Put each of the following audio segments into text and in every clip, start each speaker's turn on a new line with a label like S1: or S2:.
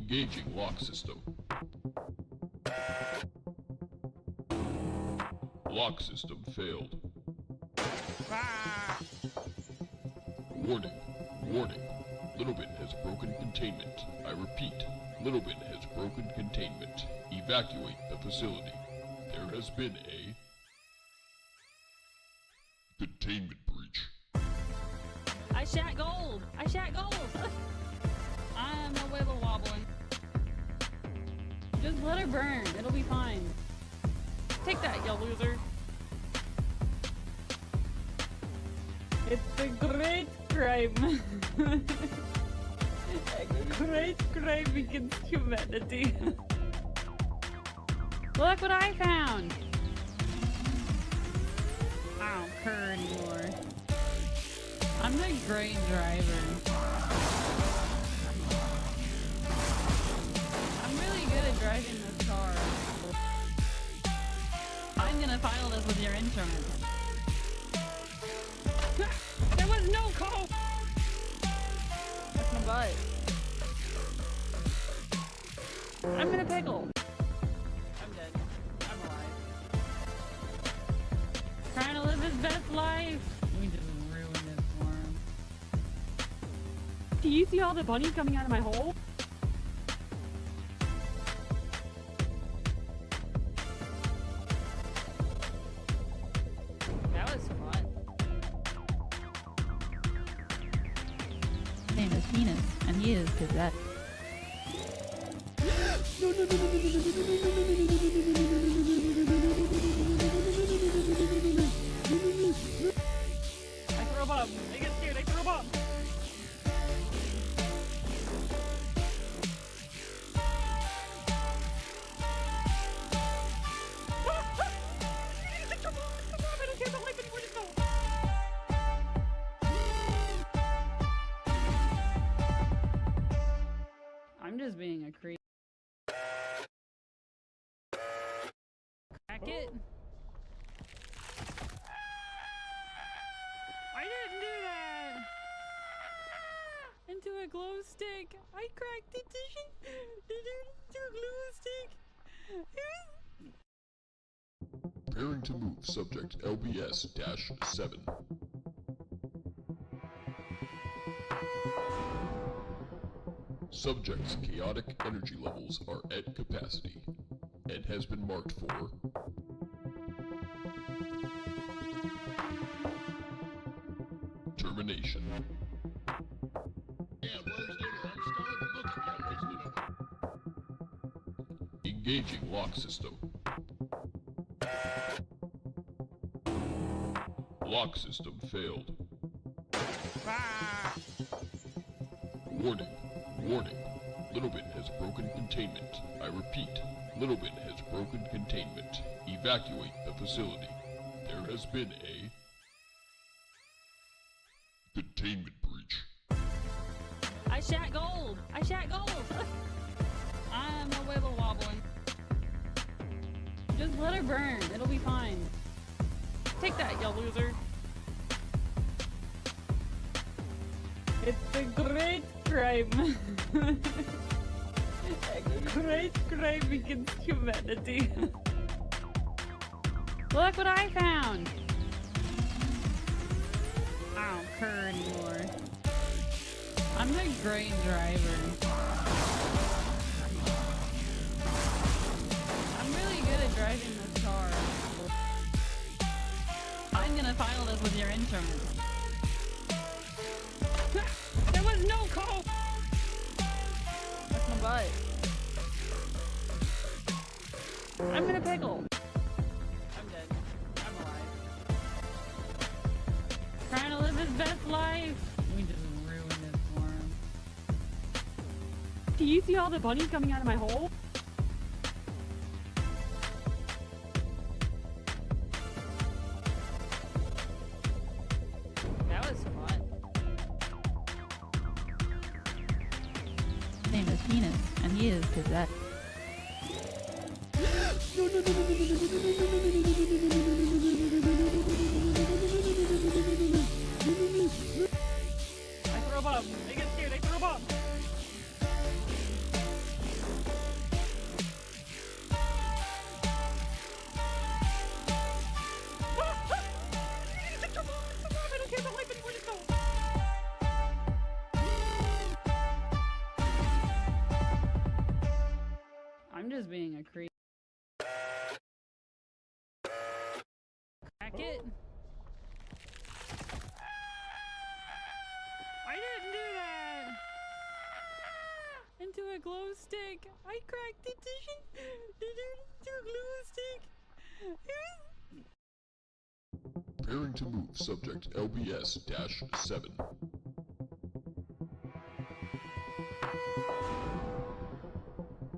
S1: Engaging lock system. Lock system failed.
S2: Ah!
S1: Warning. Warning. Littlebit has broken containment. I repeat, Littlebit has broken containment. Evacuate the facility. There has been a containment breach.
S2: I shot gold! I shot gold! I'm a wibble wobbling. Just let her burn. It'll be fine. Take that, you loser. It's a great crime. A great crime against humanity. Look what I found! I don't care anymore. I'm the great driver. I'm really good at driving this car. I'm gonna file this with your insurance. There was no call! That's my butt. I'm in a pickle. I'm dead. I'm alive. Trying to live his best life. We just ruined it for him. Do you see all the bunnies coming out of my hole? That was fun.
S3: His name is Penis, and he is Gazette.
S2: I throw a bomb. I get scared. I throw a bomb. I'm just being a creep. Crack it. I didn't do that! Into a glow stick! I cracked it into a glow stick!
S1: Preparing to move subject LBS-7. Subject's chaotic energy levels are at capacity and has been marked for termination.
S4: Yeah, where's dinner? I'm starving. Look at me, I'm wasting.
S1: Engaging lock system. Lock system failed.
S2: Ah!
S1: Warning. Warning. Littlebit has broken containment. I repeat, Littlebit has broken containment. Evacuate the facility. There has been a containment breach.
S2: I shot gold! I shot gold! I'm a wibble wobbling. Just let her burn. It'll be fine. Take that, you loser. It's a great crime. A great crime against humanity. Look what I found! I don't care anymore. I'm the great driver. I'm really good at driving this car. I'm gonna file this with your insurance. There was no call! That's my butt. I'm in a pickle. I'm dead. I'm alive. Trying to live his best life. We just ruined it for him. Do you see all the bunnies coming out of my hole? That was fun.
S3: His name is Penis, and he is Gazette. I throw a bomb. I get scared. I throw a bomb.
S2: just being a creep. Crack it. I didn't do that! Into a glow stick! I cracked it into a glow stick!
S1: Preparing to move subject LBS-7.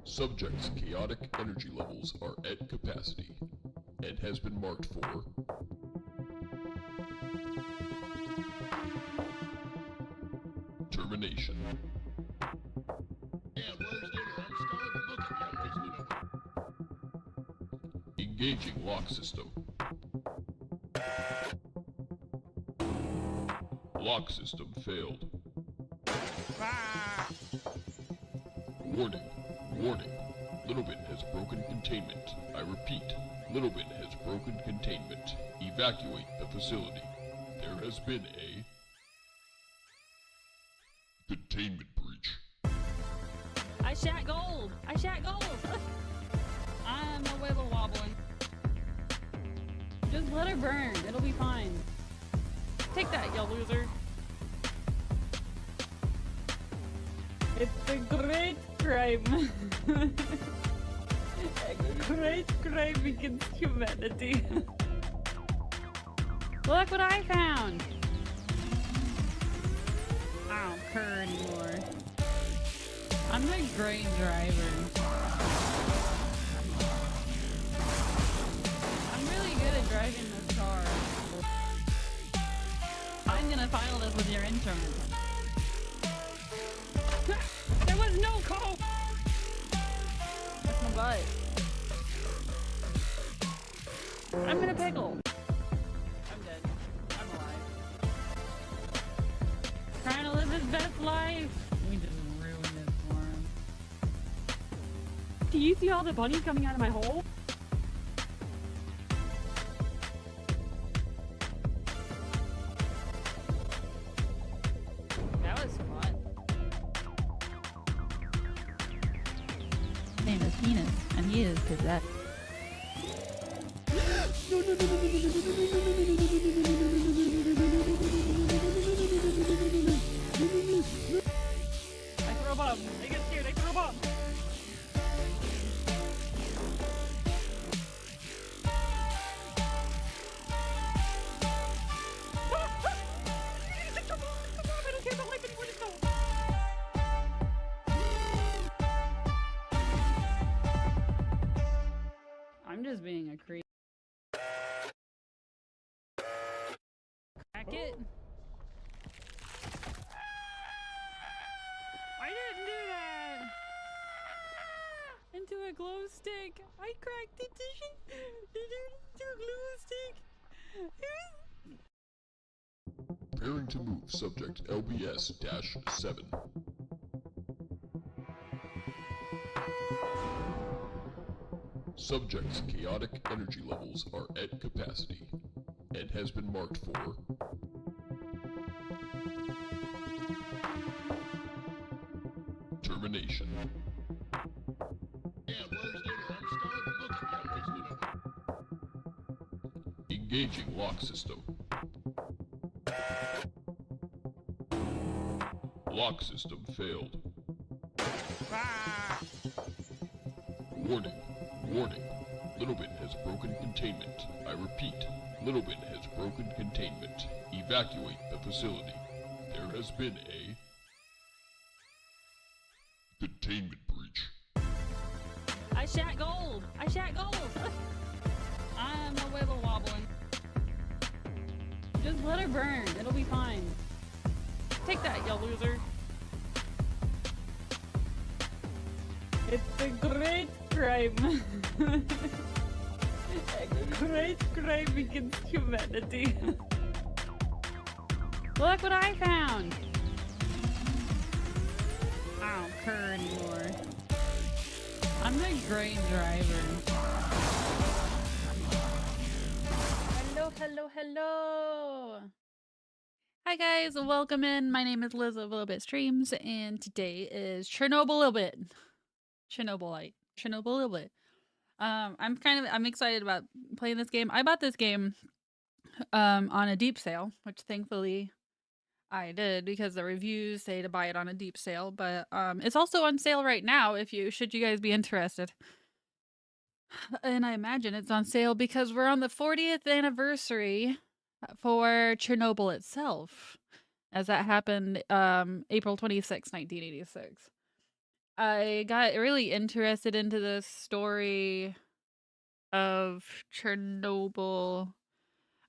S1: Subject's chaotic energy levels are at capacity and has been marked for termination.
S4: Yeah, where's dinner? I'm starving. Look at me, I'm wasted.
S1: Engaging lock system. Lock system failed.
S2: Ah!
S1: Warning. Warning. Littlebit has broken containment. I repeat, Littlebit has broken containment. Evacuate the facility. There has been a containment breach.
S2: I shat gold! I shat gold! I'm a wibble wobbling. Just let her burn. It'll be fine. Take that, you loser. It's a great crime. A great crime against humanity. Look what I found! I don't care anymore. I'm the great driver. I'm really good at driving this car. I'm gonna file this with your insurance. There was no call! That's my butt. I'm in a pickle. I'm dead. I'm alive. Trying to live his best life. We just ruined it for him. Do you see all the bunnies coming out of my hole? That was fun.
S3: His name is Penis, and he is possessed.
S2: I throw a bomb. I get scared. I throw a bomb. I don't care about life anymore. Let's go. I'm just being a creep. Crack it. I didn't do that! Into a glow stick! I cracked it into a glow stick!
S1: Preparing to move subject LBS-7. Subject's chaotic energy levels are at capacity and has been marked for termination.
S4: Yeah, where's dinner? I'm starving. Look at me, I'm wasted.
S1: Engaging lock system. Lock system failed.
S2: Ah!
S1: Warning. Warning. Littlebit has broken containment. I repeat, Littlebit has broken containment. Evacuate the facility. There has been a containment breach.
S2: I shat gold! I shat gold! I'm a wibble wobbling. Just let her burn. It'll be fine. Take that, you loser. It's a great crime. A great crime against humanity. Look what I found! I don't care anymore. I'm the great driver. Hello, hello, hello! Hi guys, welcome in. My name is Liz of Little Bit Streams, and today is Chernobylite. Chernobylite. Chernobyl. I'm excited about playing this game. I bought this game on a deep sale, which thankfully I did because the reviews say to buy it on a deep sale, but it's also on sale right now if you guys be interested. And I imagine it's on sale because we're on the 40th anniversary for Chernobyl itself, as that happened April 26, 1986. I got really interested into the story of Chernobyl.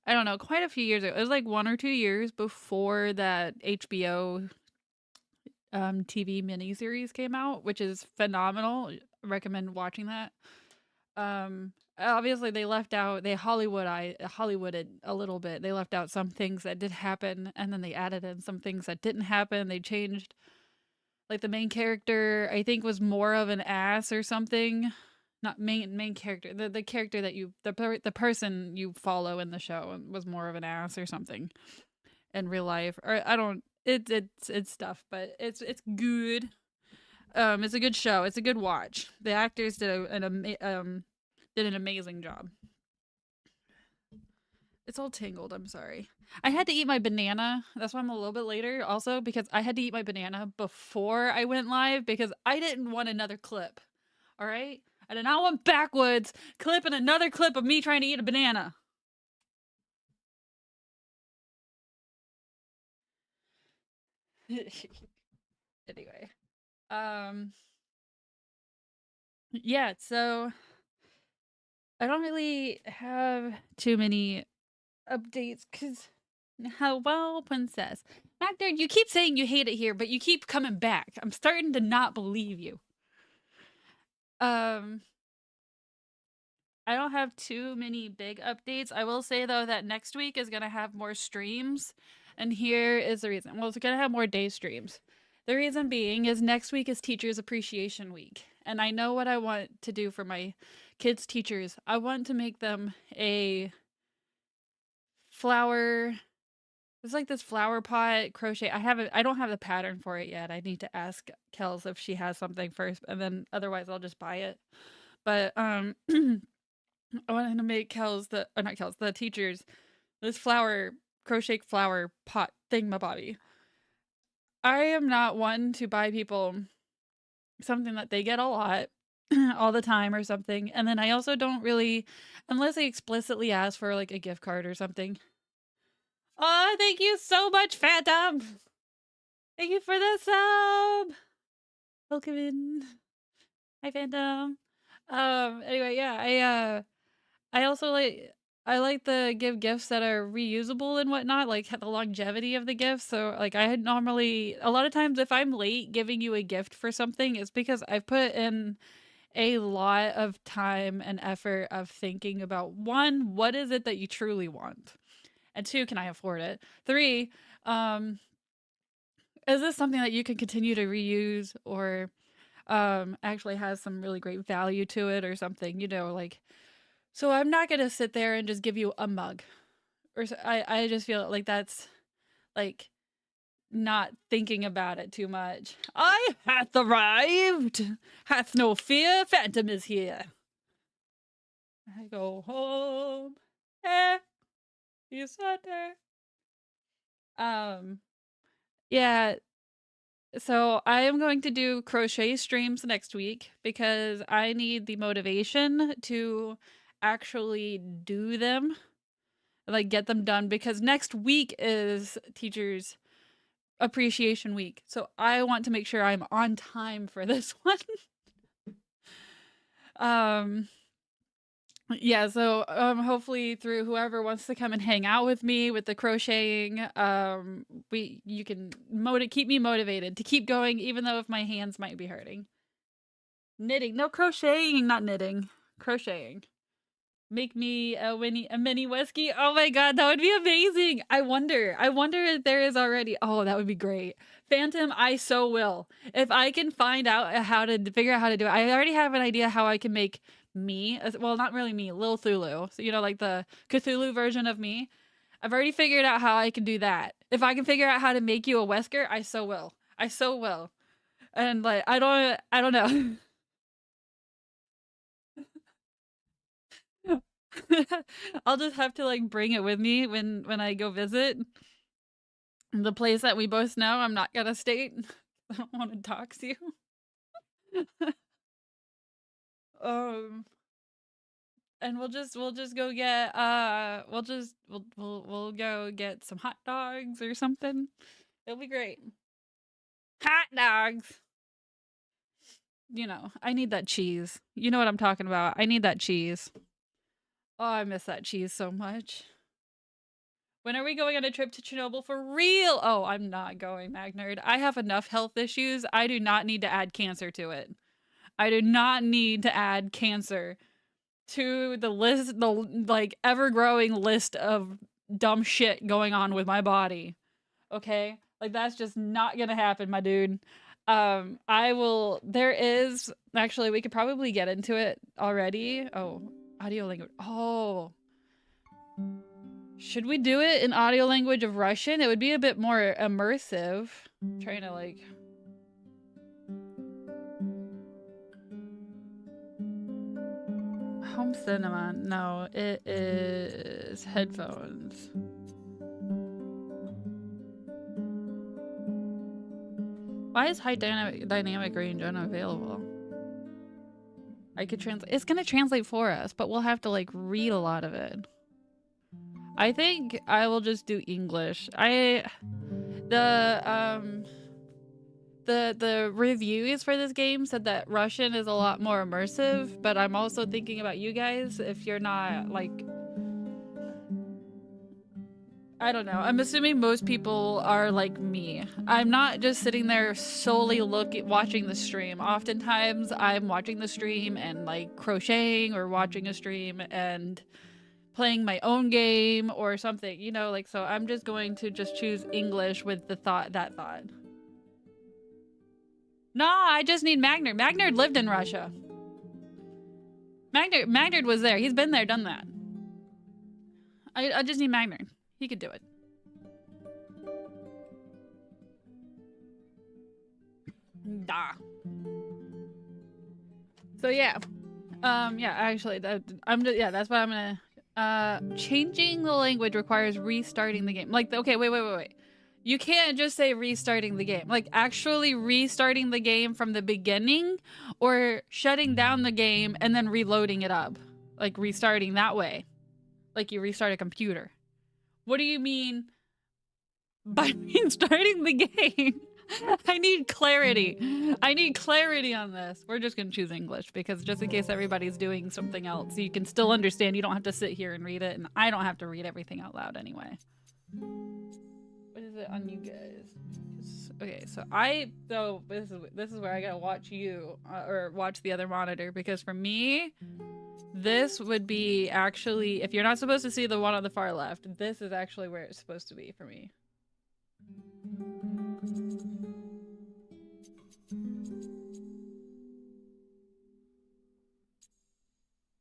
S2: I don't know, quite a few years ago. It was like 1 or 2 years before that HBO TV miniseries came out, which is phenomenal. I recommend watching that. Obviously they Hollywooded a little bit. They left out some things that did happen, and then they added in some things that didn't happen. They changed, like, the main character, I think, was more of an ass or something. Not main character. The character that the person you follow in the show was more of an ass or something in real life. Or I don't. It's stuff, but it's good. It's a good show. It's a good watch. The actors did an amazing job. It's all tangled. I'm sorry. I had to eat my banana. That's why I'm a little bit later. Also, because I had to eat my banana before I went live because I didn't want another clip. All right. I did not want backwoods clipping another clip of me trying to eat a banana. Anyway. Yeah, so I don't really have too many updates because well, princess. Magdard, you keep saying you hate it here, but you keep coming back. I'm starting to not believe you. I don't have too many big updates. I will say, though, that next week is going to have more streams. And here is the reason. Well, it's going to have more day streams. The reason being is next week is Teachers Appreciation Week. And I know what I want to do for my kids' teachers. I want to make them a flower... It's like this flower pot crochet. I don't have the pattern for it yet. I need to ask Kels if she has something first. And then otherwise I'll just buy it. But, I wanted to make the teachers, this crochet flower pot thingamabobby. I am not one to buy people something that they get a lot all the time or something. And then I also don't really, unless they explicitly ask for like a gift card or something. Oh, thank you so much, Phantom. Thank you for the sub. Welcome in. Hi, Phantom. Anyway, yeah, I also like to give gifts that are reusable and whatnot, like the longevity of the gift. So like I had normally, a lot of times if I'm late giving you a gift for something, it's because I've put in a lot of time and effort of thinking about, 1, what is it that you truly want? And 2, can I afford it? 3, is this something that you can continue to reuse or actually has some really great value to it or something, like. So I'm not gonna sit there and just give you a mug, or I just feel like that's like not thinking about it too much. I hath arrived, hath no fear, Phantom is here. I go home, you there. Yeah. So I am going to do crochet streams next week because I need the motivation to actually do them, like get them done, because next week is Teachers Appreciation Week. So I want to make sure I'm on time for this one. Yeah, so hopefully through whoever wants to come and hang out with me with the crocheting, you can keep me motivated to keep going, even though if my hands might be hurting. Knitting, no, crocheting, not knitting, crocheting. Make me a mini Wesky. Oh my god, that would be amazing. I wonder if there is already. Oh, that would be great. Phantom, I so will. If I can find out figure out how to do it. I already have an idea how I can make me, well, not really me, Lil Thulu. So, like the Cthulhu version of me. I've already figured out how I can do that. If I can figure out how to make you a Wesker, I so will. I so will. And like, I don't know. I'll just have to like bring it with me when I go visit the place that we both know. I'm not gonna state. I don't want to dox you. um, and we'll just go get we'll go get some hot dogs or something. It'll be great. Hot dogs. You know, I need that cheese. You know what I'm talking about. I need that cheese. Oh, I miss that cheese so much. When are we going on a trip to Chernobyl for real? Oh, I'm not going, Magnerd. I have enough health issues. I do not need to add cancer to it. I do not need to add cancer to the list, the like ever-growing list of dumb shit going on with my body. Okay? Like that's just not gonna happen, my dude. There is actually we could probably get into it already. Oh, audio language. Oh. Should we do it in audio language of Russian? It would be a bit more immersive. I'm trying to like home cinema. No, it is headphones. Why is high dynamic range unavailable? I could translate. It's gonna translate for us, but we'll have to like read a lot of it. I think I will just do English. The reviews for this game said that Russian is a lot more immersive, but I'm also thinking about you guys if you're not like I don't know. I'm assuming most people are like me. I'm not just sitting there solely watching the stream. Oftentimes I'm watching the stream and like crocheting or watching a stream and playing my own game or something, you know, like so I'm just going to just choose English with the thought. Nah, I just need Magnard. Magnard lived in Russia. Magnard was there. He's been there, done that. I just need Magnard. He could do it. Da. So yeah. Yeah, actually that's what I'm gonna changing the language requires restarting the game. Like okay, wait. You can't just say restarting the game. Like actually restarting the game from the beginning or shutting down the game and then reloading it up. Like restarting that way. Like you restart a computer. What do you mean by restarting the game? I need clarity. I need clarity on this. We're just gonna choose English because just in case everybody's doing something else, you can still understand. You don't have to sit here and read it, and I don't have to read everything out loud anyway. What is it on you guys? Okay, so this is where I gotta watch you or watch the other monitor because for me, this would be actually, if you're not supposed to see the one on the far left, this is actually where it's supposed to be for me.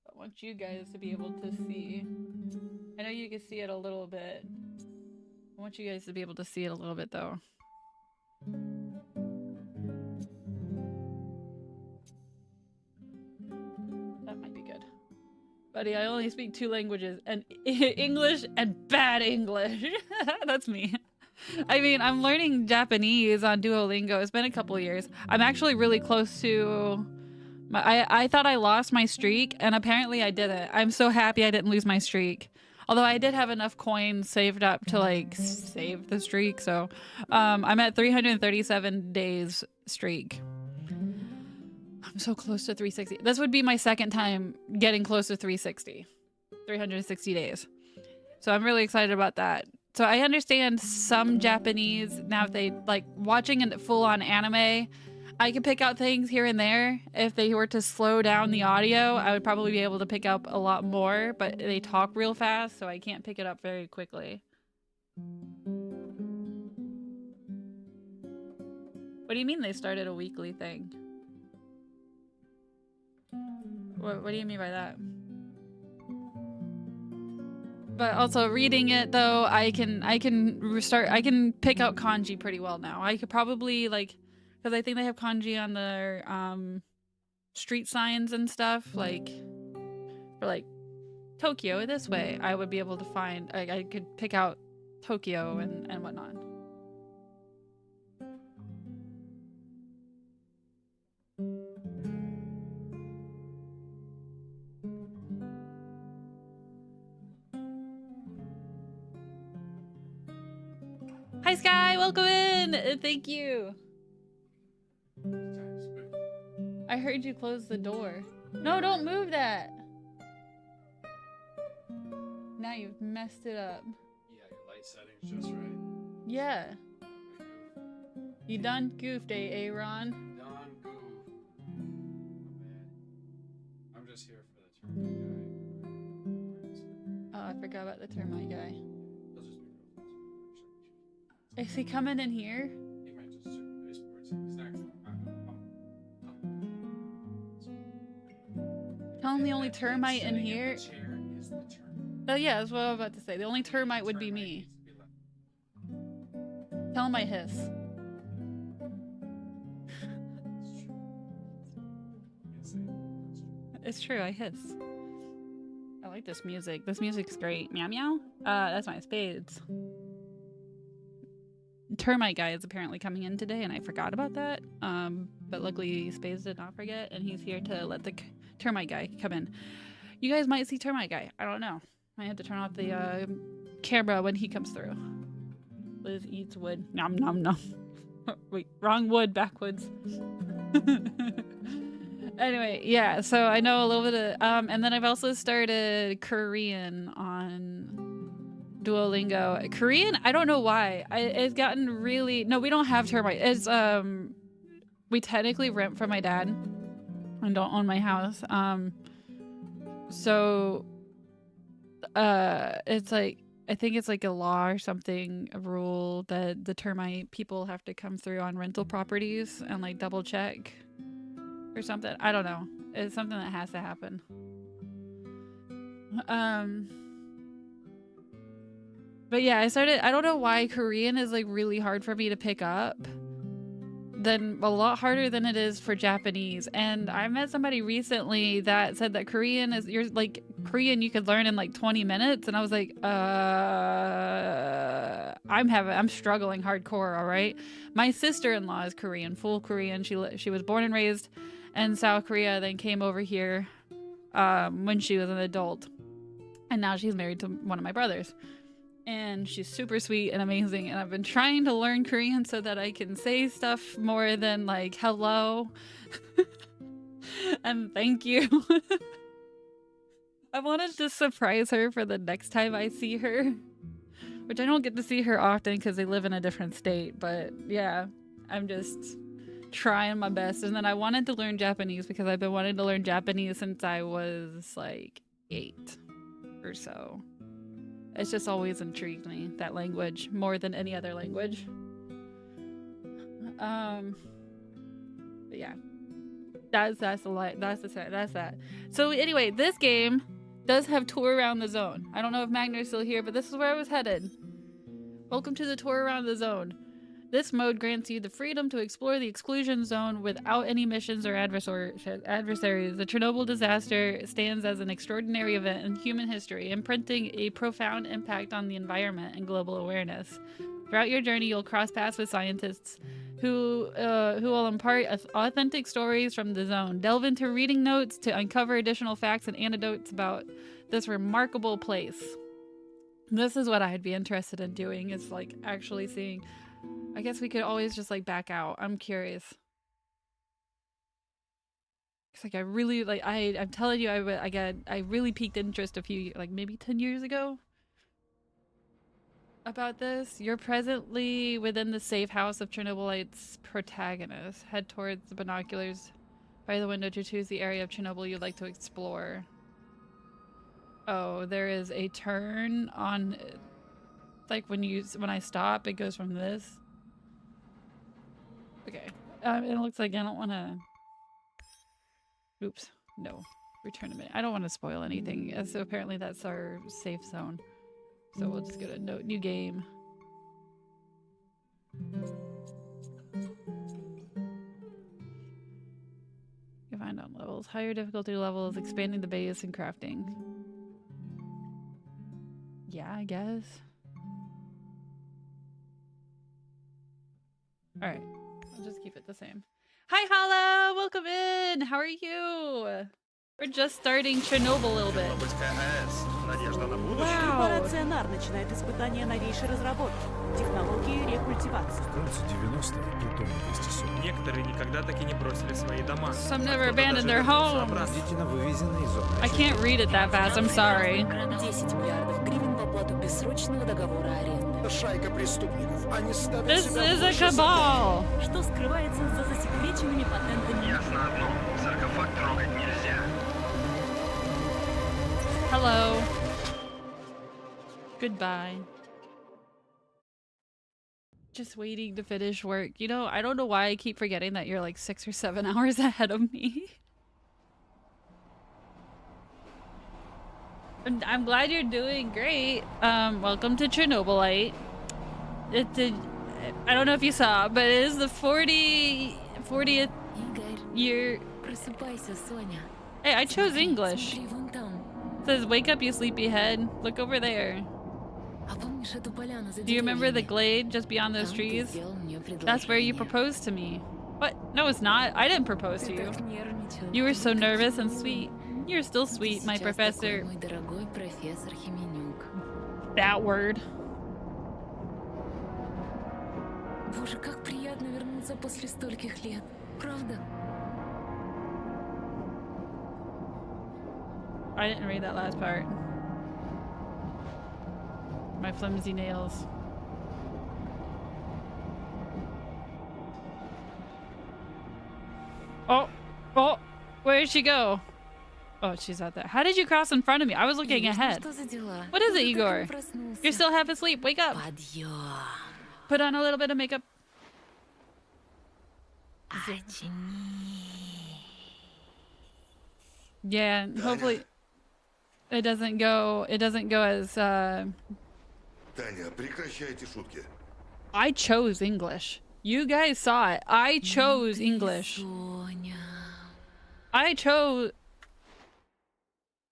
S2: I want you guys to be able to see. I know you can see it a little bit. I want you guys to be able to see it a little bit though. That might be good. Buddy, I only speak 2 languages, and English and bad English. That's me. I mean, I'm learning Japanese on Duolingo. It's been a couple years. I'm actually really close to... I thought I lost my streak, and apparently I didn't. I'm so happy I didn't lose my streak. Although I did have enough coins saved up to, like, save the streak, so... I'm at 337 days streak. I'm so close to 360. This would be my second time getting close to 360. 360 days. So I'm really excited about that. So I understand some Japanese, now if they like watching a full-on anime, I can pick out things here and there. If they were to slow down the audio, I would probably be able to pick up a lot more, but they talk real fast, so I can't pick it up very quickly. What do you mean they started a weekly thing? What do you mean by that? But also reading it though, I can pick out kanji pretty well now. I could probably like, because I think they have kanji on their street signs and stuff, like for like Tokyo this way, I would be able to find, I could pick out Tokyo and whatnot. Hi Sky, welcome in! Thank you. I heard you close the door. No, don't move that! Now you've messed it up.
S5: Yeah, your light setting's just right.
S2: Yeah. You done goofed, Aaron.
S5: Don goof. My bad. I'm just here for the termite guy.
S2: Oh, I forgot about the termite guy.
S5: He'll just be real fast.
S2: Is he coming in here?
S5: He might just check the baseboards. He's not gonna.
S2: Tell him the only termite in here.
S5: The chair is the termite.
S2: Oh yeah, that's what I was about to say. The only termite would be me. Tell him I hiss. It's true, I hiss. I like this music. This music's great. Meow meow. That's my spades. Termite guy is apparently coming in today, and I forgot about that. But luckily Spades did not forget, and he's here to let the termite guy come in. You guys might see termite guy. I don't know. I have to turn off the camera when he comes through. Liz eats wood. Nom nom nom. Wait, wrong wood, backwoods. Anyway, yeah, so I know a little bit of, and then I've also started Korean on Duolingo. Korean, I don't know why. It's gotten really, no, we don't have termite. It's, we technically rent from my dad and don't own my house. So, it's like, I think it's like a law or something, a rule that the termite people have to come through on rental properties and like double check or something. I don't know. It's something that has to happen. But yeah, I don't know why Korean is like really hard for me to pick up. Then a lot harder than it is for Japanese. And I met somebody recently that said that Korean you could learn in like 20 minutes. And I was like, I'm struggling hardcore. All right. My sister-in-law is Korean, full Korean. She was born and raised in South Korea, then came over here, when she was an adult. And now she's married to one of my brothers. And she's super sweet and amazing. And I've been trying to learn Korean so that I can say stuff more than like hello and thank you. I wanted to surprise her for the next time I see her, which I don't get to see her often because they live in a different state. But yeah, I'm just trying my best. And then I wanted to learn Japanese because I've been wanting to learn Japanese since I was like 8 or so. It's just always intrigued me, that language, more than any other language. But yeah, that's that. So anyway, this game does have tour around the zone. I don't know if Magner's still here, but this is where I was headed. Welcome to the tour around the zone. This mode grants you the freedom to explore the exclusion zone without any missions or adversaries. The Chernobyl disaster stands as an extraordinary event in human history, imprinting a profound impact on the environment and global awareness. Throughout your journey, you'll cross paths with scientists who will impart authentic stories from the zone. Delve into reading notes to uncover additional facts and anecdotes about this remarkable place. This is what I'd be interested in doing, is like actually seeing. I guess we could always just like back out. I'm curious. It's like I really like I'm telling you, I really piqued interest a few, like maybe 10 years ago about this. You're presently within the safe house of Chernobylite's protagonist. Head towards the binoculars by the window to choose the area of Chernobyl you'd like to explore. Oh, there is a turn on. Like when I stop, it goes from this. Okay. It looks like I don't want to. Oops. No. Return a minute. I don't want to spoil anything. So apparently that's our safe zone. So we'll just go to note new game. You find on levels. Higher difficulty levels, expanding the base and crafting. Yeah, I guess. Alright. I'll just keep it the same. Hi, Hala! Welcome in! How are you? We're just starting Chernobyl a little bit. Wow!
S6: Корпорация НАР начинает испытания новейшей разработки. Технологии рекультивации.
S7: Кажется, 90-е, притом 240.
S8: Некоторые никогда так и не бросили свои дома.
S2: Some
S8: А
S2: never
S8: кто-то
S2: abandoned
S8: даже
S2: their
S8: вернулся
S2: homes.
S8: обратно.
S7: Действительно вывезены из зоны.
S2: I can't read it that fast, I'm sorry.
S6: 10 миллиардов гривен в оплату бессрочного договора аренды.
S9: Шайка преступников. Они ставят
S2: This
S9: себя
S2: is a
S9: выше
S2: cabal!
S6: Что скрывается за засекреченными патентами?
S8: Ясно одно. Саркофаг трогать нельзя.
S2: Hello. Goodbye. Just waiting to finish work. You know, I don't know why I keep forgetting that you're like 6 or 7 hours ahead of me. And I'm glad you're doing great. Welcome to Chernobylite. I don't know if you saw, but it is the 40th
S6: Игорь,
S2: year.
S6: просыпайся, Соня.
S2: Hey, I chose English.
S6: Смотри, вон там.
S2: It says, wake up, you sleepyhead. Look over there.
S6: А помнишь эту поляну за
S2: Do you remember the
S6: деревьями?
S2: glade just beyond those
S6: Там ты
S2: trees?
S6: сделал мне
S2: That's where you
S6: предложение.
S2: proposed to me. What? No, it's not. I didn't propose to
S6: Ты
S2: you.
S6: так нервничал.
S2: You were so
S6: Как
S2: nervous and
S6: забавно.
S2: sweet. You're still sweet, my
S6: Сейчас
S2: professor.
S6: такой мой дорогой профессор Хименюк.
S2: That word.
S6: Боже, как приятно вернуться после стольких лет. Правда?
S2: I didn't read that last part. My flimsy nails. Oh, oh, where did she go? Oh, she's out there. How did you cross in front of me? I was looking
S6: Игорь, ну
S2: ahead.
S6: что за дела?
S2: What is
S6: Ну
S2: it,
S6: ты так и
S2: Igor?
S6: не проснулся.
S2: You're still half asleep. Wake up.
S6: Подъем.
S2: Put on a little bit of makeup.
S6: Очни.
S2: Yeah, hopefully it doesn't go as
S9: Таня, прекращайте шутки.
S2: I chose English. You guys saw it. I chose
S6: Ты,
S2: English.
S6: Соня.
S2: I chose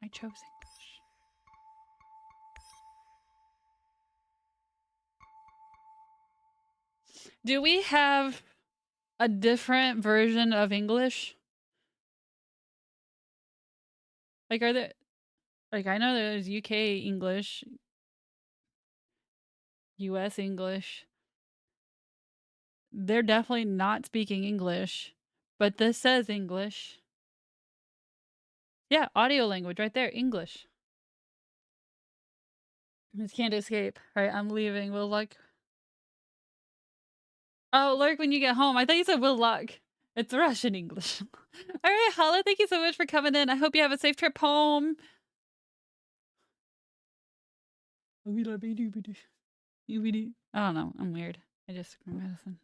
S2: English. Do we have a different version of English? Like, are there, like, I know there's UK English, US English. They're definitely not speaking English, but this says English. Yeah, audio language right there, English. Just can't escape. All right, I'm leaving. Will luck. Oh, lurk when you get home. I thought you said will luck. It's Russian English. All right, Hala, thank you so much for coming in. I hope you have a safe trip home. I don't know. I'm weird. I just took my medicine.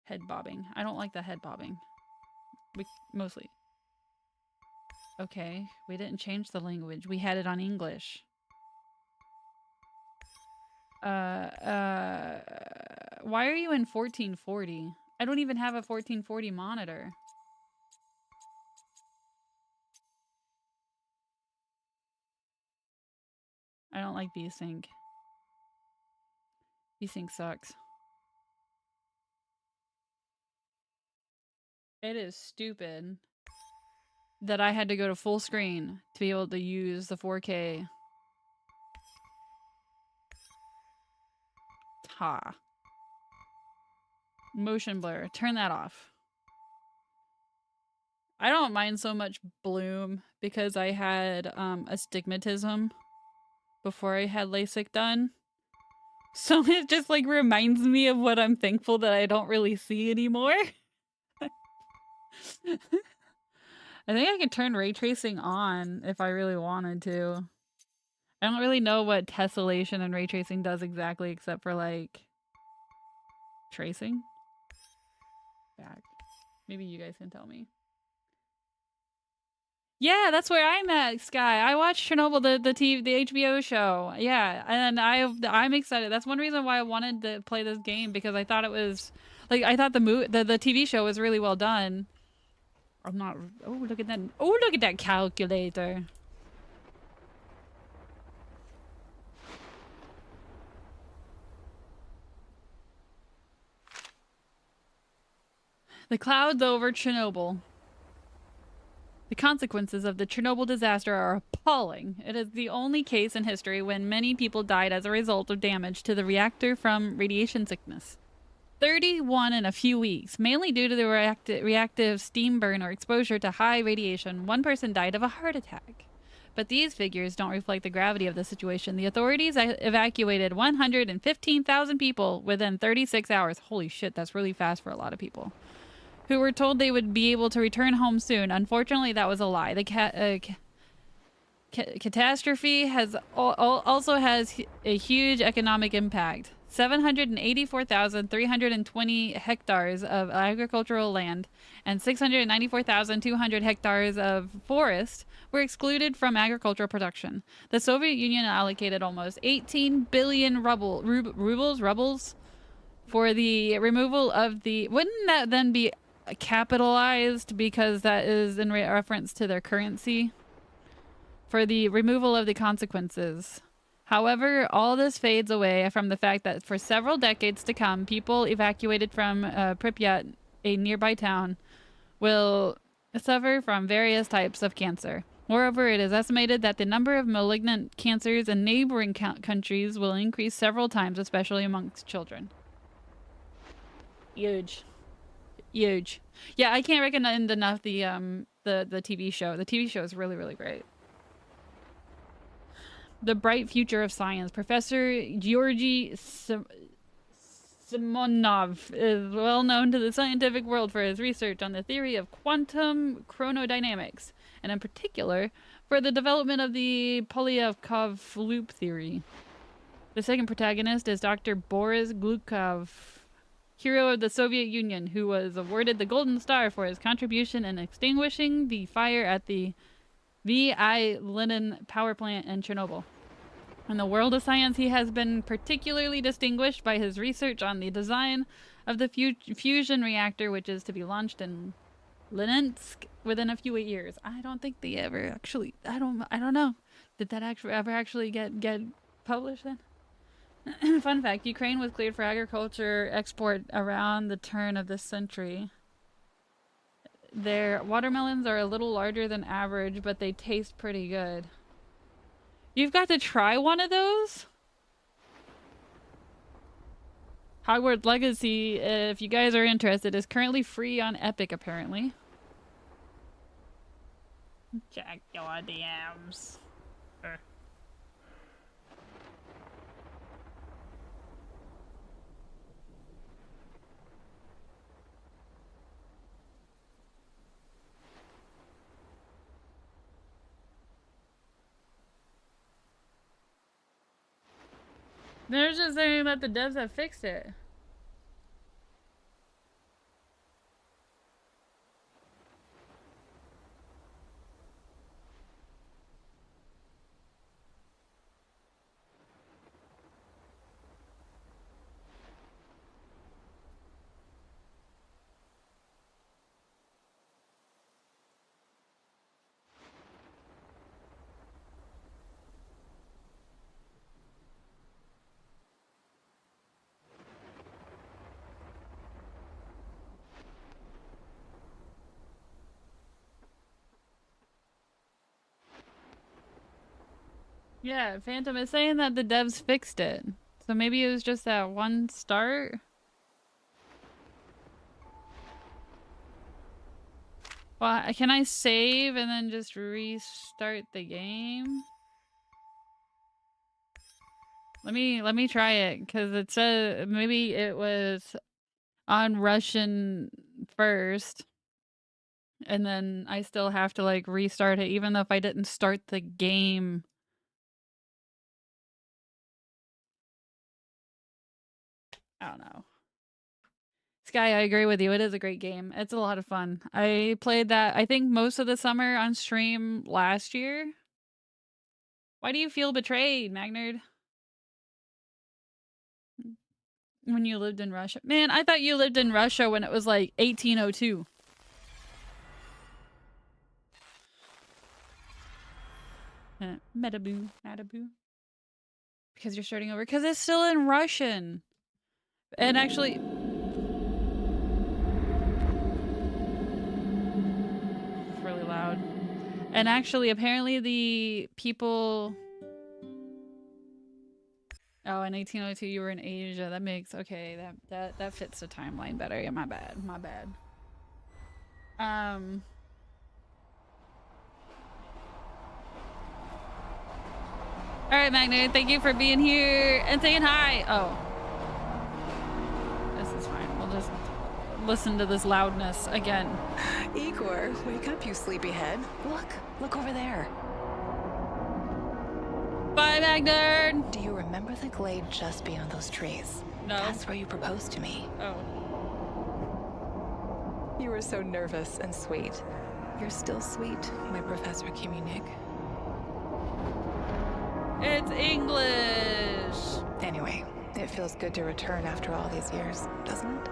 S2: Head bobbing. I don't like the head bobbing. Mostly. Okay, we didn't change the language. We had it on English. Why are you in 1440? I don't even have a 1440 monitor. I don't like VSync. VSync sucks. It is stupid that I had to go to full screen to be able to use the 4K. Ha. Motion blur. Turn that off. I don't mind so much bloom because I had astigmatism before I had LASIK done. So it just like reminds me of what I'm thankful that I don't really see anymore. I think I could turn ray tracing on if I really wanted to. I don't really know what tessellation and ray tracing does exactly except for like tracing. Back. Maybe you guys can tell me. Yeah, that's where I'm at, Sky. I watched Chernobyl, the HBO show. Yeah, and I'm excited. That's one reason why I wanted to play this game, because I thought it was like I thought the TV show was really well done. I'm not. Oh, look at that! Oh, look at that calculator. The clouds over Chernobyl. The consequences of the Chernobyl disaster are appalling. It is the only case in history when many people died as a result of damage to the reactor from radiation sickness. 31 in a few weeks, mainly due to the reactive steam burn or exposure to high radiation. One person died of a heart attack. But these figures don't reflect the gravity of the situation. The authorities evacuated 115,000 people within 36 hours. Holy shit, that's really fast for a lot of people. Who were told they would be able to return home soon. Unfortunately, that was a lie. The catastrophe has also has a huge economic impact. 784,320 hectares of agricultural land and 694,200 hectares of forest were excluded from agricultural production. The Soviet Union allocated almost 18 billion rubles for the removal of the... Wouldn't that then be capitalized because that is in reference to their currency? For the removal of the consequences. However, all this fades away from the fact that for several decades to come, people evacuated from Pripyat, a nearby town, will suffer from various types of cancer. Moreover, it is estimated that the number of malignant cancers in neighboring countries will increase several times, especially amongst children. Huge. Huge. Yeah, I can't recommend enough the TV show. The TV show is really, really great. The Bright Future of Science. Professor Georgy Simonov is well known to the scientific world for his research on the theory of quantum chronodynamics, and in particular for the development of the Polyakov loop theory. The second protagonist is Dr. Boris Glukov, hero of the Soviet Union, who was awarded the Golden Star for his contribution in extinguishing the fire at the V.I. Lenin power plant in Chernobyl. In the world of science, he has been particularly distinguished by his research on the design of the fusion reactor, which is to be launched in Leninsk within a few years. I don't think they ever actually... I don't know. Did that actually get published then? Fun fact, Ukraine was cleared for agriculture export around the turn of this century. Their watermelons are a little larger than average, but they taste pretty good. You've got to try one of those? Hogwarts Legacy, if you guys are interested, is currently free on Epic, apparently. Check your DMs. They're just saying that the devs have fixed it. Yeah, Phantom is saying that the devs fixed it. So maybe it was just that one start? Well, can I save and then just restart the game? Let me try it, because it says maybe it was on Russian first. And then I still have to like restart it, even though if I didn't start the game. I don't know. Sky, I agree with you. It is a great game. It's a lot of fun. I played that, I think, most of the summer on stream last year. Why do you feel betrayed, Magnard? When you lived in Russia. Man, I thought you lived in Russia when it was like 1802. Metaboo. Because you're starting over. Because it's still in Russian. And actually... And actually, apparently the people... Oh, in 1802 you were in Asia. That makes... Okay, that fits the timeline better. Yeah, my bad. My bad. Alright, Magnet, thank you for being here and saying hi. Oh. This is fine. We'll just listen to this loudness again.
S10: Igor, wake up, you sleepyhead. Look over there.
S2: Bye, Magnet!
S10: Do you remember the glade just beyond those trees?
S2: No.
S10: That's where you proposed to me.
S2: Oh.
S10: You were so nervous and sweet. You're still sweet, my Professor Kiminik.
S2: It's English!
S10: Anyway, it feels good to return after all these years, doesn't it?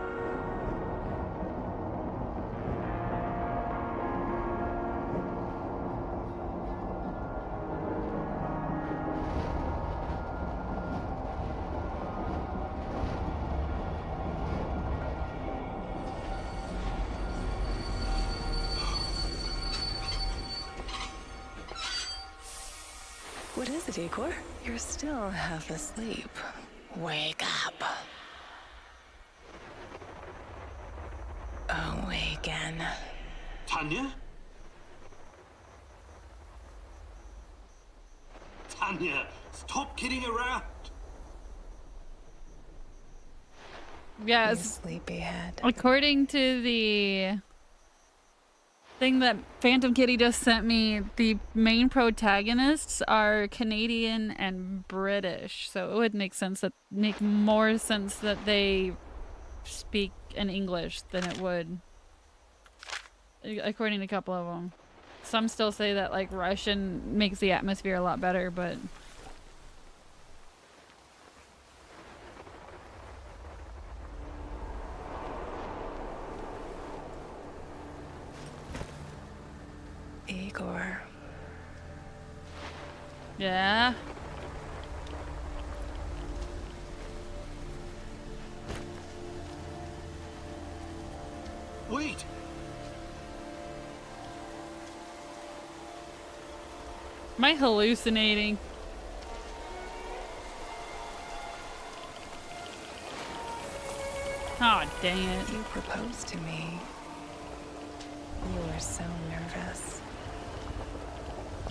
S10: What is it, Igor? You're still half asleep. Wake up. Awaken.
S11: Tanya? Tanya, stop kidding around.
S2: Yes.
S10: You sleepyhead.
S2: According to the thing that Phantom Kitty just sent me, the main protagonists are Canadian and British, so it would make more sense that they speak in English than it would, according to a couple of them. Some still say that like Russian makes the atmosphere a lot better, but
S10: Igor.
S2: yeah.
S11: Wait!
S2: Am I hallucinating? Oh, dang it.
S10: You proposed to me. You were so nervous.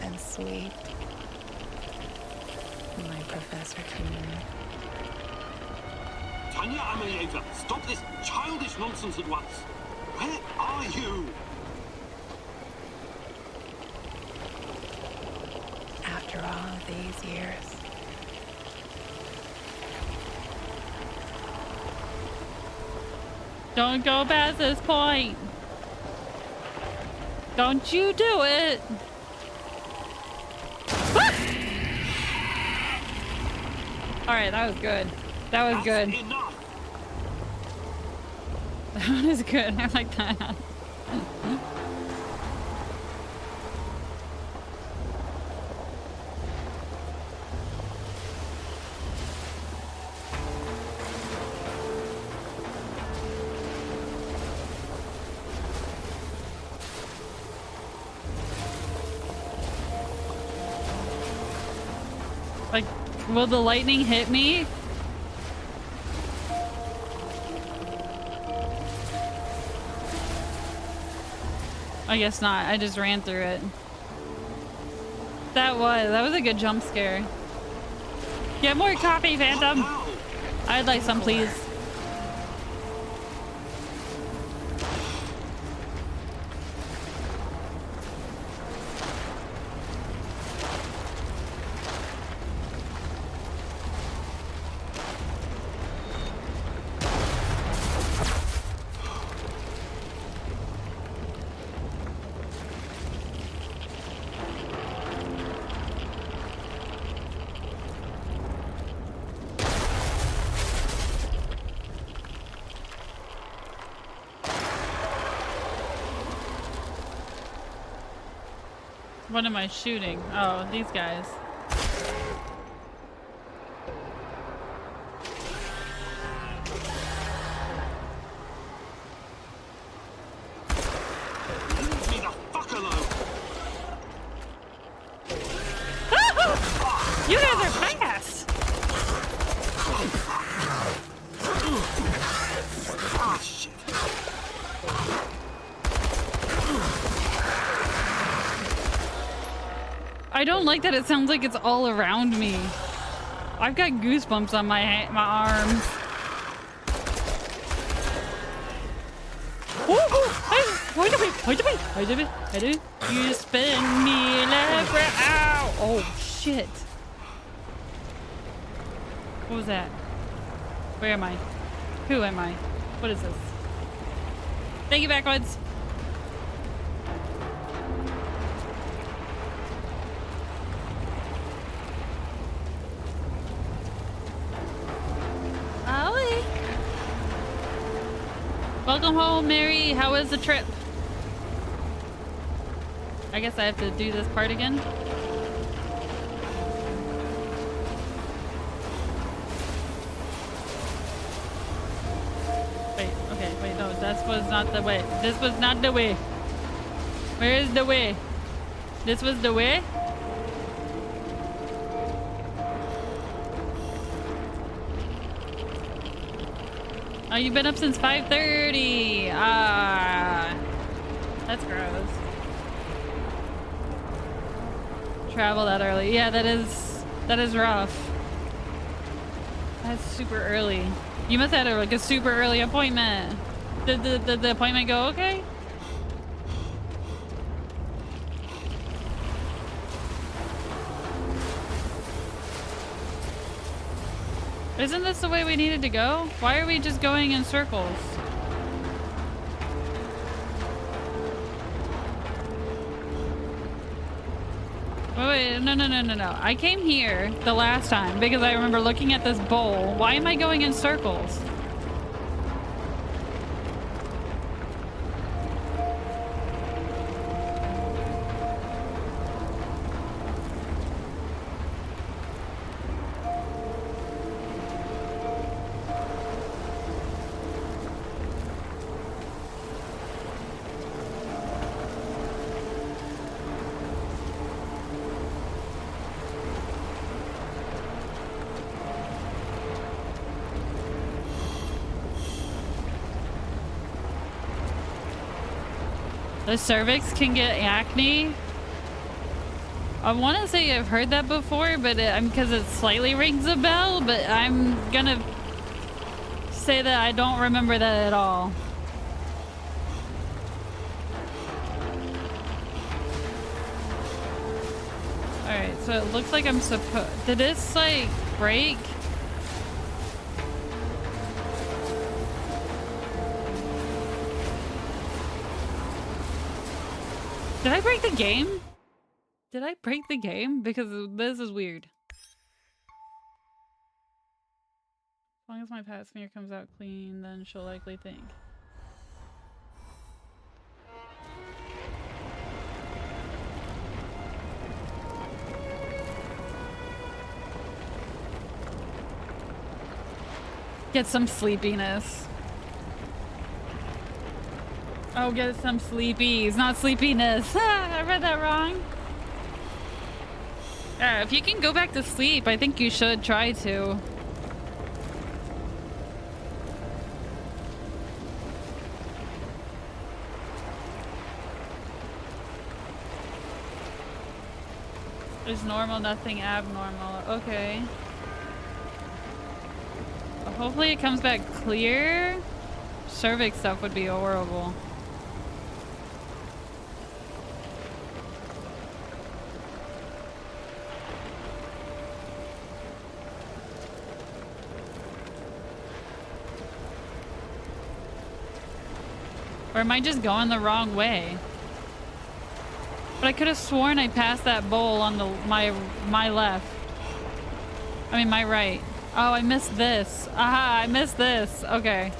S10: And sweet. My Professor Kiminik.
S11: Tanya Amelieva, stop this childish nonsense at once. Where are you?
S10: After all these years.
S2: Don't go past this point. Don't you do it. All right, that was good. That was good.
S11: Enough.
S2: That was good. I like that. Like, will the lightning hit me? I guess not. I just ran through it. That was a good jump scare. Get more coffee, Phantom. I'd like some, please. What am I shooting? Oh, these guys.
S11: Leave me the fuck alone.
S2: I don't like that it sounds like it's all around me. I've got goosebumps on my arms. You spin me left, right. Ow! Oh shit! What was that? Where am I? Who am I? What is this? Thank you, Backwoods. Ollie. Welcome home, Mary. How was the trip? I guess I have to do this part again. Wait, okay, wait, no, that was not the way. This was not the way. Where is the way? This was the way? Oh, you've been up since 5:30. Ah, that's gross. Travel that early. Yeah, that is rough. That's super early. You must have had like a super early appointment. Did the appointment go okay? Isn't this the way we needed to go? Why are we just going in circles? Wait, no. I came here the last time because I remember looking at this bowl. Why am I going in circles? The cervix can get acne. I want to say I've heard that before, but because it slightly rings a bell, but I'm gonna say that I don't remember that at all. Alright, so it looks like I'm supposed... Did this, like, break? Did I break the game? Did I break the game? Because this is weird. As long as my pap smear comes out clean, then she'll likely think. Get some sleepiness. Oh, get some sleepies, not sleepiness. I read that wrong. If you can go back to sleep, I think you should try to. There's normal, nothing abnormal. Okay. Well, hopefully it comes back clear. Cervix stuff would be horrible. Or am I just going the wrong way? But I could have sworn I passed that bowl on my left. I mean my right. Oh, I missed this. Aha, I missed this. Okay.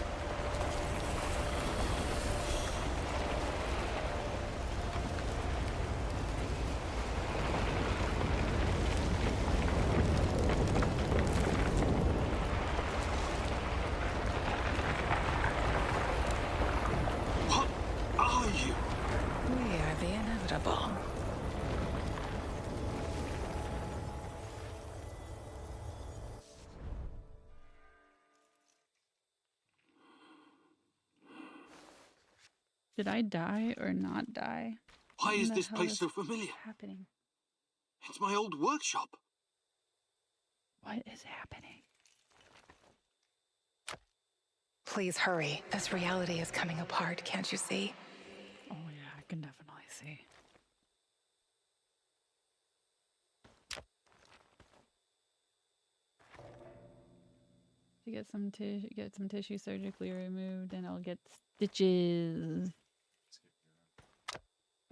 S2: Did I die or not die?
S11: Why is
S2: What
S11: this
S2: the hell
S11: place so familiar?
S2: happening?
S11: It's my old workshop.
S2: What is happening?
S10: Please hurry. This reality is coming apart, can't you see?
S2: Oh yeah, I can definitely see. To get some tissue surgically removed, and I'll get stitches.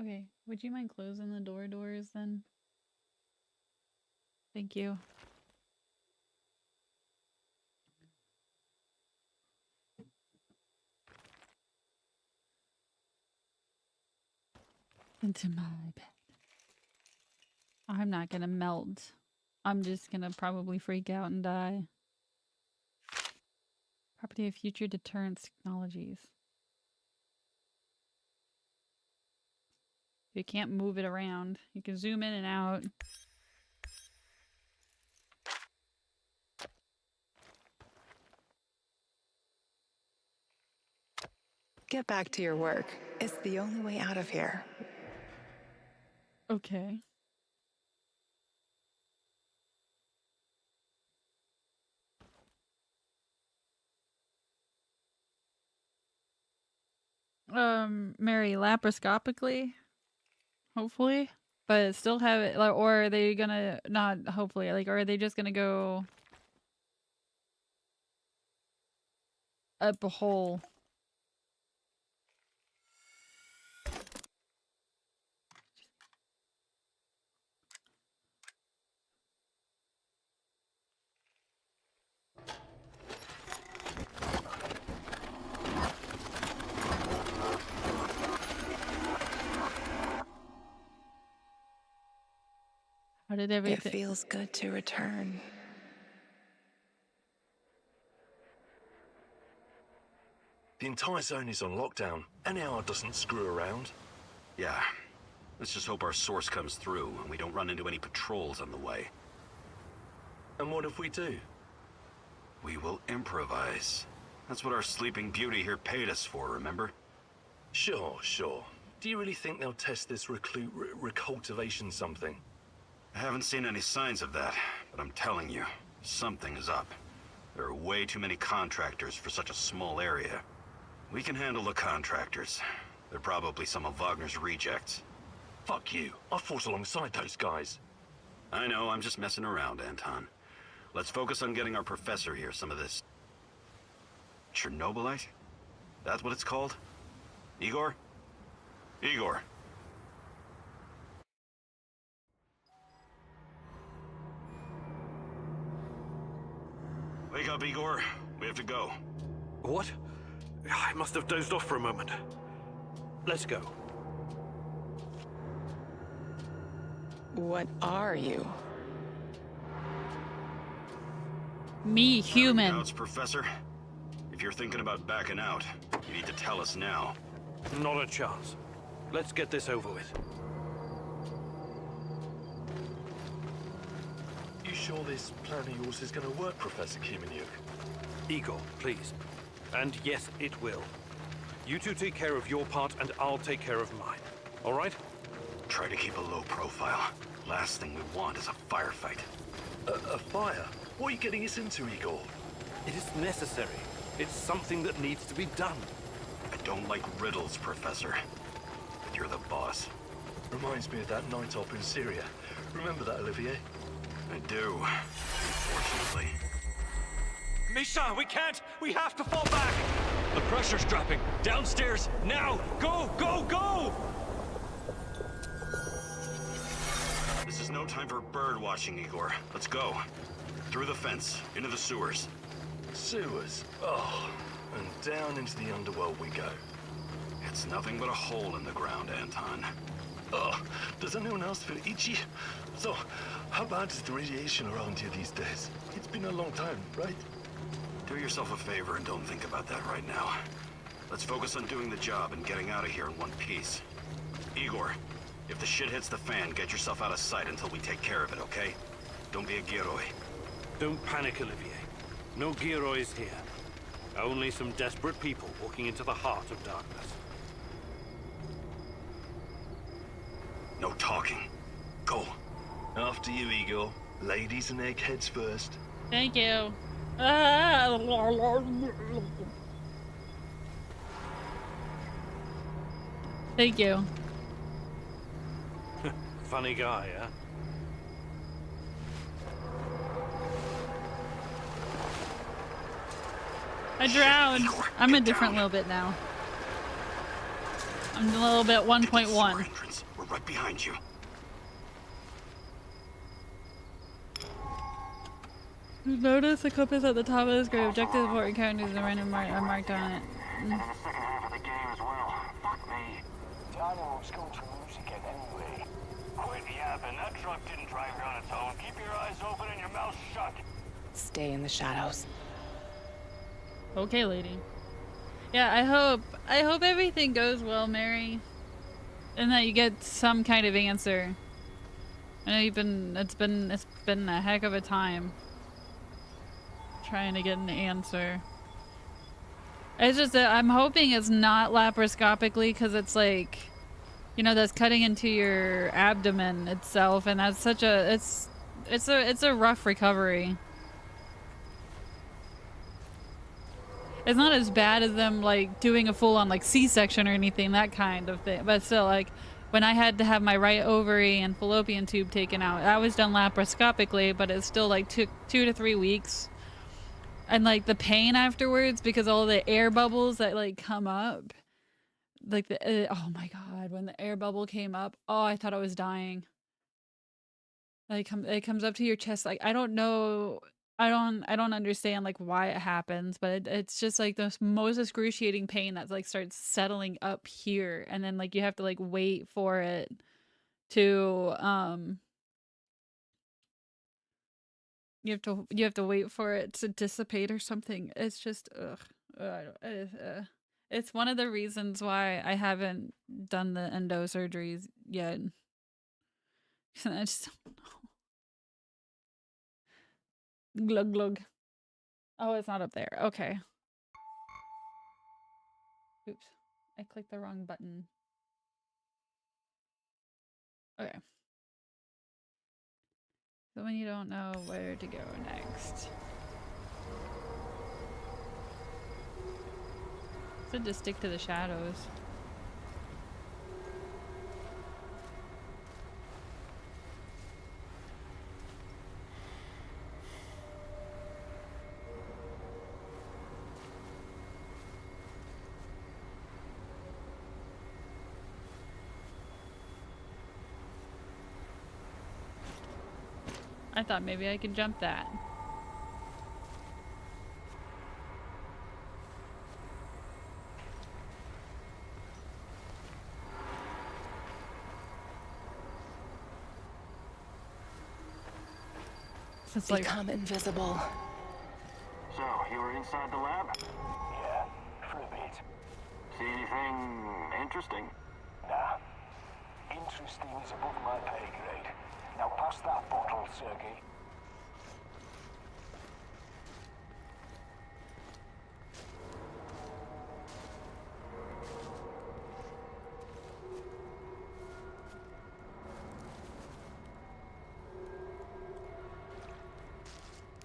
S2: Okay, would you mind closing the doors then? Thank you. Into my bed. I'm not gonna melt. I'm just gonna probably freak out and die. Property of future deterrence technologies. You can't move it around. You can zoom in and out.
S10: Get back to your work. It's the only way out of here.
S2: Okay. Mary, laparoscopically, hopefully, but still have it, like, or are they gonna not hopefully, like, or are they just gonna go up a hole? How did
S10: It
S2: everything?
S10: feels good to return.
S7: The entire zone is on lockdown. NAR doesn't screw around.
S8: Yeah. Let's just hope our source comes through and we don't run into any patrols on the way.
S7: And what if we do?
S8: We will improvise. That's what our sleeping beauty here paid us for, remember?
S7: Sure. Do you really think they'll test this recultivation something?
S8: I haven't seen any signs of that, but I'm telling you, something is up. There are way too many contractors for such a small area. We can handle the contractors. They're probably some of Wagner's rejects.
S7: Fuck you. I fought alongside those guys.
S8: I know, I'm just messing around, Anton. Let's focus on getting our professor here some of this... Chernobylite? That's what it's called? Igor? Igor. Wake up, Igor. We have to go.
S7: What? I must have dozed off for a moment. Let's go.
S10: What are you?
S2: Me, human.
S8: Doubts, Professor? If you're thinking about backing out, you need to tell us now.
S7: Not a chance. Let's get this over with. You sure this plan of yours is going to work, Professor Kimanyuk?
S12: Igor, please. And yes, it will. You two take care of your part, and I'll take care of mine. All right?
S8: Try to keep a low profile. Last thing we want is a firefight.
S7: A fire? What are you getting us into, Igor?
S12: It is necessary. It's something that needs to be done.
S8: I don't like riddles, Professor. But you're the boss.
S7: Reminds me of that night op in Syria. Remember that, Olivier?
S8: I do. Unfortunately.
S12: Misha, we can't! We have to fall back! The pressure's dropping. Downstairs, now! Go, go, go!
S8: This is no time for bird watching, Igor. Let's go. Through the fence, into the sewers.
S7: Sewers? Oh, and down into the underworld we go.
S8: It's nothing but a hole in the ground, Anton.
S7: Oh, does anyone else feel itchy? So, how bad is the radiation around here these days? It's been a long time, right?
S8: Do yourself a favor and don't think about that right now. Let's focus on doing the job and getting out of here in one piece. Igor, if the shit hits the fan, get yourself out of sight until we take care of it, okay? Don't be a Gieroi.
S12: Don't panic, Olivier. No Giroids here. Only some desperate people walking into the heart of darkness.
S8: No talking. Go.
S7: After you, Igor. Ladies and eggheads first.
S2: Thank you. Thank you.
S12: Funny guy, huh?
S2: I drowned. I'm a different little bit now. I'm a little bit 1.1.
S8: We're right behind you.
S2: Notice the compass at the top of the screen. Objectives, important characters, and random are marked on it.
S11: And in the second half of the game as well. Fuck me. Dynamic's going to lose again anyway. Quit yapping. That truck didn't drive here on its own. Keep your eyes open and your mouth shut.
S10: Stay in the shadows.
S2: Okay, lady. Yeah, I hope everything goes well, Mary. And that you get some kind of answer. I know it's been a heck of a time trying to get an answer. It's just that I'm hoping it's not laparoscopically, because it's like, you know, that's cutting into your abdomen itself, and that's such a it's a rough recovery. It's not as bad as them like doing a full-on like C-section or anything, that kind of thing, but still, like when I had to have my right ovary and fallopian tube taken out, that was done laparoscopically, but it still like took 2 to 3 weeks. And like the pain afterwards, because all the air bubbles that like come up, like oh my god, when the air bubble came up, oh, I thought I was dying. Like it comes up to your chest, like I don't know, I don't understand like why it happens, but it's just like the most excruciating pain that like starts settling up here, and then like you have to like wait for it to you have to wait for it to dissipate or something. It's just it's one of the reasons why I haven't done the endo surgeries yet. I just don't know. Glug glug. Oh, it's not up there. Okay. Oops. I clicked the wrong button. Okay. So when you don't know where to go next. Said to stick to the shadows. I thought maybe I could jump that. It's like
S10: Become invisible.
S11: So, you were inside the lab? Yeah, for a bit. See anything interesting? Nah. Interesting is above my pay grade. Now pass that bottle, Sergey.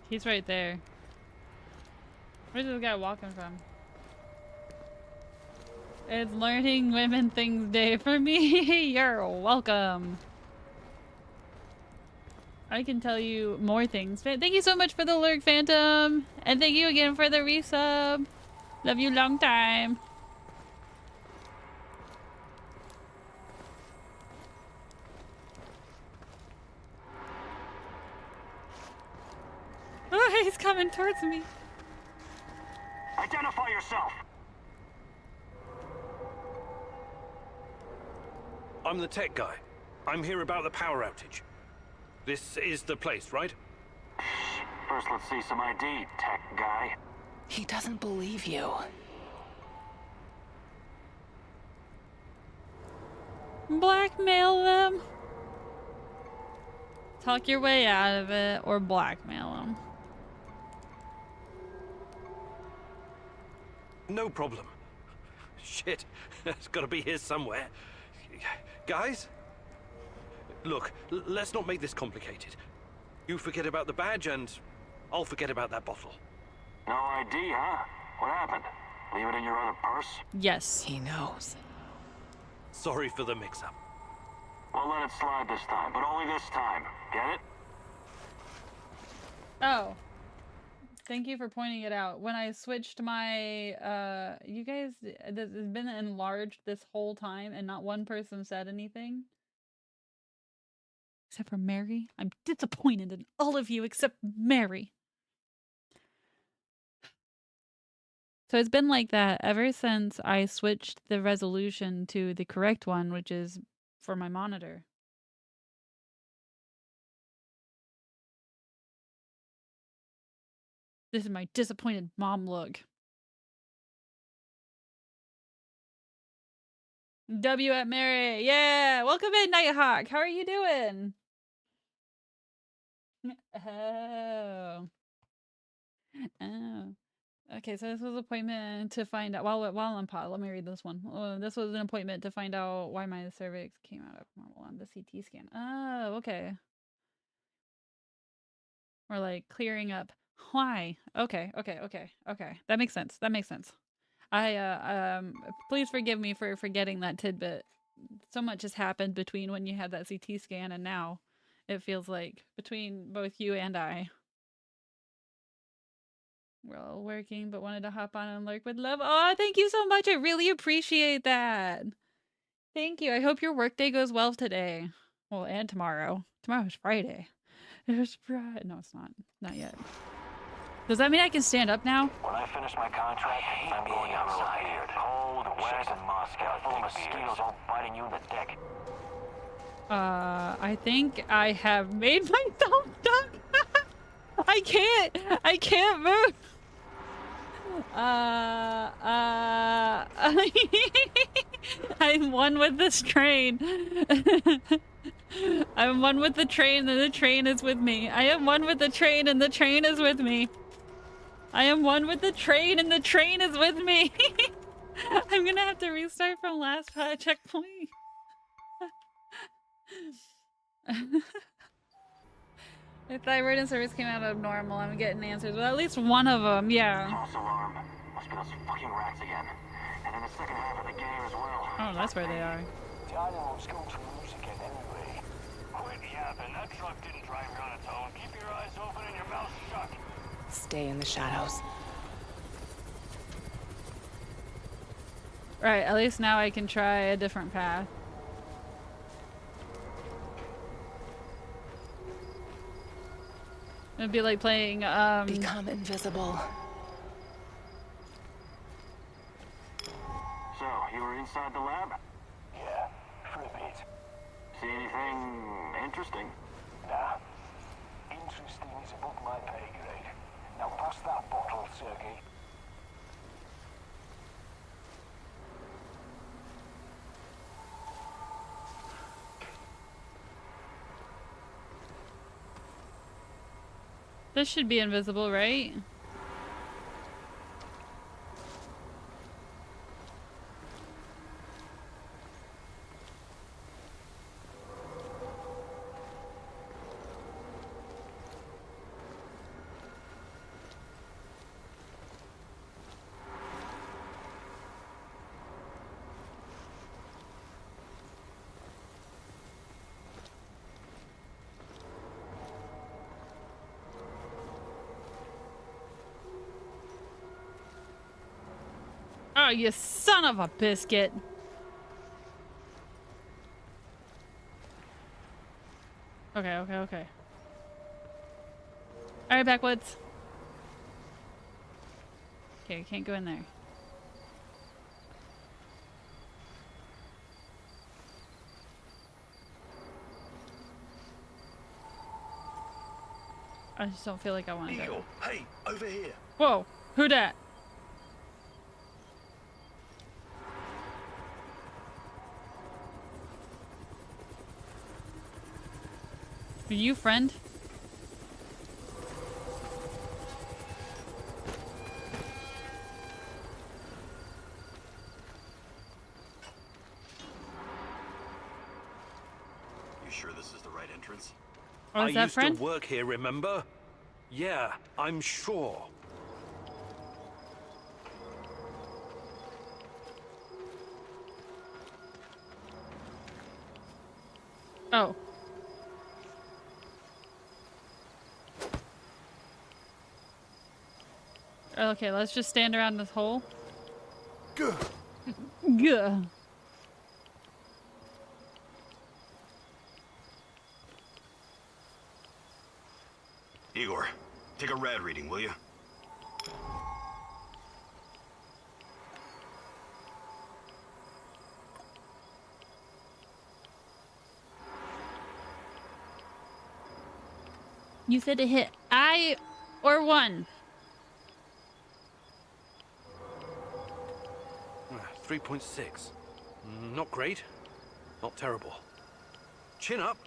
S2: He's right there. Where's this guy walking from? It's Learning Women Things Day for me. You're welcome. I can tell you more things. Thank you so much for the lurk, Phantom. And thank you again for the resub. Love you long time. Oh, he's coming towards me.
S11: Identify yourself!
S12: I'm the tech guy. I'm here about the power outage. This is the place, right?
S11: First, let's see some ID, tech guy.
S10: He doesn't believe you.
S2: Blackmail them. Talk your way out of it, or blackmail them.
S12: No problem. Shit, it's gotta be here somewhere. Guys? Look, let's not make this complicated. You forget about the badge and I'll forget about that bottle.
S11: No ID, huh? What happened? Leave it in your other purse?
S2: Yes.
S10: He knows.
S12: Sorry for the mix-up.
S11: We'll let it slide this time, but only this time. Get it?
S2: Oh. Thank you for pointing it out. When I switched my, you guys, this has been enlarged this whole time and not one person said anything. Except for Mary. I'm disappointed in all of you except Mary. So it's been like that ever since I switched the resolution to the correct one, which is for my monitor. This is my disappointed mom look. W at Mary. Yeah. Welcome in, Nighthawk. How are you doing? Oh. Oh. Okay, so this was an appointment to find out while I'm pot. Let me read this one. This was an appointment to find out why my cervix came out of normal on the CT scan. Oh, okay. We're like clearing up. Why? Okay. That makes sense. Please forgive me for forgetting that tidbit. So much has happened between when you had that CT scan and now. It feels like between both you and I. We're all working, but wanted to hop on and lurk with love. Oh, thank you so much. I really appreciate that. Thank you. I hope your workday goes well today. Well, and tomorrow. Tomorrow's Friday. It's Friday. No, it's not. Not yet. Does that mean I can stand up now?
S11: When I finish my contract, I'm going outside here. Cold, wet, and Moscow, full of mosquitoes all biting you in the dick.
S2: I think I have made myself stuck. I can't move. I'm one with this train. I'm one with the train and the train is with me. I am one with the train and the train is with me. I am one with the train and the train is with me. I'm gonna have to restart from last checkpoint. The thyroid and cervix came out abnormal. I'm getting answers. Well, at least one of them, yeah.
S11: False alarm. Must be those fucking rats again. And in the second half of the game as well.
S2: Oh, that's where they are.
S11: Dynamos go to lose again anyway. Quit yapping. That truck didn't drive here on its own. Keep your eyes open and your mouth shut.
S10: Stay in the shadows.
S2: Right, at least now I can try a different path. It'd be like playing,
S10: Become invisible.
S11: So, you were inside the lab? Yeah, for a bit. See anything interesting? Nah. Interesting is above my pay grade. Now pass that bottle, Sergey.
S2: This should be invisible, right? Oh, you son of a biscuit. Okay. Alright, backwoods. Okay, can't go in there. I just don't feel like I want to go.
S7: Hey, over here.
S2: Whoa, who dat? Are you friend?
S8: You sure this is the right entrance?
S2: Oh, is that
S13: used
S2: friend?
S13: to work here, remember? Yeah, I'm sure.
S2: Oh. Okay, let's just stand around this hole.
S9: Gah.
S2: Gah.
S8: Igor, take a rad reading, will you?
S2: You said to hit I or 1.
S13: 3.6. Not great. Not terrible. Chin up.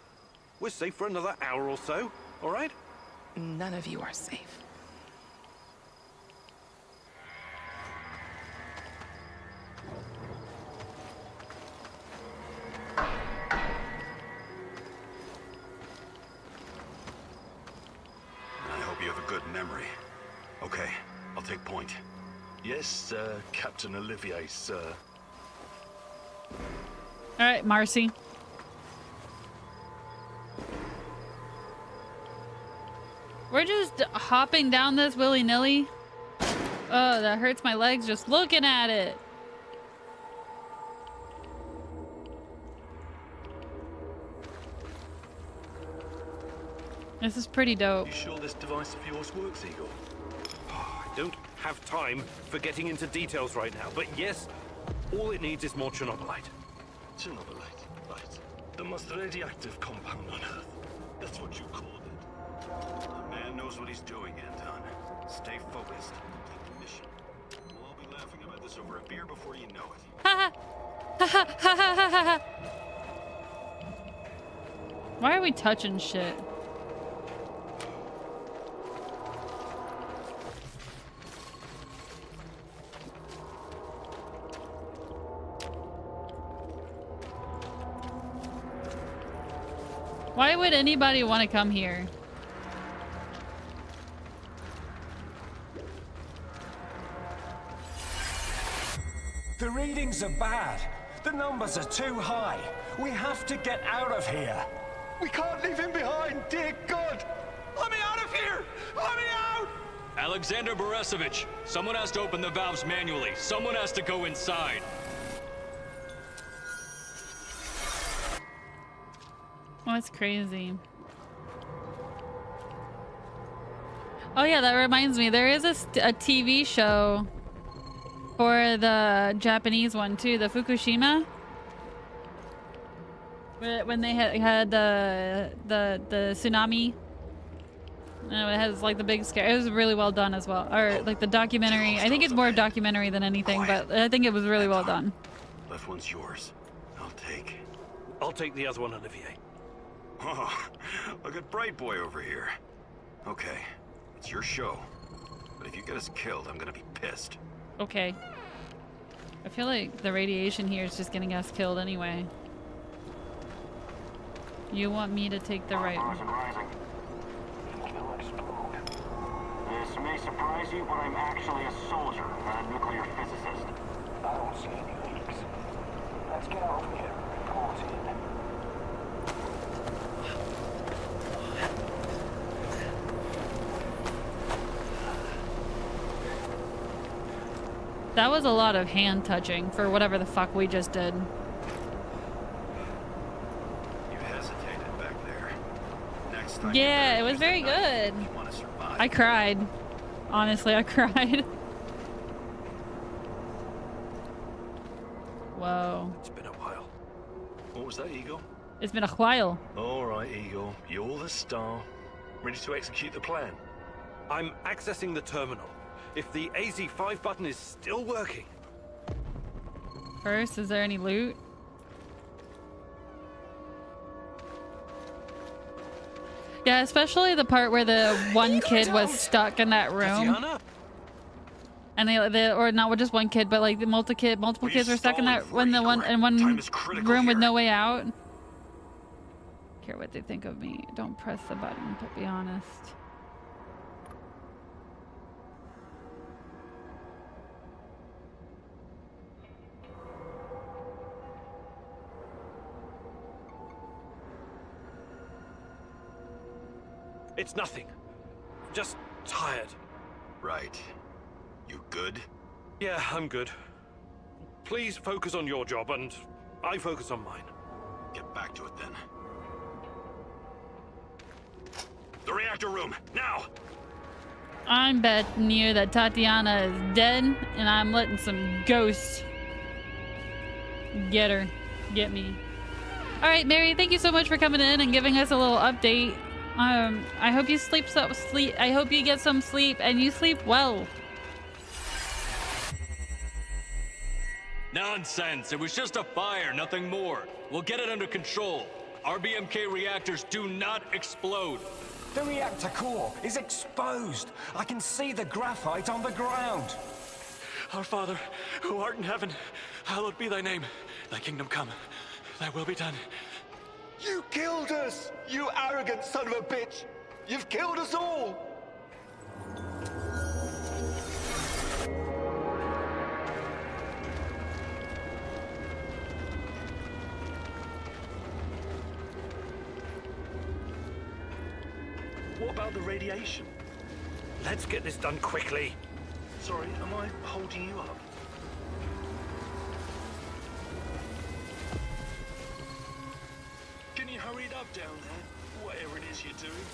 S13: We're safe for another hour or so, all right?
S10: None of you are safe.
S8: I hope you have a good memory. Okay, I'll take point.
S7: Yes, Captain Olivier, sir.
S2: All right, Marcy. We're just hopping down this willy-nilly. Oh, that hurts my legs just looking at it. This is pretty dope.
S7: You sure this device of yours works, Igor?
S13: I don't have time for getting into details right now, but yes, all it needs is more Chernobylite.
S7: Chernobylite, right. The most radioactive compound on Earth. That's what you called it.
S8: The man knows what he's doing, Anton. Stay focused and complete the mission. We'll all be laughing about this over a beer before you know it.
S2: Ha ha ha ha ha ha ha. Why are we touching shit? Why would anybody want to come here?
S14: The readings are bad. The numbers are too high. We have to get out of here.
S7: We can't leave him behind, dear God!
S12: Let me out of here! Let me out! Alexander Borisovich, someone has to open the valves manually. Someone has to go inside.
S2: Oh, it's crazy. Oh yeah, that reminds me. There is a TV show for the Japanese one too, the Fukushima. When they had the tsunami. It has like the big scare. It was really well done as well. Or like the documentary. I think it's more documentary than anything, but I think it was really well done.
S8: Left one's yours.
S13: I'll take the other one, Olivier.
S8: Oh, look at Bright Boy over here. Okay, it's your show. But if you get us killed, I'm gonna be pissed.
S2: Okay. I feel like the radiation here is just getting us killed anyway. You want me to take the right one?
S11: This may surprise you, but I'm actually a soldier, not a nuclear physicist.
S14: I don't see any leaks. Let's get over here and report in.
S2: That was a lot of hand touching for whatever the fuck we just did.
S8: You hesitated back there. Next time.
S2: Yeah, it was very good. I cried. Honestly, I cried. Whoa.
S7: It's been a while. What was that, Igor?
S2: It's been a while.
S7: All right, Igor. You're the star. Ready to execute the plan?
S13: I'm accessing the terminal. If the AZ5 button is still working.
S2: First, is there any loot? Yeah, especially the part where the one kid was stuck in that room. And or not just one kid, but like the multiple kids were stuck in that in one room with no way out. care what they think of me. Don't press the button, but be honest.
S13: It's nothing. Just tired.
S8: Right. You good?
S13: Yeah, I'm good. Please focus on your job, and I focus on mine.
S8: Get back to it then. The reactor room, now!
S2: I'm betting you that Tatiana is dead, and I'm letting some ghosts get her. Get me. Alright, Mary, thank you so much for coming in and giving us a little update. I hope you I hope you get some sleep and you sleep well.
S12: Nonsense. It was just a fire, nothing more. We'll get it under control. RBMK reactors do not explode.
S14: The reactor core is exposed. I can see the graphite on the ground.
S12: Our Father, who art in heaven, hallowed be thy name. Thy kingdom come. Thy will be done.
S9: You killed us! You arrogant son of a bitch! You've killed us all!
S7: What about the radiation?
S13: Let's get this done quickly.
S7: Sorry, am I holding you up? Can you hurry it up down there? Whatever it is you're doing.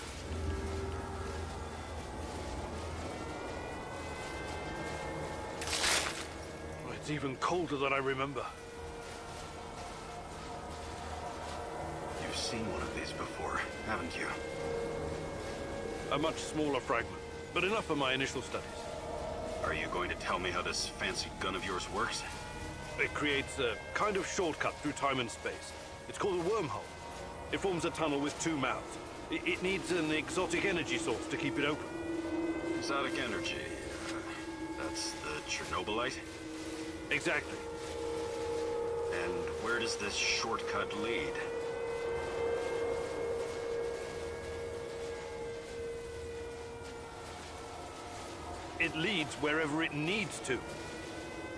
S13: Oh, it's even colder than I remember.
S8: You've seen one of these before, haven't you?
S13: A much smaller fragment, but enough for my initial studies.
S8: Are you going to tell me how this fancy gun of yours works?
S13: It creates a kind of shortcut through time and space. It's called a wormhole. It forms a tunnel with two mouths. It needs an exotic energy source to keep it open.
S8: Exotic energy. That's the Chernobylite?
S13: Exactly.
S8: And where does this shortcut lead?
S13: It leads wherever it needs to.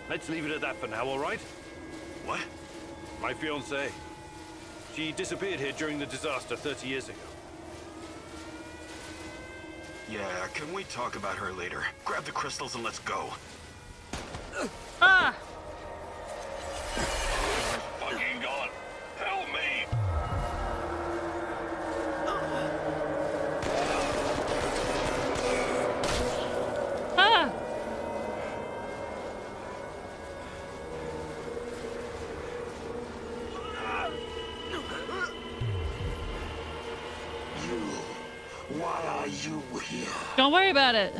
S13: Let's leave it at that for now, all right?
S8: What?
S13: My fiancée. She disappeared here during the disaster 30 years ago.
S8: Yeah, can we talk about her later? Grab the crystals and let's go.
S2: Ah!
S7: Fucking God! Help me!
S2: Ah!
S9: Why are you here?
S2: Don't worry about it.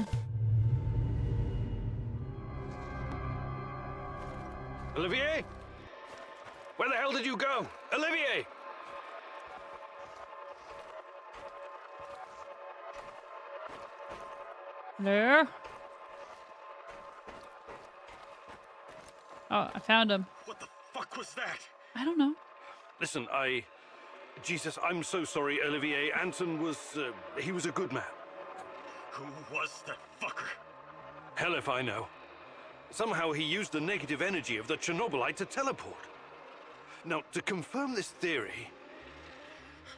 S13: Olivier? Where the hell did you go? Olivier!
S2: There. Oh, I found him.
S8: What the fuck was that?
S2: I don't know.
S13: Listen, Jesus, I'm so sorry, Olivier. Anton was, he was a good man.
S8: Who was that fucker?
S13: Hell if I know. Somehow he used the negative energy of the Chernobylite to teleport. Now, to confirm this theory...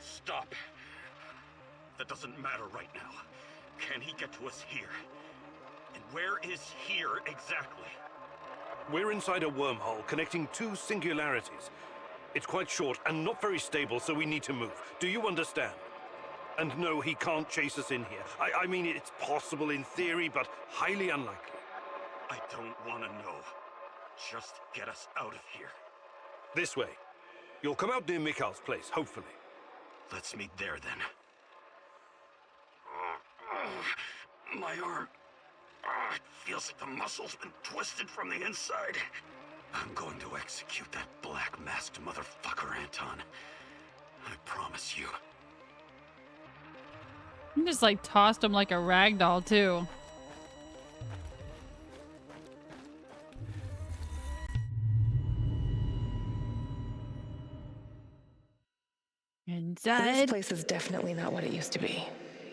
S8: Stop. That doesn't matter right now. Can he get to us here? And where is here exactly?
S13: We're inside a wormhole connecting two singularities. It's quite short and not very stable, so we need to move. Do you understand? And no, he can't chase us in here. I mean, it's possible in theory, but highly unlikely.
S8: I don't want to know. Just get us out of here.
S13: This way. You'll come out near Mikhail's place, hopefully.
S8: Let's meet there, then. My arm. It feels like the muscle's been twisted from the inside. I'm going to execute that black-masked motherfucker, Anton. I promise you.
S2: You just like tossed him like a rag doll too.
S10: This
S2: Inside.
S10: place is definitely not what it used to be.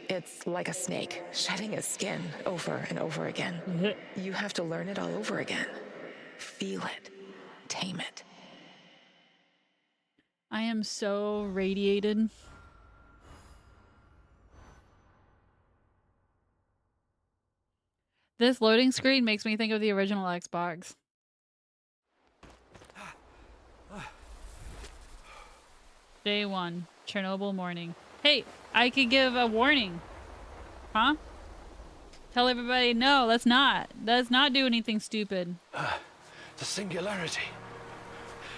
S10: It's like a snake, shedding its skin over and over again. You have to learn it all over again. Feel it. Tame it.
S2: I am so radiated. This loading screen makes me think of the original Xbox. Day 1, Chernobyl morning. Hey, I could give a warning. Huh? Tell everybody, no, let's not. Let's not do anything stupid.
S7: The singularity.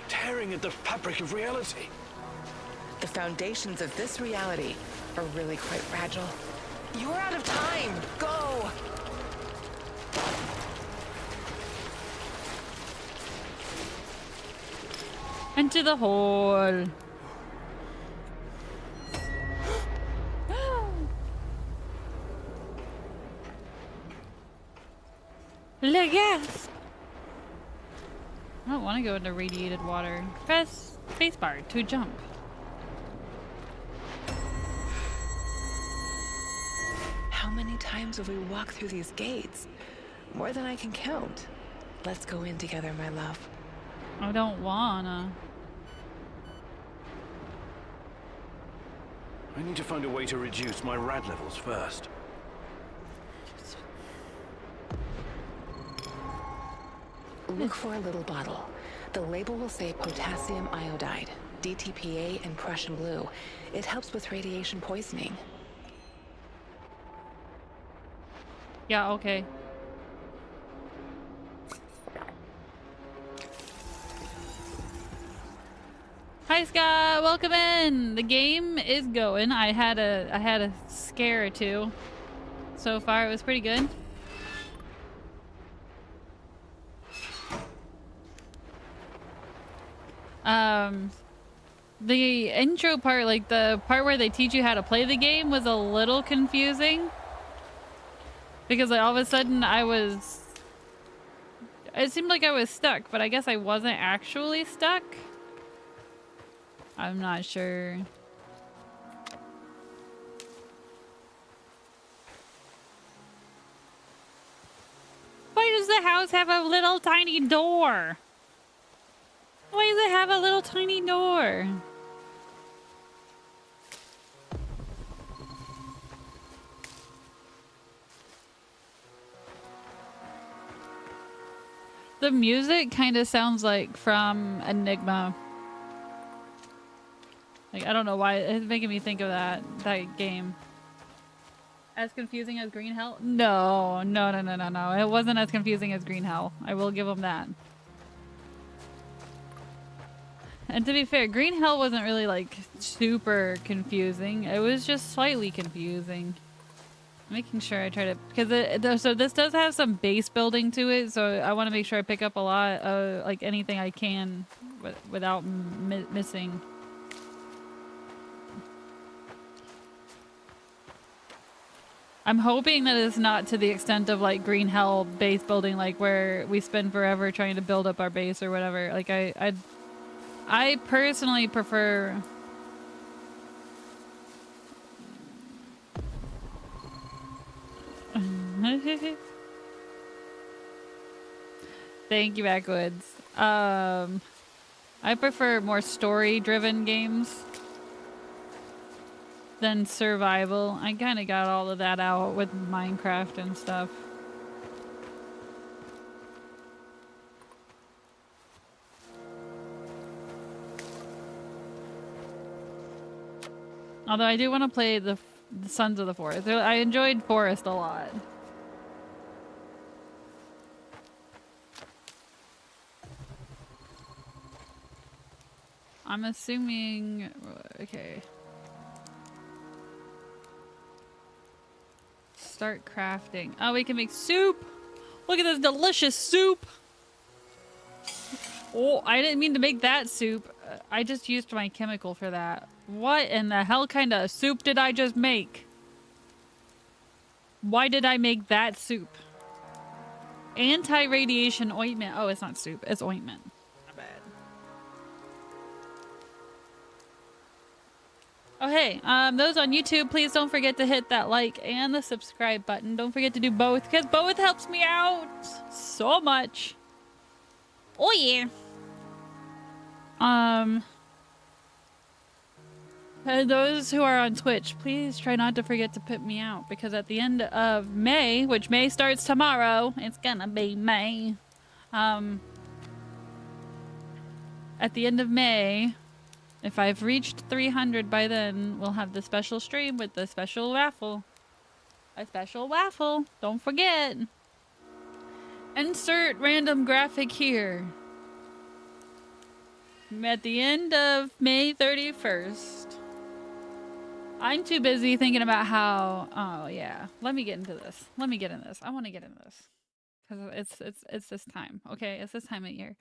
S7: Tearing at the fabric of reality.
S10: The foundations of this reality are really quite fragile. You're out of time! Go!
S2: Into the hole. Le gas! I don't want to go into radiated water. Press spacebar to jump.
S10: How many times have we walked through these gates? More than I can count. Let's go in together, my love.
S2: I don't wanna.
S13: I need to find a way to reduce my rad levels first.
S10: Look for a little bottle. The label will say potassium iodide, DTPA, and Prussian blue. It helps with radiation poisoning.
S2: Yeah, okay. Hi Scott, welcome in. The game is going. I had a scare or two. So far it was pretty good. The intro part, like the part where they teach you how to play the game, was a little confusing. Because like, all of a sudden it seemed like I was stuck, but I guess I wasn't actually stuck. I'm not sure. Why does the house have a little tiny door? Why does it have a little tiny door? The music kind of sounds like from Enigma. Like, I don't know why it's making me think of that game. As confusing as Green Hell? No. It wasn't as confusing as Green Hell. I will give them that. And to be fair, Green Hell wasn't really like super confusing. It was just slightly confusing. Making sure I try to, because so this does have some base building to it, so I want to make sure I pick up a lot of like anything I can without missing. I'm hoping that it's not to the extent of like Green Hell base building, like where we spend forever trying to build up our base or whatever. Like I personally prefer. Thank you, Backwoods. I prefer more story-driven games than survival. I kind of got all of that out with Minecraft and stuff. Although I do want to play the Sons of the Forest. I enjoyed Forest a lot. I'm assuming... Okay. Start crafting. Oh, we can make soup! Look at this delicious soup! Oh, I didn't mean to make that soup. I just used my chemical for that. What in the hell kind of soup did I just make? Why did I make that soup? Anti-radiation ointment. Oh, it's not soup. It's ointment. Not bad. Oh, hey, those on YouTube, please don't forget to hit that like and the subscribe button. Don't forget to do both, because both helps me out so much. Oh, yeah. And those who are on Twitch, please try not to forget to put me out, because at the end of May, which May starts tomorrow, it's gonna be May. At the end of May, if I've reached 300 by then, we'll have the special stream with the special raffle. A special raffle. Don't forget. Insert random graphic here. At the end of May 31st. I'm too busy thinking about how... Oh, yeah. Let me get into this. Let me get into this. I want to get into this. Because it's this time. Okay? It's this time of year.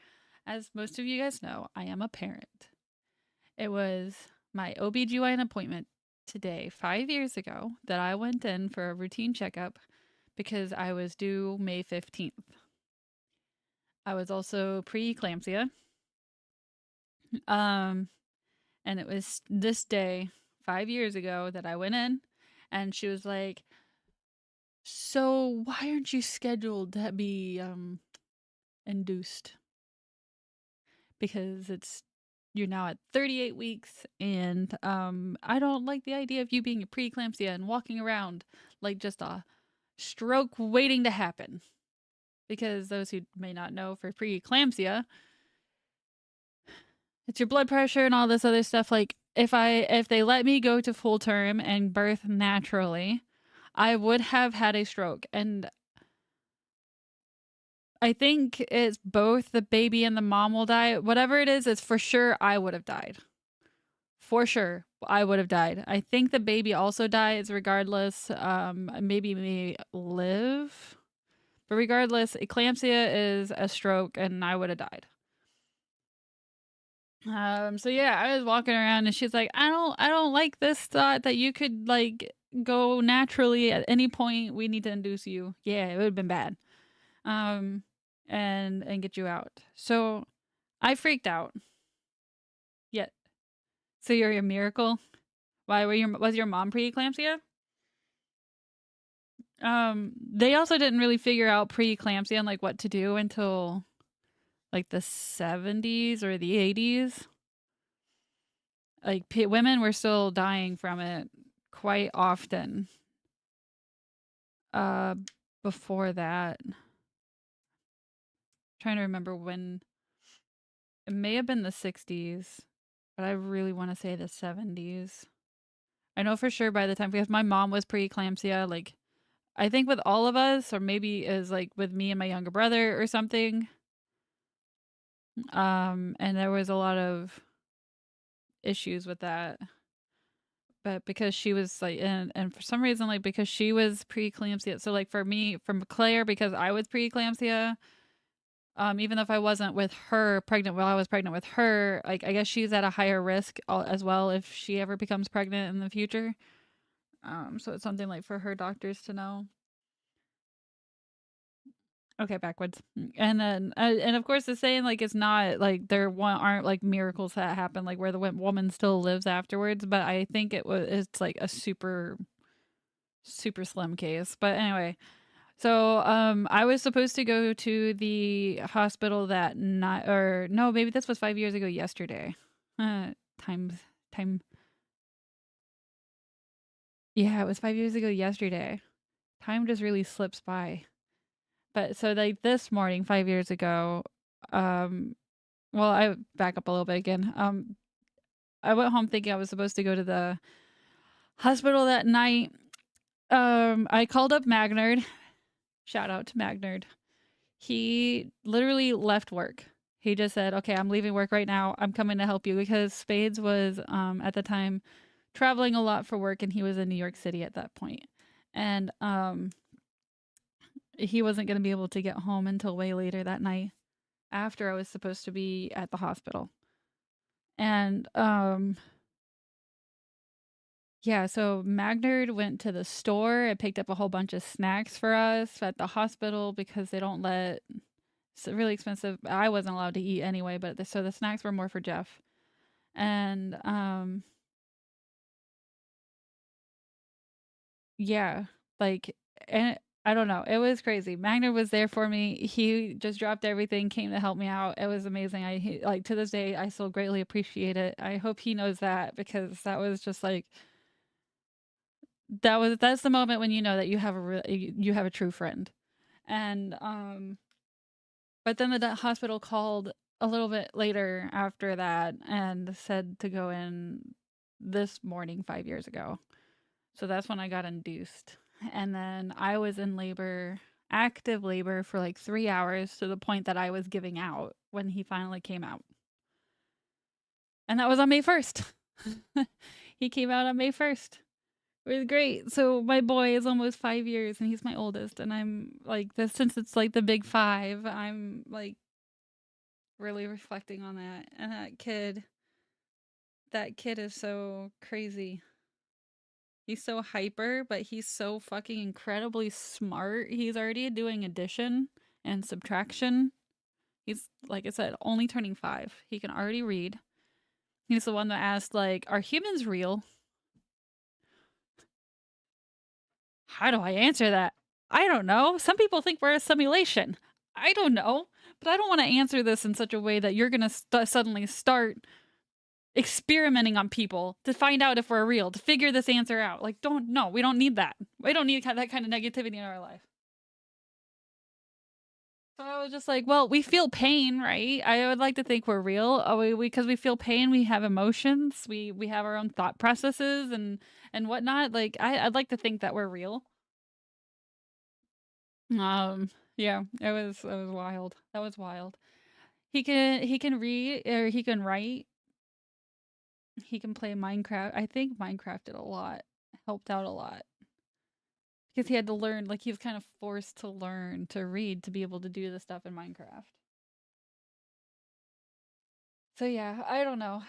S2: As most of you guys know, I am a parent. It was my OBGYN appointment today, 5 years ago, that I went in for a routine checkup because I was due May 15th. I was also pre-eclampsia. And it was this day, 5 years ago, that I went in, and she was like, so why aren't you scheduled to be induced? Because you're now at 38 weeks, and I don't like the idea of you being a preeclampsia and walking around like just a stroke waiting to happen. Because those who may not know, for preeclampsia, it's your blood pressure and all this other stuff. Like, if they let me go to full term and birth naturally, I would have had a stroke. And I think it's both the baby and the mom will die. Whatever it is, it's for sure I would have died. For sure, I would have died. I think the baby also dies regardless. Maybe may live. But regardless, eclampsia is a stroke and I would have died. So yeah, I was walking around and she's like, I don't like this thought that you could like go naturally at any point. We need to induce you. Yeah, it would have been bad. And get you out. So I freaked out. Yeah. So you're a miracle? Why was your mom preeclampsia? They also didn't really figure out preeclampsia and like what to do until like the 70s or the 80s. Like women were still dying from it quite often. Before that, trying to remember when. It may have been the 60s, but I really want to say the 70s. I know for sure by the time, because my mom was preeclampsia, like I think with all of us, or maybe is like with me and my younger brother or something. And there was a lot of issues with that. But because she was like, and for some reason, like because she was preeclampsia, so like for me, from Claire, because I was preeclampsia, even if I wasn't with her pregnant while I was pregnant with her, like I guess she's at a higher risk as well if she ever becomes pregnant in the future. So it's something like for her doctors to know. Okay, backwards. And then and of course the saying like it's not like aren't like miracles that happen like where the woman still lives afterwards, but I think it's like a super slim case. But anyway, so I was supposed to go to the hospital that night, or no, maybe this was 5 years ago yesterday. Time. Yeah, it was 5 years ago yesterday. Time just really slips by. But so like this morning, 5 years ago, well, I back up a little bit again. I went home thinking I was supposed to go to the hospital that night. I called up Magnard. Shout out to Magnard. He literally left work. He just said, okay, I'm leaving work right now. I'm coming to help you, because Spades was at the time traveling a lot for work, and he was in New York City at that point. And he wasn't going to be able to get home until way later that night after I was supposed to be at the hospital. And yeah, so Magnard went to the store and picked up a whole bunch of snacks for us at the hospital, because they don't let, it's really expensive. I wasn't allowed to eat anyway, but so the snacks were more for Jeff. And yeah, like, and I don't know. It was crazy. Magner was there for me. He just dropped everything, came to help me out. It was amazing. Like to this day, I still greatly appreciate it. I hope he knows that because that was just like that's the moment when you know that you have you have a true friend. And but then the hospital called a little bit later after that and said to go in this morning 5 years ago. So that's when I got induced. And then I was in labor, active labor for like 3 hours to the point that I was giving out when he finally came out. And that was on May 1st. He came out on May 1st. It was great. So my boy is almost 5 years and he's my oldest. And I'm like, this, since it's like the big 5, I'm like really reflecting on that. And that kid is so crazy. He's so hyper, but he's so fucking incredibly smart. He's already doing addition and subtraction. He's, like I said, only turning 5. He can already read. He's the one that asked, like, are humans real? How do I answer that? I don't know. Some people think we're a simulation. I don't know. But I don't want to answer this in such a way that you're going to suddenly start experimenting on people to find out if we're real, to figure this answer out. Like, we don't need that. We don't need that kind of negativity in our life. So I was just like, well, we feel pain, right? I would like to think we're real. Because we feel pain, we have emotions, we have our own thought processes and whatnot. Like, I'd like to think that we're real. Yeah, it was wild. That was wild. He can read, or he can write. He can play Minecraft. I think Minecraft did a lot, helped out a lot. Because he had to learn, like, he was kind of forced to learn to read to be able to do the stuff in Minecraft. So yeah, I don't know.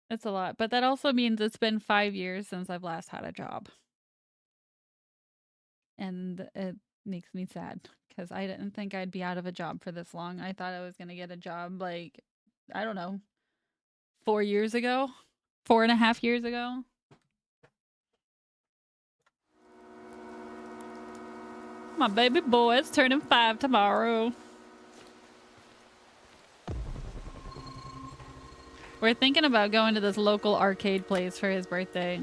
S2: It's a lot. But that also means it's been 5 years since I've last had a job. And it makes me sad because I didn't think I'd be out of a job for this long. I thought I was going to get a job, like, I don't know, 4 years ago, 4.5 years ago. My baby boy is turning 5 tomorrow. We're thinking about going to this local arcade place for his birthday.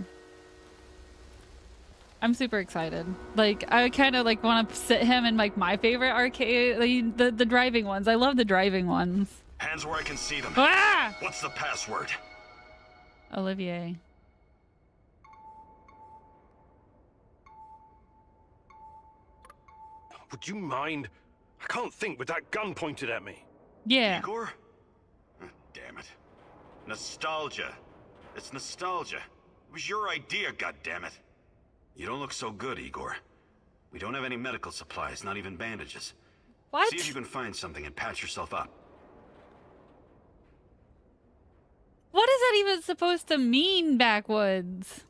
S2: I'm super excited. Like, I kind of like want to sit him in like my favorite arcade, the driving ones. I love the driving ones.
S8: Hands where I can see them.
S2: Ah!
S8: What's the password?
S2: Olivier.
S13: Would you mind? I can't think with that gun pointed at me.
S2: Yeah.
S8: Igor? Damn it. Nostalgia. It's nostalgia. It was your idea, goddammit. You don't look so good, Igor. We don't have any medical supplies, not even bandages.
S2: What?
S8: See if you can find something and patch yourself up.
S2: What is that even supposed to mean, backwoods?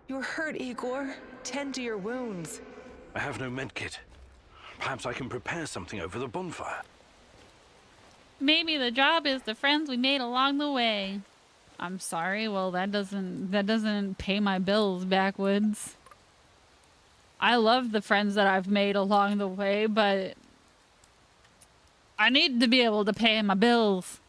S10: You're hurt, Igor. Tend to your wounds.
S13: I have no medkit. Perhaps I can prepare something over the bonfire.
S2: Maybe the job is the friends we made along the way. I'm sorry. Well, that doesn't pay my bills, backwoods. I love the friends that I've made along the way, but I need to be able to pay my bills.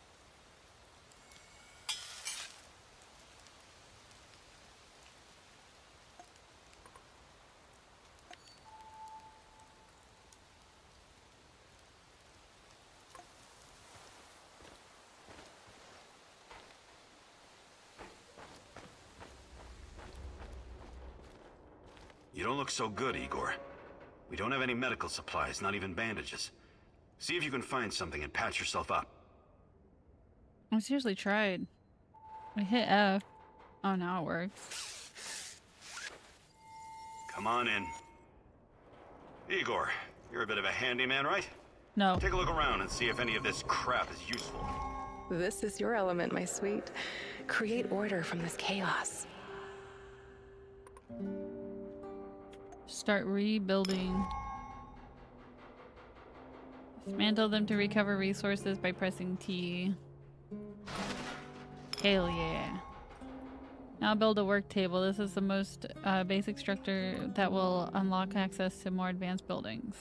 S8: You don't look so good, Igor. We don't have any medical supplies, not even bandages. See if you can find something and patch yourself up.
S2: I seriously tried. I hit F. Oh, now it works.
S8: Come on in. Igor, you're a bit of a handyman, right?
S2: No.
S8: Take a look around and see if any of this crap is useful.
S10: This is your element, my sweet. Create order from this chaos.
S2: Start rebuilding. Dismantle them to recover resources by pressing T. Hell yeah. Now build a work table. This is the most basic structure that will unlock access to more advanced buildings.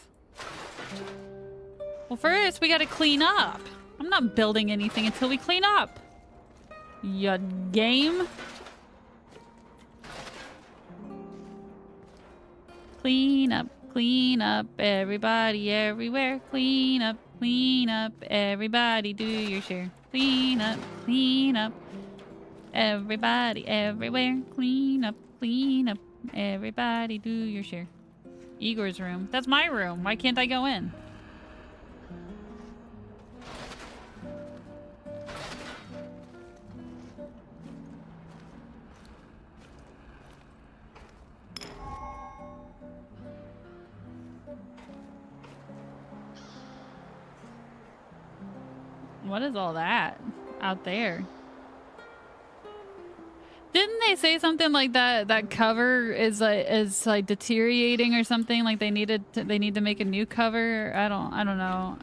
S2: Well, first we gotta clean up. I'm not building anything until we clean up. Ya game? Clean up, everybody, everywhere. Clean up, everybody, do your share. Clean up, everybody, everywhere. Clean up, everybody, do your share. Igor's room. That's my room. Why can't I go in? What is all that out there? Didn't they say something like that cover is like deteriorating or something? Like they need to make a new cover? I don't know.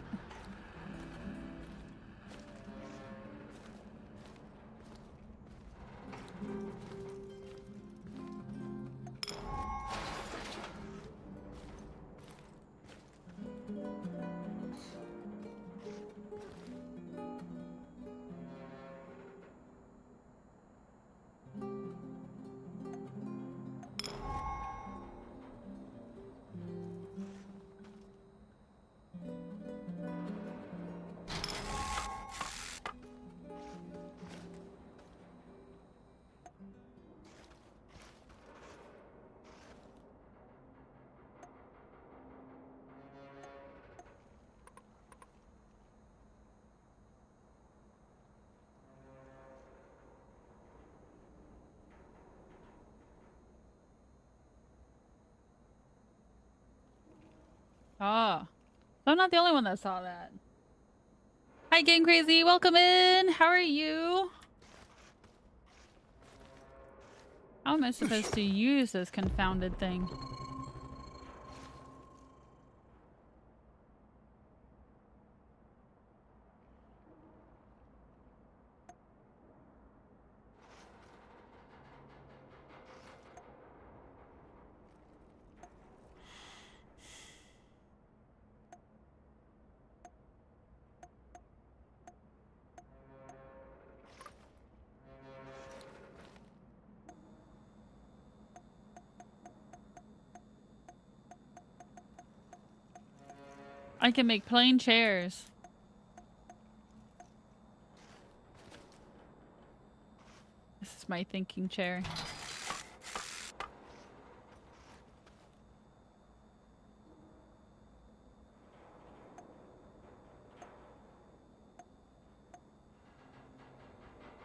S2: Oh. I'm not the only one that saw that. Hi, Game Crazy. Welcome in. How are you? How am I supposed to use this confounded thing? I can make plain chairs. This is my thinking chair.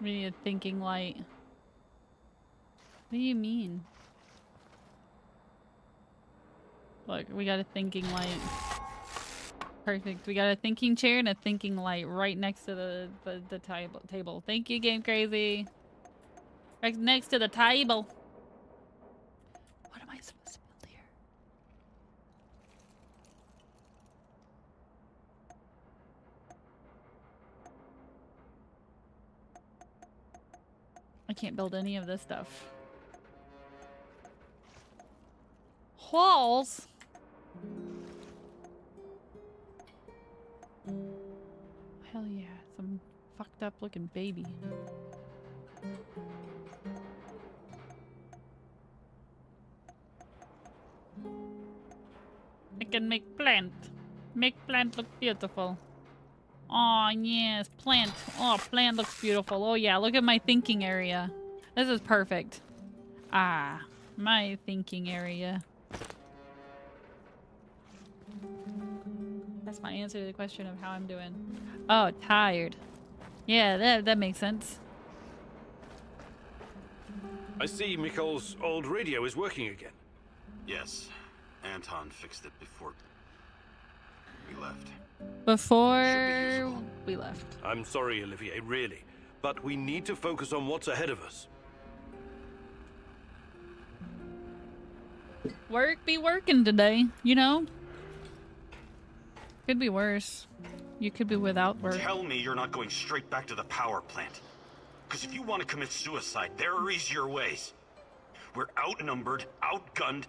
S2: We need a thinking light. What do you mean? Look, we got a thinking light. Perfect. We got a thinking chair and a thinking light right next to the table. Thank you, Game Crazy. Right next to the table. What am I supposed to build here? I can't build any of this stuff. Walls? Hell yeah, some fucked up looking baby. I can make plant. Make plant look beautiful. Oh yes, plant. Oh, plant looks beautiful. Oh yeah, look at my thinking area. This is perfect. Ah, my thinking area. That's my answer to the question of how I'm doing. Oh, tired. Yeah, that makes sense.
S13: I see Mikol's old radio is working again.
S8: Yes. Anton fixed it before we left.
S2: Before we left.
S13: I'm sorry, Olivier, really. But we need to focus on what's ahead of us.
S2: Work be working today, you know? Could be worse. You could be without work.
S8: Tell me you're not going straight back to the power plant. Because if you want to commit suicide, there are easier ways. We're outnumbered, outgunned,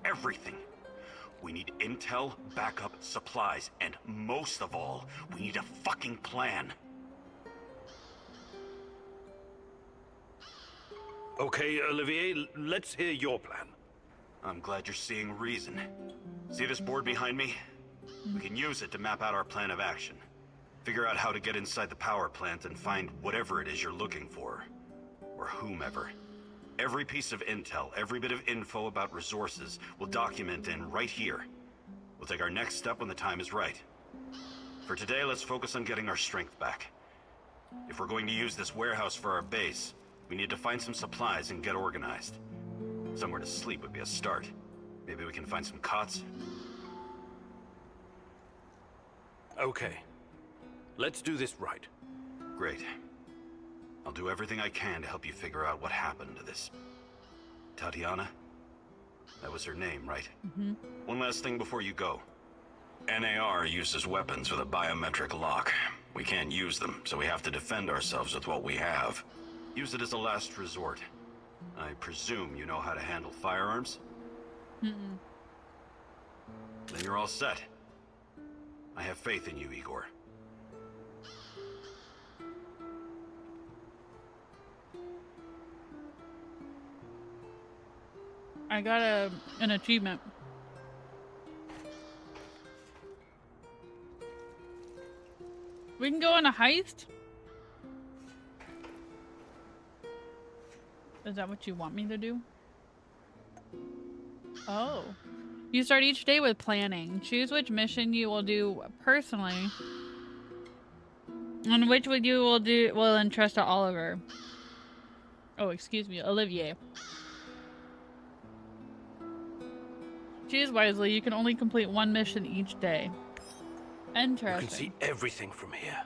S8: everything. We need intel, backup, supplies, and most of all, we need a fucking plan.
S13: Okay, Olivier, let's hear your plan.
S8: I'm glad you're seeing reason. See this board behind me? We can use it to map out our plan of action. Figure out how to get inside the power plant and find whatever it is you're looking for. Or whomever. Every piece of intel, every bit of info about resources, we'll document in right here. We'll take our next step when the time is right. For today, let's focus on getting our strength back. If we're going to use this warehouse for our base, we need to find some supplies and get organized. Somewhere to sleep would be a start. Maybe we can find some cots?
S13: Okay. Let's do this right.
S8: Great. I'll do everything I can to help you figure out what happened to this... Tatiana? That was her name, right?
S2: Mm-hmm.
S8: One last thing before you go. NAR uses weapons with a biometric lock. We can't use them, so we have to defend ourselves with what we have. Use it as a last resort. I presume you know how to handle firearms?
S2: Mm-mm.
S8: Then you're all set. I have faith in you, Igor.
S2: I got an achievement. We can go on a heist? Is that what you want me to do? Oh. You start each day with planning. Choose which mission you will do personally. And which one you will entrust to Oliver. Oh, excuse me, Olivier. Choose wisely. You can only complete one mission each day. Interesting.
S13: You can see everything from here.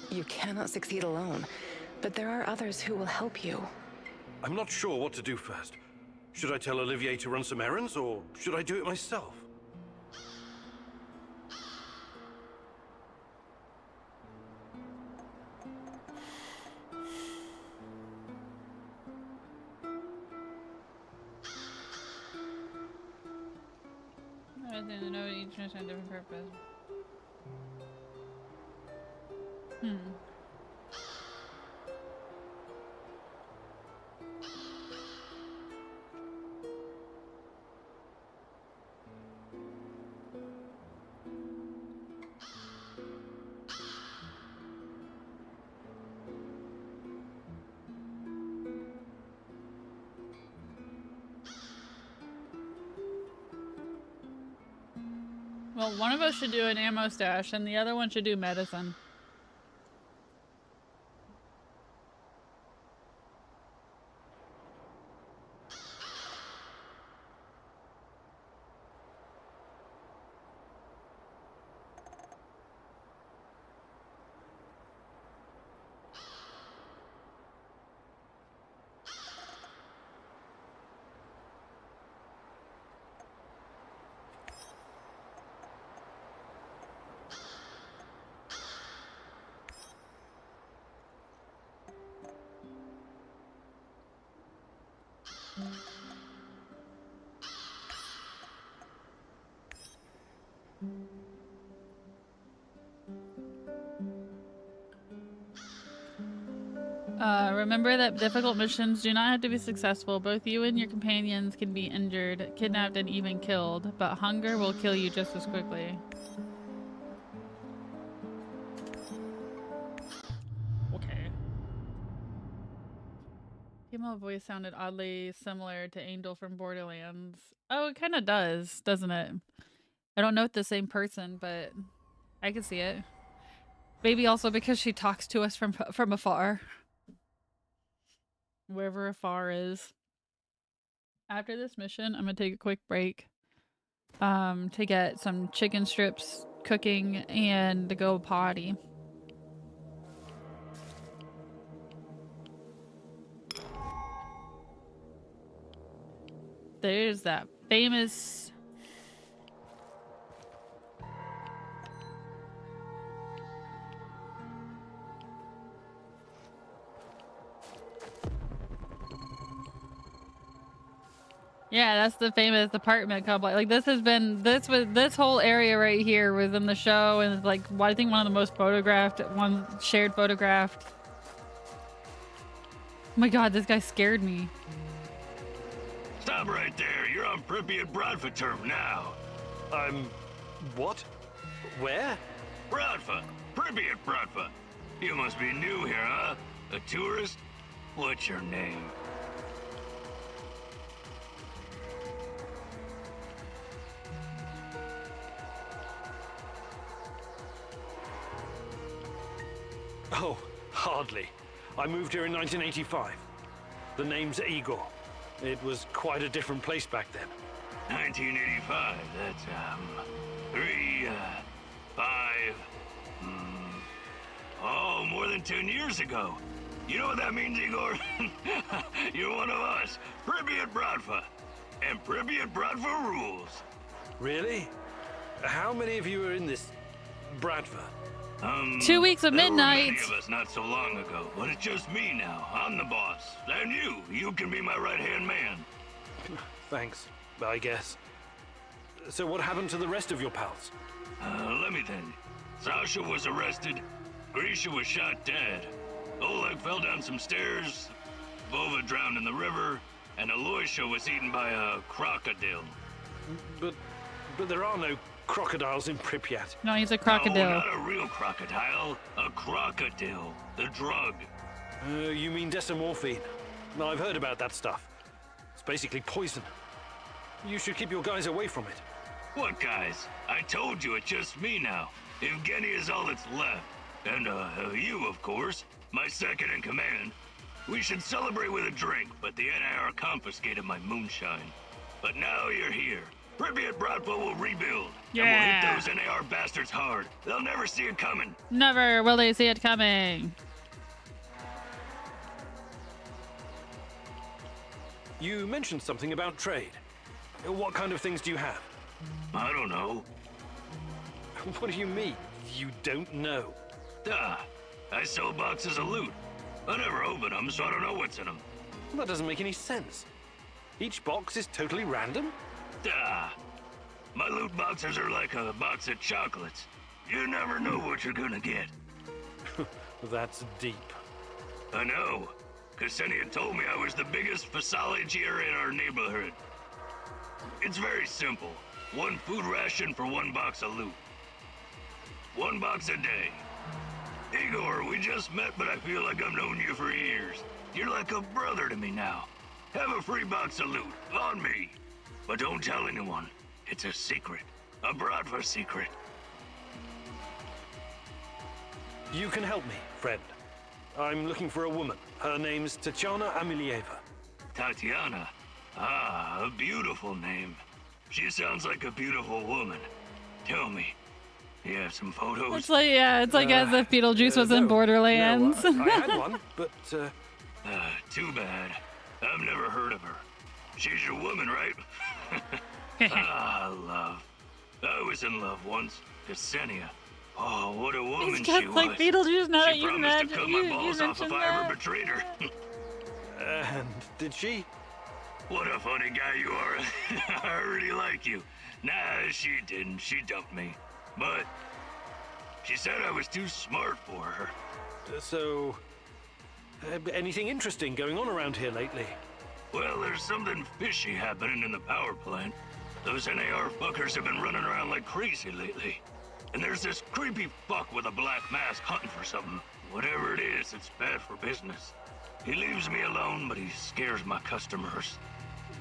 S10: You cannot succeed alone, but there are others who will help you.
S13: I'm not sure what to do first. Should I tell Olivier to run some errands, or should I do it myself?
S2: I didn't know each mission had a different purpose. Well, one of us should do an ammo stash and the other one should do medicine. Remember that difficult missions do not have to be successful. Both you and your companions can be injured, kidnapped, and even killed, but hunger will kill you just as quickly. Okay. Female voice sounded oddly similar to Angel from Borderlands. Oh, it kind of does, doesn't it? I don't know if it's the same person, but I can see it. Maybe also because she talks to us from afar. Wherever afar is. After this mission, I'm gonna take a quick break to get some chicken strips cooking and to go potty. There's that famous Yeah, that's the famous apartment complex. Like this whole area right here was in the show, and it's like I think one of the most photographed, one shared photographed. Oh my god, this guy scared me.
S11: Stop right there. You're on Pripyat Bradfa turf now.
S13: I'm... what? Where?
S11: Bradfa. Pripyat Bradfa. You must be new here, huh? A tourist? What's your name?
S13: Oh, hardly. I moved here in 1985. The name's Igor. It was quite a different place back then.
S11: 1985, that's, 3, 5, oh, more than 10 years ago. You know what that means, Igor? You're one of us, Pripyat Bradfa. And Pripyat Bradfa rules.
S13: Really? How many of you are in this Bradfa?
S2: 2 weeks of
S11: there
S2: midnight.
S11: were many of us not so long ago, but it's just me now. I'm the boss. And you can be my right-hand man.
S13: Thanks, I guess. So what happened to the rest of your pals?
S11: Let me think. Sasha was arrested. Grisha was shot dead. Oleg fell down some stairs. Vova drowned in the river. And Aloysia was eaten by a crocodile.
S13: But there are no crocodiles in Pripyat.
S2: No, he's a crocodile.
S11: No, not a real crocodile. A crocodile. The drug.
S13: You mean decimorphine? No, I've heard about that stuff. It's basically poison. You should keep your guys away from it.
S11: What guys? I told you it's just me now. Evgeny is all that's left. And, you, of course. My second in command. We should celebrate with a drink, but the NIR confiscated my moonshine. But now you're here. Pripyat Bradfa will rebuild.
S2: Yeah.
S11: And we'll hit those NAR bastards hard. They'll never see it coming.
S2: Never will they see it coming.
S13: You mentioned something about trade. What kind of things do you have?
S11: I don't know.
S13: What do you mean? You don't know?
S11: Duh. I sell boxes of loot. I never open them, so I don't know what's in them.
S13: Well, that doesn't make any sense. Each box is totally random?
S11: Duh. My loot boxes are like a box of chocolates. You never know what you're gonna get.
S13: That's deep.
S11: I know. Ksenia told me I was the biggest phassologier in our neighborhood. It's very simple. 1 food ration for 1 box of loot. 1 box a day. Igor, we just met, but I feel like I've known you for years. You're like a brother to me now. Have a free box of loot, on me. But don't tell anyone. It's a secret. A Bradfa secret.
S13: You can help me, friend. I'm looking for a woman. Her name's Tatiana Amelieva.
S11: Tatiana? Ah, a beautiful name. She sounds like a beautiful woman. Tell me, you have some photos?
S2: It's like, yeah, it's like as if Beetlejuice was in Borderlands.
S13: No, I had one, but,
S11: too bad. I've never heard of her. She's your woman, right? Love. I was in love once. Ksenia. Oh, what a woman
S2: It's
S11: she
S2: just
S11: was.
S2: like Beetlejuice now that
S11: She
S2: you
S11: promised to
S2: mentioned
S11: cut my balls off if
S2: that.
S11: I ever betrayed her.
S13: And did she?
S11: What a funny guy you are. I really like you. Nah, she didn't. She dumped me. But she said I was too smart for her.
S13: So, anything interesting going on around here lately?
S11: Well, there's something fishy happening in the power plant. Those NAR fuckers have been running around like crazy lately. And there's this creepy fuck with a black mask hunting for something. Whatever it is, it's bad for business. He leaves me alone, but he scares my customers.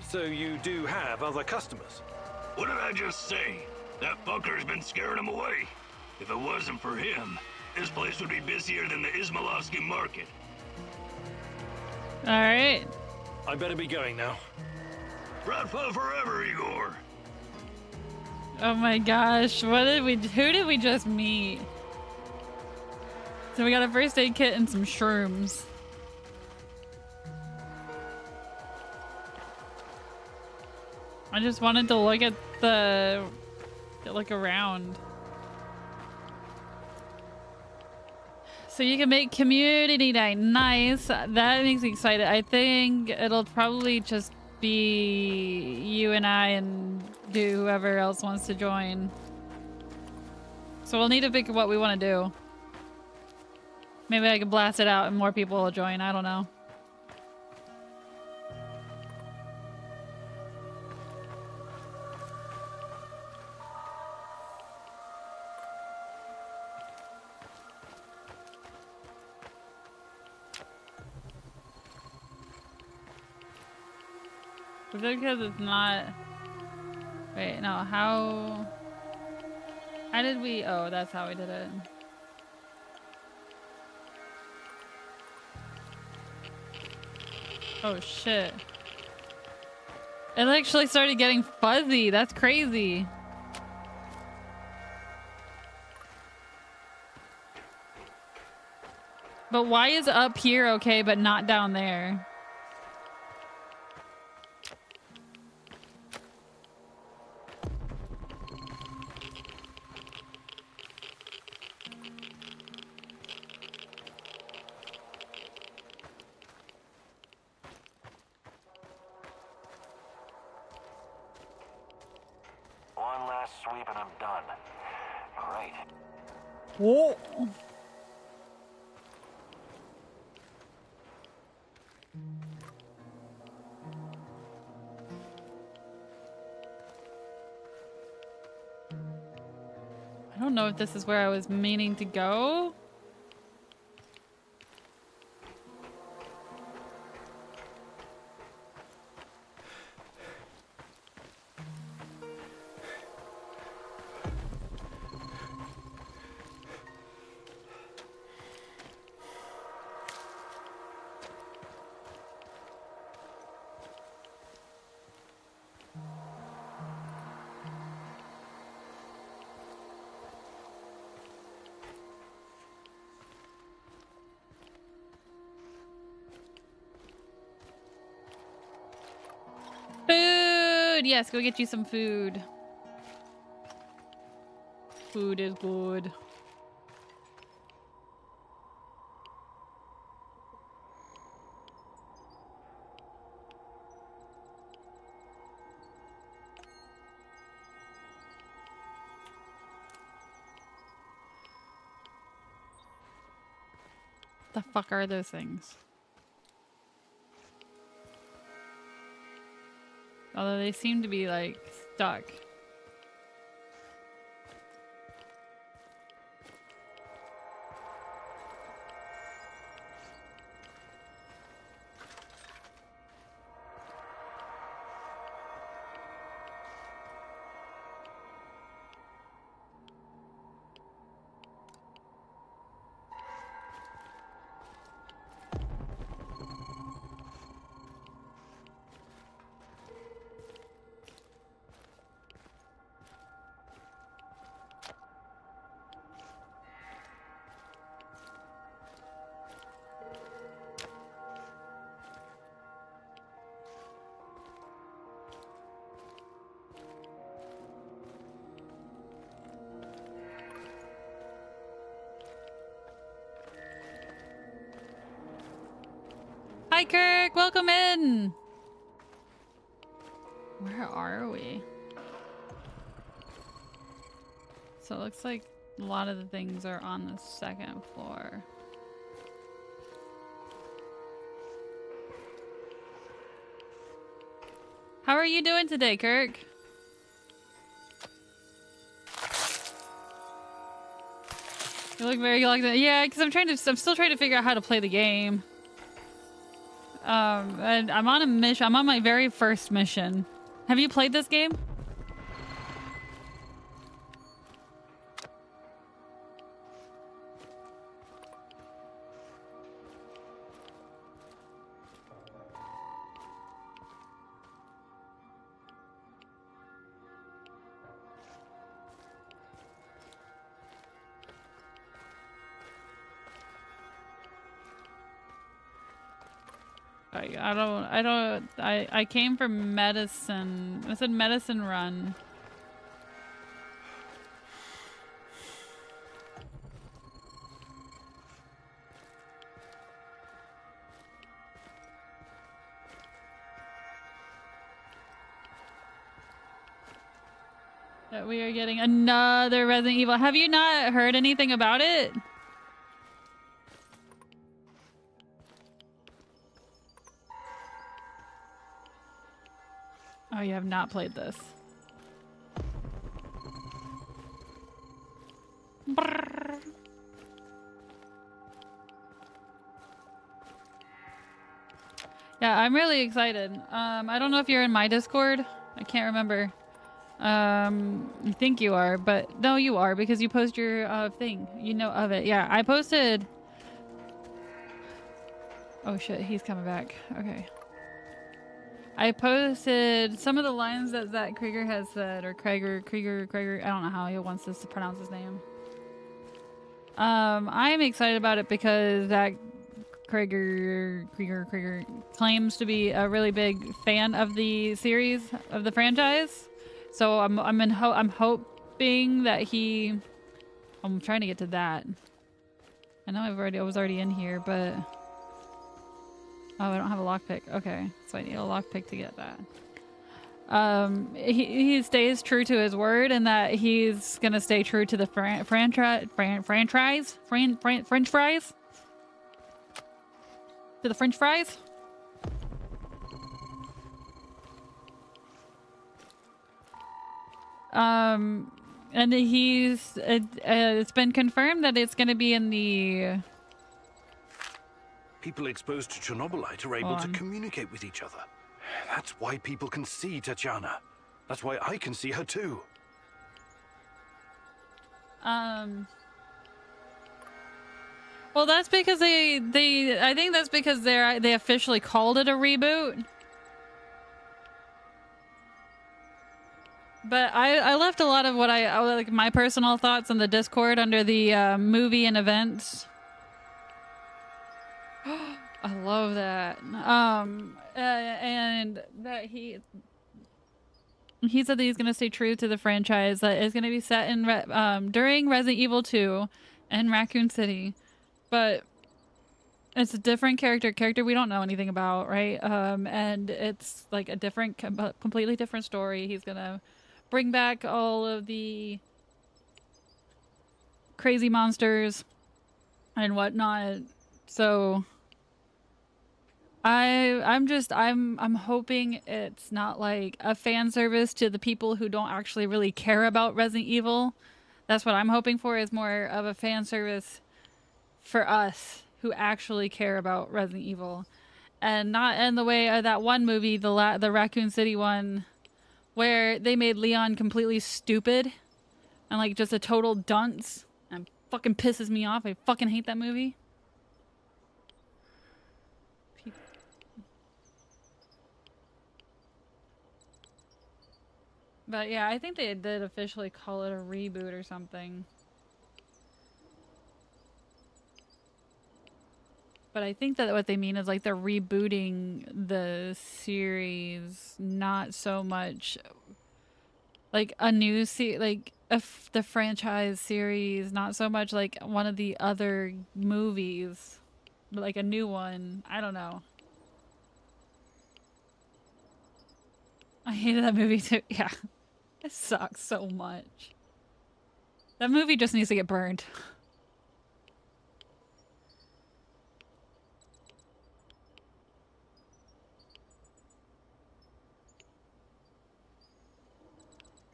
S13: So you do have other customers?
S11: What did I just say? That fucker's been scaring them away. If it wasn't for him, this place would be busier than the Izmailovsky market.
S2: Alright.
S13: I better be going now.
S11: Bradfa forever, Igor.
S2: Oh my gosh, who did we just meet? So we got a first aid kit and some shrooms. I just wanted to look at look around. So you can make community day. Nice. That makes me excited. I think it'll probably just be you and I and do whoever else wants to join. So we'll need to pick what we want to do. Maybe I can blast it out and more people will join. I don't know. Is it because it's not... Wait, no, how did we... Oh, that's how we did it. Oh, shit. It actually started getting fuzzy. That's crazy. But why is up here okay, but not down there?
S11: One last sweep and I'm done. Great.
S2: Whoa. I don't know if this is where I was meaning to go. Food! Yes, go get you some food. Food is good. The fuck are those things? Although they seem to be like stuck. Hi, Kirk. Welcome in. Where are we? So it looks like a lot of the things are on the second floor. How are you doing today, Kirk? You look very locked in. Yeah, because I'm still trying to figure out how to play the game. And I'm on a mission. I'm on my very first mission. Have you played this game? I came from medicine. I said medicine run. that we are getting another Resident Evil. Have you not heard anything about it? Oh, you have not played this. Brrr. Yeah, I'm really excited. I don't know if you're in my Discord. I can't remember. I think you are, but no, you are because you post your thing. You know of it. Yeah, I posted. Oh shit, he's coming back. Okay. I posted some of the lines that Zach Krieger has said, or Krieger. I don't know how he wants us to pronounce his name. I'm excited about it because Zach Krieger claims to be a really big fan of the series, of the franchise. So I'm hoping that he. I'm trying to get to that. I know I was already in here, but. Oh, I don't have a lockpick. Okay, so I need a lockpick to get that. He stays true to his word, and that he's gonna stay true to the franchise. French fries. To the French fries. And it's been confirmed that it's gonna be in the.
S13: People exposed to Chernobylite are able to communicate with each other. That's why people can see Tatiana. That's why I can see her too.
S2: Well, that's because I think that's because they officially called it a reboot. But I left a lot of what I like my personal thoughts in the Discord under the movie and events. I love that. And that he said that he's gonna stay true to the franchise. That it's gonna be set in during Resident Evil 2 in Raccoon City, but it's a different character we don't know anything about, right? And it's like a different, completely different story. He's gonna bring back all of the crazy monsters and whatnot. So. I'm hoping it's not like a fan service to the people who don't actually really care about Resident Evil. That's what I'm hoping for, is more of a fan service for us who actually care about Resident Evil. And not in the way of that one movie, the Raccoon City one, where they made Leon completely stupid and like just a total dunce. And fucking pisses me off. I fucking hate that movie. But yeah, I think they did officially call it a reboot or something. But I think that what they mean is like they're rebooting the series, not so much like a new the franchise series, not so much like one of the other movies, but like a new one. I don't know. I hated that movie too. Yeah. It sucks so much. That movie just needs to get burned.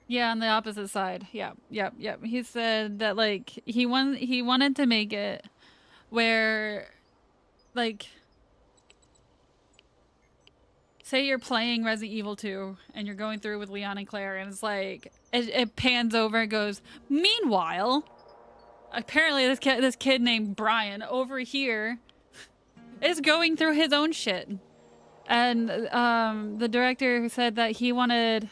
S2: Yeah, on the opposite side. Yeah. He said that like he wanted to make it where like say you're playing Resident Evil 2 and you're going through with Leon and Claire, and it's like it pans over and goes, meanwhile, apparently this kid named Brian over here is going through his own shit. And the director said that he wanted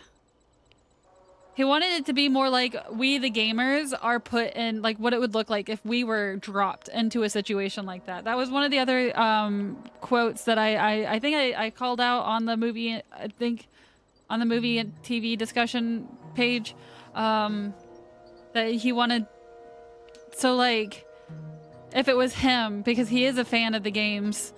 S2: it to be more like we the gamers are put in, like what it would look like if we were dropped into a situation like that. That was one of the other quotes that I think I called out on the movie, I think on the movie and TV discussion page, that he wanted, so like if it was him, because he is a fan of the games,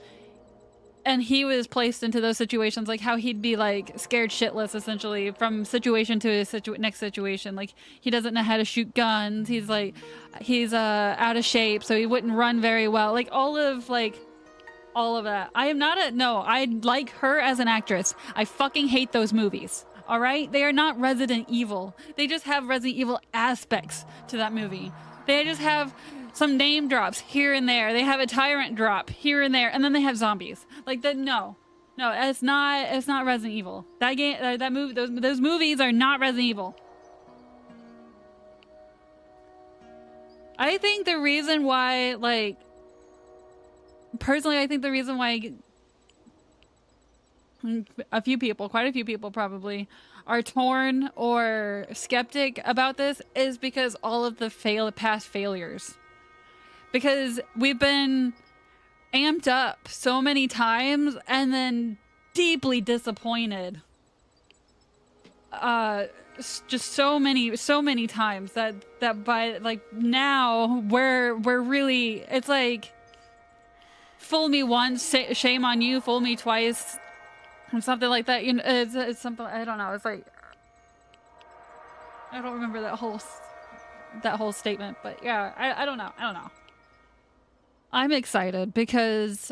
S2: and he was placed into those situations, like how he'd be like scared shitless essentially from situation to a next situation. Like he doesn't know how to shoot guns. He's out of shape, so he wouldn't run very well. Like all of that. I am not I like her as an actress. I fucking hate those movies. All right? They are not Resident Evil. They just have Resident Evil aspects to that movie. They just have some name drops here and there. They have a tyrant drop here and there, and then they have zombies. Like that. No, it's not Resident Evil. That game, that movie, those movies are not Resident Evil. I think the reason why, like, personally, I think the reason why quite a few people probably are torn or skeptic about this is because all of the past failures. Because we've been amped up so many times and then deeply disappointed. Just so many times that by like now we're really, it's like fool me once, shame on you, fool me twice, or something like that. You know, it's something, I don't know. It's like, I don't remember that whole statement, but yeah, I don't know. I'm excited because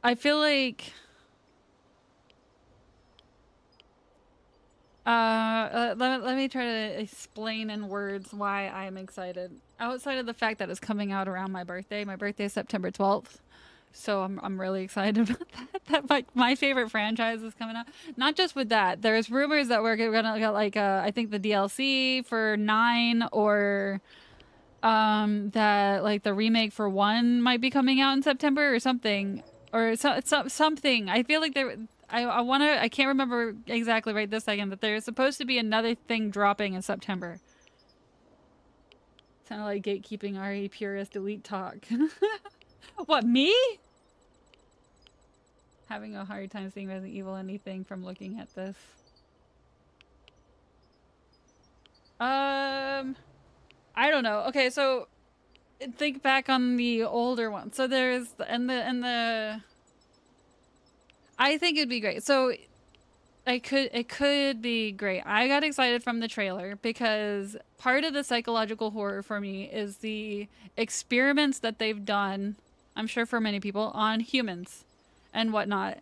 S2: I feel like let me try to explain in words why I'm excited. Outside of the fact that it's coming out around my birthday. My birthday is September 12th. So I'm really excited about that. That my favorite franchise is coming out. Not just with that. There's rumors that we're gonna get like I think the DLC for 9 or that like the remake for 1 might be coming out in September or something. Or something. I feel like I can't remember exactly right this second, but there's supposed to be another thing dropping in September. Kind of like gatekeeping RE purist elite talk. What, me? Having a hard time seeing Resident Evil anything from looking at this. I don't know. Okay, so think back on the older one. So there's the I think it'd be great. So it could be great. I got excited from the trailer because part of the psychological horror for me is the experiments that they've done, I'm sure for many people, on humans and whatnot.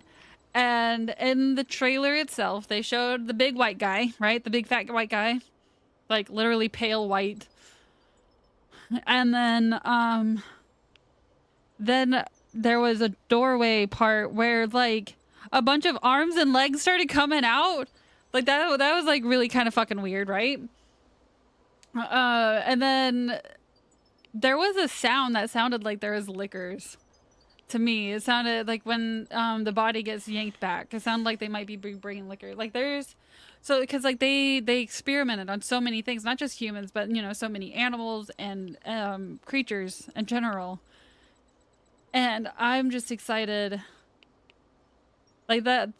S2: And in the trailer itself, they showed the big white guy, right? The big fat white guy. Like literally pale white. And then there was a doorway part where like a bunch of arms and legs started coming out. Like that was like really kind of fucking weird, right? And then there was a sound that sounded like there was liquors. To me, it sounded like when the body gets yanked back. It sounded like they might be bringing liquor. Like there's, so because like they experimented on so many things, not just humans, but you know, so many animals and creatures in general. And I'm just excited. Like that,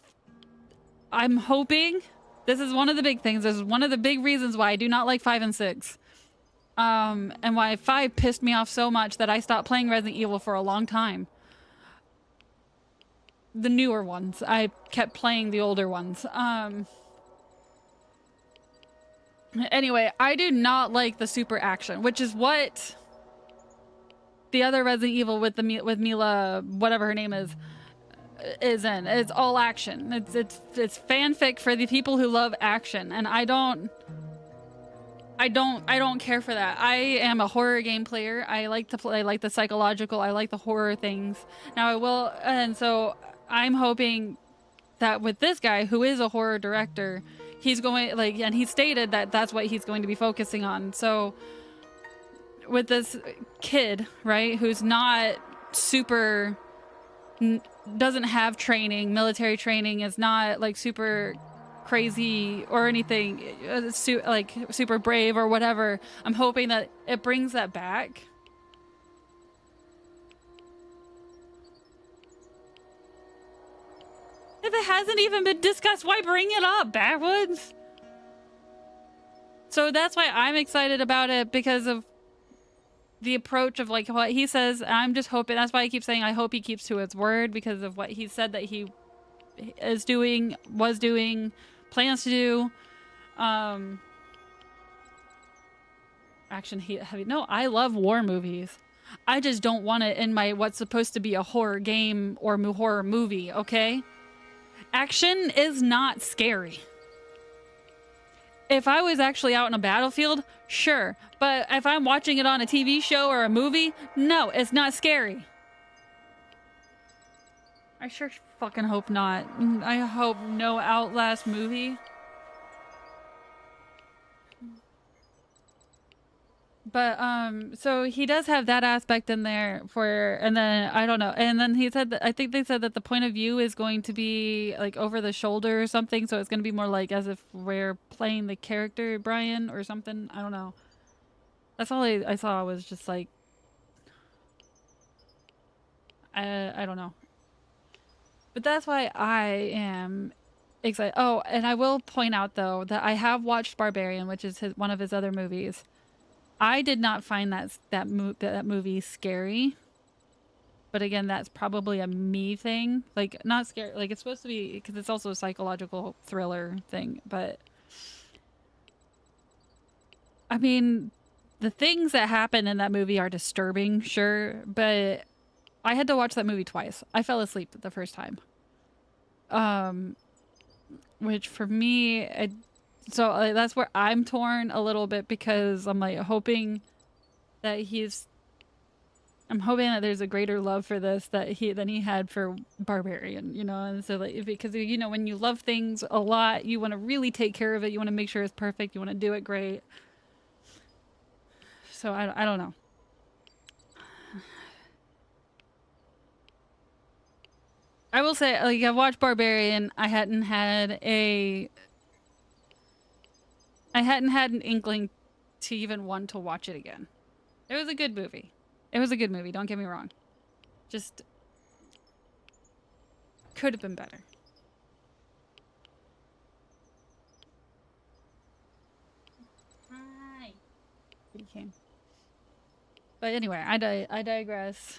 S2: I'm hoping. This is one of the big things. This is one of the big reasons why I do not like 5 and 6. And why 5 pissed me off so much that I stopped playing Resident Evil for a long time. The newer ones. I kept playing the older ones. Anyway, I do not like the super action, which is what the other Resident Evil with Mila, whatever her name is in. It's all action. It's fanfic for the people who love action, and I don't care for that. I am a horror game player. I like to play, I like the psychological, I like the horror things. Now and so I'm hoping that with this guy who is a horror director, he's going and he stated that that's what he's going to be focusing on. So with this kid, right, who's not super, doesn't have training, military training, is not like super crazy or anything, like super brave or whatever. I'm hoping that it brings that back. If it hasn't even been discussed, why bring it up, Backwoods? So that's why I'm excited about it, because of the approach of like what he says. I'm just hoping, that's why I keep saying I hope he keeps to his word, because of what he said that he is doing, was doing, plans to do. Action heavy. No, I love war movies. I just don't want it in my what's supposed to be a horror game or horror movie, okay? Action is not scary. If I was actually out in a battlefield, sure. But if I'm watching it on a TV show or a movie, no, it's not scary. I sure fucking hope not. I hope no Outlast movie. But, so he does have that aspect in there for, and then, I don't know. And then he said that, I think they said that the point of view is going to be, like, over the shoulder or something. So it's going to be more like as if we're playing the character, Brian, or something. I don't know. That's all I saw was just like, I don't know. But that's why I am excited. Oh, and I will point out, though, that I have watched Barbarian, which is one of his other movies. I did not find that movie scary. But again, that's probably a me thing. Like, not scary. Like, it's supposed to be, because it's also a psychological thriller thing. But, I mean, the things that happen in that movie are disturbing, sure. But I had to watch that movie twice. I fell asleep the first time. Which for me, so that's where I'm torn a little bit, because I'm like hoping that I'm hoping that there's a greater love for this than he had for Barbarian, you know? And so like, because you know, when you love things a lot, you want to really take care of it. You want to make sure it's perfect. You want to do it great. So I don't know. I will say, like, I've watched Barbarian. I hadn't had an inkling to even want to watch it again. It was a good movie. It was a good movie, don't get me wrong. Just could have been better. Hi. He came. But anyway, I digress.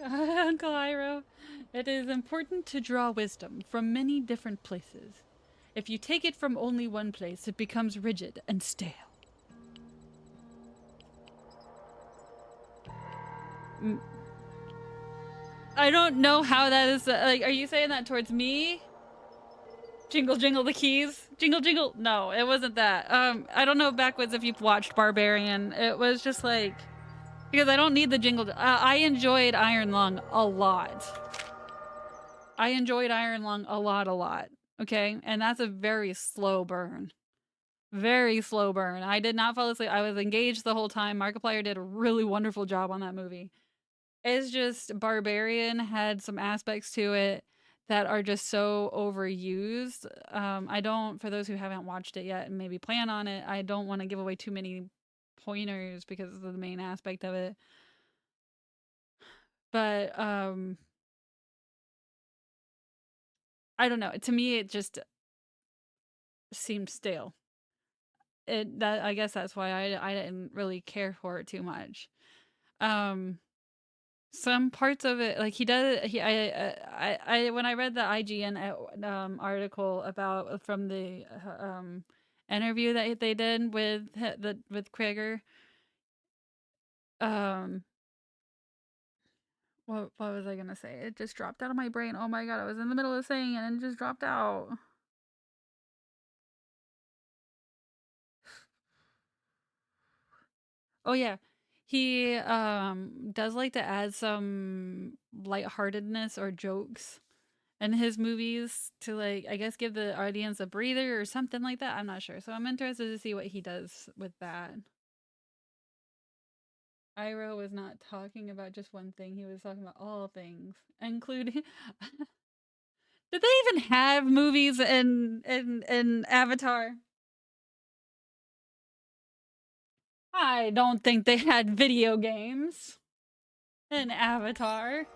S2: Uncle Iroh, it is important to draw wisdom from many different places. If you take it from only one place, it becomes rigid and stale. I don't know how that is. Like, are you saying that towards me? Jingle, jingle the keys. Jingle, jingle. No, it wasn't that. I don't know backwards if you've watched Barbarian. It was just like, because I don't need the jingle. I enjoyed Iron Lung a lot. I enjoyed Iron Lung a lot. Okay? And that's a very slow burn. Very slow burn. I did not fall asleep. I was engaged the whole time. Markiplier did a really wonderful job on that movie. It's just Barbarian had some aspects to it that are just so overused. I don't, for those who haven't watched it yet and maybe plan on it, I don't want to give away too many pointers because of the main aspect of it. But I don't know. To me, it just seemed stale. I guess that's why I didn't really care for it too much. Some parts of it, like he does, when I read the IGN article about from the interview that they did with Krieger, what was I gonna say? It just dropped out of my brain. Oh my god, I was in the middle of saying it and it just dropped out. Oh yeah. He does like to add some lightheartedness or jokes in his movies to, like, I guess give the audience a breather or something like that. I'm not sure. So I'm interested to see what he does with that. Iroh was not talking about just one thing. He was talking about all things, including Did they even have movies in Avatar? I don't think they had video games in Avatar.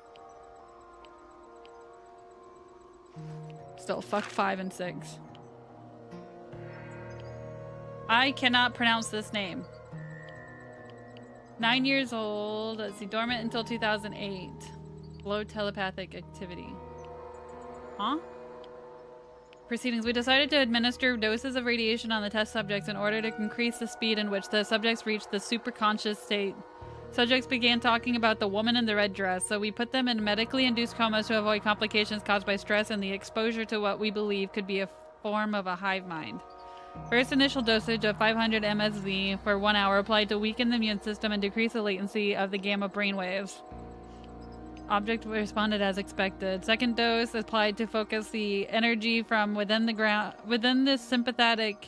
S2: Still, fuck 5 and 6. I cannot pronounce this name. 9 years old. Let's see. Dormant until 2008. Low telepathic activity. Huh? Proceedings. We decided to administer doses of radiation on the test subjects in order to increase the speed in which the subjects reached the superconscious state. Subjects began talking about the woman in the red dress, so we put them in medically induced comas to avoid complications caused by stress and the exposure to what we believe could be a form of a hive mind. First initial dosage of 500 MSV for 1 hour applied to weaken the immune system and decrease the latency of the gamma brainwaves. Object responded as expected. Second dose applied to focus the energy from within the sympathetic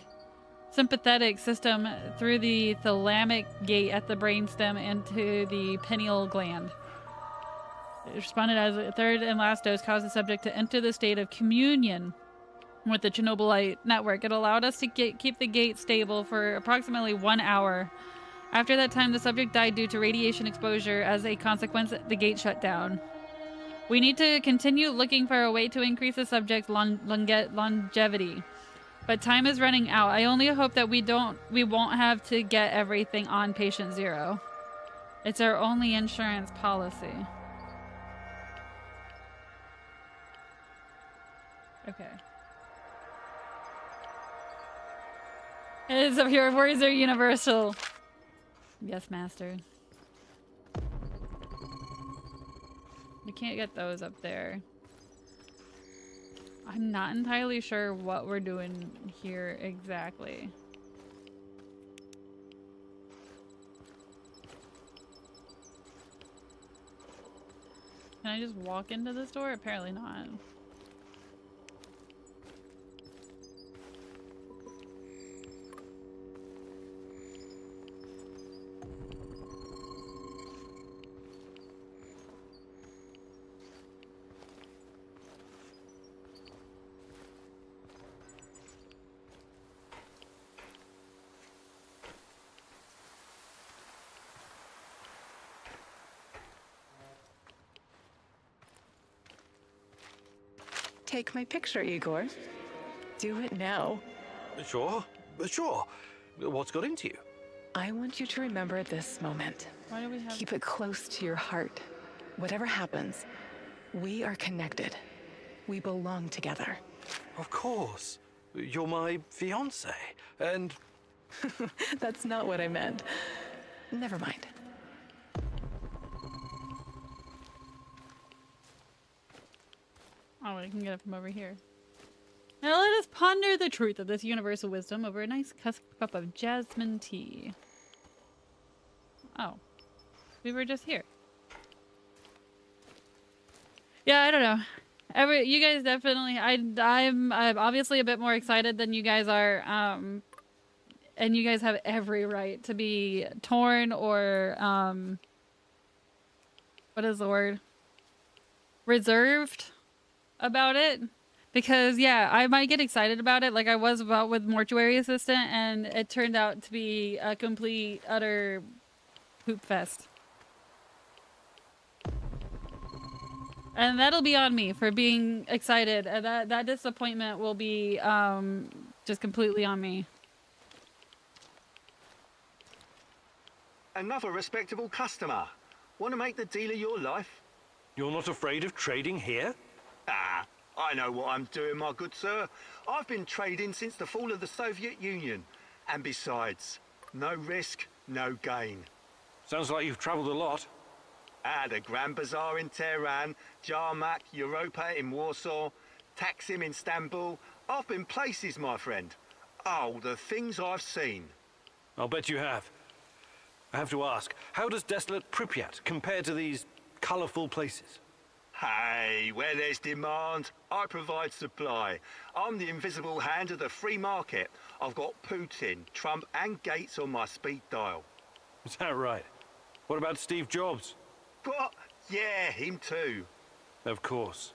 S2: system through the thalamic gate at the brainstem into the pineal gland. It responded as a third and last dose caused the subject to enter the state of communion with the Chernobylite network. It allowed us to keep the gate stable for approximately 1 hour. After that time, the subject died due to radiation exposure. As a consequence, the gate shut down. We need to continue looking for a way to increase the subject's longevity. But time is running out. I only hope that we won't have to get everything on patient 0. It's our only insurance policy. Okay. His of your words are universal. Yes, master. We can't get those up there. I'm not entirely sure what we're doing here exactly. Can I just walk into this door? Apparently not.
S10: Take my picture, Igor. Do it now.
S13: Sure. What's got into you?
S10: I want you to remember this moment.
S2: Why do we have...
S10: Keep it close to your heart. Whatever happens, we are connected. We belong together.
S13: Of course. You're my fiancé, and...
S10: That's not what I meant. Never mind.
S2: Oh, I can get it from over here. Now let us ponder the truth of this universal wisdom over a nice cup of jasmine tea. Oh. We were just here. Yeah, I don't know. You guys definitely... I'm obviously a bit more excited than you guys are. And you guys have every right to be torn or... what is the word? Reserved about it, because yeah, I might get excited about it like I was about with Mortuary Assistant, and it turned out to be a complete utter poop fest, and that'll be on me for being excited, and that disappointment will be just completely on me.
S9: Another respectable customer. Want to make the deal of your life?
S13: You're not afraid of trading here?
S9: Ah, I know what I'm doing, my good sir. I've been trading since the fall of the Soviet Union. And besides, no risk, no gain.
S13: Sounds like you've traveled a lot.
S9: The Grand Bazaar in Tehran, Jarmak, Europa in Warsaw, Taksim in Istanbul. I've been places, my friend. Oh, the things I've seen.
S13: I'll bet you have. I have to ask, how does desolate Pripyat compare to these colourful places?
S9: Hey, where there's demand, I provide supply. I'm the invisible hand of the free market. I've got Putin, Trump and Gates on my speed dial.
S13: Is that right? What about Steve Jobs?
S9: What? Yeah, him too.
S13: Of course.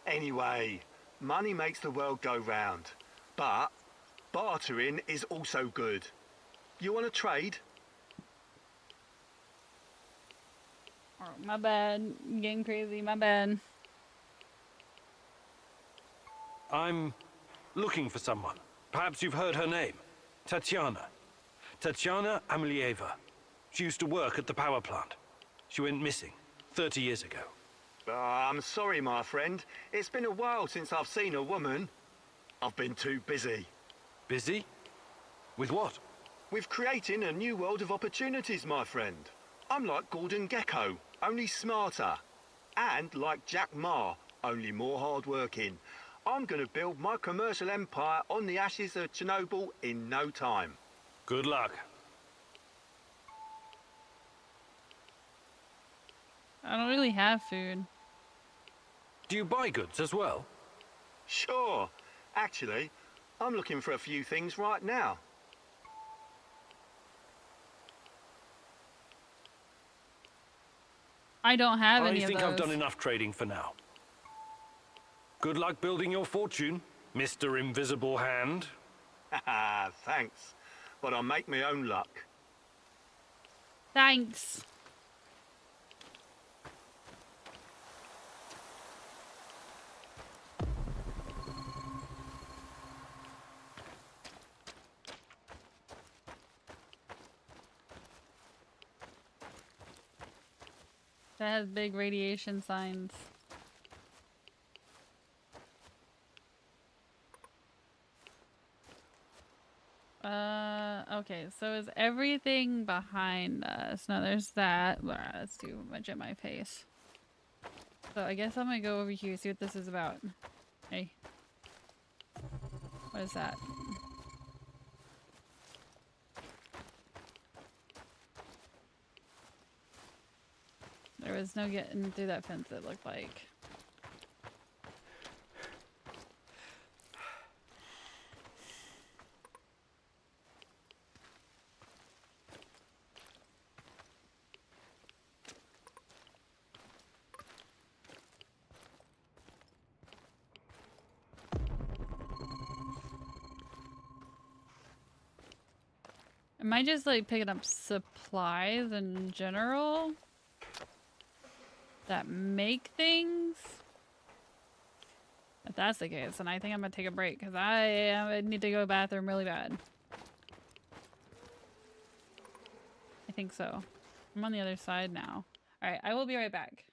S9: Anyway, money makes the world go round. But bartering is also good. You want to trade?
S2: Oh, my bad. I'm getting crazy. My bad.
S13: I'm looking for someone. Perhaps you've heard her name. Tatiana. Tatiana Amelieva. She used to work at the power plant. She went missing 30 years ago.
S9: I'm sorry, my friend. It's been a while since I've seen a woman. I've been too busy.
S13: Busy? With what?
S9: With creating a new world of opportunities, my friend. I'm like Gordon Gekko, only smarter. And like Jack Ma, only more hard-working. I'm gonna build my commercial empire on the ashes of Chernobyl in no time.
S13: Good luck.
S2: I don't really have food.
S13: Do you buy goods as well?
S9: Sure. Actually, I'm looking for a few things right now.
S2: I don't have any
S13: I
S2: of
S13: think
S2: those.
S13: I've done enough trading for now. Good luck building your fortune, Mr. Invisible Hand.
S9: Haha, thanks. But I'll make my own luck.
S2: Thanks. That has big radiation signs. Okay, so is everything behind us? No, there's that. Blah, that's too much in my face. So I guess I'm gonna go over here, see what this is about. Hey. What is that? There was no getting through that fence, it looked like. Am I just like picking up supplies in general that make things? If that's the case, then I think I'm gonna take a break because I need to go to the bathroom really bad. I think so. I'm on the other side now. Alright, I will be right back.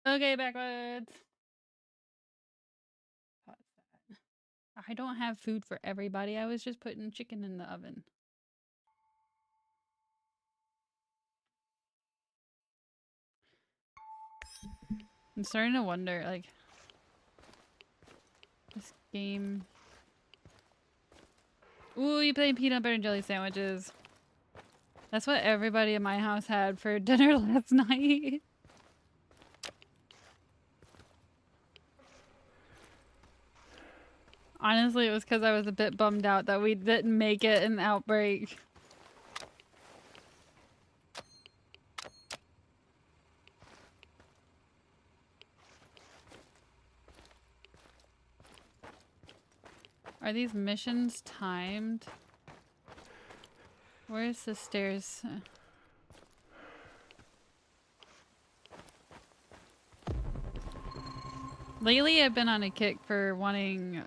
S2: Okay, backwards. Pause that. I don't have food for everybody. I was just putting chicken in the oven. I'm starting to wonder, like, this game. Ooh, you play peanut butter and jelly sandwiches. That's what everybody in my house had for dinner last night. Honestly, it was because I was a bit bummed out that we didn't make it in the outbreak. Are these missions timed? Where's the stairs? Lately, I've been on a kick for wanting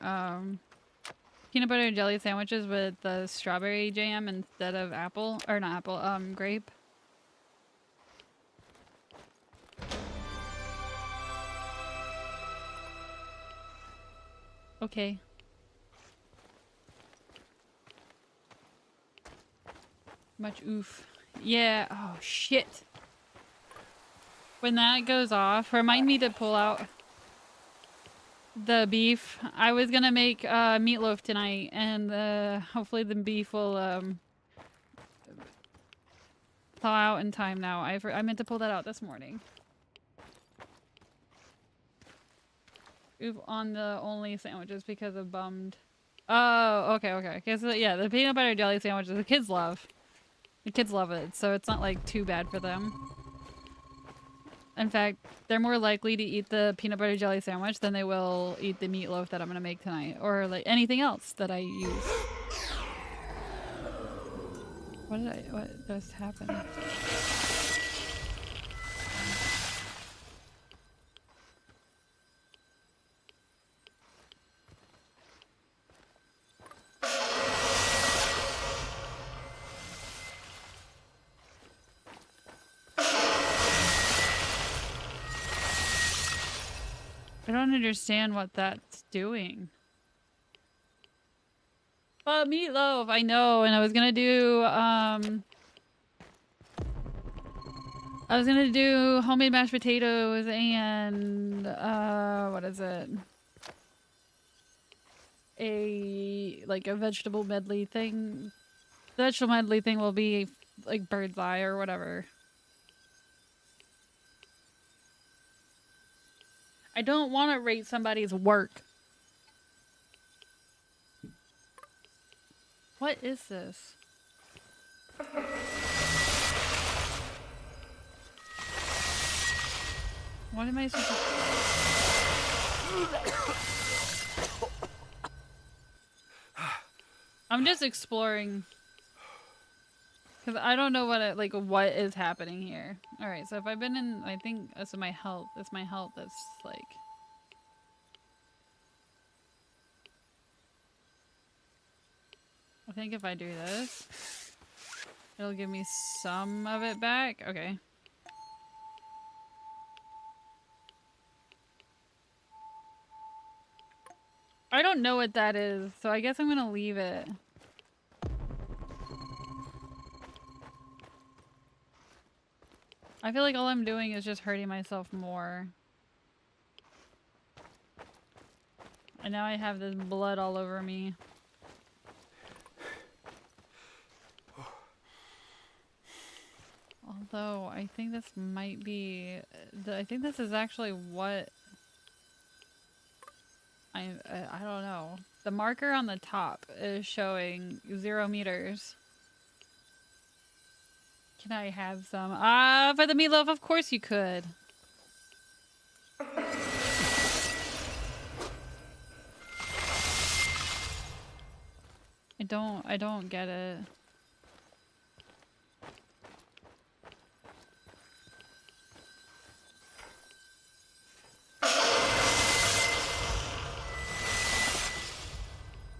S2: peanut butter and jelly sandwiches with the strawberry jam instead of apple, or not apple, grape. Okay. Much oof. Yeah, oh shit. When that goes off, remind me to pull out the beef. I was gonna make meatloaf tonight, and hopefully the beef will thaw out in time now. I meant to pull that out this morning. Oof on the only sandwiches because of bummed. Oh, okay, okay. Okay, so yeah, the peanut butter jelly sandwiches the kids love. The kids love it, so it's not like too bad for them. In fact, they're more likely to eat the peanut butter jelly sandwich than they will eat the meatloaf that I'm gonna make tonight, or like anything else that I use. What just happened? I don't understand what that's doing. But meatloaf, I know, and I was gonna do homemade mashed potatoes and what is it? Like a vegetable medley thing. The vegetable medley thing will be like bird's eye or whatever. I don't want to rate somebody's work. What is this? What am I supposed to... I'm just exploring. Because I don't know what is happening here. Alright, so if I've been in... I think... So my health. It's my health that's like... I think if I do this, it'll give me some of it back. Okay. I don't know what that is, so I guess I'm gonna leave it. I feel like all I'm doing is just hurting myself more. And now I have this blood all over me. Although, I think this might be... I think this is actually what... I don't know. The marker on the top is showing 0 meters. Can I have some? For the meatloaf, of course you could. I don't get it.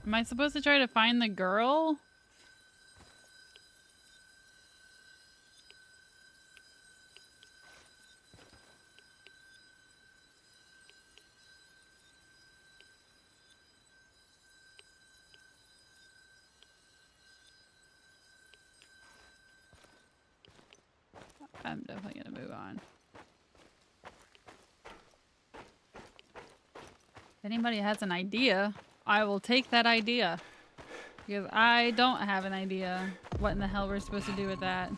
S2: Am I supposed to try to find the girl? I'm definitely gonna move on. If anybody has an idea, I will take that idea. Because I don't have an idea what in the hell we're supposed to do with that.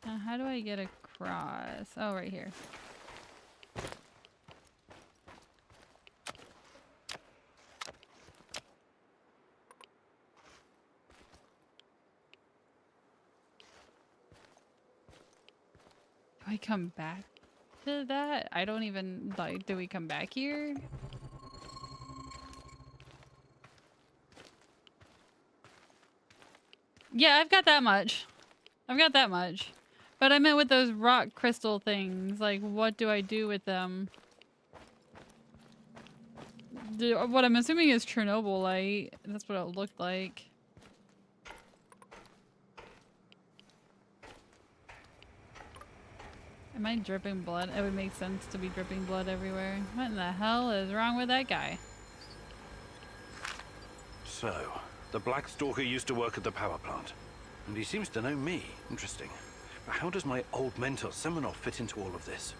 S2: Now, how do I get across? Oh, right here. Do I come back to that? I don't even, like, do we come back here? Yeah, I've got that much. I've got that much. But I meant with those rock crystal things, like, what do I do with them? What I'm assuming is Chernobylite. That's what it looked like. Am I dripping blood? It would make sense to be dripping blood everywhere. What in the hell is wrong with that guy?
S13: So, the Black Stalker used to work at the power plant, and he seems to know me. Interesting. But how does my old mentor Semenov fit into all of this?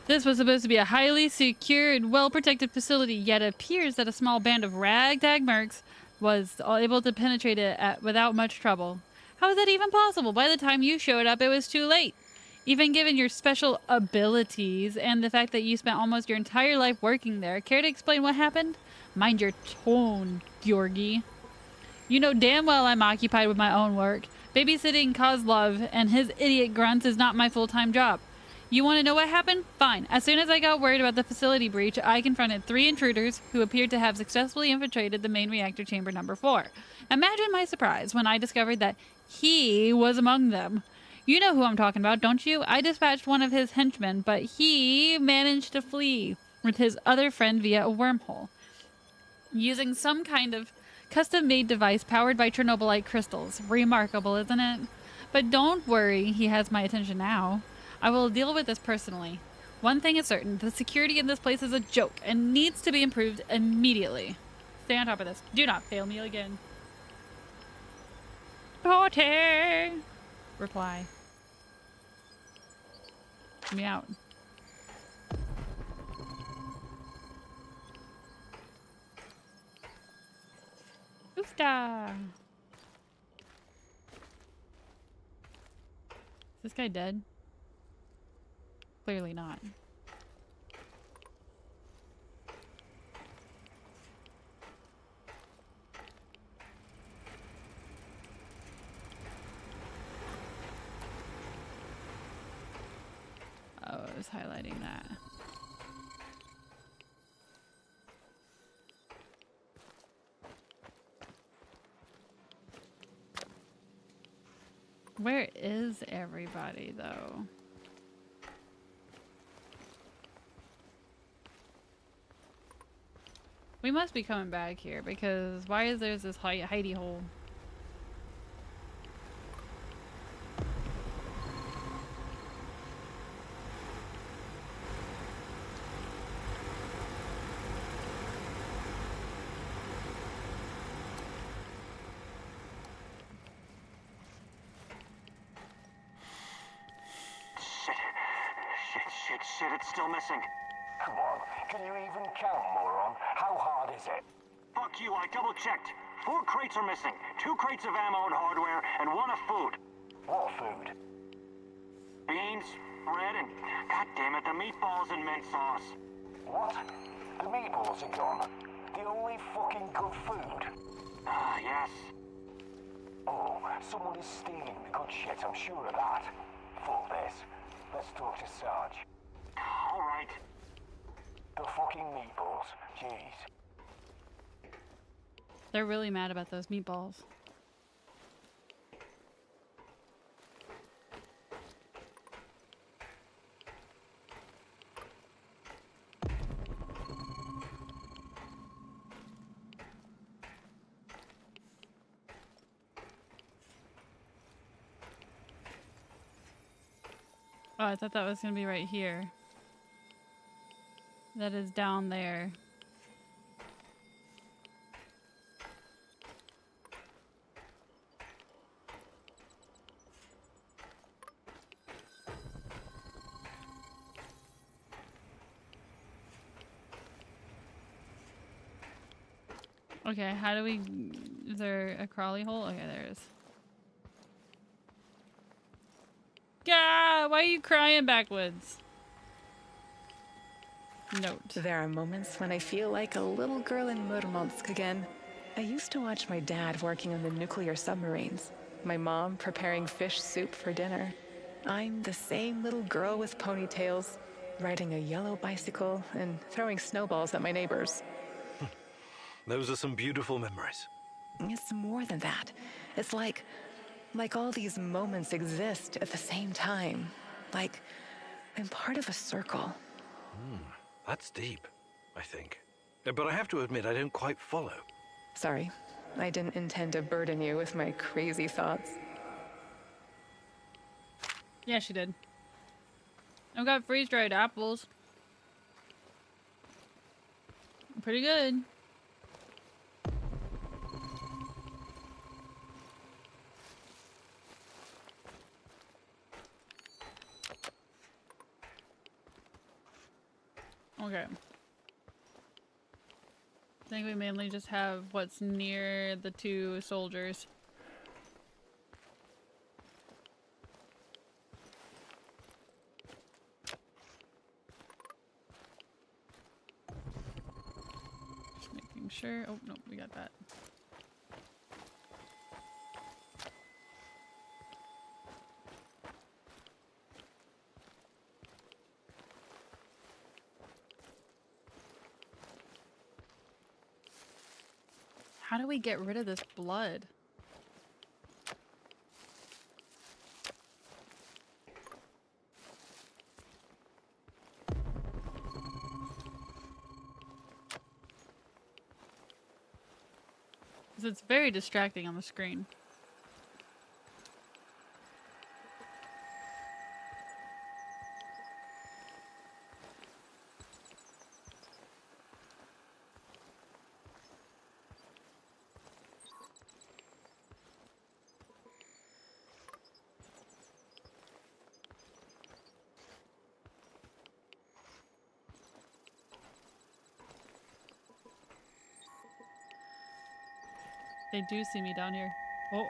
S2: This was supposed to be a highly secure and well-protected facility, yet it appears that a small band of ragtag mercs was able to penetrate it without much trouble. How is that even possible? By the time you showed up, it was too late. Even given your special abilities and the fact that you spent almost your entire life working there, care to explain what happened? Mind your tone, Georgi. You know damn well I'm occupied with my own work. Babysitting Kozlov and his idiot grunts is not my full-time job. You want to know what happened? Fine. As soon as I got word about the facility breach, I confronted 3 intruders who appeared to have successfully infiltrated the main reactor chamber number 4. Imagine my surprise when I discovered that he was among them. You know who I'm talking about, don't you? I dispatched one of his henchmen, but he managed to flee with his other friend via a wormhole, using some kind of custom-made device powered by Chernobylite crystals. Remarkable, isn't it? But don't worry, he has my attention now. I will deal with this personally. One thing is certain, the security in this place is a joke and needs to be improved immediately. Stay on top of this. Do not fail me again. Porter! Reply. Me out. Oofda! Is this guy dead? Clearly not. Oh, I was highlighting that. Where is everybody, though? We must be coming back here, because why is there this hidey hole?
S11: Shit, it's still missing. Come on, can you even count, moron? How hard is it? Fuck you, I double-checked. 4 crates are missing. 2 crates of ammo and hardware, and 1 of food. What food? Beans, bread, and, god damn it, the meatballs and mint sauce. What? The meatballs are gone? The only fucking good food? Yes. Oh, someone is stealing the good shit, I'm sure of that. Fuck this. Let's talk to Sarge. Alright. The fucking meatballs. Jeez.
S2: They're really mad about those meatballs. Oh, I thought that was going to be right here. That is down there. Okay, how do we... Is there a crawly hole? Okay, there is. God, why are you crying backwards? Note.
S10: There are moments when I feel like a little girl in Murmansk again. I used to watch my dad working on the nuclear submarines, my mom preparing fish soup for dinner. I'm the same little girl with ponytails, riding a yellow bicycle and throwing snowballs at my neighbors.
S13: Those are some beautiful memories.
S10: It's more than that. It's like all these moments exist at the same time. Like I'm part of a circle.
S13: That's deep, I think. But I have to admit, I don't quite follow.
S10: Sorry, I didn't intend to burden you with my crazy thoughts.
S2: Yeah, she did. I've got freeze-dried apples. Pretty good. Okay. I think we mainly just have what's near the two soldiers. Just making sure. Oh, no, we got that. How do we get rid of this blood? Because it's very distracting on the screen. They do see me down here. Oh.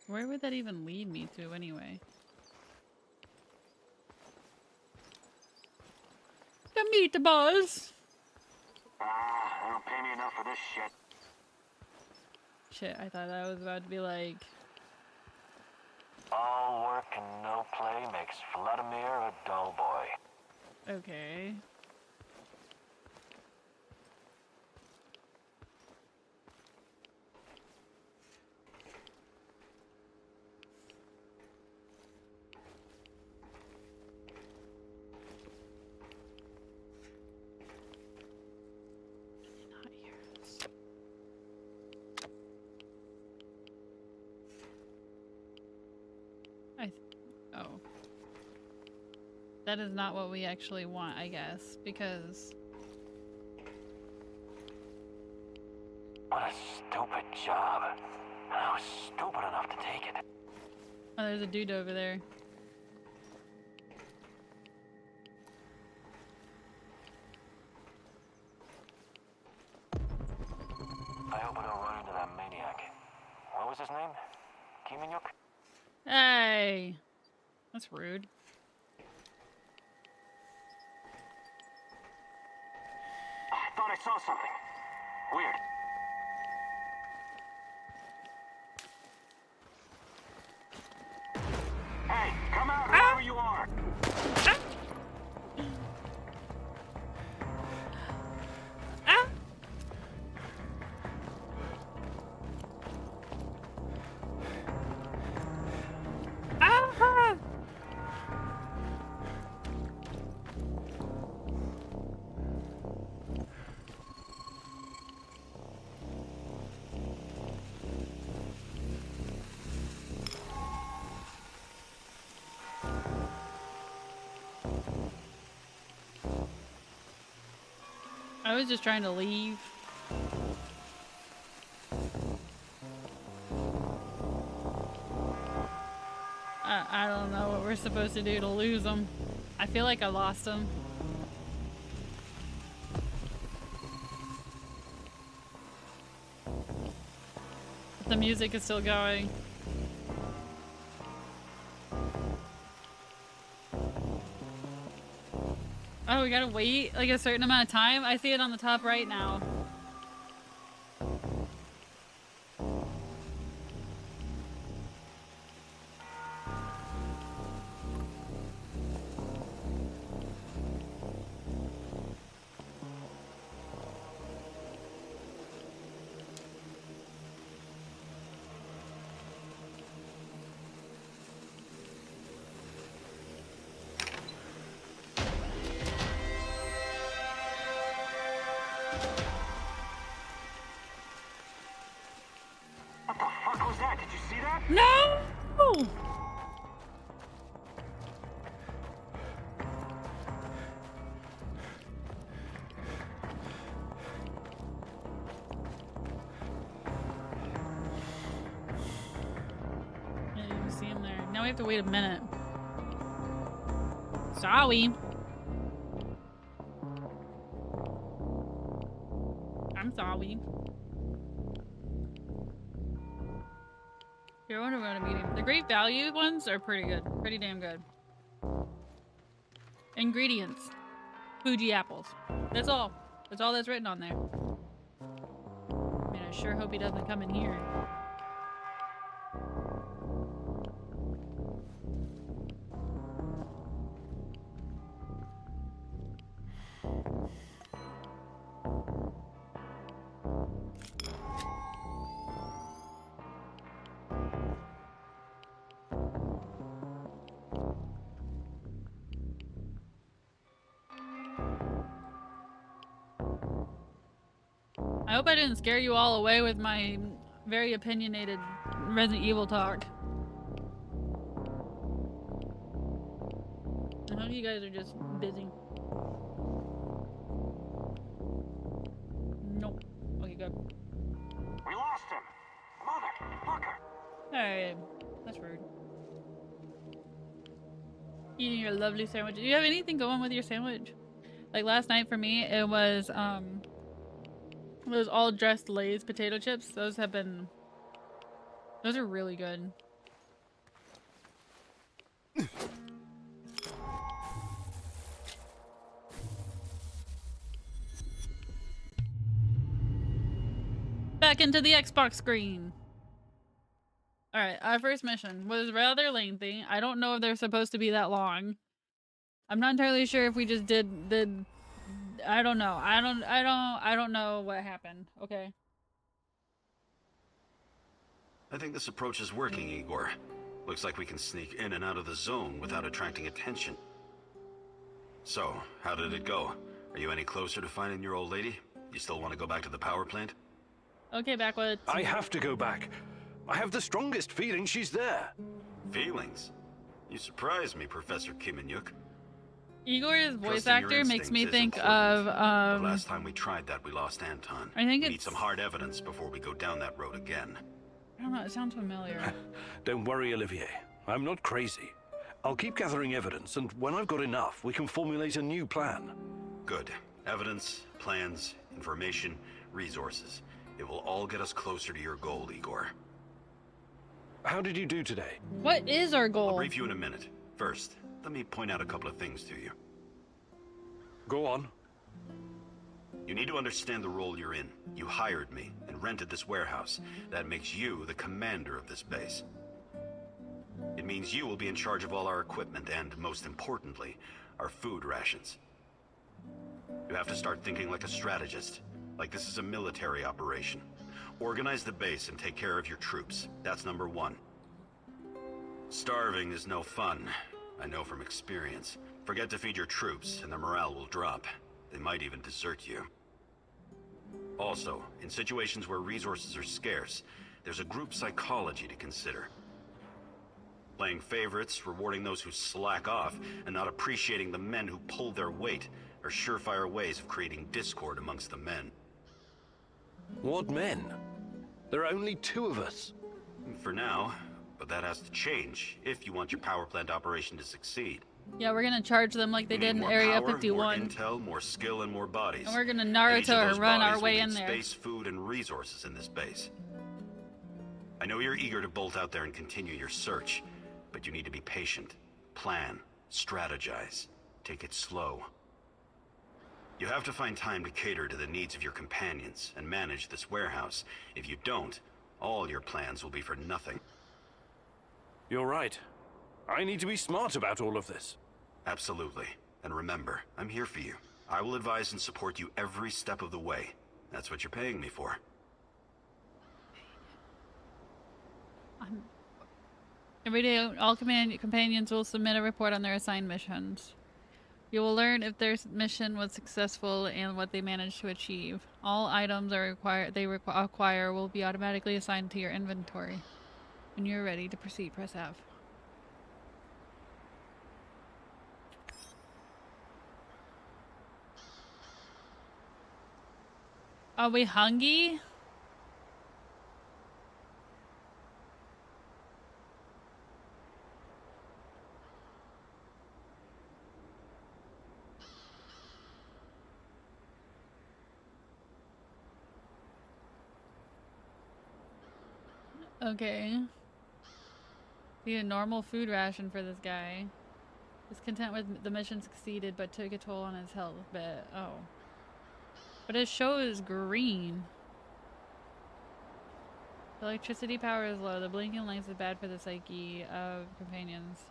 S2: Where would that even lead me to anyway? The meatballs!
S11: They don't pay me enough for this shit.
S2: Shit, I thought that was about to be like...
S11: All work and no play makes Vladimir a dull boy.
S2: Okay. Oh. That is not what we actually want, I guess, because...
S11: What a stupid job. I was stupid enough to take it.
S2: Oh, there's a dude over there.
S11: I hope I don't run into that maniac. What was his name? Kimenyuk?
S2: Hey! That's rude.
S11: I thought I saw something. Weird. Hey, come out wherever you are!
S2: I was just trying to leave. I don't know what we're supposed to do to lose them. I feel like I lost him. The music is still going. Oh, we gotta wait like a certain amount of time? I see it on the top right now.
S11: What the fuck was that? Did you see that?
S2: No! I didn't even see him there. Now we have to wait a minute. Sorry. I'm sorry. Here, I wonder what I'm eating. The great value ones are pretty good. Pretty damn good. Ingredients. Fuji apples. That's all. That's all that's written on there. Man, I sure hope he doesn't come in here. I hope I didn't scare you all away with my very opinionated Resident Evil talk. I hope you guys are just busy. Nope. Okay, good.
S11: We lost him. Motherfucker.
S2: Hey, that's rude. Eating your lovely sandwich. Do you have anything going with your sandwich? Like last night for me, it was those all dressed Lay's potato chips. Those are really good. Back into the Xbox screen. Alright, our first mission was rather lengthy. I don't know if they're supposed to be that long. I'm not entirely sure if we just did I don't know. I don't know what happened. Okay.
S8: I think this approach is working, Igor. Looks like we can sneak in and out of the zone without attracting attention. So, how did it go? Are you any closer to finding your old lady? You still want to go back to the power plant?
S2: Okay, backwoods.
S13: I have to go back. I have the strongest feeling she's there.
S8: Feelings? You surprise me, Professor Kiminyuk.
S2: Igor's voice
S8: Trusting your
S2: actor makes me
S8: instincts is
S2: think of
S8: important. The last time we tried that, we lost Anton.
S2: I think
S8: We need
S2: it's
S8: some hard evidence before we go down that road again.
S2: I don't know, it sounds familiar.
S13: Don't worry, Olivier. I'm not crazy. I'll keep gathering evidence, and when I've got enough, we can formulate a new plan.
S8: Good. Evidence, plans, information, resources. It will all get us closer to your goal, Igor.
S13: How did you do today?
S2: What is our goal?
S8: I'll brief you in a minute. First, let me point out a couple of things to you.
S13: Go on.
S8: You need to understand the role you're in. You hired me and rented this warehouse. That makes you the commander of this base. It means you will be in charge of all our equipment and, most importantly, our food rations. You have to start thinking like a strategist, like this is a military operation. Organize the base and take care of your troops. That's number one. Starving is no fun. I know from experience. Forget to feed your troops and their morale will drop. They might even desert you. Also, in situations where resources are scarce, there's a group psychology to consider. Playing favorites, rewarding those who slack off, and not appreciating the men who pulled their weight are surefire ways of creating discord amongst the men.
S13: What men? There are only 2 of us.
S8: For now, but that has to change if you want your power plant operation to succeed.
S2: Yeah, we're gonna charge them like they
S8: We
S2: did
S8: need
S2: in
S8: more
S2: Area
S8: power,
S2: 51.
S8: more intel, more skill, and more bodies.
S2: And we're gonna
S8: And each of
S2: Naruto
S8: those
S2: or run our
S8: bodies
S2: way
S8: will
S2: in
S8: need
S2: there.
S8: space, food, and resources in this base. I know you're eager to bolt out there and continue your search, but you need to be patient. Plan, strategize, take it slow. You have to find time to cater to the needs of your companions and manage this warehouse. If you don't, all your plans will be for nothing.
S13: You're right. I need to be smart about all of this.
S8: Absolutely. And remember, I'm here for you. I will advise and support you every step of the way. That's what you're paying me for.
S2: Every day, all companions will submit a report on their assigned missions. You will learn if their mission was successful and what they managed to achieve. All items acquire will be automatically assigned to your inventory. When you're ready to proceed, press F. Are we hungry? Okay. Need a normal food ration for this guy. He's content with the mission succeeded, but took a toll on his health. But oh, but his show is green. The electricity power is low. The blinking lights is bad for the psyche of companions.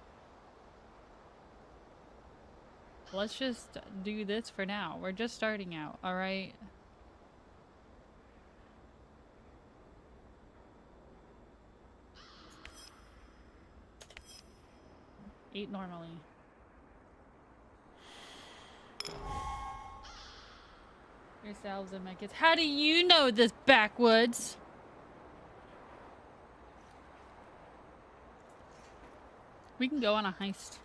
S2: Let's just do this for now. We're just starting out, all right? Eat normally. Yourselves and my kids. How do you know this backwoods? We can go on a heist.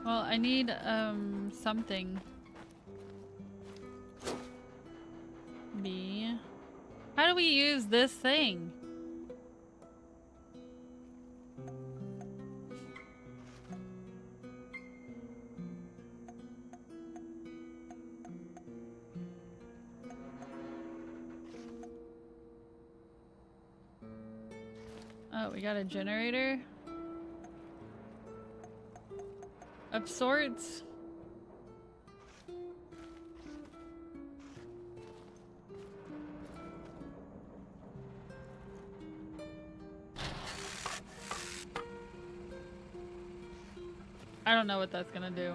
S2: Well, I need something. B. How do we use this thing? Oh, we got a generator of sorts. I don't know what that's gonna do.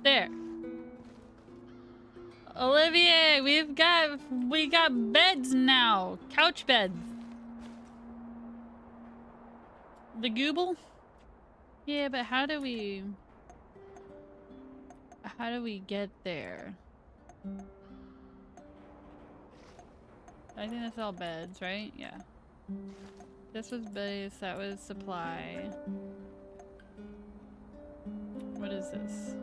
S2: There. Olivier, we got beds now. Couch beds. The Google? Yeah, but how do we get there? I think that's all beds, right? Yeah. This was base, that was supply. What is this?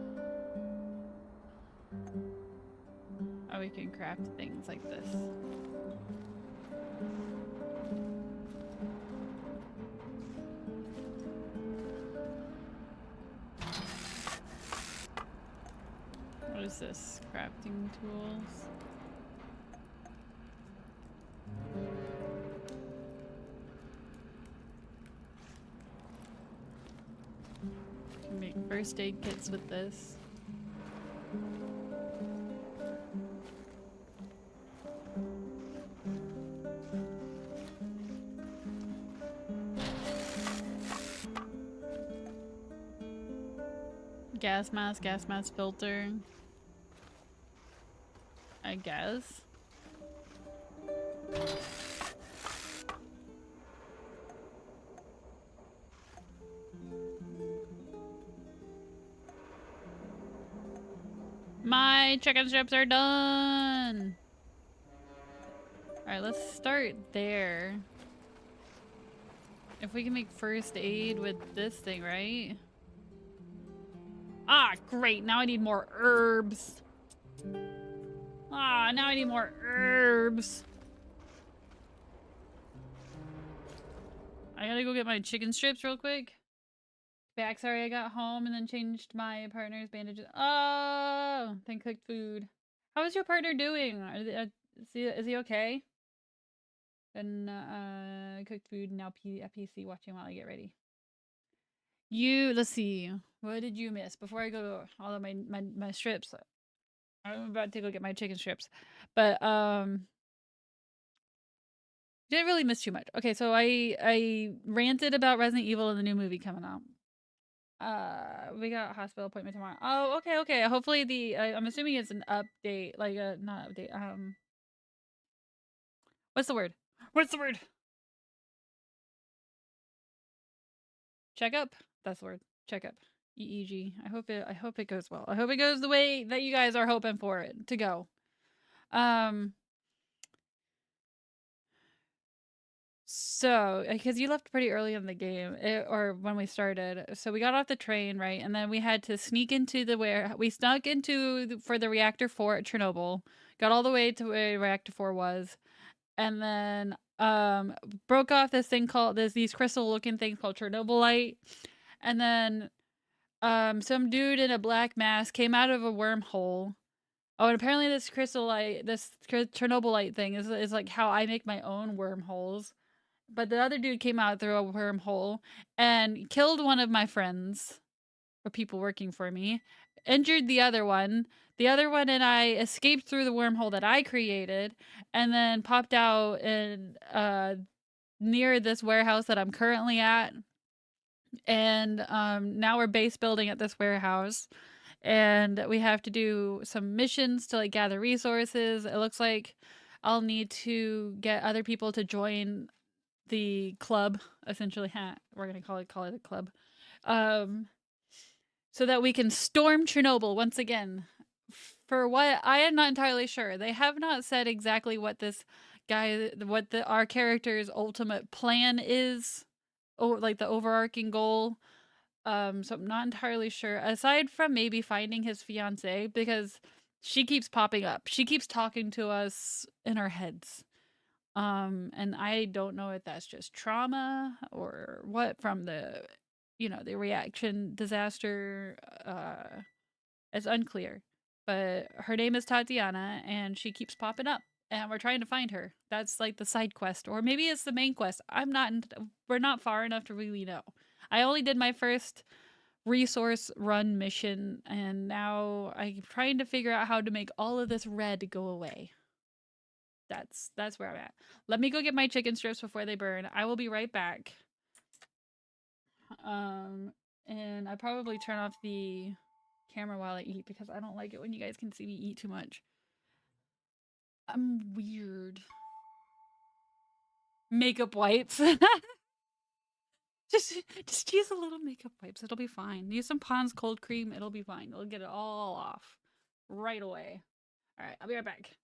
S2: Are we we can craft things like this. What is this? Crafting tools. Can make first aid kits with this. Gas mask filter. I guess. My chicken strips are done. Alright, let's start there. If we can make first aid with this thing, right? Ah, great. Now I need more herbs. Ah, now I need more herbs. I gotta go get my chicken strips real quick. Back, sorry, I got home and then changed my partner's bandages. Oh, then cooked food. How is your partner doing? Is he okay? And cooked food, now at PC watching while I get ready. Let's see. What did you miss? Before I go all of my strips. I'm about to go get my chicken strips. But didn't really miss too much. Okay, so I ranted about Resident Evil and the new movie coming out. We got a hospital appointment tomorrow. Oh, okay. Hopefully I'm assuming it's an update, like not update. What's the word? Checkup? That's the word. Checkup. EEG. I hope it goes well. I hope it goes the way that you guys are hoping for it to go. So, because you left pretty early in the game, or when we started, so we got off the train, right? And then we had to sneak into we snuck into for the reactor 4 at Chernobyl, got all the way to where reactor 4 was, and then broke off this thing called these crystal looking things called Chernobylite, and then some dude in a black mask came out of a wormhole. Oh, and apparently this Chernobylite thing is like how I make my own wormholes. But the other dude came out through a wormhole and killed one of my friends, or people working for me, injured the other one. The other one and I escaped through the wormhole that I created, and then popped out in near this warehouse that I'm currently at. And now we're base building at this warehouse, and we have to do some missions to like gather resources. It looks like I'll need to get other people to join the club, essentially. We're gonna call it a club, so that we can storm Chernobyl once again. For what, I am not entirely sure. They have not said exactly what our character's ultimate plan is, or like the overarching goal. So I'm not entirely sure. Aside from maybe finding his fiance, because she keeps popping up. She keeps talking to us in our heads. And I don't know if that's just trauma or what from the reaction disaster. It's unclear. But her name is Tatiana, and she keeps popping up, and we're trying to find her. That's like the side quest, or maybe it's the main quest. We're not far enough to really know. I only did my first resource run mission, and now I'm trying to figure out how to make all of this red go away. That's where I'm at. Let me go get my chicken strips before they burn. I will be right back. And I probably turn off the camera while I eat because I don't like it when you guys can see me eat too much. I'm weird. Makeup wipes. Just use a little makeup wipes. It'll be fine. Use some Pond's cold cream. It'll be fine. It'll get it all off right away. All right, I'll be right back.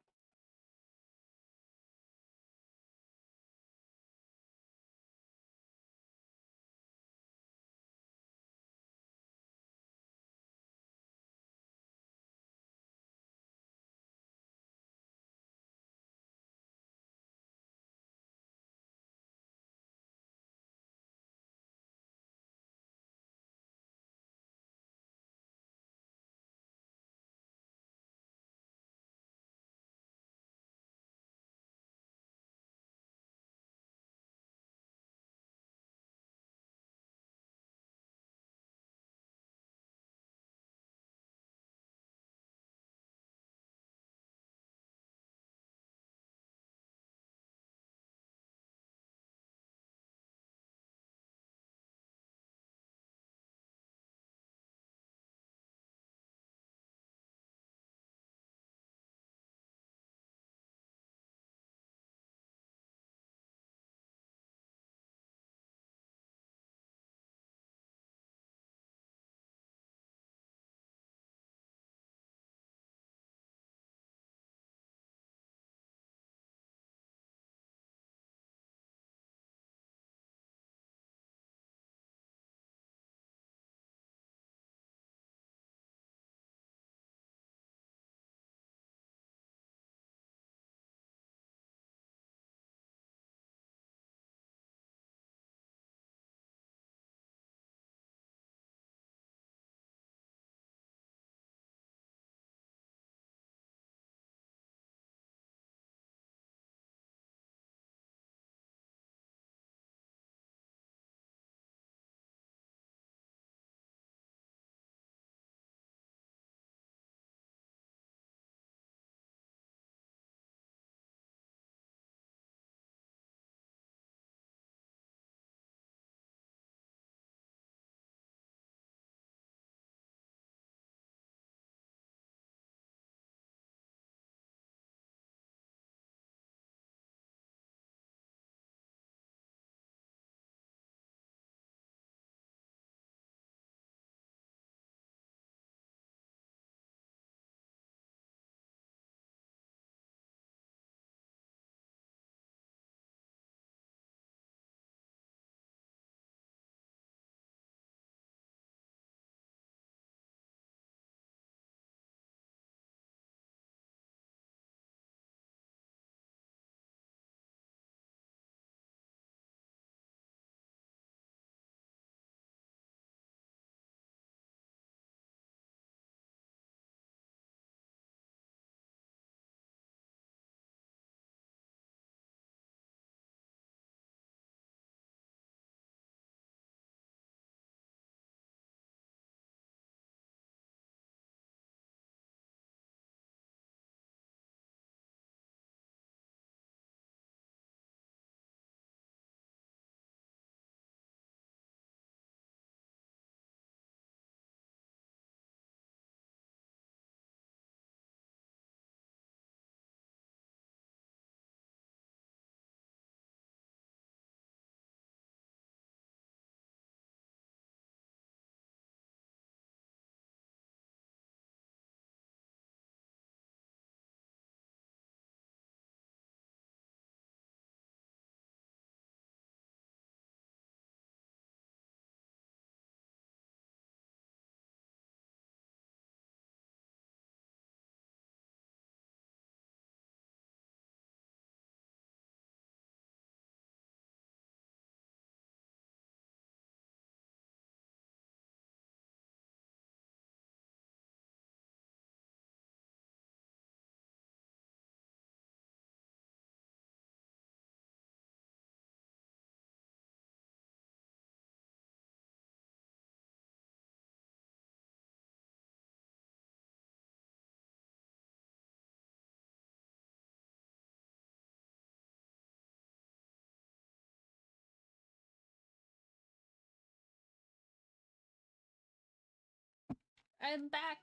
S2: I'm back.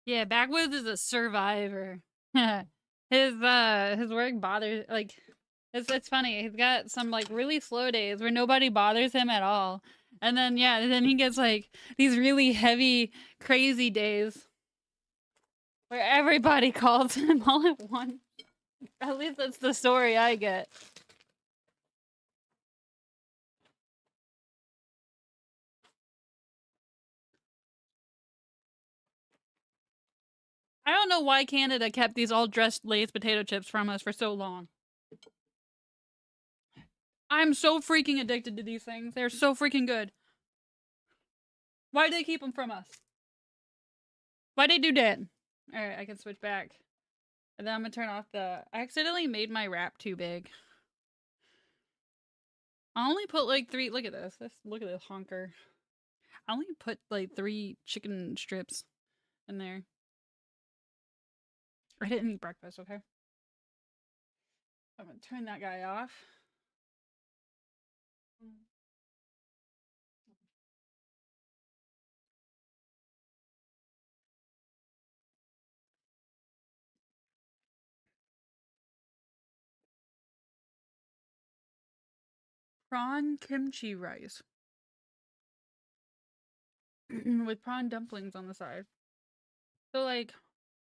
S2: Yeah, Backwoods is a survivor. His work bothers, like, it's funny. He's got some like really slow days where nobody bothers him at all. And then yeah, then he gets like these really heavy, crazy days where everybody calls him all at once. At least that's the story I get. I don't know why Canada kept these all dressed Lay's potato chips from us for so long. I'm so freaking addicted to these things. They're so freaking good. Why'd they keep them from us? Why'd they do that? Alright, I can switch back. And then I'm gonna turn off the... I accidentally made my wrap too big. I only put like 3... Look at this. Look at this honker. I only put like 3 chicken strips in there. I didn't eat breakfast, okay? I'm gonna turn that guy off. Prawn kimchi rice. With prawn dumplings on the side. So like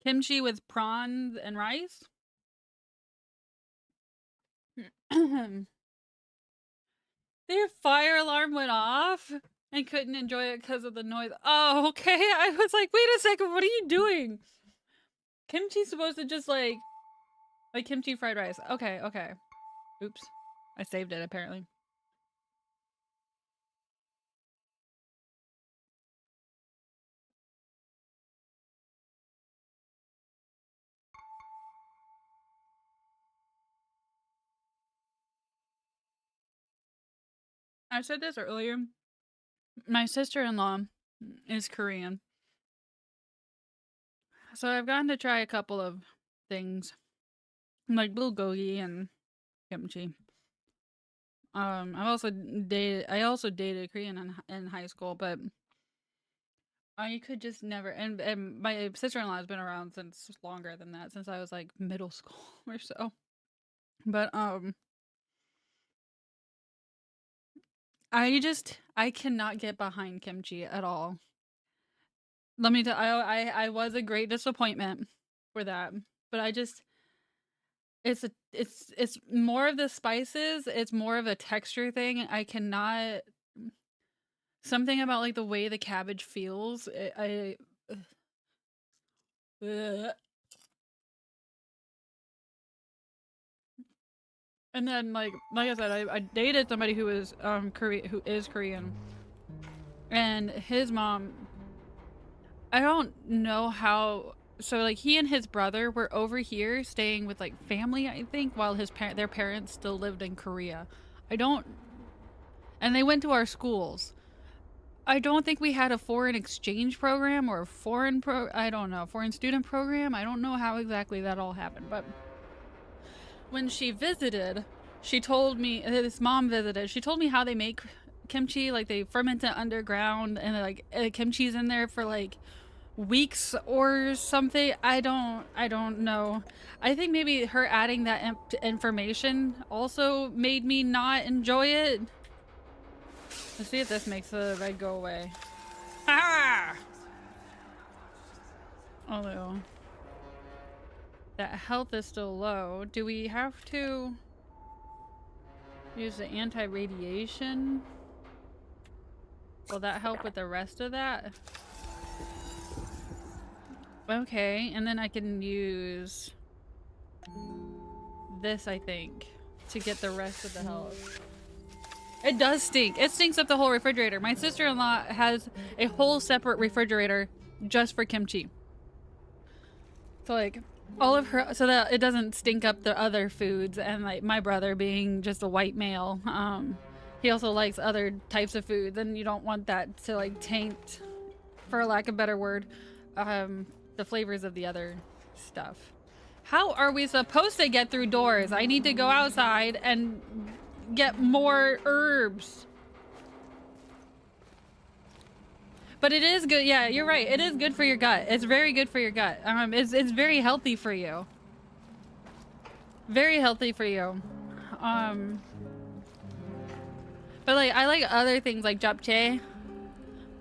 S2: kimchi with prawns and rice? Their fire alarm went off and couldn't enjoy it because of the noise. Oh, okay. I was like, wait a second, what are you doing? Kimchi's supposed to just like kimchi fried rice. Okay, okay. Oops. I saved it apparently. I said this earlier. My sister-in-law is Korean. So I've gotten to try a couple of things. Like bulgogi and kimchi. I also dated a Korean in high school, but I could just never and my sister-in-law has been around since longer than that, since I was like middle school or so. But I cannot get behind kimchi at all. Let me tell I was a great disappointment for that. But I just it's more of the spices, it's more of a texture thing. I cannot something about like the way the cabbage feels. Ugh. And then like I said, I dated somebody who is Korean. And his mom, I don't know how, so like he and his brother were over here staying with like family, I think, while their parents still lived in Korea. And they went to our schools. I don't think we had a foreign exchange program or a foreign student program. I don't know how exactly that all happened, but when she visited, she told me, this mom visited, she told me how they make kimchi. Like they ferment it underground and like kimchi's in there for like weeks or something. I don't know. I think maybe her adding that information also made me not enjoy it. Let's see if this makes the red go away. Ah! Although that health is still low. Do we have to use the anti-radiation? Will that help with the rest of that? Okay, and then I can use this, I think, to get the rest of the health. It does stink. It stinks up the whole refrigerator. My sister-in-law has a whole separate refrigerator just for kimchi. So like all of her, so that it doesn't stink up the other foods. And like my brother being just a white male, he also likes other types of foods, and you don't want that to like taint, for lack of a better word, the flavors of the other stuff. How are we supposed to get through doors? I need to go outside and get more herbs. But it is good. Yeah, you're right. It is good for your gut. It's very good for your gut. It's very healthy for you. Very healthy for you. But like I like other things like japchae,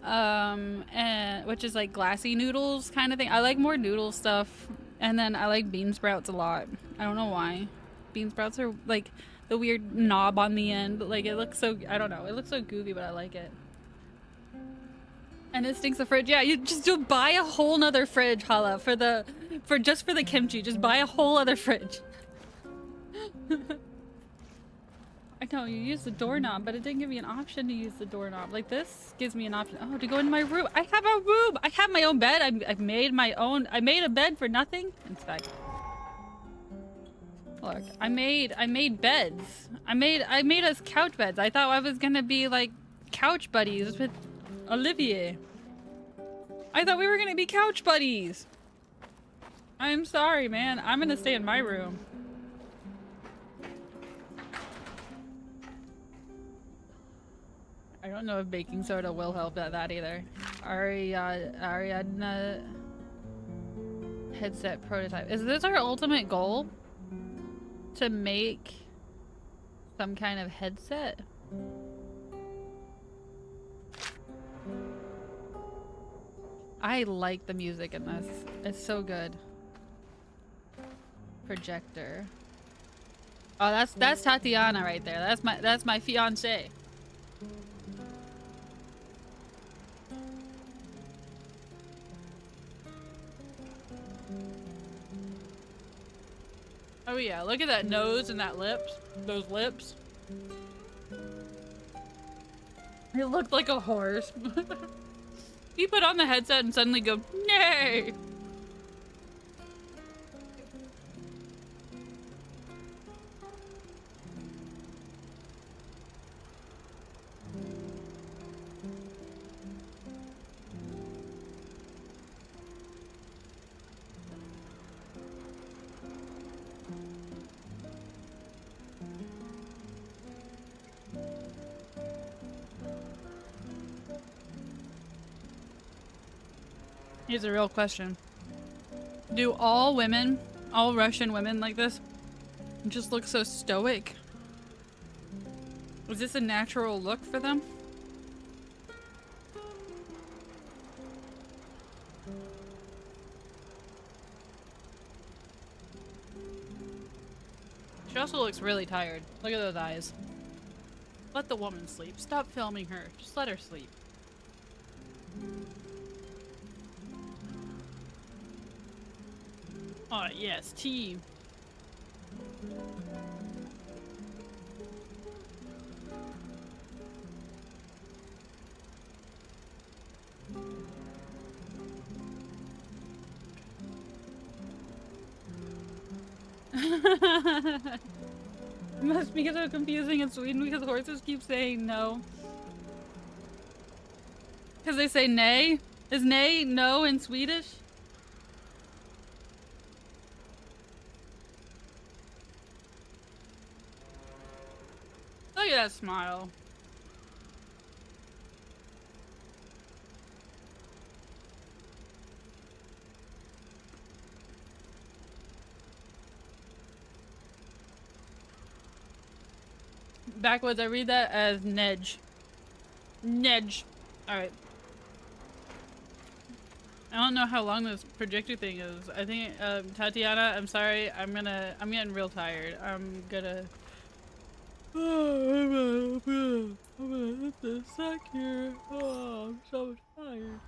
S2: and which is like glassy noodles kind of thing. I like more noodle stuff, and then I like bean sprouts a lot. I don't know why. Bean sprouts are like the weird knob on the end. Like it looks so, I don't know. It looks so goofy, but I like it. And it stinks of fridge. Yeah, you just do buy a whole nother fridge, Hala, for the kimchi. Just buy a whole other fridge. I know, you use the doorknob, but it didn't give me an option to use the doorknob. Like this gives me an option. Oh, to go in my room. I have a room. I have my own bed. I've made my own. I made a bed for nothing. In fact, look, I made beds. I made us couch beds. I thought I was gonna be like couch buddies with Olivier. I thought we were gonna be couch buddies. I'm sorry, man. I'm gonna stay in my room. I don't know if baking soda will help that either. Ariadna headset prototype. Is this our ultimate goal? To make some kind of headset? I like the music in this. It's so good. Projector. Oh, that's Tatiana right there. That's my fiance. Oh yeah, look at that nose and that lips. Those lips. It looked like a horse. You put on the headset and suddenly go, nay! Here's a real question. Do all women, all Russian women like this, just look so stoic? Was this a natural look for them? She also looks really tired. Look at those eyes. Let the woman sleep. Stop filming her. Just let her sleep. Oh, yes, tea. It must be so confusing in Sweden because horses keep saying no. Because they say nay? Is nay no in Swedish? Look at that smile. Backwoods, I read that as nedge. Nedge. Alright. I don't know how long this projector thing is. I think, Tatiana, I'm sorry. I'm getting real tired. I'm gonna hit the sack here. Oh, I'm so tired.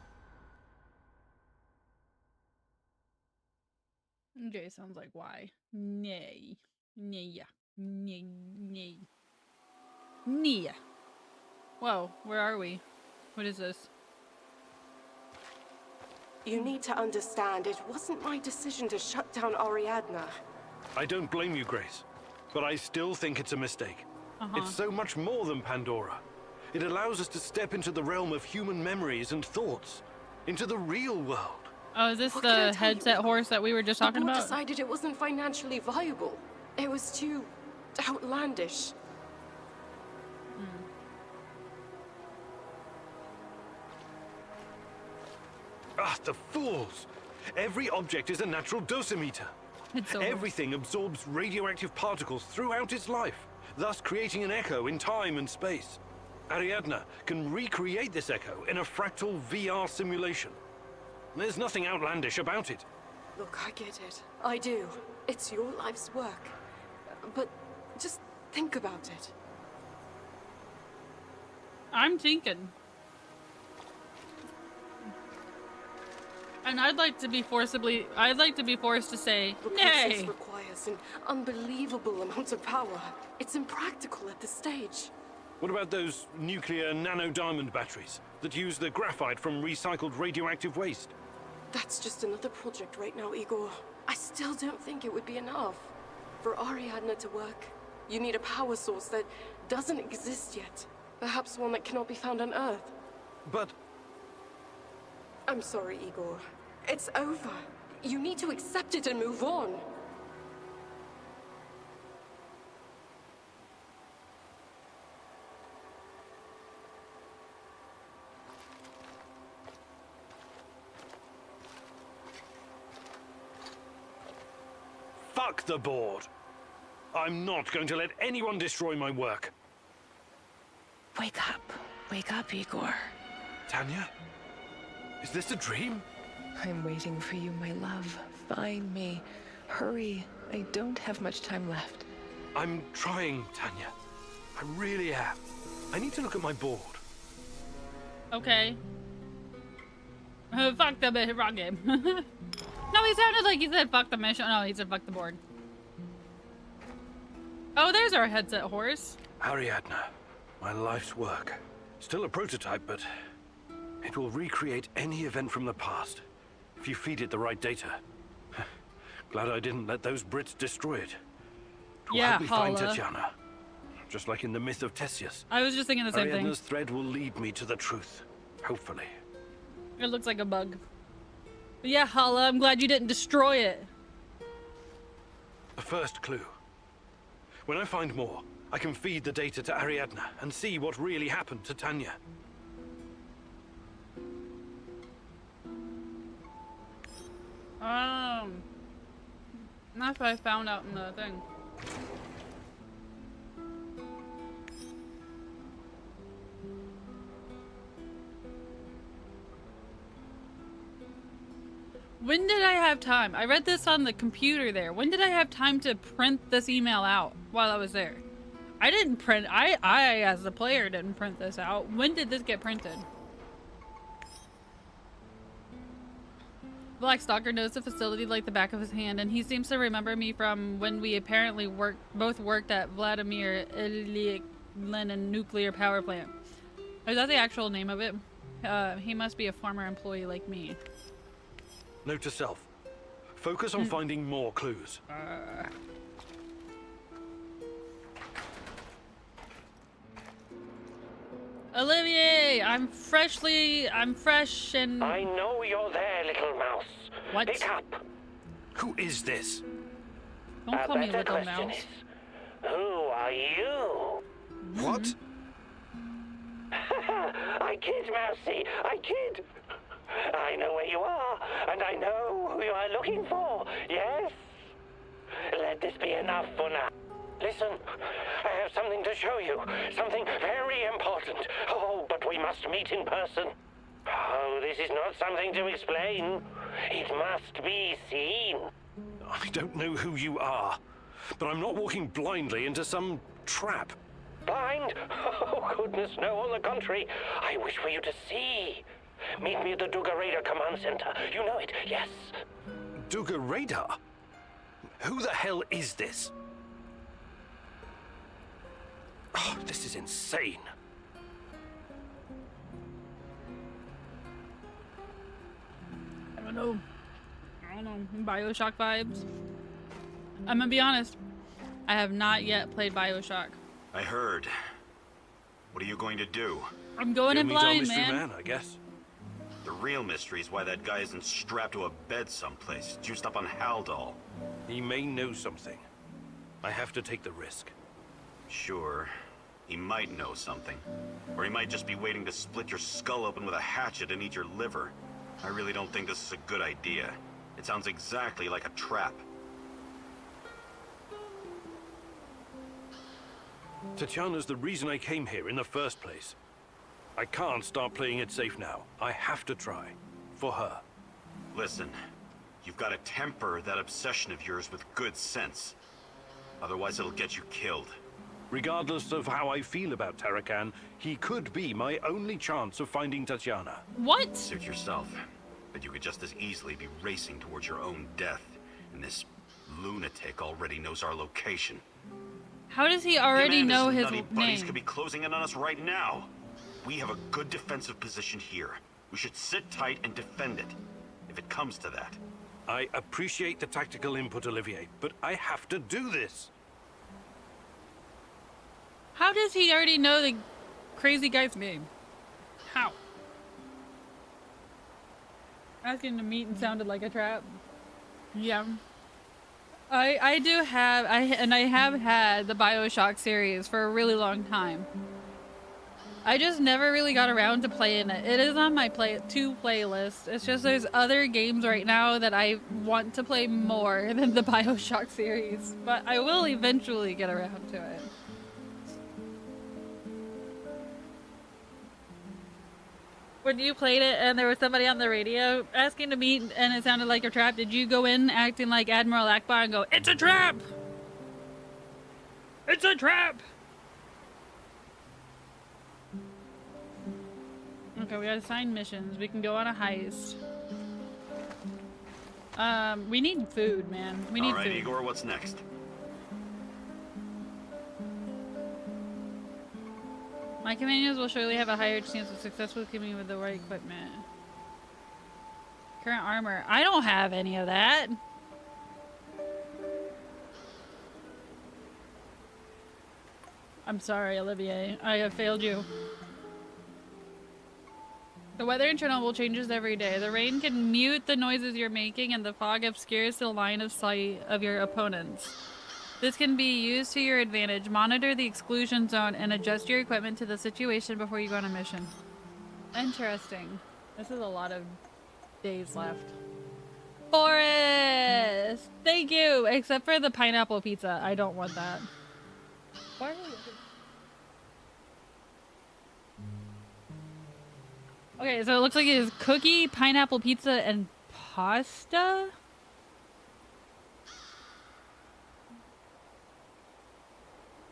S2: Jay sounds like why? Nay. Nay. Nay. Nay. Nay. Whoa, where are we? What is this?
S15: You need to understand, it wasn't my decision to shut down Ariadna.
S13: I don't blame you, Grace, but I still think it's a mistake. It's so much more than Pandora. It allows us to step into the realm of human memories and thoughts, into the real world.
S2: Oh, is this the headset horse that we were just talking about?
S15: The board decided it wasn't financially viable. It was too outlandish.
S13: Ah, the fools! Every object is a natural dosimeter.
S2: It's so
S13: Everything absorbs radioactive particles throughout its life, thus creating an echo in time and space. Ariadna can recreate this echo in a fractal VR simulation. There's nothing outlandish about it.
S15: Look, I get it. I do. It's your life's work. But just think about it.
S2: I'm thinking. And I'd like to be forced to say,
S15: The
S2: nay.
S15: process requires an unbelievable amount of power. It's impractical at this stage.
S13: What about those nuclear nano-diamond batteries that use the graphite from recycled radioactive waste?
S15: That's just another project right now, Igor. I still don't think it would be enough. For Ariadna to work, you need a power source that doesn't exist yet. Perhaps one that cannot be found on Earth.
S13: But...
S15: I'm sorry, Igor. It's over. You need to accept it and move on.
S13: Fuck the board! I'm not going to let anyone destroy my work.
S10: Wake up, Igor.
S13: Tanya? Is this a dream?
S10: I'm waiting for you, my love. Find me. Hurry. I don't have much time left.
S13: I'm trying, Tanya. I really am. I need to look at my board.
S2: Okay. Fuck the wrong game. No, he sounded like he said fuck the mission. No, he said fuck the board. Oh, there's our headset horse.
S13: Ariadna, my life's work. Still a prototype, but it will recreate any event from the past if you feed it the right data. Glad I didn't let those Brits destroy it. It will help me find Tatiana. Just like in the myth of Theseus.
S2: I was just thinking the same thing.
S13: Ariadna's thread will lead me to the truth. Hopefully.
S2: It looks like a bug. But yeah, Hala, I'm glad you didn't destroy it.
S13: The first clue. When I find more, I can feed the data to Ariadna and see what really happened to Tanya.
S2: That's what I found out in the thing. When did I have time? I read this on the computer there. When did I have time to print this email out while I was there? I didn't print, I as the player didn't print this out. When did this get printed? Black Stalker knows the facility like the back of his hand, and he seems to remember me from when we apparently both worked at Vladimir Ilyich Lenin nuclear power plant. Is that the actual name of it? He must be a former employee like me.
S13: Note to self. Focus on finding more clues.
S2: Olivier, I'm fresh and...
S11: I know you're there, little mouse.
S2: What?
S11: Pick up.
S13: Who is this?
S2: Don't call me
S11: better
S2: little
S11: question
S2: mouse.
S11: is, who are you?
S13: What?
S11: I kid, Mousy. I kid. I know where you are, and I know who you are looking for. Yes? Let this be enough for now. Listen, I have something to show you. Something very important. Oh, but we must meet in person. Oh, this is not something to explain. It must be seen.
S13: I don't know who you are, but I'm not walking blindly into some trap.
S11: Blind? Oh, goodness, no, on the contrary. I wish for you to see. Meet me at the Duga Radar Command Center. You know it, yes.
S13: Duga Radar? Who the hell is this? Oh, this is insane.
S2: I don't know. BioShock vibes. I'm gonna be honest. I have not yet played BioShock.
S8: I heard. What are you going to do?
S2: I'm going in blind,
S13: man, I guess.
S8: The real mystery is why that guy isn't strapped to a bed someplace, juiced up on Haldol.
S13: He may know something. I have to take the risk.
S8: Sure. He might know something. Or he might just be waiting to split your skull open with a hatchet and eat your liver. I really don't think this is a good idea. It sounds exactly like a trap.
S13: Tatiana's the reason I came here in the first place. I can't start playing it safe now. I have to try. For her.
S8: Listen, you've got to temper that obsession of yours with good sense. Otherwise it'll get you killed.
S13: Regardless of how I feel about Tarakan, he could be my only chance of finding Tatiana.
S2: What?
S8: Suit yourself. But you could just as easily be racing towards your own death. And this lunatic already knows our location.
S2: How does he already know his
S8: nutty buddies
S2: name?
S8: could be closing in on us right now. We have a good defensive position here. We should sit tight and defend it, if it comes to that.
S13: I appreciate the tactical input, Olivier, but I have to do this.
S2: How does he already know the crazy guy's name? How? Asking to meet and sounded like a trap. Yeah. I do have, I have had the BioShock series for a really long time. I just never really got around to playing it. It is on my playlist. It's just there's other games right now that I want to play more than the BioShock series. But I will eventually get around to it. When you played it and there was somebody on the radio asking to meet and it sounded like a trap, did you go in acting like Admiral Akbar and go, "It's a trap! It's a trap!" Okay, we got assigned missions. We can go on a heist. We need food, man. We need
S8: All right,
S2: food.
S8: Igor, what's next?
S2: My companions will surely have a higher chance of successfully keeping with the right equipment. Current armor. I don't have any of that. I'm sorry, Olivier. I have failed you. The weather in Chernobyl changes every day. The rain can mute the noises you're making and the fog obscures the line of sight of your opponents. This can be used to your advantage. Monitor the exclusion zone and adjust your equipment to the situation before you go on a mission. Interesting. This is a lot of days left. Forest! Thank you! Except for the pineapple pizza. I don't want that. Why are you... Okay, so it looks like it is cookie, pineapple pizza, and pasta?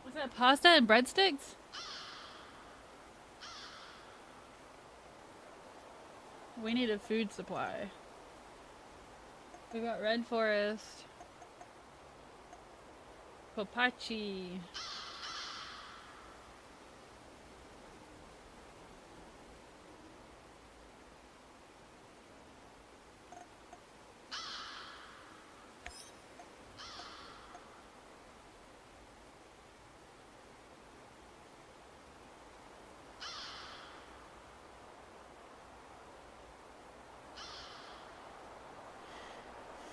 S2: Was that pasta and breadsticks? We need a food supply. We got Red Forest. Popachi.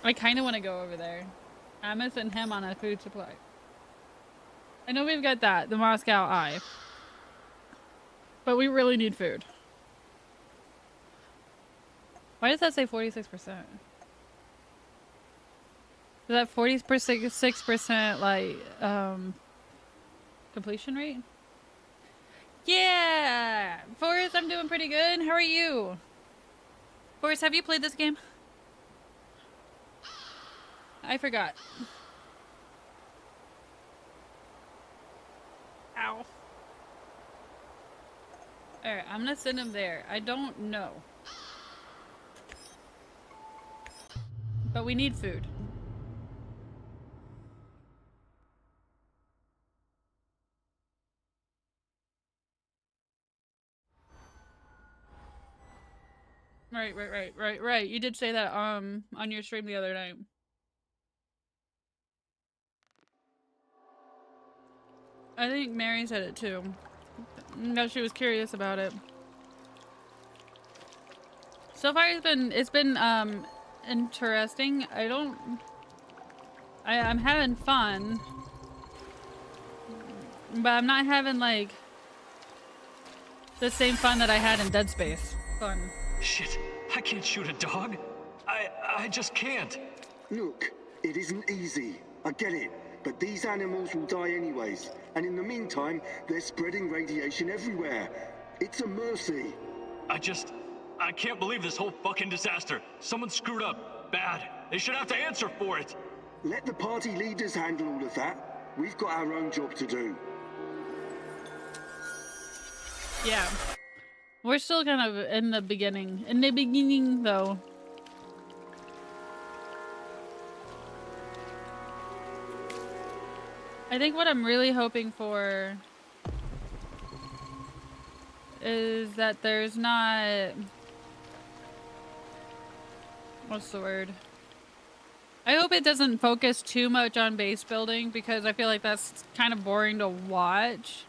S2: I kind of want to go over there. I'm gonna send him on a food supply. I know we've got that, the Moscow Eye. But we really need food. Why does that say 46%? Is that 46% like, completion rate? Yeah! Forrest, I'm doing pretty good. How are you? Forrest, have you played this game? I forgot. Ow. Alright, I'm gonna send him there. I don't know. But we need food. Right. You did say that on your stream the other night. I think Mary said it too. No, she was curious about it. So far it's been interesting. I'm having fun. But I'm not having like the same fun that I had in Dead Space. Fun.
S7: Shit.
S12: I can't shoot a dog. I just can't.
S16: Look, it isn't easy. I get it. But these animals will die anyways. And in the meantime, they're spreading radiation everywhere. It's a mercy.
S12: I can't believe this whole fucking disaster. Someone screwed up. Bad. They should have to answer for it.
S16: Let the party leaders handle all of that. We've got our own job to do.
S2: Yeah. We're still kind of in the beginning. In the beginning, though. I think what I'm really hoping for is that there's not... What's the word? I hope it doesn't focus too much on base building, because I feel like that's kind of boring to watch.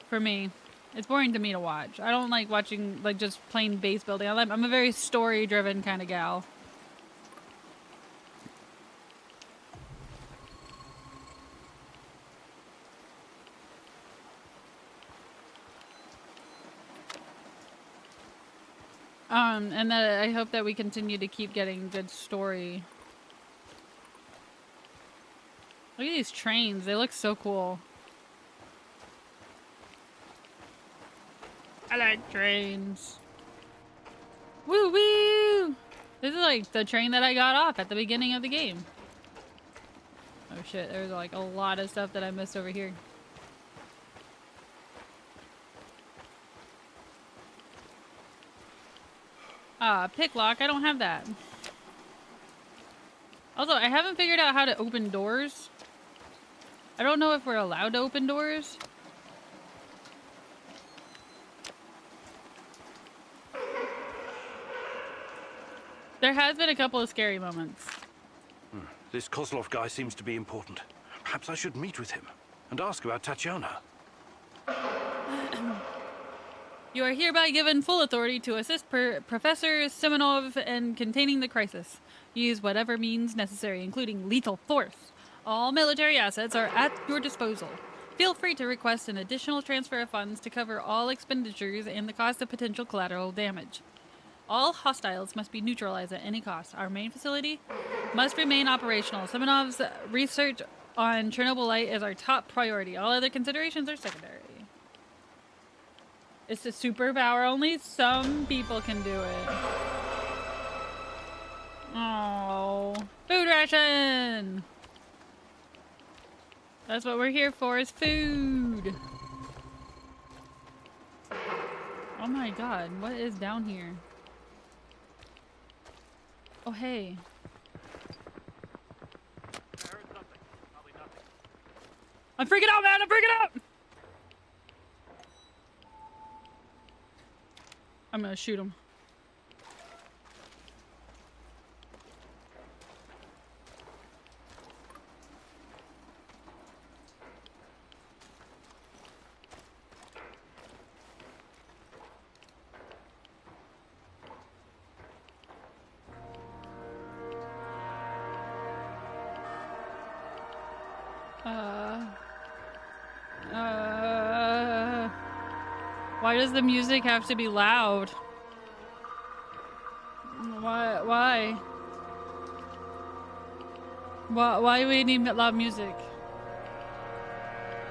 S2: For me. It's boring to me to watch. I don't like watching, like, just plain base building. I'm a very story-driven kind of gal. And that I hope that we continue to keep getting good story. Look at these trains. They look so cool. I like trains. Woo woo! This is like the train that I got off at the beginning of the game. Oh shit, there's like a lot of stuff that I missed over here. Pick lock. I don't have that. Also, I haven't figured out how to open doors. I don't know if we're allowed to open doors. There has been a couple of scary moments.
S13: This Kozlov guy seems to be important. Perhaps I should meet with him and ask about Tatiana.
S2: You are hereby given full authority to assist Professor Simonov in containing the crisis. Use whatever means necessary, including lethal force. All military assets are at your disposal. Feel free to request an additional transfer of funds to cover all expenditures and the cost of potential collateral damage. All hostiles must be neutralized at any cost. Our main facility must remain operational. Simonov's research on Chernobylite is our top priority. All other considerations are secondary. It's a superpower. Only some people can do it. Oh, food ration! That's what we're here for, is food. Oh my god, what is down here? Oh, hey. I'm freaking out, man! I'm freaking out! I'm gonna shoot him. Why does the music have to be loud? Why? Why do we need loud music?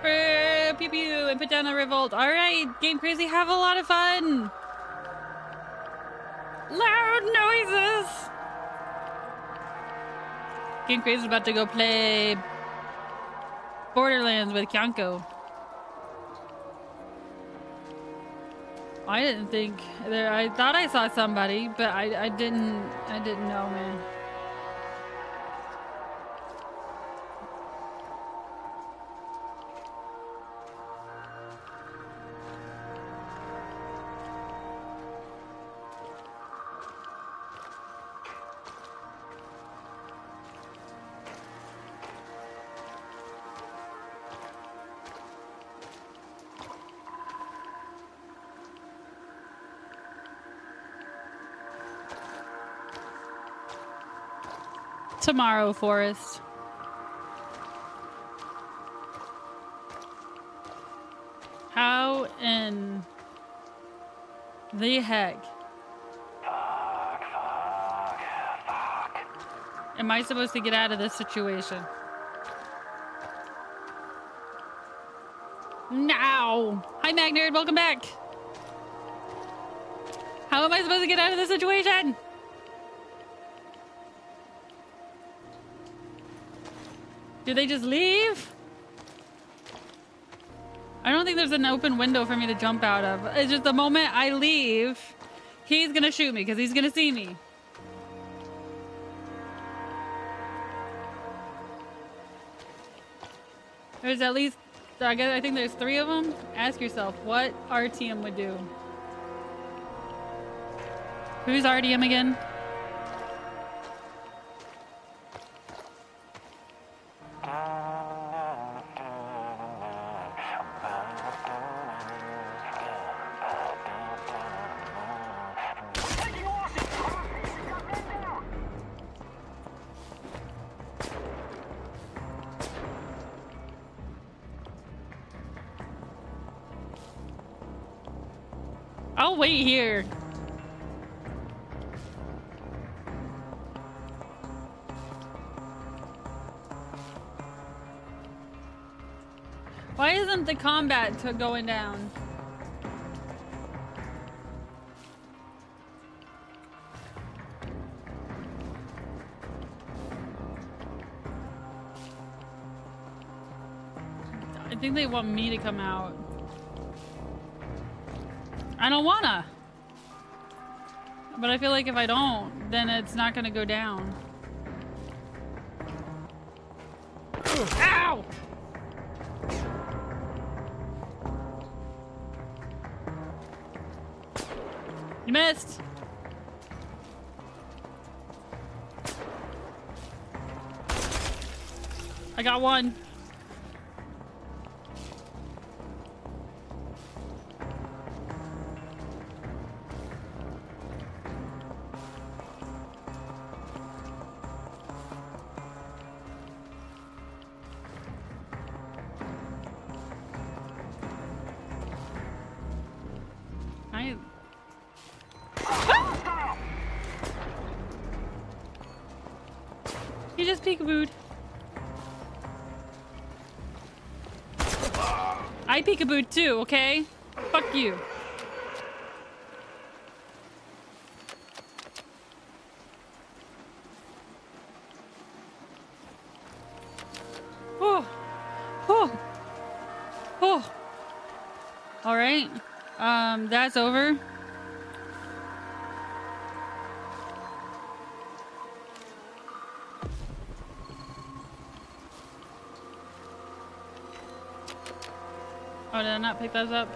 S2: Pew pew and put down the revolt. Alright, Game Crazy, have a lot of fun! Loud noises! Game Crazy is about to go play Borderlands with Kyanko. I didn't think there. I thought I saw somebody, but I didn't know, man. Tomorrow, Forest. How in The heck?
S11: Fuck.
S2: Am I supposed to get out of this situation? No! Hi, Magnerd, welcome back! How am I supposed to get out of this situation? Do they just leave? I don't think there's an open window for me to jump out of. It's just the moment I leave, he's gonna shoot me because he's gonna see me. There's at least, I think there's 3 of them. Ask yourself what RTM would do. Who's RTM again? I'll wait here. Why isn't the combat going down? I think they want me to come out. I don't wanna. But I feel like if I don't, then it's not gonna go down. Ow! You missed! I got one. You just peekabooed. I peekabooed too, okay? Fuck you. Oh. Oh. Oh. All right. That's over. Oh, did I not pick those up?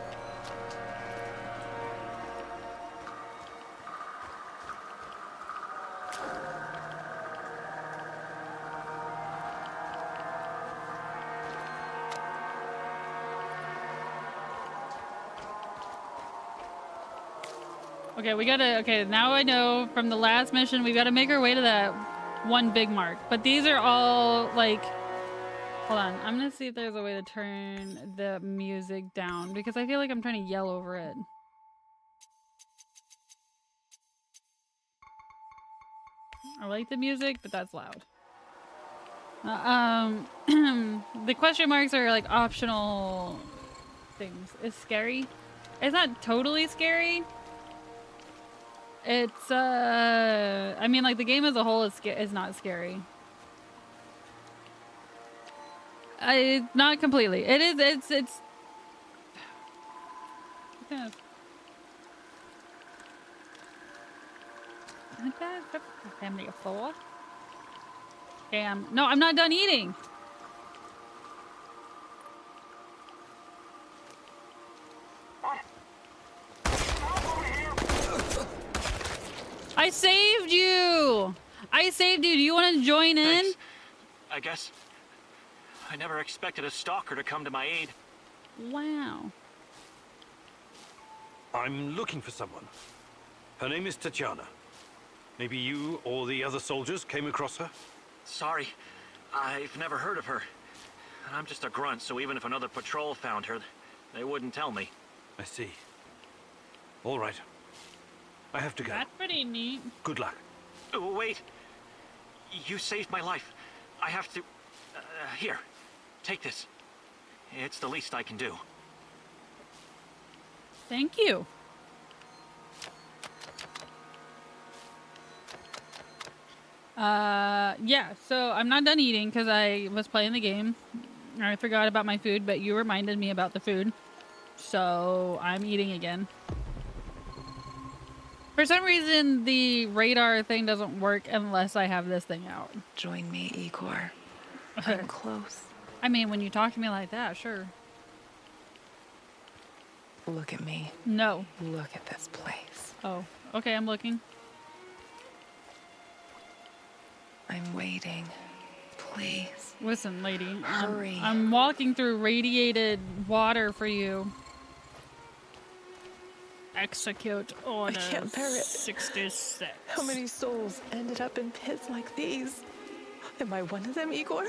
S2: Okay, we gotta, okay, now I know from the last mission, we gotta make our way to that one big mark. But these are all, like, hold on. I'm gonna see if there's a way to turn the music down because I feel like I'm trying to yell over it. I like the music, but that's loud. The question marks are like optional things. It's scary. It's not totally scary. It's I mean, like the game as a whole is not scary. Not completely. It is. It's. Family of 4. Damn. No, I'm not done eating. I saved you. I saved you. Do you want to join in?
S11: Thanks. I guess. I never expected a stalker to come to my aid.
S2: Wow.
S13: I'm looking for someone. Her name is Tatiana. Maybe you or the other soldiers came across her?
S11: Sorry, I've never heard of her. And I'm just a grunt, so even if another patrol found her, they wouldn't tell me.
S13: I see. All right. I have to go.
S2: That's pretty neat.
S13: Good luck.
S8: Oh, wait. You saved my life. I have to... here. Take this. It's the least I can do.
S2: Thank you. Yeah, so I'm not done eating because I was playing the game. I forgot about my food, but you reminded me about the food. So I'm eating again. For some reason, the radar thing doesn't work unless I have this thing out.
S10: Join me, Igor. I'm close.
S2: I mean, when you talk to me like that, sure.
S10: Look at me.
S2: No.
S10: Look at this place.
S2: Oh, okay, I'm looking.
S10: I'm waiting. Please.
S2: Listen, lady.
S10: Hurry.
S2: I'm walking through radiated water for you. Execute order
S10: I can't bear it.
S2: 66.
S10: How many souls ended up in pits like these? Am I one of them, Igor?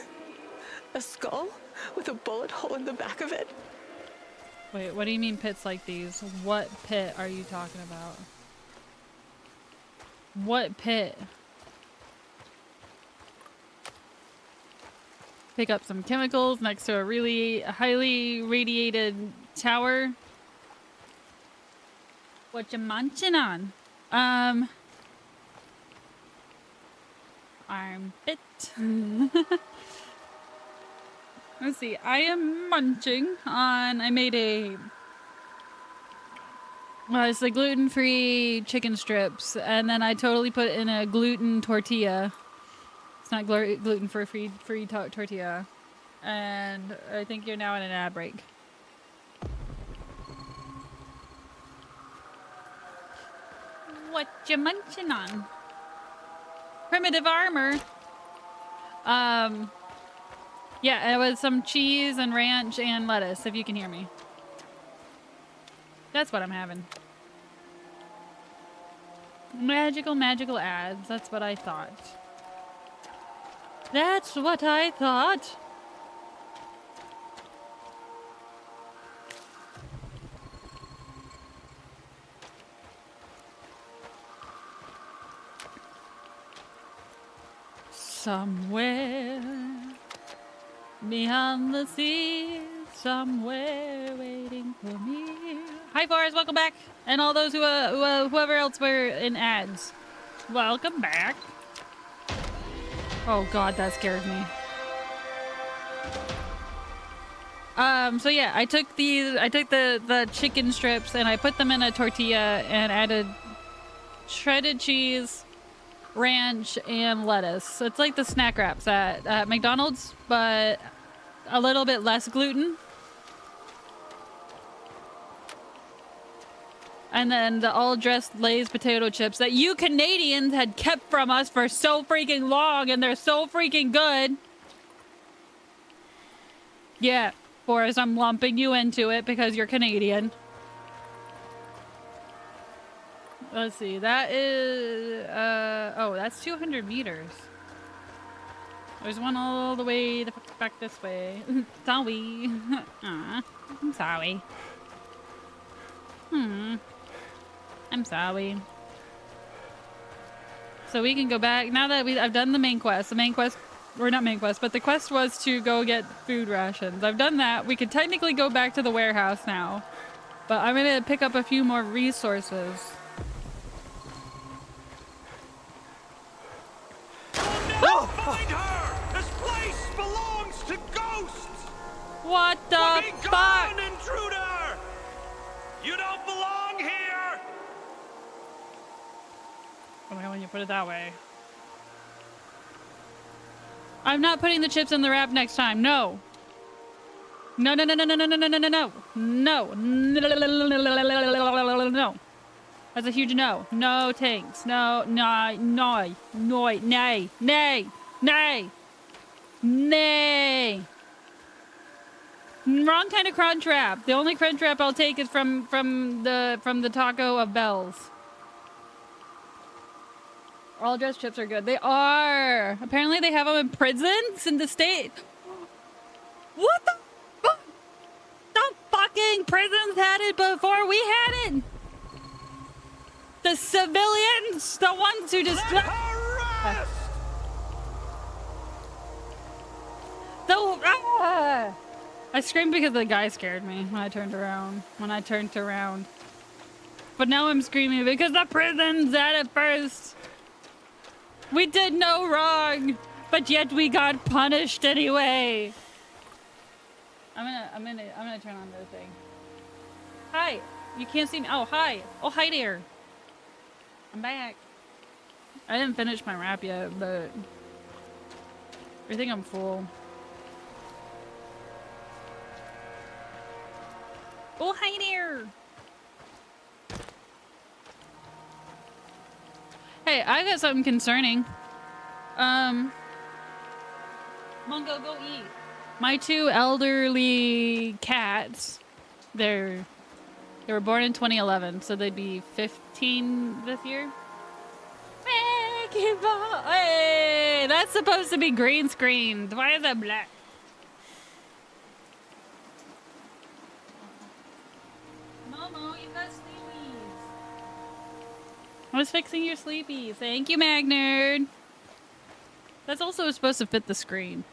S10: A skull with a bullet hole in the back of it?
S2: Wait, what do you mean pits like these? What pit are you talking about? What pit? Pick up some chemicals next to a really highly radiated tower. What you munching on? Armpit. Let's see. I am munching on. I made a. Well, it's the gluten-free chicken strips, and then I totally put in a gluten tortilla. It's not gluten-free tortilla, and I think you're now in an ad break. What you munching on? Primitive armor. Yeah, it was some cheese and ranch and lettuce, if you can hear me. That's what I'm having. Magical, magical ads. That's what I thought. That's what I thought. Somewhere beyond the sea, somewhere waiting for me. Hi, Forrest, welcome back, and all those whoever else were in ads, welcome back. Oh God, that scared me. So yeah, I took the chicken strips and I put them in a tortilla and added shredded cheese, ranch, and lettuce. So it's like the snack wraps at McDonald's, but a little bit less gluten. And then the all-dressed Lay's potato chips that you Canadians had kept from us for so freaking long, and they're so freaking good. Yeah, Forrest, I'm lumping you into it because you're Canadian. Let's see, that is, oh, that's 200 meters. There's one all the way back this way. Sorry. Aw, I'm sorry. I'm sorry. So we can go back, now that I've done the main quest. The main quest, or not main quest, but the quest was to go get food rations. I've done that. We could technically go back to the warehouse now. But I'm gonna pick up a few more resources.
S12: Oh, find her! This place belongs to ghosts!
S2: What the fuck?
S12: An intruder! You don't belong here!
S2: Okay, when you put it that way. I'm not putting the chips in the wrap next time. No. No, no, no, no, no, no, no, no, no, no, no. No. That's a huge no. No tanks. No, no, no, no, nay, nay, nay, nay. Wrong kind of crunch wrap. The only crunch wrap I'll take is from the Taco of Bells. All dressed chips are good. They are. Apparently they have them in prisons in the state. What the fuck? The fucking prisons had it before we had it. The the civilians, the ones who just. I screamed because the guy scared me when I turned around. But now I'm screaming because the prison's at it first. We did no wrong, but yet we got punished anyway. I'm gonna turn on the thing. Hi, you can't see me. Oh, hi. Oh, hi there. I'm back. I didn't finish my rap yet, but I think I'm full. Oh, hi there. Hey, I got something concerning. Mungo, go eat. My two elderly cats, they were born in 2011, so they'd be 15 this year. Hey, that's supposed to be green screened. Why is that black? Momo, you got sleepies. I was fixing your sleepies. Thank you, Magnerd. That's also supposed to fit the screen.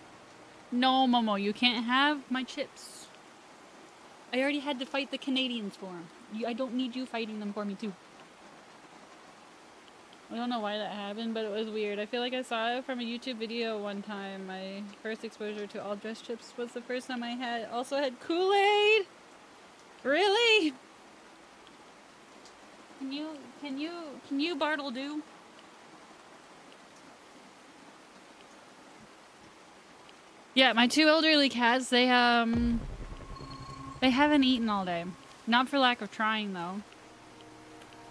S2: No, Momo, you can't have my chips. I already had to fight the Canadians for them. I don't need you fighting them for me, too. I don't know why that happened, but it was weird. I feel like I saw it from a YouTube video one time. My first exposure to all dress chips was the first time I also had Kool-Aid. Really? Can you Bartle do? Yeah, my two elderly cats, they haven't eaten all day. Not for lack of trying, though.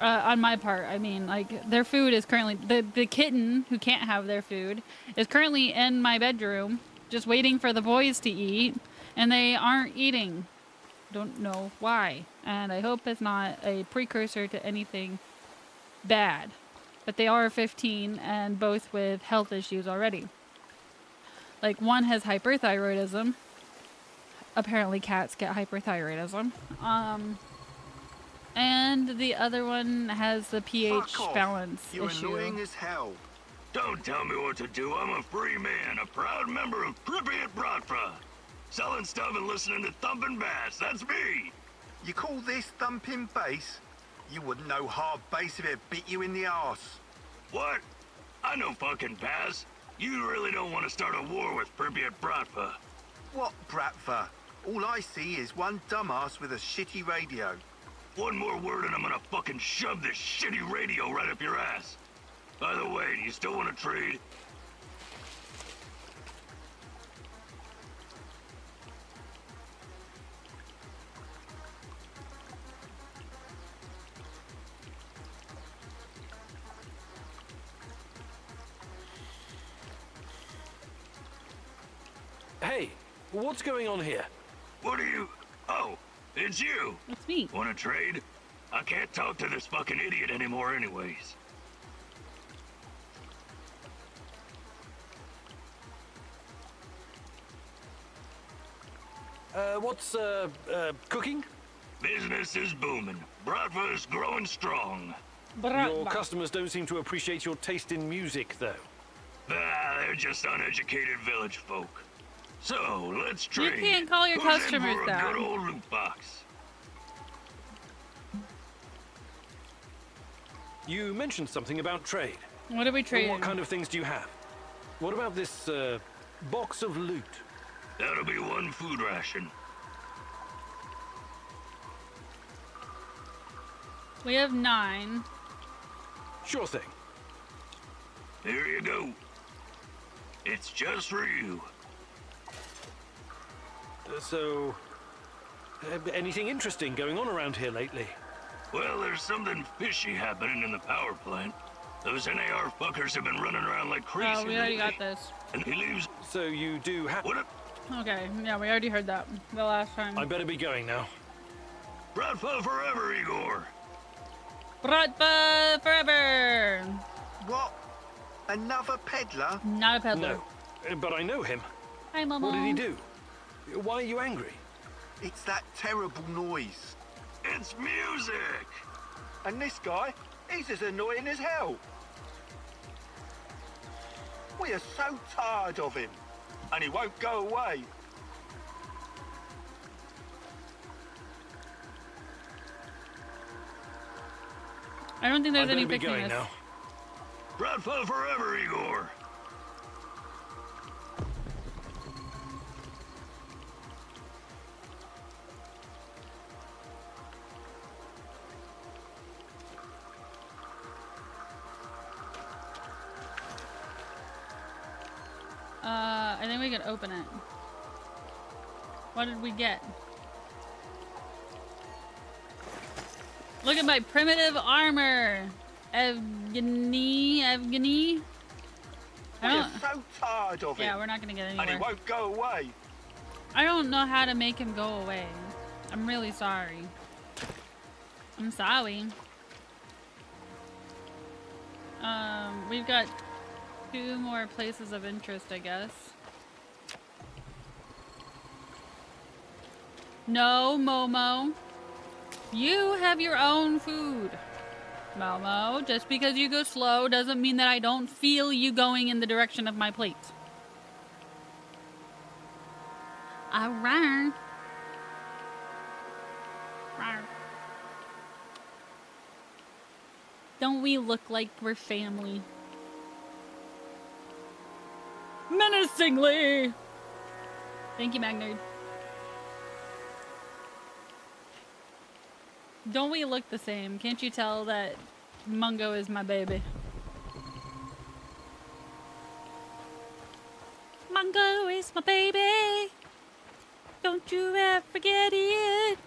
S2: On my part, I mean, like, their food is currently... The kitten, who can't have their food, is currently in my bedroom, just waiting for the boys to eat, and they aren't eating. Don't know why. And I hope it's not a precursor to anything bad. But they are 15, and both with health issues already. Like, one has hyperthyroidism. Apparently cats get hyperthyroidism. And the other one has the pH balance
S7: You're
S2: issue.
S7: annoying as hell.
S8: Don't tell me what to do. I'm a free man, a proud member of Pripyat Bratva. Selling stuff and listening to thumping bass. That's me.
S9: You call this thumping bass? You wouldn't know hard bass if it bit you in the arse.
S8: What? I know fucking bass. You really don't want to start a war with Pripyat Bratva.
S9: What Bratva? All I see is one dumbass with a shitty radio.
S8: One more word and I'm gonna fucking shove this shitty radio right up your ass. By the way, do you still want to trade?
S13: Hey, what's going on here?
S8: What are you... Oh, it's you.
S2: It's me.
S8: Want to trade? I can't talk to this fucking idiot anymore anyways.
S13: What's, cooking?
S8: Business is booming. Bratva is growing strong.
S13: Your customers don't seem to appreciate your taste in music, though.
S8: They're just uneducated village folk. So, let's trade.
S2: You can't call your
S8: Who's
S2: customers
S8: in for a
S2: that.
S8: good old loot box?
S13: You mentioned something about trade.
S2: What are we trading?
S13: What kind of things do you have? What about this, box of loot?
S8: That'll be one food ration.
S2: We have 9.
S13: Sure thing.
S8: Here you go. It's just for you.
S13: Anything interesting going on around here lately?
S8: Well, there's something fishy happening in the power plant. Those NAR fuckers have been running around like crazy.
S2: Oh, we already
S8: lately.
S2: got this.
S8: And he leaves.
S13: So you do have...
S2: Okay, yeah, we already heard that the last time.
S13: I better be going now.
S8: Bratva forever, Igor.
S2: Bratva forever.
S9: What? Another peddler?
S2: Not a peddler.
S13: No, but I know him.
S2: Hi, Momo.
S13: What did he do? Why are you angry?
S9: It's that terrible noise.
S8: It's music.
S9: And this guy, He's as annoying as hell. We are so tired of him, and he won't go away.
S2: I don't think there's
S13: I
S2: any
S13: better be
S2: fixing
S13: going
S2: this.
S13: now.
S7: Bradford forever, Igor.
S2: I think we can open it. What did we get? Look at my primitive armor. Evgeny.
S9: We are so tired of him.
S2: Yeah, we're not gonna get anywhere.
S9: And he won't go away.
S2: I don't know how to make him go away. I'm really sorry. I'm sorry. We've got 2 more places of interest, I guess. No, Momo. You have your own food. Momo, just because you go slow doesn't mean that I don't feel you going in the direction of my plate. Alright. Don't we look like we're family? Menacingly! Thank you, Magnard. Don't we look the same? Can't you tell that Mungo is my baby? Mungo is my baby. Don't you ever forget it.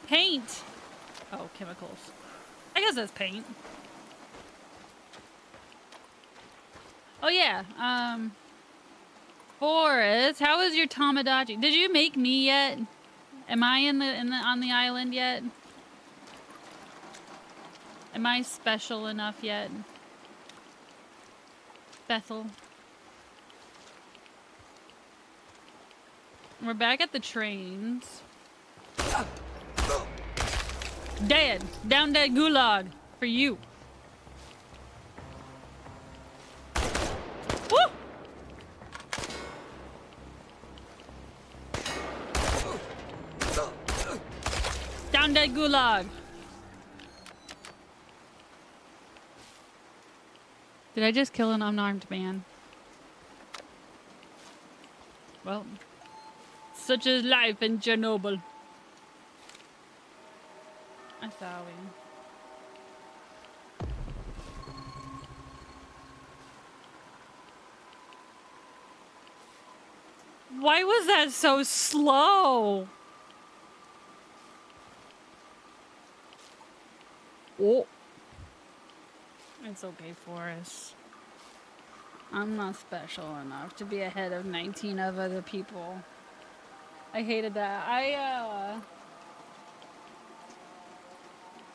S2: Paint. Oh, chemicals. I guess that's paint. Oh yeah. Forrest, how is your Tamagotchi? Did you make me yet? Am I on the island yet? Am I special enough yet? Bethel. We're back at the trains. Dead. Down dead gulag. For you. Woo! Down dead gulag. Did I just kill an unarmed man? Well, such is life in Chernobyl. I'm sorry. Why was that so slow? Oh. It's okay for us. I'm not special enough to be ahead of 19 of other people. I hated that.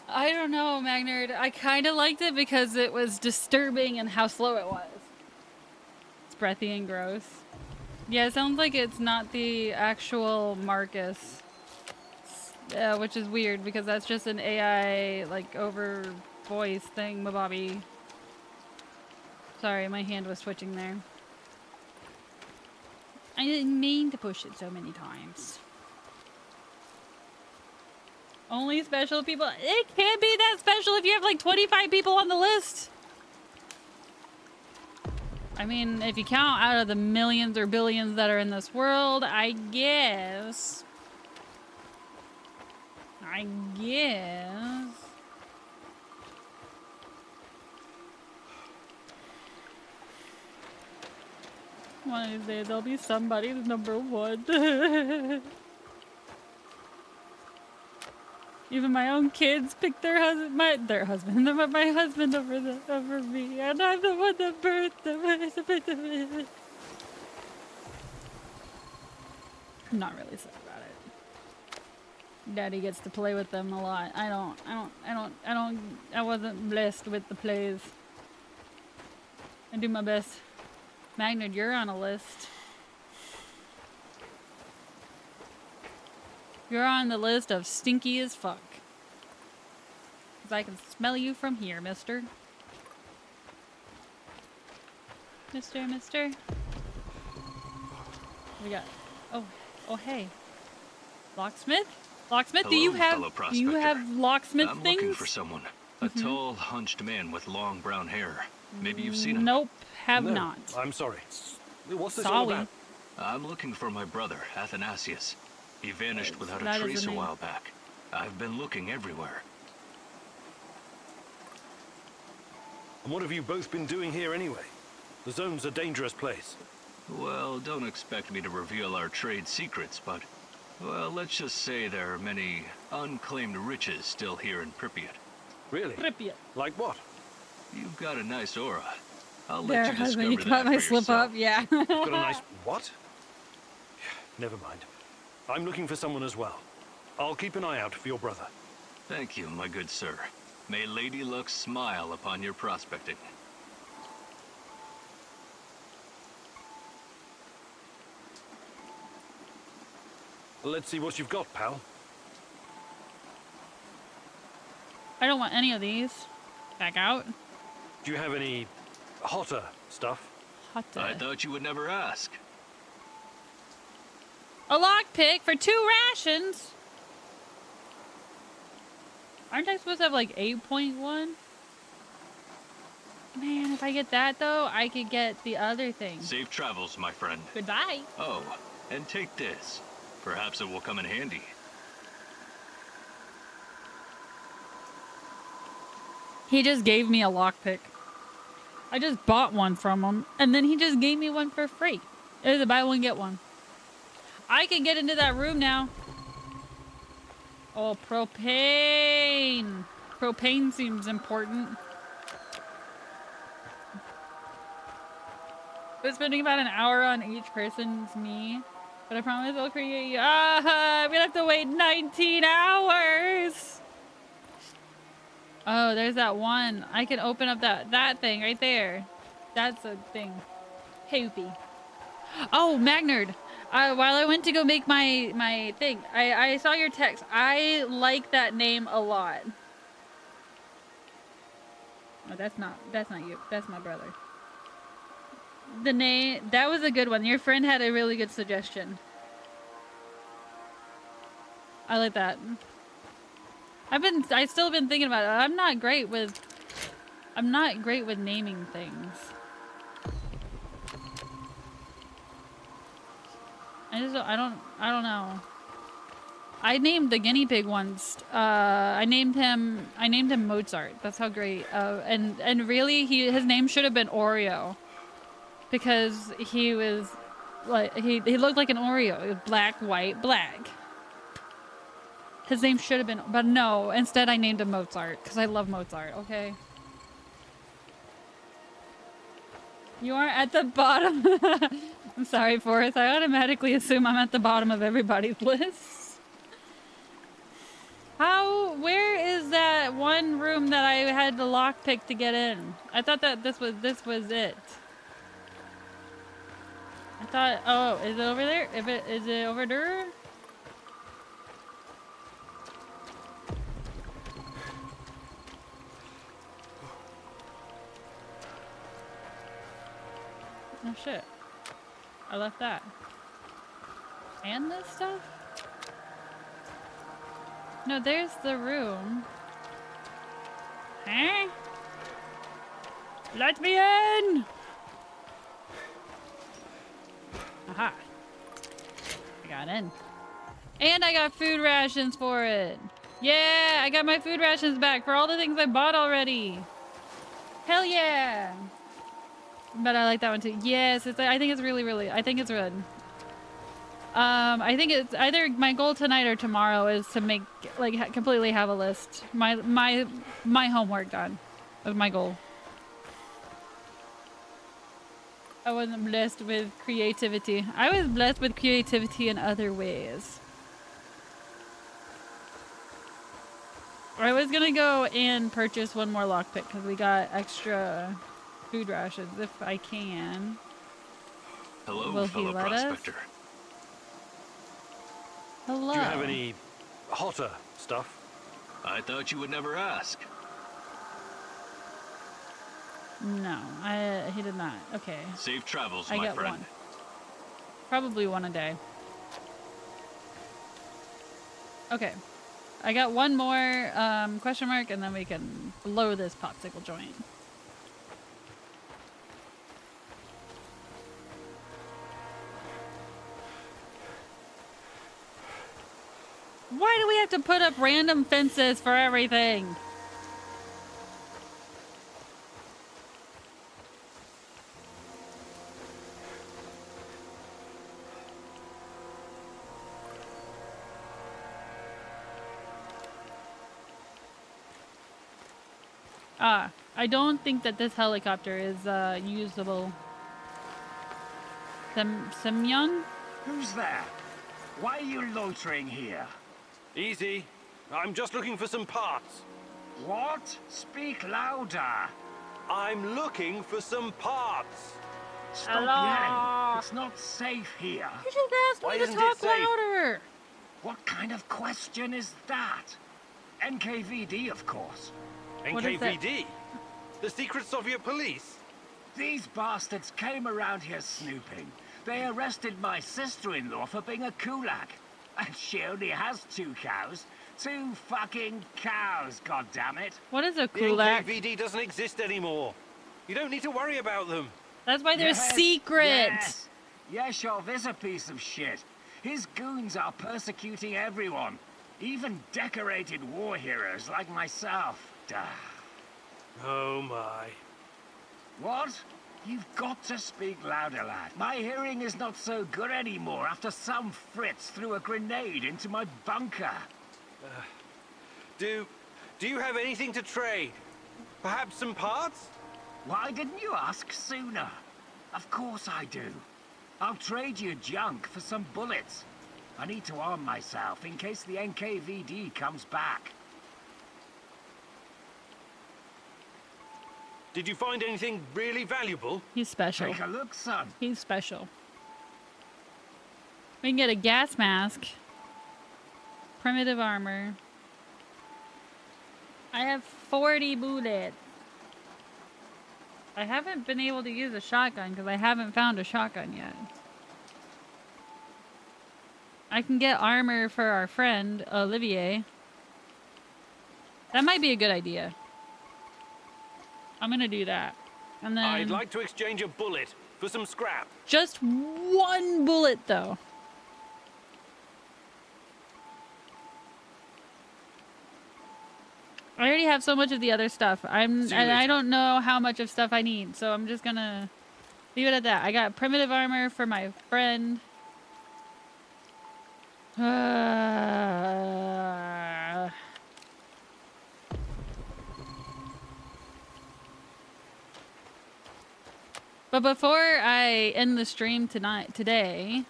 S2: I don't know, Magnard. I kind of liked it because it was disturbing and how slow it was. It's breathy and gross. Yeah, it sounds like it's not the actual Marcus. Which is weird because that's just an AI, like, over voice thing, Mabobby. Sorry, my hand was twitching there. I didn't mean to push it so many times. Only special people. It can't be that special if you have like 25 people on the list. I mean, if you count out of the millions or billions that are in this world, I guess. One of these days there'll be somebody's #1. Even my own kids pick their husband, my husband over me, and I'm the one that birthed them. I'm not really sad about it. Daddy gets to play with them a lot. I wasn't blessed with the plays. I do my best. Magnard, you're on a list. You're on the list of stinky as fuck. 'Cause I can smell you from here, mister. Mister. We got... Oh, hey. Locksmith? Locksmith,
S8: Hello,
S2: do you
S8: fellow
S2: have locksmith
S8: I'm
S2: things?
S8: looking for someone. A tall, hunched man with long brown hair. Maybe you've seen him.
S2: Nope, have
S13: No,
S2: not.
S13: I'm sorry. What's this all
S2: Sorry.
S13: about?
S8: I'm looking for my brother, Athanasius. He vanished without a
S2: That is
S8: trace
S2: the
S8: a
S2: name.
S8: while back. I've been looking everywhere.
S13: And what have you both been doing here anyway? The zone's a dangerous place.
S8: Well, don't expect me to reveal our trade secrets, but... Well, let's just say there are many unclaimed riches still here in Pripyat.
S13: Really?
S2: Pripyat.
S13: Like what?
S8: You've got a nice aura. I'll
S2: There,
S8: let you discover
S2: husband, you caught
S8: that
S2: my
S8: for
S2: slip
S8: yourself.
S2: up, yeah.
S13: Got a nice what? Never mind. I'm looking for someone as well. I'll keep an eye out for your brother.
S8: Thank you, my good sir. May Lady Luck smile upon your prospecting.
S13: Let's see what you've got, pal.
S2: I don't want any of these. Back out.
S13: Do you have any hotter stuff?
S2: Hotter.
S8: I thought you would never ask.
S2: A lockpick for 2 rations? Aren't I supposed to have like 8.1? Man, if I get that though, I could get the other thing.
S8: Safe travels, my friend.
S2: Goodbye.
S8: Oh, and take this. Perhaps it will come in handy.
S2: He just gave me a lockpick. I just bought one from him, and then he just gave me one for free. It was a buy one, get one. I can get into that room now. Oh, propane. Propane seems important. We're spending about an hour on each person's knee, but I promise I'll create you. I'm gonna have to wait 19 hours. Oh, there's that one. I can open up that thing right there. That's a thing. Hoopy. Oh, Magnard. While I went to go make my thing, I saw your text. I like that name a lot. Oh, that's not you. That's my brother. The name, that was a good one. Your friend had a really good suggestion. I like that. I still been thinking about it. I'm not great with naming things. I don't know. I named the guinea pig once. I named him Mozart. That's how great. And really, his name should have been Oreo, because he was like he looked like an Oreo. It was black, white, black. His name should have been, but no. Instead, I named him Mozart because I love Mozart. Okay. You are at the bottom. I'm sorry, Forrest. I automatically assume I'm at the bottom of everybody's list. Where is that one room that I had the lockpick to get in? I thought that this was it. I thought, oh, is it over there? Is it over there? Oh shit. I left that. And this stuff? No, there's the room. Huh? Let me in! Aha. I got in. And I got food rations for it. Yeah, I got my food rations back for all the things I bought already. Hell yeah! But I like that one too. Yes, I think it's really, I think it's good. I think it's either my goal tonight or tomorrow is to make, like, completely have a list. My homework done. Of my goal. I wasn't blessed with creativity. I was blessed with creativity in other ways. I was gonna go and purchase one more lockpick because we got extra food rations if I can.
S8: Hello,
S2: Will
S8: fellow
S2: he let
S8: prospector.
S2: us? Hello.
S13: Do you have any hotter stuff?
S8: I thought you would never ask.
S2: No, he did not. Okay.
S8: Safe travels,
S2: I
S8: my
S2: get
S8: friend.
S2: one. Probably one a day. Okay. I got one more question mark, and then we can blow this popsicle joint. Why do we have to put up random fences for everything? I don't think that this helicopter is usable. Semyon?
S11: Who's there? Why are you loitering here?
S13: Easy. I'm just looking for some parts.
S11: What? Speak louder.
S13: I'm looking for some parts.
S11: Stop
S2: Hello?
S11: yelling. It's not safe here.
S2: You just asked
S13: Why
S2: me to
S13: isn't it
S2: talk
S13: safe?
S2: louder.
S11: What kind of question is that? NKVD, of course.
S2: What is that?
S13: NKVD? The secret Soviet police?
S11: These bastards came around here snooping. They arrested my sister-in-law for being a kulak. And she only has 2 cows. 2 fucking cows, goddammit.
S2: What is a
S13: The
S2: kulak?
S13: NKVD doesn't exist anymore. You don't need to worry about them.
S2: That's why they're
S11: Yes,
S2: secret.
S11: Yes. Yeshov is a piece of shit. His goons are persecuting everyone. Even decorated war heroes like myself. Duh.
S13: Oh my.
S11: What? You've got to speak louder, lad. My hearing is not so good anymore after some Fritz threw a grenade into my bunker.
S13: Do you have anything to trade? Perhaps some parts?
S11: Why didn't you ask sooner? Of course I do. I'll trade you junk for some bullets. I need to arm myself in case the NKVD comes back.
S13: Did you find anything really valuable?
S2: He's special.
S11: Take a look, son.
S2: He's special. We can get a gas mask. Primitive armor. I have 40 bullets. I haven't been able to use a shotgun because I haven't found a shotgun yet. I can get armor for our friend, Olivier. That might be a good idea. I'm gonna do that. And then...
S13: I'd like to exchange a bullet for some scrap.
S2: Just one bullet, though. I already have so much of the other stuff. And I don't know how much of stuff I need, so I'm just gonna leave it at that. I got primitive armor for my friend. But before I end the stream today,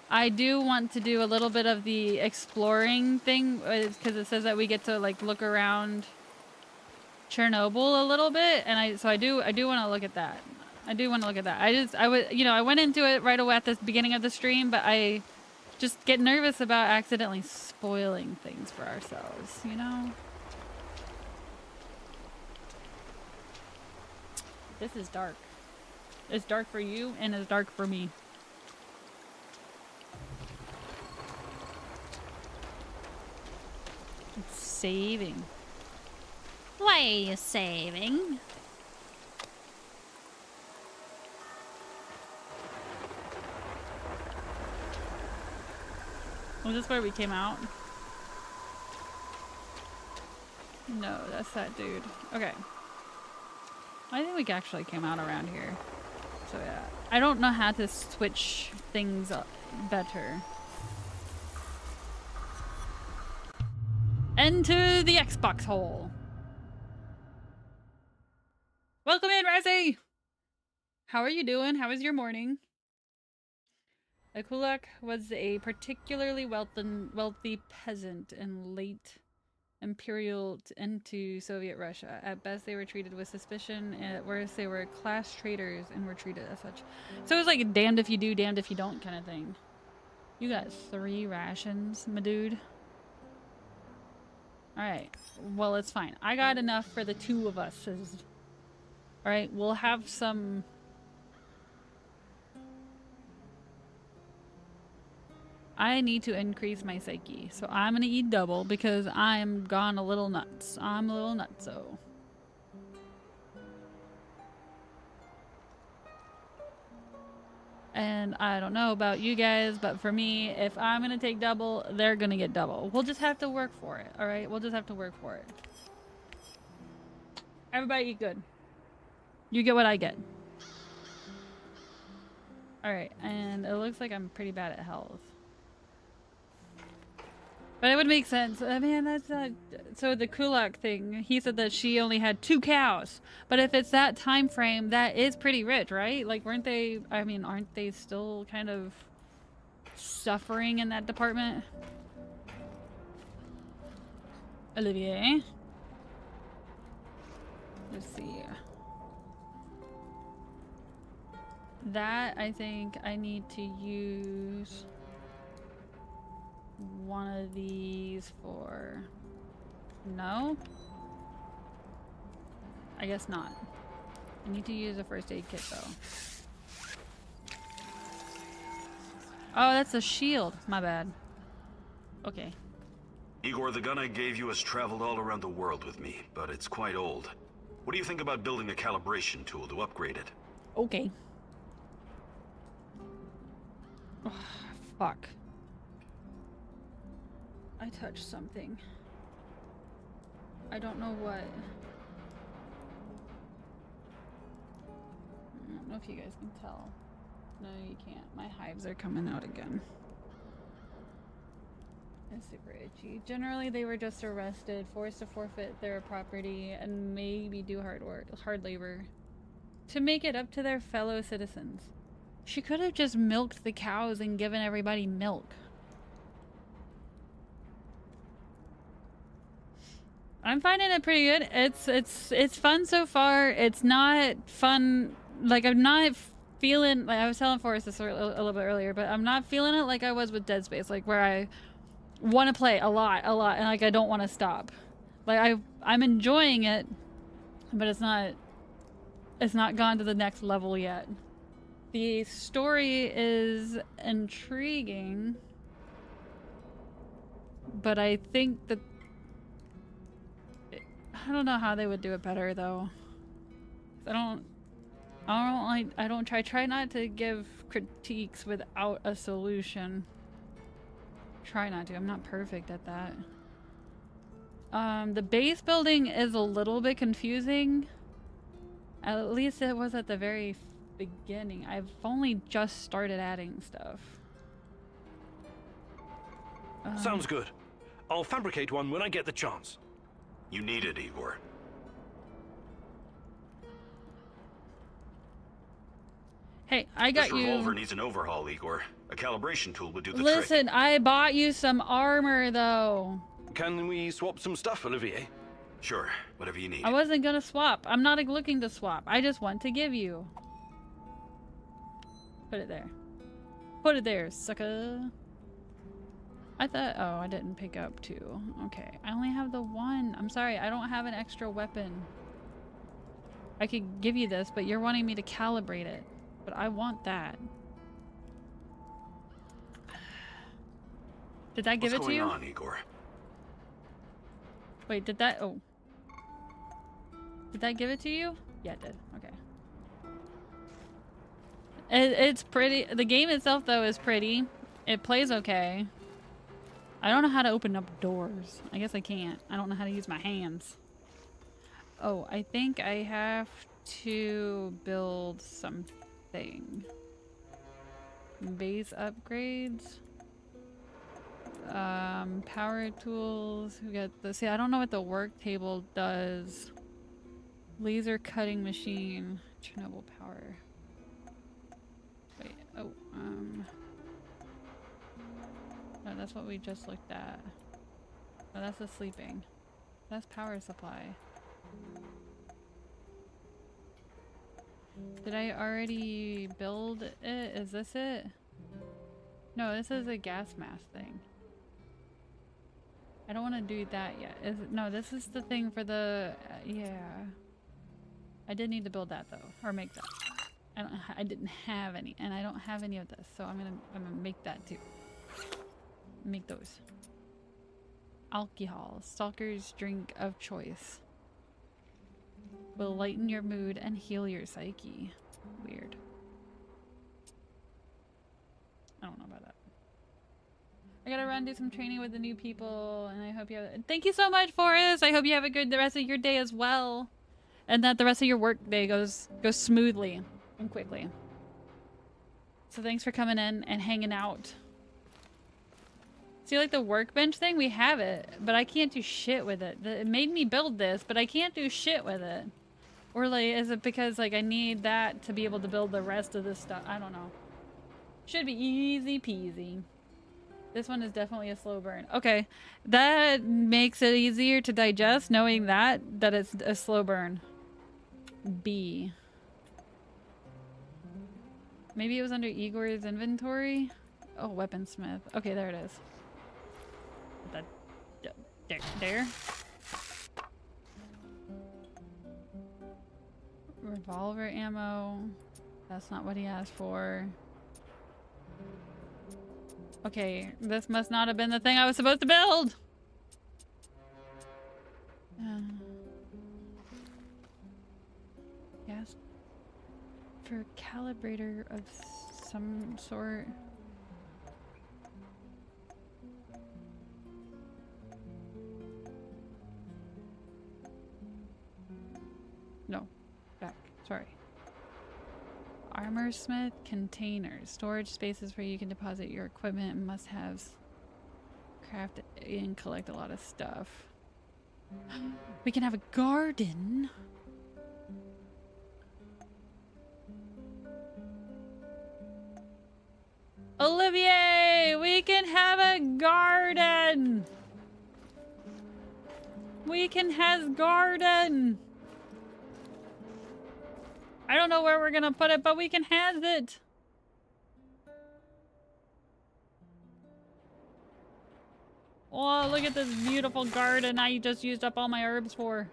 S2: I do want to do a little bit of the exploring thing because it says that we get to like look around Chernobyl a little bit, and I do want to look at that. I do want to look at that. I went into it right away at the beginning of the stream, but I just get nervous about accidentally spoiling things for ourselves, you know? This is dark. It's dark for you, and it's dark for me. It's saving.
S3: Why are you saving?
S2: Was this where we came out? No, that's that dude. Okay. I think we actually came out around here. So yeah. I don't know how to switch things up better. Enter the Xbox hole. Welcome in, Razzie! How are you doing? How was your morning? A kulak was a particularly wealthy peasant in late imperial into Soviet Russia. At best, they were treated with suspicion, and at worst, they were class traitors and were treated as such. So it was like a damned if you do, damned if you don't kind of thing. You got 3 rations, my dude. Alright. Well, it's fine. I got enough for the 2 of us. All right, we'll have some. I need to increase my psyche, so I'm gonna eat double because I'm gone a little nuts. I'm a little nutso. And I don't know about you guys, but for me, if I'm gonna take double, they're gonna get double. We'll just have to work for it, all right? We'll just have to work for it. Everybody eat good. You get what I get. All right, and it looks like I'm pretty bad at health. But it would make sense. I mean, that's not... So the Kulak thing, he said that she only had 2 cows. But if it's that time frame, that is pretty rich, right? Like, weren't they... I mean, aren't they still kind of suffering in that department? Olivier? Let's see. That, I think I need to use... one of these for... No? I guess not. I need to use a first aid kit though. Oh, that's a shield. My bad. Okay.
S8: Igor, the gun I gave you has traveled all around the world with me, but it's quite old. What do you think about building a calibration tool to upgrade it?
S2: Okay. Oh, fuck. I touched something. I don't know what. I don't know if you guys can tell. No, you can't. My hives are coming out again. It's super itchy. Generally, they were just arrested, forced to forfeit their property, and maybe do hard labor to make it up to their fellow citizens. She could have just milked the cows and given everybody milk. I'm finding it pretty good. It's fun so far. It's not fun. Like, I'm not feeling, like I was telling Forrest this a little bit earlier, but I'm not feeling it like I was with Dead Space, like where I want to play a lot, and like I don't want to stop. Like I'm enjoying it, but it's not gone to the next level yet. The story is intriguing, but I think that I don't know how they would do it better though. I try not to give critiques without a solution. Try not to. I'm not perfect at that. The base building is a little bit confusing. At least it was at the very beginning. I've only just started adding stuff.
S13: Sounds good. I'll fabricate one when I get the chance.
S8: You need it, Igor.
S2: Hey, I got
S8: this
S2: you.
S8: This revolver needs an overhaul, Igor. A calibration tool would do the
S2: Listen,
S8: trick.
S2: I bought you some armor though.
S13: Can we swap some stuff, Olivier?
S8: Sure, whatever you need.
S2: I wasn't gonna swap. I'm not looking to swap. I just want to give you. Put it there. Put it there, sucker. I thought, oh, I didn't pick up 2. Okay, I only have the 1. I'm sorry, I don't have an extra weapon. I could give you this, but you're wanting me to calibrate it. But I want that. Did that give it to you?
S8: What's going on, Igor?
S2: Wait, did that... Oh. Did that give it to you? Yeah, it did. Okay. It's pretty. The game itself, though, is pretty. It plays okay. I don't know how to open up doors. I guess I can't. I don't know how to use my hands. Oh, I think I have to build something. Base upgrades. Power tools. We got the... See, I don't know what the work table does. Laser cutting machine. Chernobyl power. Wait, oh, no, that's what we just looked at. Oh, that's the sleeping. That's power supply. Did I already build it? Is this it? No, this is a gas mask thing. I don't want to do that yet. Is it? No, this is the thing for the... yeah. I did need to build that though, or make that. I didn't have any, and I don't have any of this, so I'm gonna make that too. Make those. Alcohol, stalker's drink of choice. Will lighten your mood and heal your psyche. Weird. I don't know about that. I gotta run do some training with the new people, and I hope you have. Thank you so much, Forrest. I hope you have a good the rest of your day as well, and that the rest of your work day goes smoothly and quickly. So thanks for coming in and hanging out. See, like the workbench thing, we have it, but I can't do shit with it. It made me build this, but I can't do shit with it. Or like, is it because like I need that to be able to build the rest of this stuff? I don't know. Should be easy peasy. This one is definitely a slow burn. Okay, that makes it easier to digest knowing that it's a slow burn. B. Maybe it was under Igor's inventory? Oh, weaponsmith. Okay, there it is. There. Revolver ammo. That's not what he asked for. Okay, this must not have been the thing I was supposed to build! Yes. For a calibrator of some sort. No. Back. Sorry. Armorsmith containers. Storage spaces where you can deposit your equipment and must-haves. Craft and collect a lot of stuff. We can have a garden. Olivier! We can have a garden! We can have garden! I don't know where we're gonna put it, but we can have it! Oh, look at this beautiful garden I just used up all my herbs for.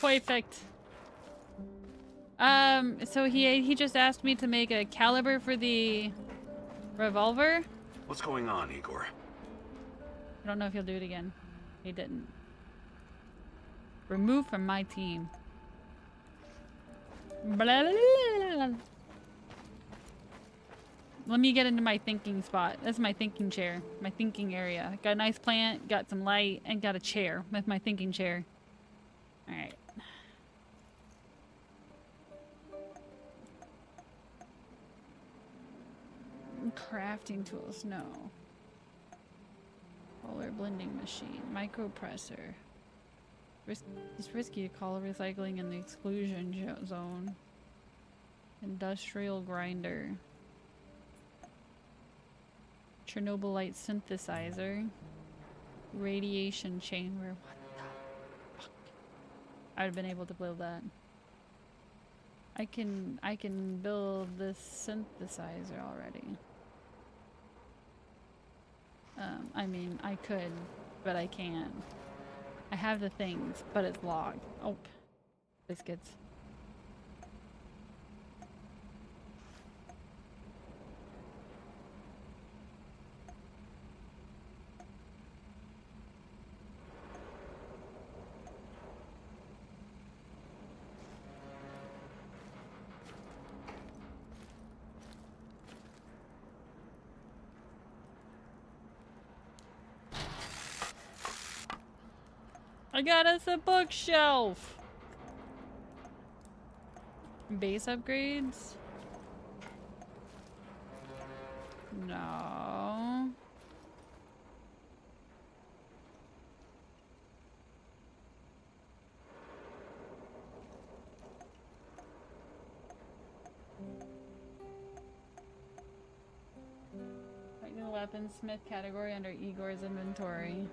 S2: Perfect. So he just asked me to make a caliber for the revolver.
S8: What's going on, Igor?
S2: I don't know if he'll do it again. He didn't. Remove from my team. Blah, blah, blah, blah. Let me get into my thinking spot. That's my thinking chair. My thinking area. Got a nice plant, got some light, and got a chair with my thinking chair. Alright. Crafting tools, no. Roller blending machine, micropressor. It's risky to call recycling in the exclusion zone. Industrial grinder. Chernobylite synthesizer. Radiation chamber. What the fuck? I would have been able to build that. I can build this synthesizer already. I mean, I could, but I can't. I have the things, but it's locked. Oh, biscuits. I got us a bookshelf! Base upgrades? No. Like the weaponsmith category under Igor's inventory.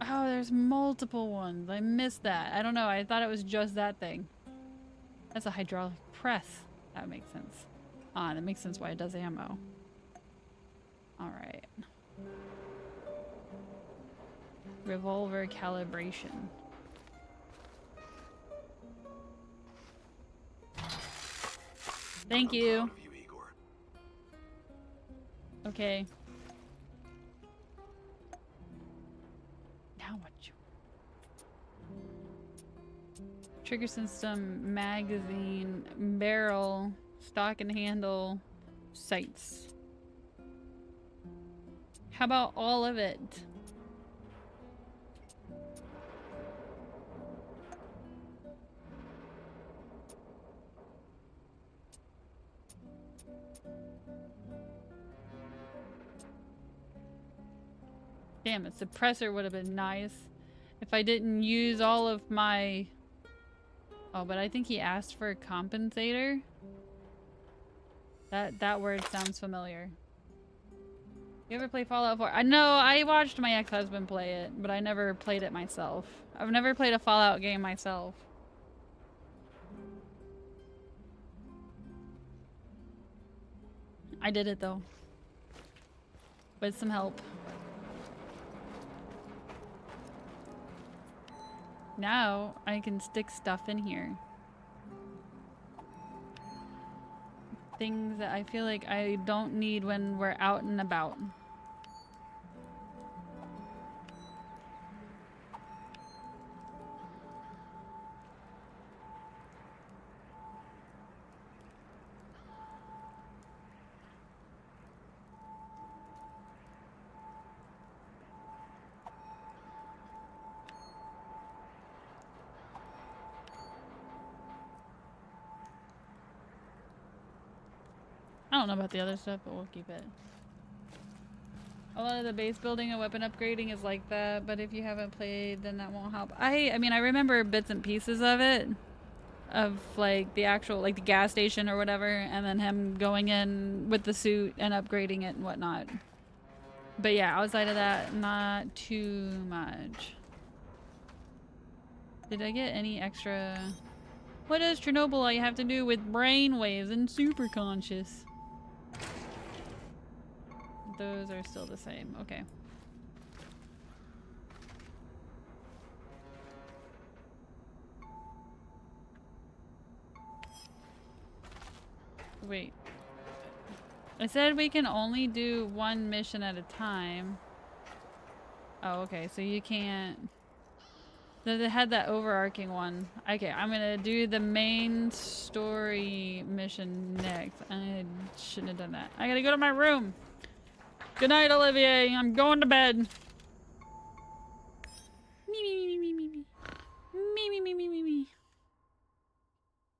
S2: Oh, there's multiple ones. I missed that. I don't know. I thought it was just that thing. That's a hydraulic press. That makes sense. That makes sense why it does ammo. Alright. Revolver calibration. Thank you. Okay. Now what you... Trigger system, magazine, barrel, stock and handle, sights. How about all of it? Damn it, suppressor would have been nice if I didn't use all of my... Oh, but I think he asked for a compensator. That word sounds familiar. You ever play Fallout 4? I know, I watched my ex-husband play it, but I never played it myself. I've never played a Fallout game myself. I did it though. With some help. Now I can stick stuff in here. Things that I feel like I don't need when we're out and about. I don't know about the other stuff, but we'll keep it. A lot of the base building and weapon upgrading is like that, but if you haven't played, then that won't help. I mean, I remember bits and pieces of it. Of, like, the actual, like, the gas station or whatever, and then him going in with the suit and upgrading it and whatnot. But yeah, outside of that, not too much. Did I get any extra... What does Chernobylite have to do with brainwaves and superconscious? Those are still the same. Okay. Wait. I said we can only do one mission at a time. Oh, okay. So you can't... They had that overarching one. Okay, I'm gonna do the main story mission next. I shouldn't have done that. I gotta go to my room. Good night, Olivier. I'm going to bed. Me, me, me, me, me, me, me. Me, me, me, me, me, me.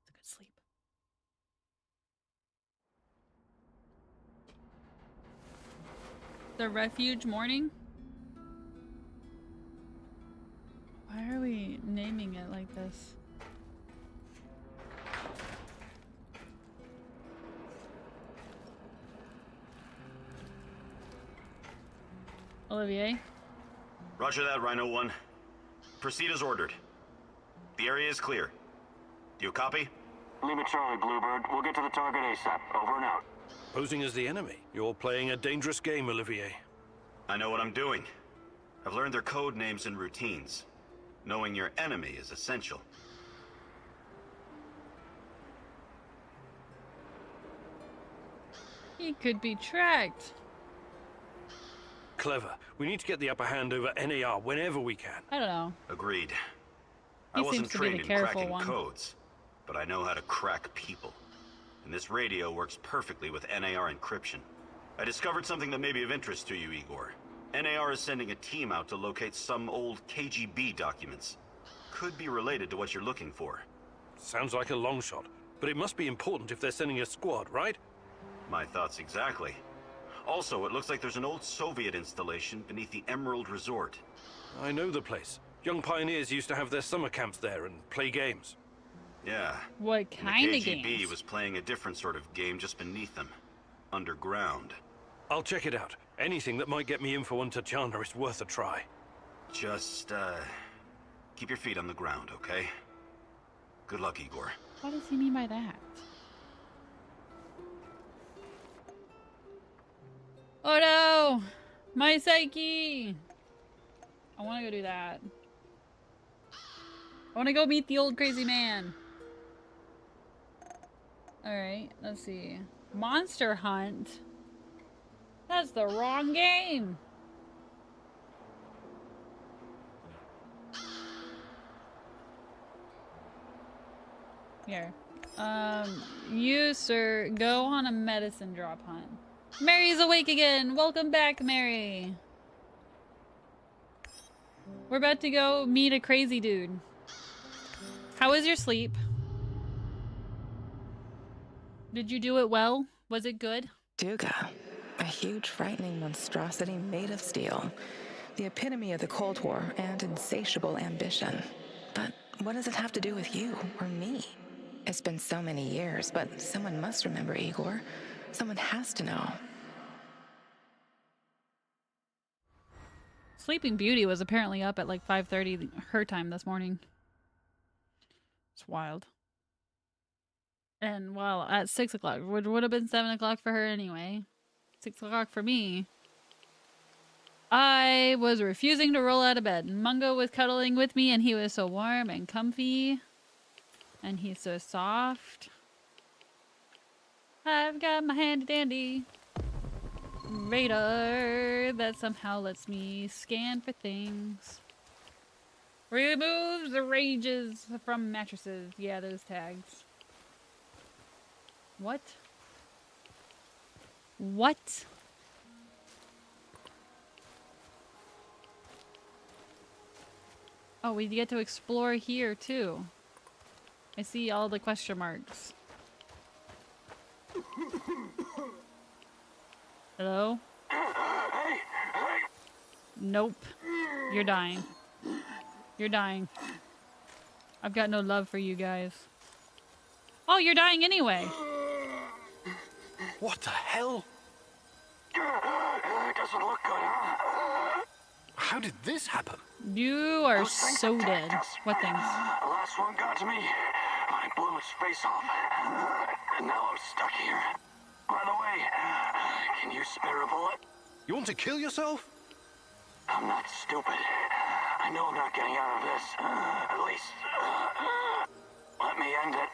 S2: It's a good sleep. The refuge morning? Why are we naming it like this? Olivier?
S8: Roger that, Rhino 1. Proceed as ordered. The area is clear. Do you copy?
S11: Lima Charlie, Bluebird. We'll get to the target ASAP. Over and out.
S13: Posing as the enemy. You're playing a dangerous game, Olivier.
S8: I know what I'm doing. I've learned their code names and routines. Knowing your enemy is essential.
S2: He could be tracked.
S13: Clever. We need to get the upper hand over NAR whenever we can.
S2: I don't know.
S8: Agreed.
S2: He
S8: I wasn't
S2: seems to be
S8: trained
S2: the
S8: in
S2: careful
S8: cracking
S2: one.
S8: codes, but I know how to crack people. And this radio works perfectly with NAR encryption. I discovered something that may be of interest to you, Igor. NAR is sending a team out to locate some old KGB documents. Could be related to what you're looking for.
S13: Sounds like a long shot, but it must be important if they're sending a squad, right?
S8: My thoughts exactly. Also, it looks like there's an old Soviet installation beneath the Emerald Resort.
S13: I know the place. Young pioneers used to have their summer camps there and play games.
S8: Yeah.
S2: What kind
S8: and
S2: of
S8: the KGB
S2: games?
S8: was playing a different sort of game just beneath them. Underground.
S13: I'll check it out. Anything that might get me info on Tatiana is worth a try.
S8: Just, keep your feet on the ground, okay? Good luck, Igor.
S2: What does he mean by that? Oh no! My psyche! I want to go do that. I want to go meet the old crazy man. Alright, let's see. Monster Hunt? That's the wrong game! Here. You, sir, go on a medicine drop hunt. Mary's awake again! Welcome back, Mary! We're about to go meet a crazy dude. How was your sleep? Did you do it well? Was it good?
S10: Duga, a huge, frightening monstrosity made of steel. The epitome of the Cold War and insatiable ambition. But what does it have to do with you or me? It's been so many years, but someone must remember Igor. Someone has to know.
S2: Sleeping Beauty was apparently up at like 5:30 her time this morning. It's wild. And well, at 6 o'clock, would have been 7 o'clock for her anyway. 6 o'clock for me. I was refusing to roll out of bed. Mungo was cuddling with me and he was so warm and comfy. And he's so soft. I've got my handy dandy radar that somehow lets me scan for things. Removes the rages from mattresses. Yeah, those tags. What? What? Oh, we get to explore here too. I see all the question marks. Hello? Nope. You're dying. You're dying. I've got no love for you guys. Oh, you're dying anyway.
S13: What the hell?
S11: It doesn't look good, huh?
S13: How did this happen?
S2: You are so dead. What things?
S11: The last one got to me. I blew its face off. And now I'm stuck here. By the way, can you spare a bullet?
S13: You want to kill yourself?
S11: I'm not stupid. I know I'm not getting out of this. At least, let me end it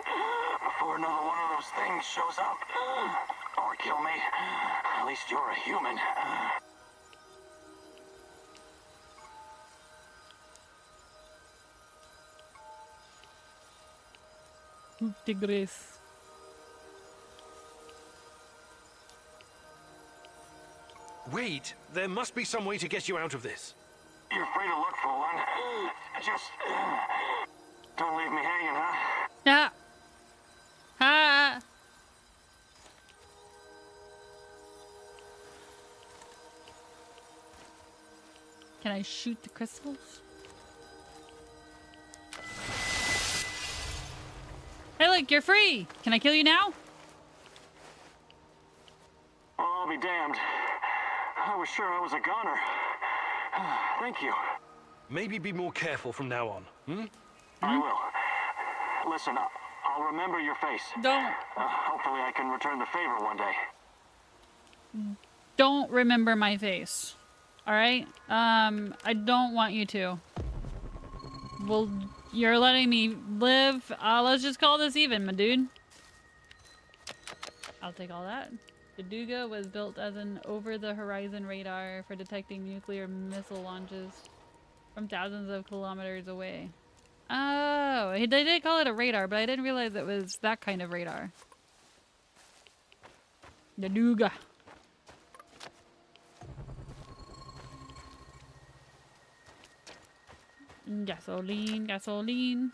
S11: before another one of those things shows up. Or kill me. At least you're a human.
S2: Tigris.
S13: Wait, there must be some way to get you out of this.
S11: You're free to look for one. Just don't leave me hanging, huh?
S2: Ah. Ah. Can I shoot the crystals? Hey, look, you're free. Can I kill you now?
S11: I'll be damned. I was sure I was a goner. Thank you.
S13: Maybe be more careful from now on, hmm?
S11: I will. Listen, I'll remember your face.
S2: Don't.
S11: Hopefully I can return the favor one day.
S2: Don't remember my face. Alright? I don't want you to. Well, you're letting me live. Let's just call this even, my dude. I'll take all that. The Duga was built as an over-the-horizon radar for detecting nuclear missile launches from thousands of kilometers away. Oh, they did call it a radar, but I didn't realize it was that kind of radar. The Duga. Gasoline, gasoline.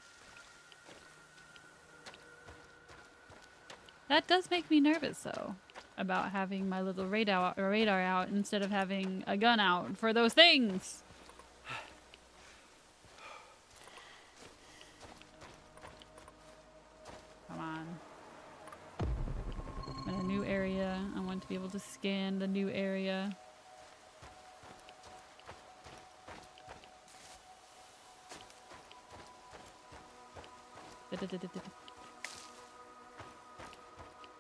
S2: That does make me nervous, though, about having my little radar out instead of having a gun out for those things. Come on. I'm in a new area. I want to be able to scan the new area.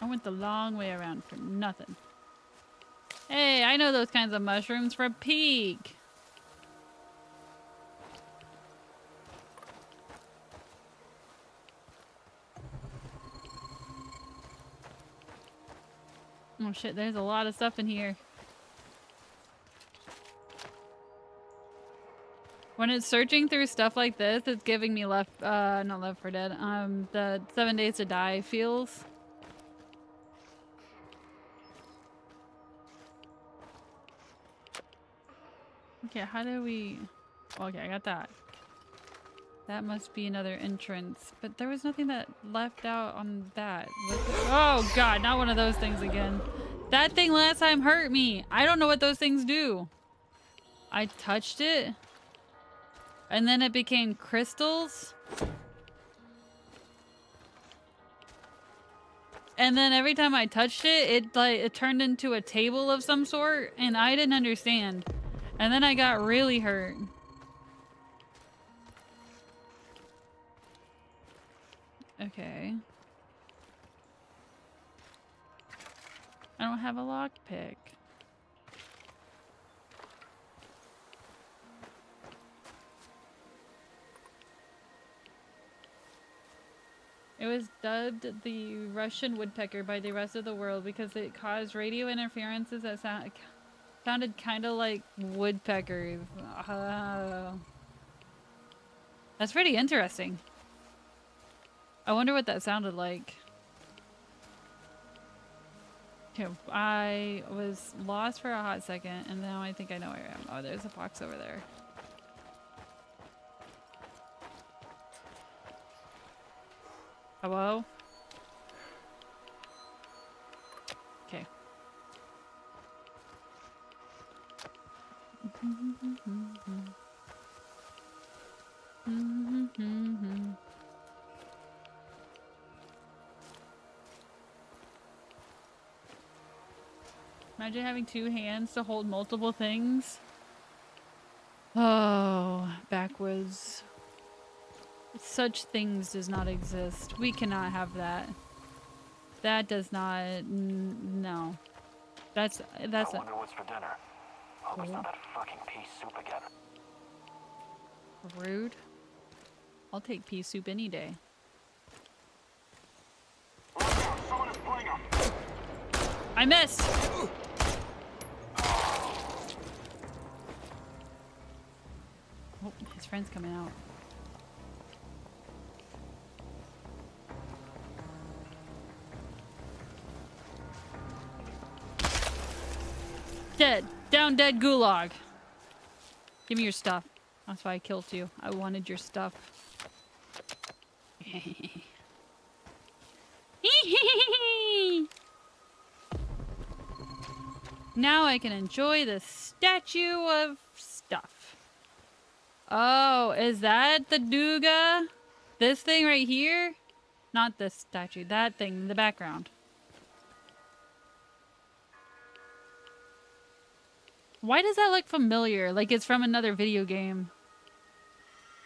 S2: I went the long way around for nothing. Hey, I know those kinds of mushrooms from Peak. Oh shit, there's a lot of stuff in here. When it's searching through stuff like this, it's giving me not Left 4 Dead, the 7 Days to Die feels. Okay, how do we... Okay, I got that. That must be another entrance. But there was nothing that left out on that. Oh god, not one of those things again. That thing last time hurt me. I don't know what those things do. I touched it. And then it became crystals. And then every time I touched it, it turned into a table of some sort. And I didn't understand. And then I got really hurt. Okay. I don't have a lockpick. It was dubbed the Russian woodpecker by the rest of the world because it caused radio interferences that sounded kind of like woodpeckers. That's pretty interesting. I wonder what that sounded like. Okay, I was lost for a hot second, and now I think I know where I am. Oh, there's a box over there. Hello? Okay. Imagine having two hands to hold multiple things. Oh, backwards. Such things does not exist. We cannot have that. That does not... No. That's
S11: I wonder what's for dinner. Hope it's not that fucking pea soup again.
S2: Rude. I'll take pea soup any day. I missed! Oh, his friend's coming out. Dead. Down dead gulag. Give me your stuff. That's why I killed you. I wanted your stuff. Now I can enjoy the statue of stuff. Oh, is that the Duga? This thing right here? Not this statue. That thing in the background. Why does that look familiar? Like it's from another video game.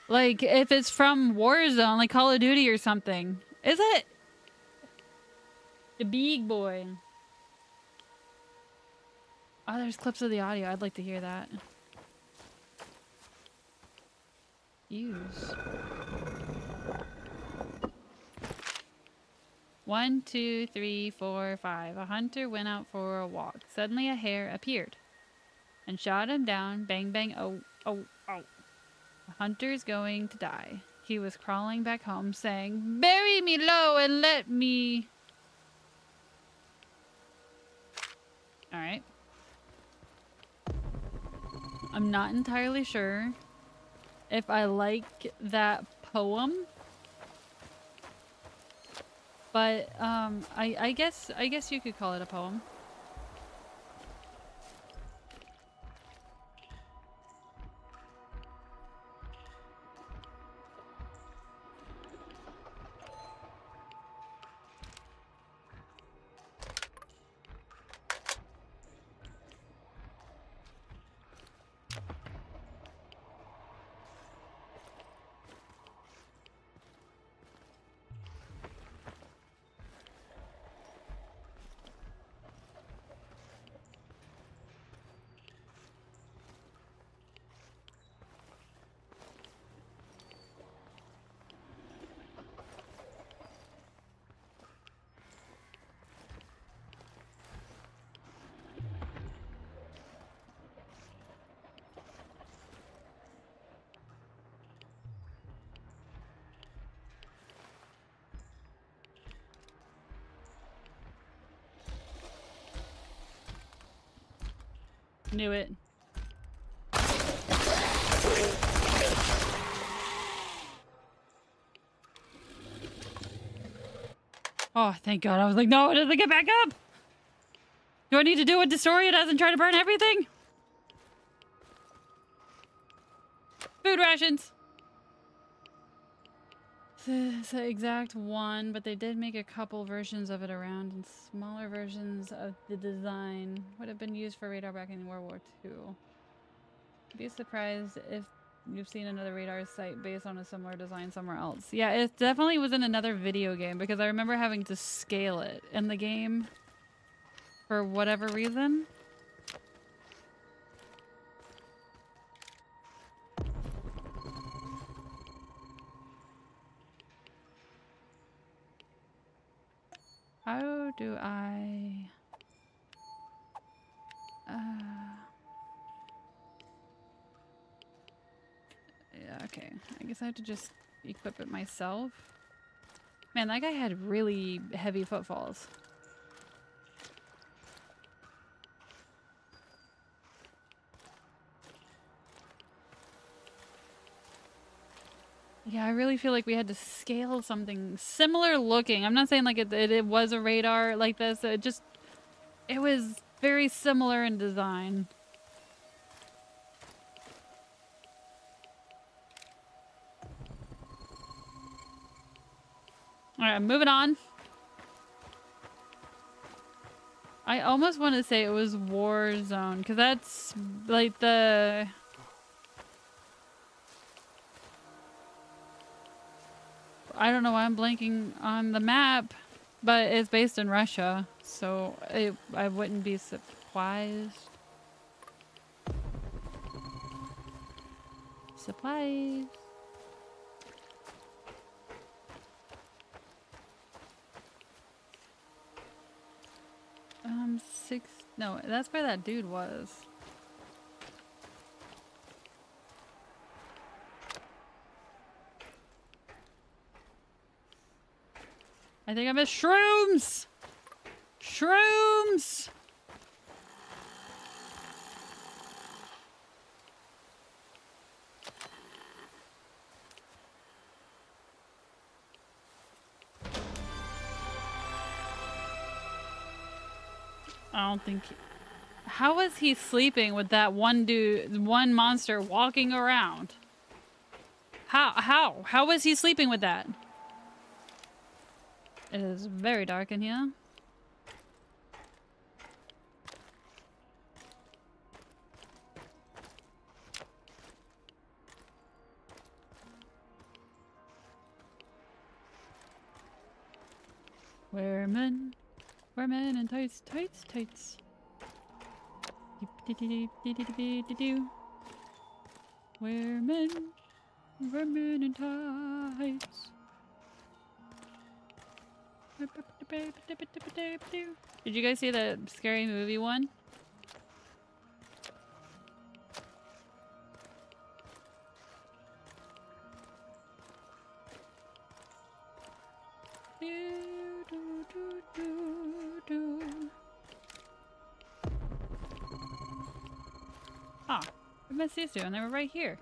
S2: Like if it's from Warzone, like Call of Duty or something. Is it? The big boy. Oh, there's clips of the audio. I'd like to hear that. Use. 1, 2, 3, 4, 5. A hunter went out for a walk. Suddenly a hare appeared and shot him down. Bang, bang. Oh, oh, oh. The hunter's going to die. He was crawling back home saying, "Bury me low and let me..." Alright. I'm not entirely sure if I like that poem. But I guess you could call it a poem. Knew it. Oh, thank God. I was like, no, it doesn't get back up. Do I need to do it to destroy it and try to burn everything? Food rations. It's the exact one, but they did make a couple versions of it around, and smaller versions of the design would have been used for radar back in World War II. Be surprised if you've seen another radar site based on a similar design somewhere else. Yeah, it definitely was in another video game because I remember having to scale it in the game for whatever reason. How do I... Yeah, okay. I guess I have to just equip it myself. Man, that guy had really heavy footfalls. Yeah, I really feel like we had to scale something similar looking. I'm not saying like it was a radar like this. It was very similar in design. Alright, moving on. I almost want to say it was Warzone, because that's like the... I don't know why I'm blanking on the map, but it's based in Russia, so I wouldn't be surprised. Supplies. No, that's where that dude was. I think I missed shrooms! Shrooms! I don't think... How was he sleeping with that one dude, one monster walking around? How was he sleeping with that? It is very dark in here. We're men in tights, tights, tights. We're men in tights. Did you guys see the scary movie one? Ah, I missed these two and they were right here.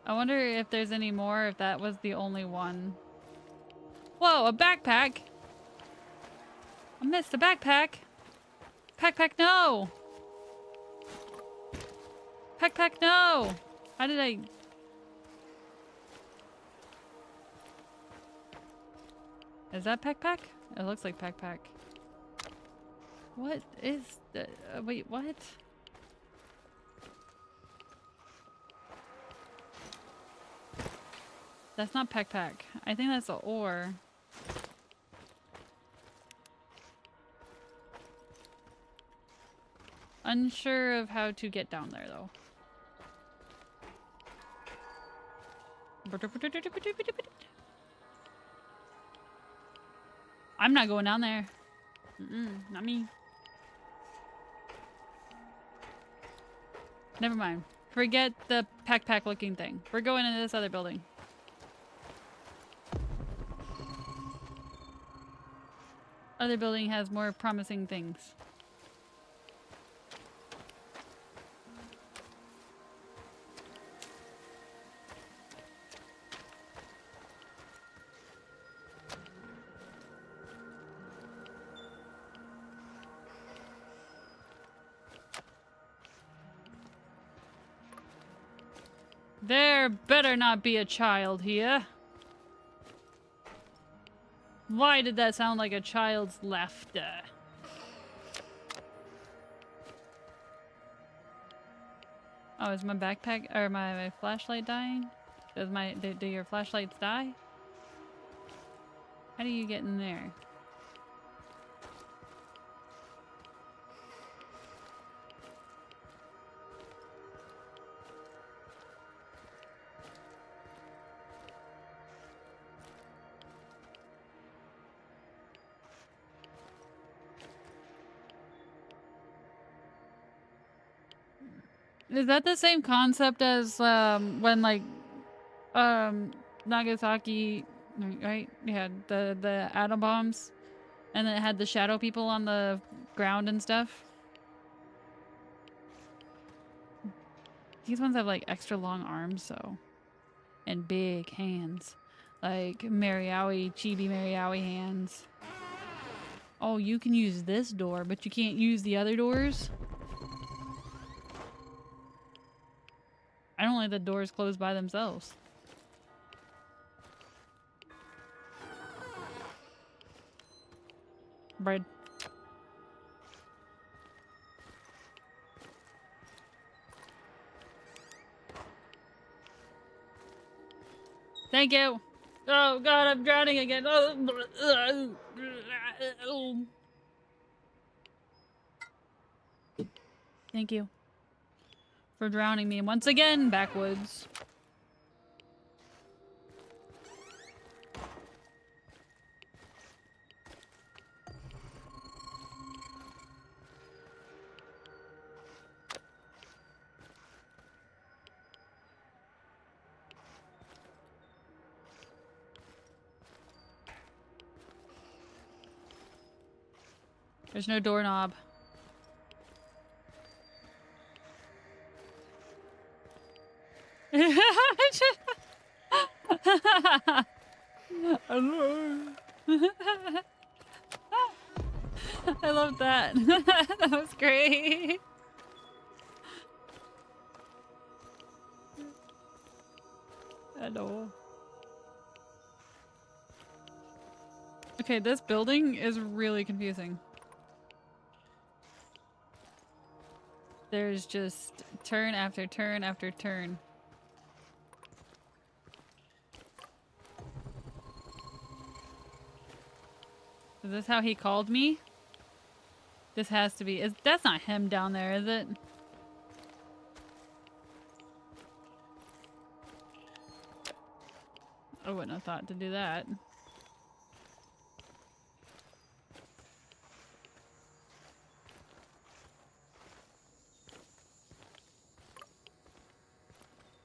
S2: I wonder if there's any more, if that was the only one. Whoa, a backpack! I missed a backpack! Backpack, no! Backpack, no! How did I... Is that backpack? It looks like backpack. What is the... wait, what? That's not backpack. I think that's the ore. Unsure of how to get down there, though. I'm not going down there. Not me. Never mind. Forget the pack looking thing. We're going into this other building. other building has more promising things. There better not be a child here. Why did that sound like a child's laughter? Oh, is my backpack or my flashlight dying? Do your flashlights die? How do you get in there? Is that the same concept as when like Nagasaki, right? Yeah, the atom bombs, and then it had the shadow people on the ground and stuff. These ones have like extra long arms, so, and big hands, like Chibi Mariawi hands. Oh, you can use this door, but you can't use the other doors? I don't like the doors closed by themselves. Bread. Thank you. Oh god, I'm drowning again. Thank you for drowning me once again backwoods. There's no doorknob. I love that. That was great. Hello. Okay, this building is really confusing. There's just turn after turn after turn. Is this how he called me? This has to be. That's not him down there, is it? I wouldn't have thought to do that.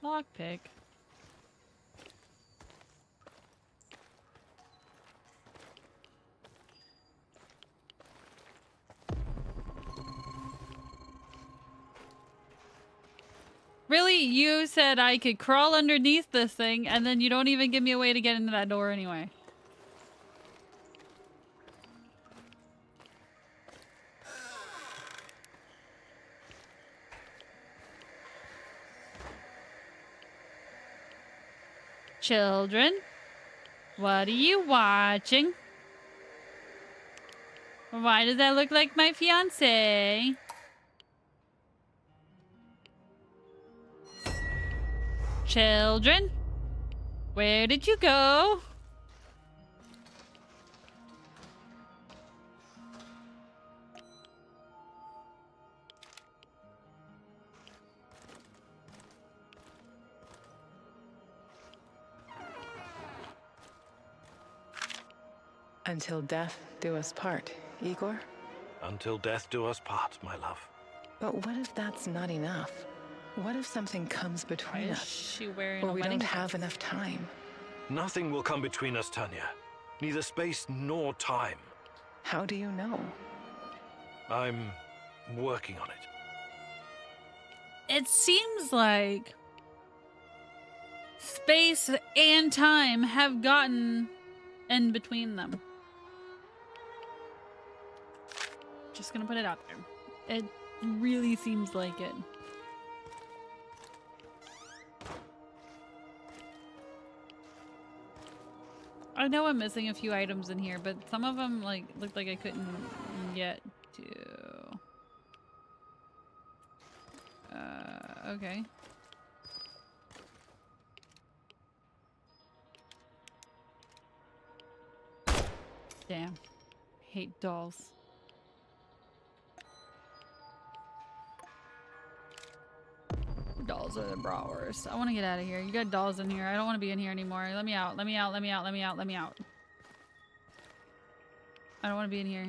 S2: Lockpick. Really? You said I could crawl underneath this thing, and then you don't even give me a way to get into that door anyway. Children, what are you watching? Why does that look like my fiancé? Children, where did you go?
S10: Until death do us part, Igor?
S13: Until death do us part, my love.
S10: But what if that's not enough? What if something comes between us?
S2: Or
S10: we don't have enough time?
S13: Nothing will come between us, Tanya. Neither space nor time.
S10: How do you know?
S13: I'm working on it.
S2: It seems like space and time have gotten in between them. Just gonna put it out there. It really seems like it. I know I'm missing a few items in here, but some of them like looked like I couldn't get to. Okay. Damn. Hate dolls. Dolls are the bratwurst. I want to get out of here. You got dolls in here. I don't want to be in here anymore. Let me out. Let me out. Let me out. Let me out. Let me out. I don't want to be in here.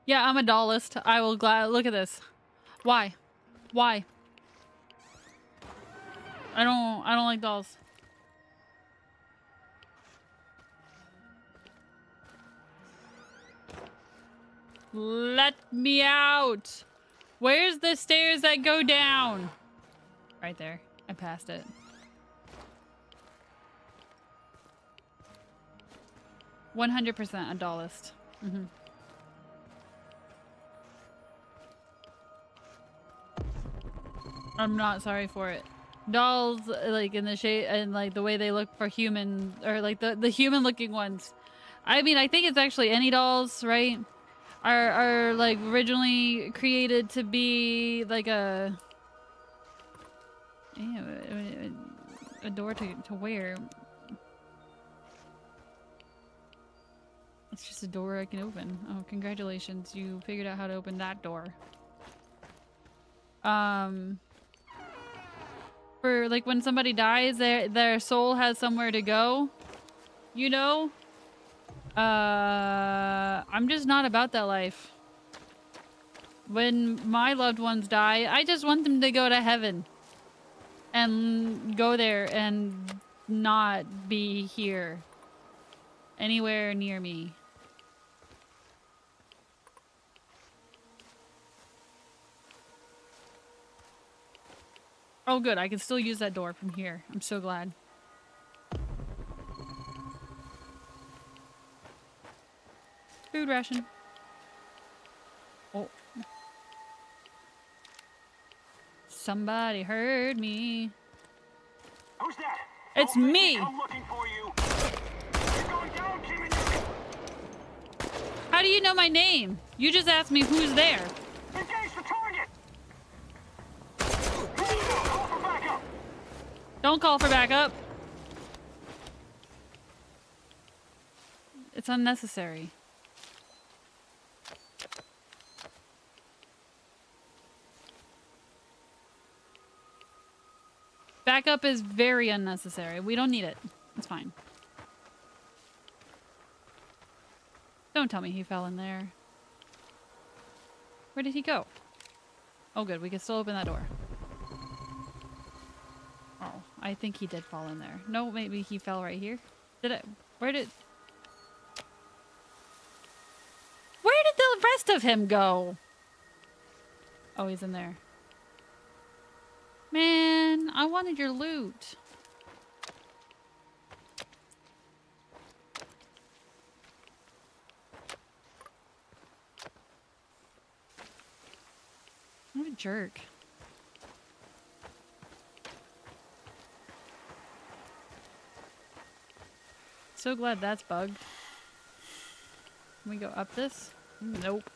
S2: Yeah, I'm a dollist. I will look at this. Why? Why? I don't like dolls. Let me out. Where's the stairs that go down? Right there. I passed it. $100% a dollist. Mm-hmm. I'm not sorry for it. Dolls, like in the shape and like the way they look for human, or like the human looking ones. I mean, I think it's actually any dolls, right? Are like originally created to be like a door to wear. It's just a door I can open. Oh, congratulations. You figured out how to open that door. For like when somebody dies, their soul has somewhere to go. You know? I'm just not about that life. When my loved ones die, I just want them to go to heaven. And go there and not be here. Anywhere near me. Oh good, I can still use that door from here. I'm so glad. Food ration. Oh. Somebody heard me.
S11: Who's that?
S2: It's me!
S11: I'm looking for you. You're going down, Kim.
S2: How do you know my name? You just asked me who's there.
S11: Engage the target. Call for backup.
S2: Don't call for backup. It's unnecessary. Backup is very unnecessary. We don't need it. It's fine. Don't tell me he fell in there. Where did he go? Oh good, we can still open that door. Oh, I think he did fall in there. No, maybe he fell right here. Did it? Where did the rest of him go? Oh, he's in there. Man, I wanted your loot. What a jerk. So glad that's bugged. Can we go up this? Nope.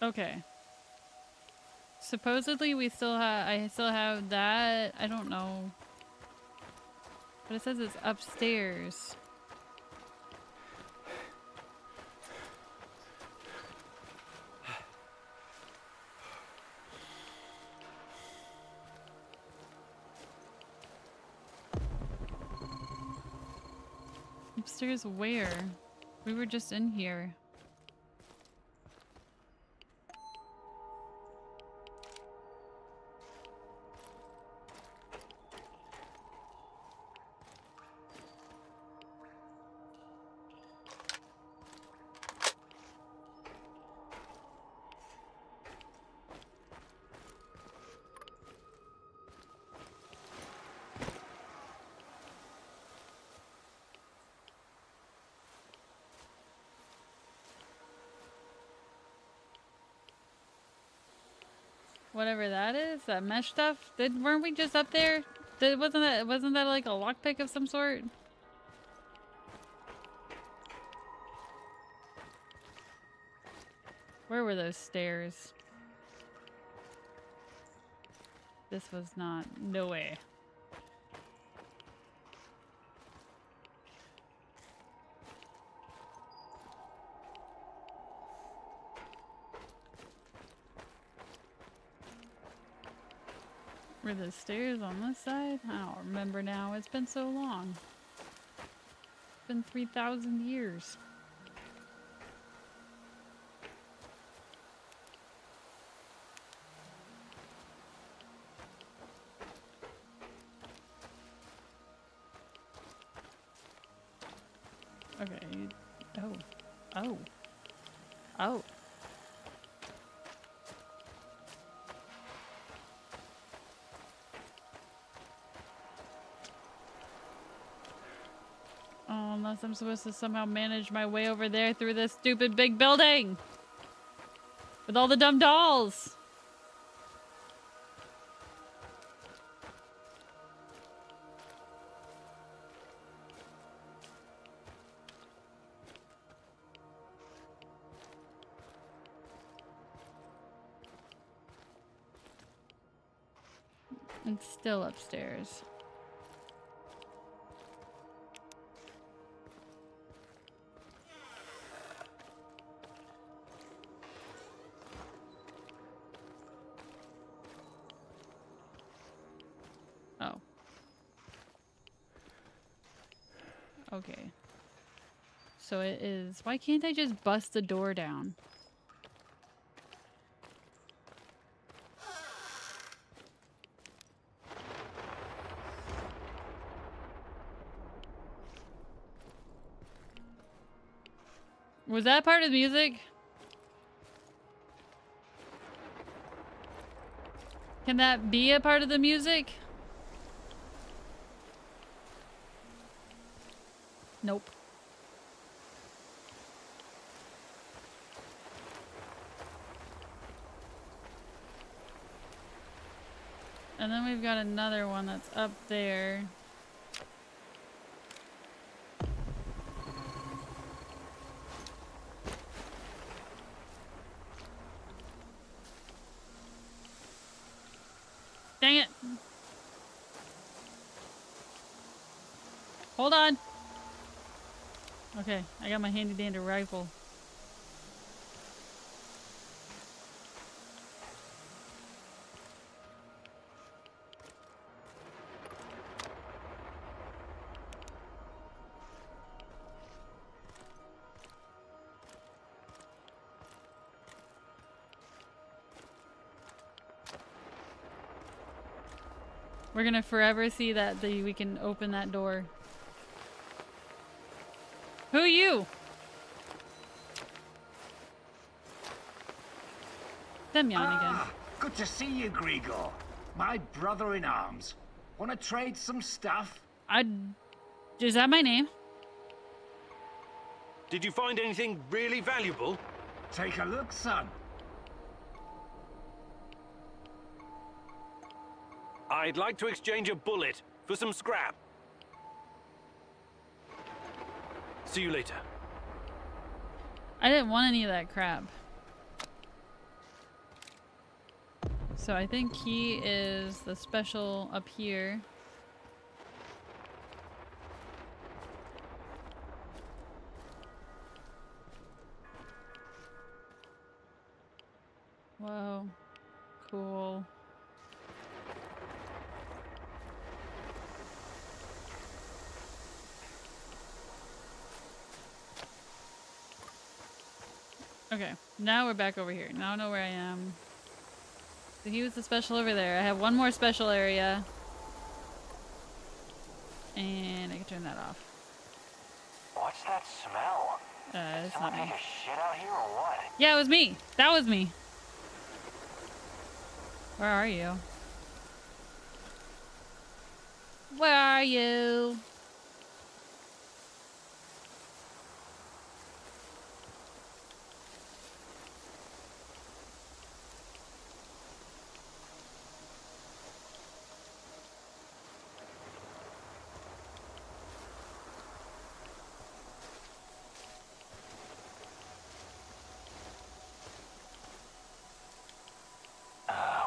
S2: Okay. Supposedly we still have, I still have that. I don't know. But it says it's upstairs. Upstairs where? We were just in here. Whatever that is, that mesh stuff. Weren't we just up there? Wasn't that like a lockpick of some sort? Where were those stairs? This was not. No way. Were the stairs on this side? I don't remember now. It's been so long. It's been 3,000 years. Okay. Oh. Unless I'm supposed to somehow manage my way over there through this stupid big building with all the dumb dolls. It's still upstairs. Oh. Okay. So it is... Why can't I just bust the door down? Was that part of the music? Can that be a part of the music? Nope. And then we've got another one that's up there. Dang it. Hold on. Okay, I got my handy dandy rifle. We're gonna forever see that we can open that door. Who are you? Semyon again.
S17: Good to see you, Grigor. My brother in arms. Want to trade some stuff?
S2: Is that my name?
S13: Did you find anything really valuable?
S17: Take a look, son.
S13: I'd like to exchange a bullet for some scrap. See you later.
S2: I didn't want any of that crap. So I think he is the special up here. Whoa. Cool. Okay, now we're back over here. Now I know where I am. So he was the special over there. I have one more special area. And I can turn that off.
S11: What's that smell?
S2: It's
S11: Someone
S2: not
S11: take
S2: me.
S11: a shit out here or what?
S2: Yeah, it was me. That was me. Where are you? Where are you?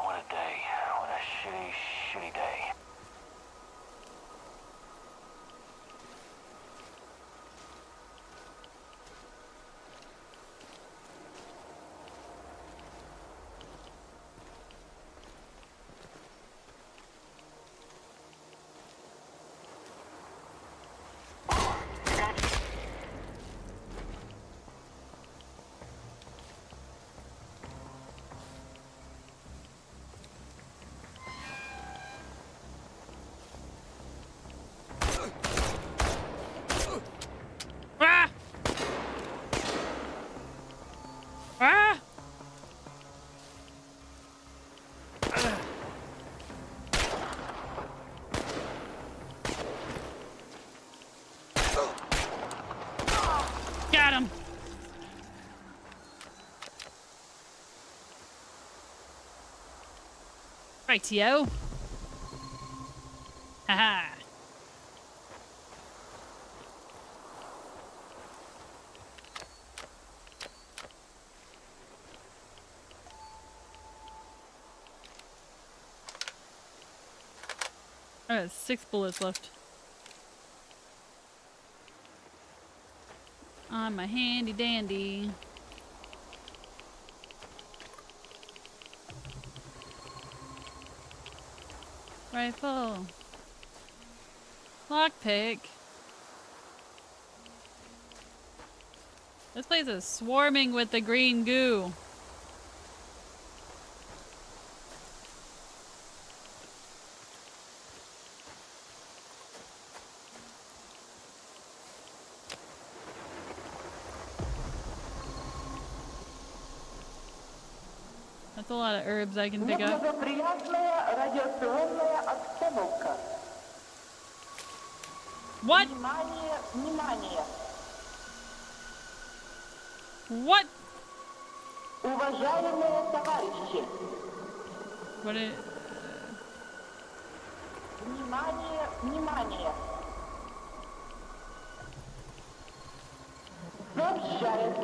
S11: What a day. What a shitty, shitty day.
S2: Ah! Ah! Got him. Rightio. Haha. I have 6 bullets left. I'm a handy dandy. Rifle. Lockpick. This place is swarming with the green goo. That's a lot of herbs I can pick up. What? What? What is...
S18: Сообщает,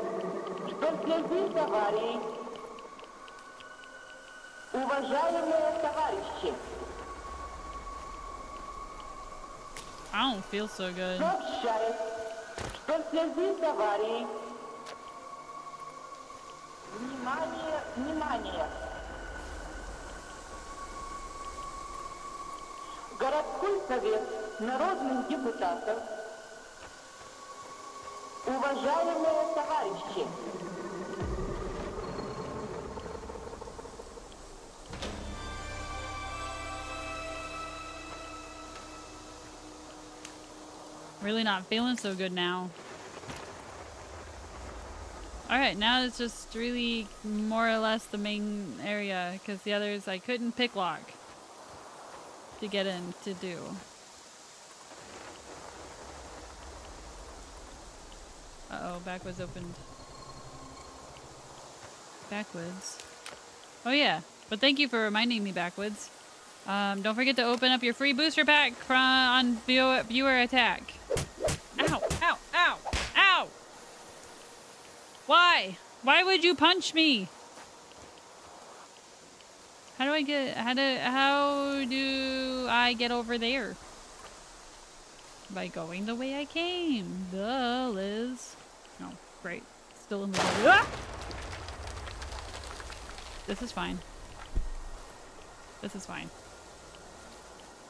S18: что в связи с аварией, уважаемые товарищи,
S2: I don't feel so good.
S18: сообщает, что в связи с аварией, внимание, внимание, городской совет народных депутатов, уважаемые товарищи,
S2: Really not feeling so good now. Alright, now it's just really more or less the main area, because the others I couldn't pick lock to get in to do. Uh-oh, backwoods opened. Backwoods. Oh yeah, but thank you for reminding me, backwoods. Don't forget to open up your free booster pack on viewer attack. Ow, ow, ow, ow! Why? Why would you punch me? How do I get over there? By going the way I came. Duh, Liz. Oh, great. Still in the way. Ah! This is fine. This is fine.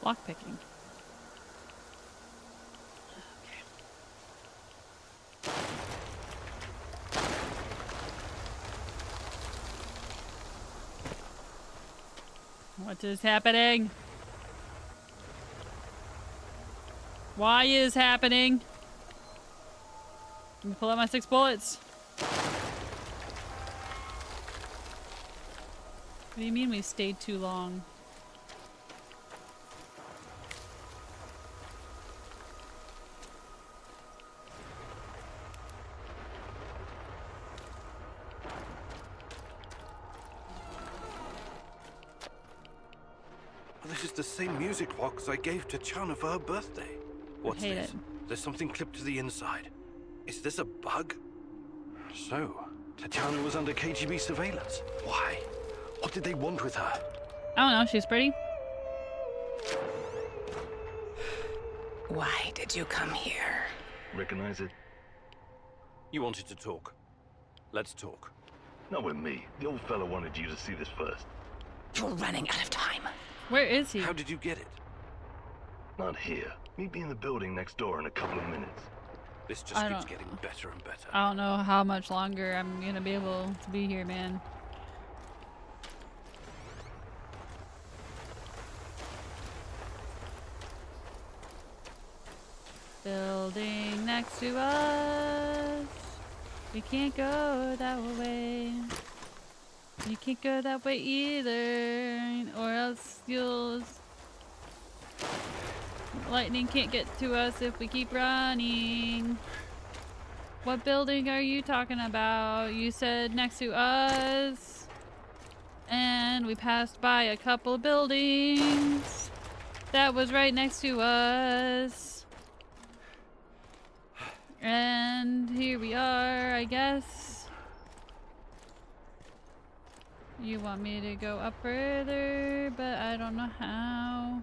S2: Lockpicking. Okay. What is happening? Why is happening? Let me pull out my 6 bullets. What do you mean we stayed too long?
S13: This is the same music box I gave to Chana for her birthday. What's
S2: hate
S13: this?
S2: it.
S13: There's something clipped to the inside. Is this a bug? So, Tatiana was under KGB surveillance. Why? What did they want with her?
S2: I don't know, she's pretty.
S10: Why did you come here?
S7: Recognize it?
S13: You wanted to talk. Let's talk.
S7: Not with me. The old fella wanted you to see this first.
S10: You're running out of time.
S2: Where is he?
S13: How did you get it?
S7: Not here. Meet me in the building next door in a couple of minutes.
S13: This just keeps getting better and better.
S2: I don't know how much longer I'm gonna be able to be here, man. Building next to us. We can't go that way. You can't go that way either, or else lightning can't get to us if we keep running. What building are you talking about? You said next to us, and we passed by a couple buildings. That was right next to us. And here we are, I guess. You want me to go up further, but I don't know how.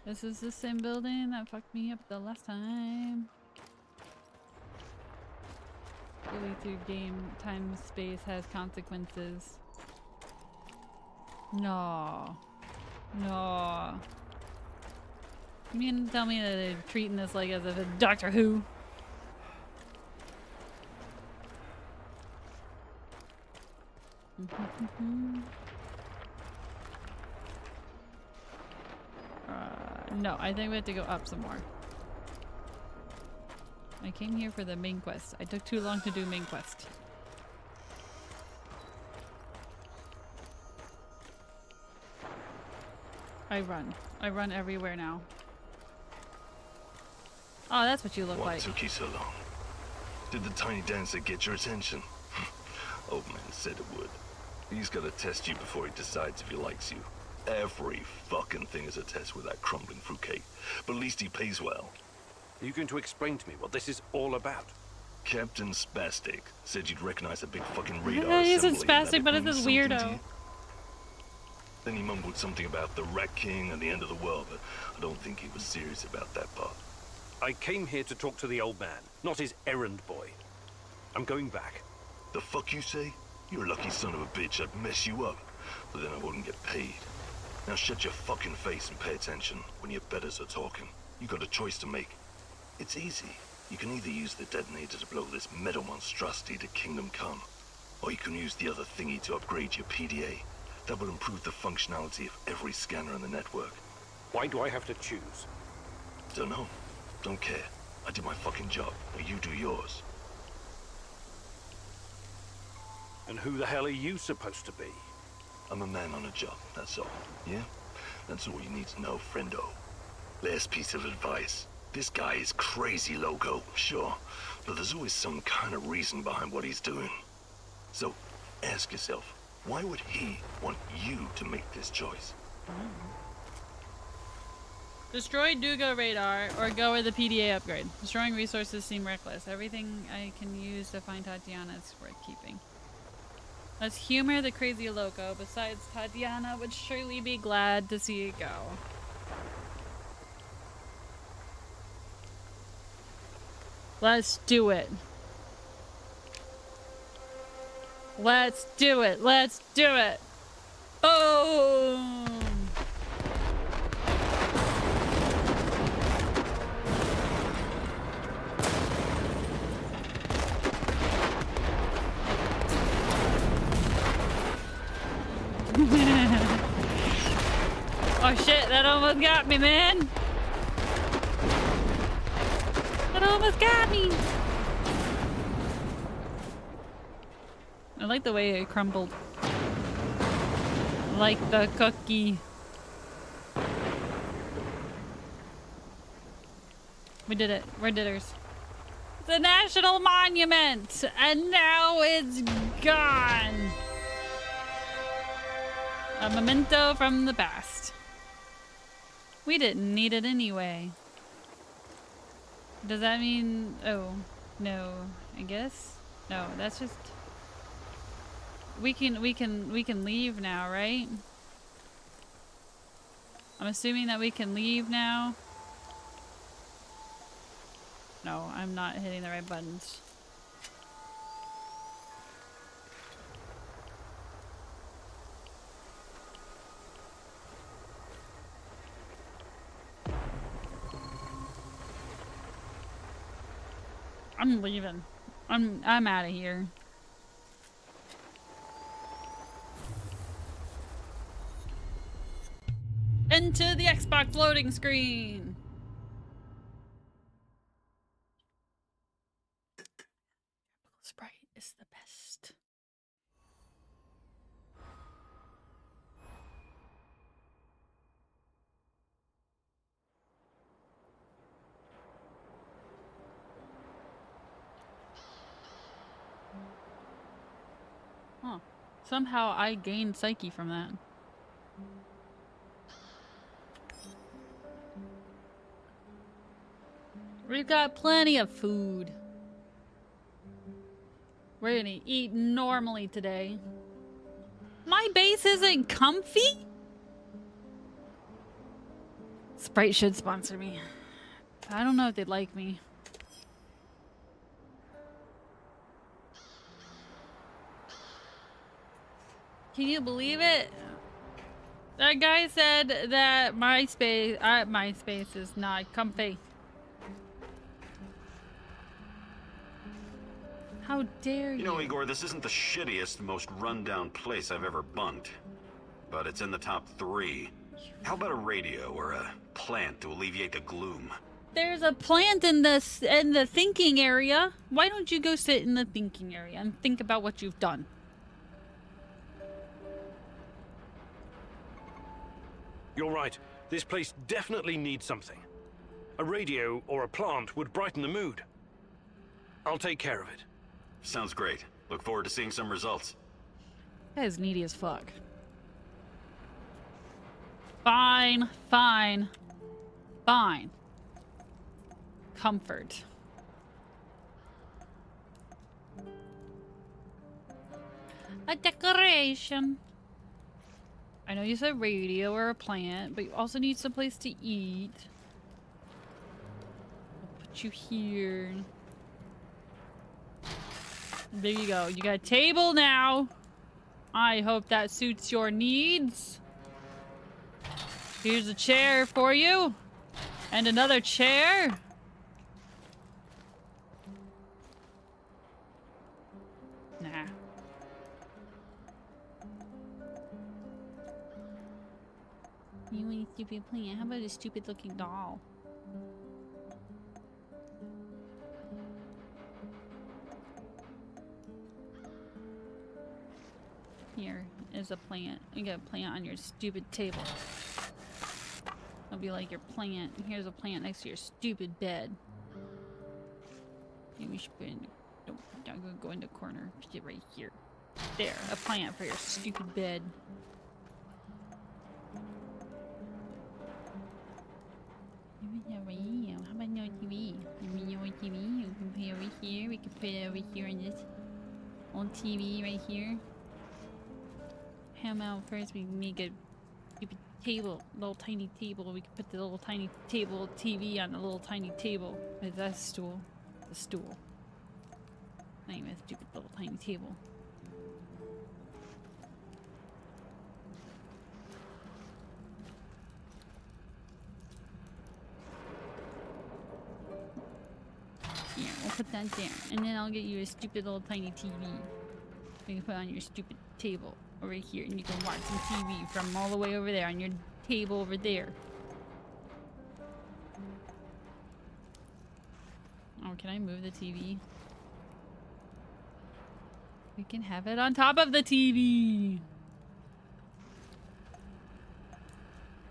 S2: This is the same building that fucked me up the last time. Really through game, time, space has consequences. No. No. You mean to tell me that they're treating this like as a Doctor Who? No, I think we have to go up some more. I came here for the main quest. I took too long to do main quest. I run. I run everywhere now. Oh, that's what you look
S7: What
S2: like.
S7: took you so long? Did the tiny dancer get your attention? Old man said it would. He's gotta test you before he decides if he likes you. Every fucking thing is a test with that crumbling fruitcake. But at least he pays well.
S13: Are you going to explain to me what this is all about?
S7: Captain Spastic said you'd recognize a big fucking radar
S2: Yeah, he isn't
S7: assembly and that
S2: spastic,
S7: it
S2: but it's
S7: means
S2: this
S7: something to
S2: weirdo.
S7: you. Then he mumbled something about the Rat King and the end of the world, but I don't think he was serious about that part.
S13: I came here to talk to the old man, not his errand boy. I'm going back.
S7: The fuck you say? You're a lucky son of a bitch. I'd mess you up, but then I wouldn't get paid. Now shut your fucking face and pay attention when your betters are talking. You got a choice to make. It's easy. You can either use the detonator to blow this metal monstrosity to Kingdom Come, or you can use the other thingy to upgrade your PDA. That will improve the functionality of every scanner in the network.
S13: Why do I have to choose?
S7: Don't know. Don't care. I did my fucking job. Now you do yours.
S13: And who the hell are you supposed to be?
S7: I'm a man on a job, that's all. Yeah? That's all you need to know, friendo. Last piece of advice. This guy is crazy loco, sure, but there's always some kind of reason behind what he's doing. So, ask yourself, why would he want you to make this choice?
S2: Destroy Duga radar or go with the PDA upgrade. Destroying resources seem reckless. Everything I can use to find Tatiana is worth keeping. Let's humor the crazy loco. Besides, Tatiana would surely be glad to see it go. Let's do it. Let's do it. Let's do it. Boom! Oh shit, that almost got me, man. That almost got me. I like the way it crumbled. Like the cookie. We did it. We're didders. The National Monument! And now it's gone! A memento from the past. We didn't need it anyway. Does that mean... Oh, no. I guess? No, that's just... We can leave now, right? I'm assuming that we can leave now. No, I'm not hitting the right buttons. I'm leaving. I'm out of here. Into the Xbox loading screen. Sprite is the best. Huh. Somehow I gained psyche from that. We've got plenty of food. We're gonna eat normally today. My base isn't comfy? Sprite should sponsor me. I don't know if they'd like me. Can you believe it? That guy said that my space is not comfy. How dare you?
S8: You know, Igor, this isn't the shittiest, most run-down place I've ever bunked. But it's in the top 3. How about a radio or a plant to alleviate the gloom?
S2: There's a plant in the thinking area. Why don't you go sit in the thinking area and think about what you've done?
S13: You're right. This place definitely needs something. A radio or a plant would brighten the mood. I'll take care of it.
S8: Sounds great. Look forward to seeing some results.
S2: That is needy as fuck. Fine, fine, fine. Comfort. A decoration. I know you said radio or a plant, but you also need some place to eat. I'll put you here. There you go. You got a table now. I hope that suits your needs. Here's a chair for you. And another chair. Nah. You want a stupid plant? How about a stupid looking doll? Here is a plant. You got a plant on your stupid table. It'll be like your plant. Here's a plant next to your stupid bed. Maybe we should put in. Don't go in the corner. Get right here. There, a plant for your stupid bed. How about no TV? No TV. You can put it over here. We can put it over here on this old TV right here. How about first we make a stupid table, little tiny table. We can put the little tiny table TV on the little tiny table. Is that a stool? The stool. Not even a stupid little tiny table. Here, we'll put that there. And then I'll get you a stupid little tiny TV. You can put on your stupid table. over here, and you can watch some TV from all the way over there on your table over there. Oh, can I move the TV? We can have it on top of the TV.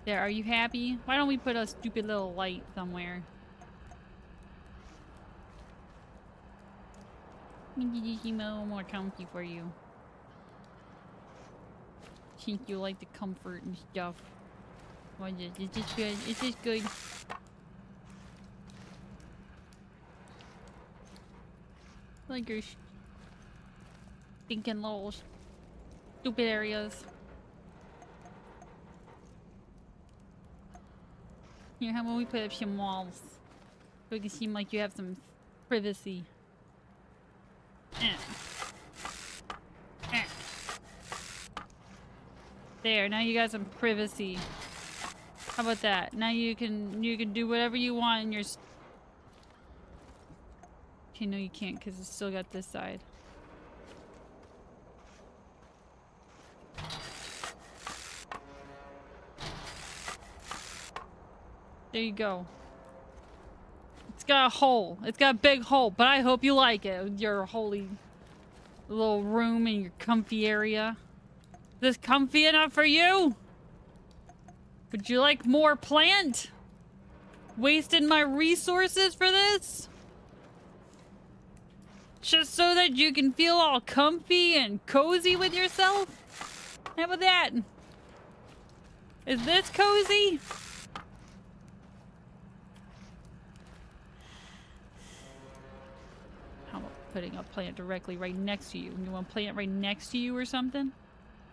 S2: There, are you happy? Why don't we put a stupid little light somewhere? Maybe a little more comfy for you. Think you like the comfort and stuff. What is it? Is this good? Is this good? Like your stinking little stupid areas. Here, how about we put up some walls? So it can seem like you have some privacy. There, now you got some privacy. How about that? Now you can do whatever you want in your... Okay, no you can't because it's still got this side. There you go. It's got a hole. It's got a big hole, but I hope you like it. Your holy little room in your comfy area. Is this comfy enough for you? Would you like more plant? Wasted my resources for this? Just so that you can feel all comfy and cozy with yourself? How about that? Is this cozy? How about putting a plant directly right next to you? You want a plant right next to you or something?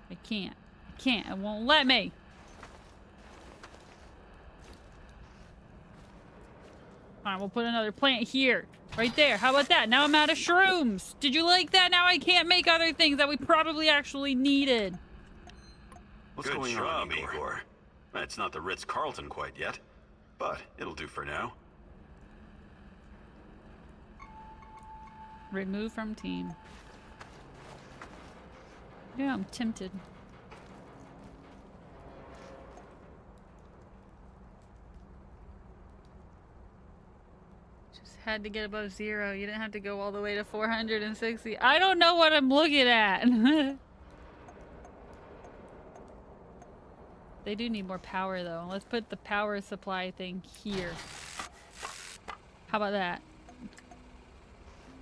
S2: I can't. I can't. It won't let me. Fine, we'll put another plant here. Right there. How about that? Now I'm out of shrooms. Did you like that? Now I can't make other things that we probably actually needed.
S8: What's going on, Igor? It's not the Ritz-Carlton quite yet, but it'll do for now.
S2: Remove from team. Yeah, I'm tempted. Just had to get above 0. You didn't have to go all the way to 460. I don't know what I'm looking at. They do need more power though. Let's put the power supply thing here. How about that?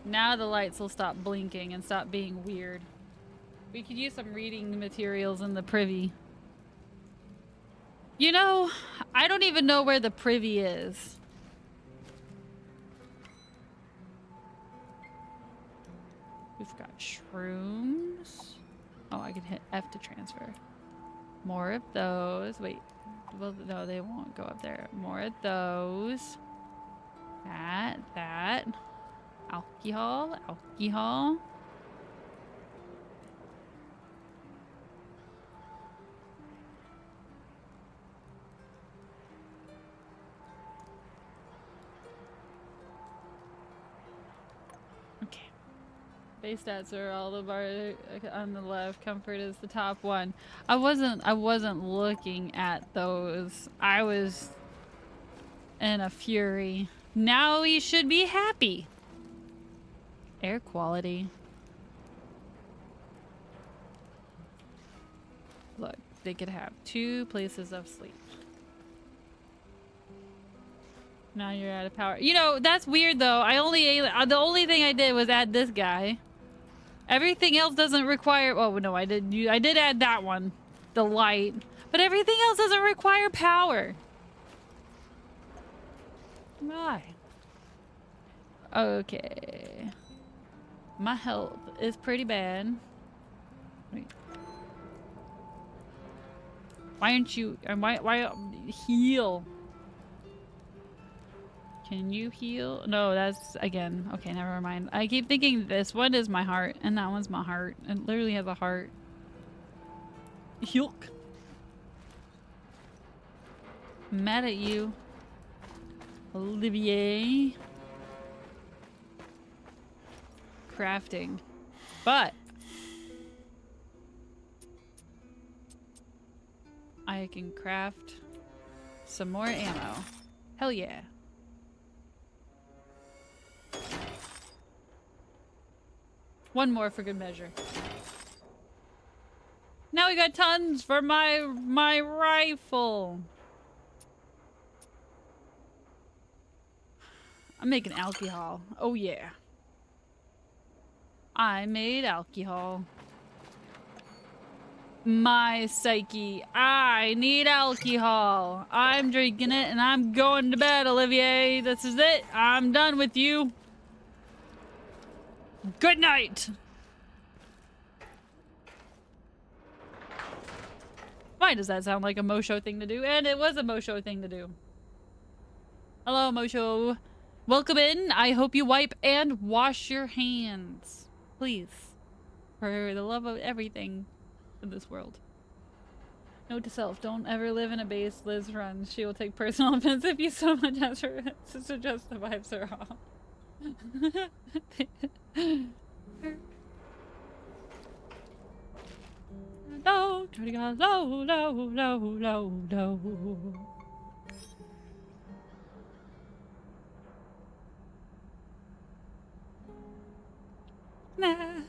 S2: Now the lights will stop blinking and stop being weird. We could use some reading materials in the privy. You know, I don't even know where the privy is. We've got shrooms. Oh, I can hit F to transfer. More of those. Wait. Well, no, they won't go up there. More of those. That. Alcohol. Okay. Base stats are all of our on the left. Comfort is the top one. I wasn't looking at those. I was in a fury. Now we should be happy. Air quality. Look, they could have 2 places of sleep. Now you're out of power. You know, that's weird though. The only thing I did was add this guy. Everything else doesn't require... Oh no, I did add that one. The light. But everything else doesn't require power. Why? Okay. My health is pretty bad. Wait. Why aren't you... Why heal? Can you heal? No, that's... Again. Okay, never mind. I keep thinking this one is my heart, and that one's my heart. It literally has a heart. Yuck. I'm mad at you, Olivier. Crafting. But I can craft some more ammo. Hell yeah. One more for good measure. Now we got tons for my rifle. I'm making alcohol. Oh yeah. I made alcohol. My psyche. I need alcohol. I'm drinking it and I'm going to bed, Olivier. This is it. I'm done with you. Good night. Why does that sound like a Mosho thing to do? And it was a Mosho thing to do. Hello, Mosho. Welcome in. I hope you wipe and wash your hands. Please. For the love of everything in this world. Note to self, don't ever live in a base Liz runs. She will take personal offense if you so much as her to suggest the vibes are off. Low, low, low, low, low, low. Nah,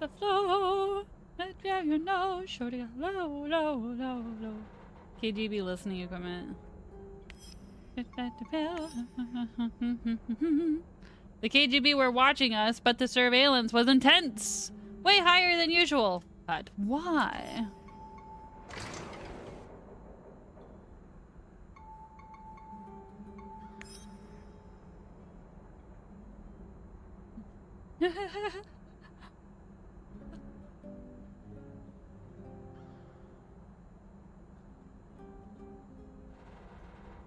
S2: the flow. Let you know, shorty got low, low, low, low. KGB listening equipment. The KGB were watching us, but the surveillance was intense. Way higher than usual. But why?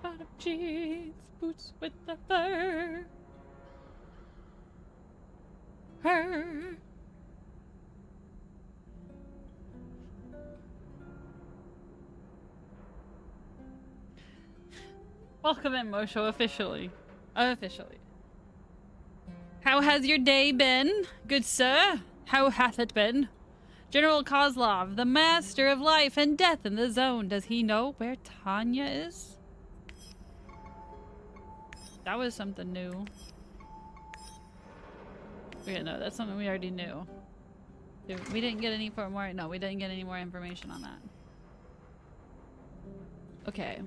S2: Bottom jeans, boots with the fur. Her. Welcome in, Mosho, officially. Officially. How has your day been, good sir? How hath it been? General Kozlov, the master of life and death in the zone. Does he know where Tanya is? That was something new. Yeah, no, that's something we already knew. We didn't get any more. No, we didn't get any more information on that. Okay.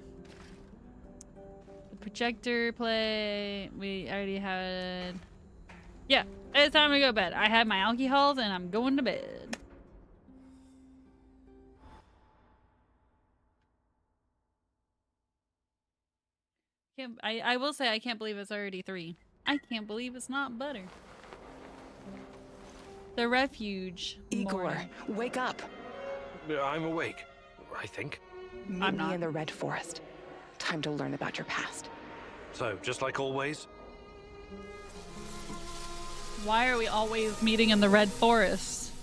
S2: The projector play. We already had. Yeah, it's time to go to bed. I had my alcohols and I'm going to bed. I will say I can't believe it's already 3. I can't believe it's not butter. The refuge.
S10: Igor,
S2: morning.
S10: wake up.
S13: I'm awake, I think.
S10: Meet me in the Red Forest. Time to learn about your past.
S13: So, just like always?
S2: Why are we always meeting in the Red Forest?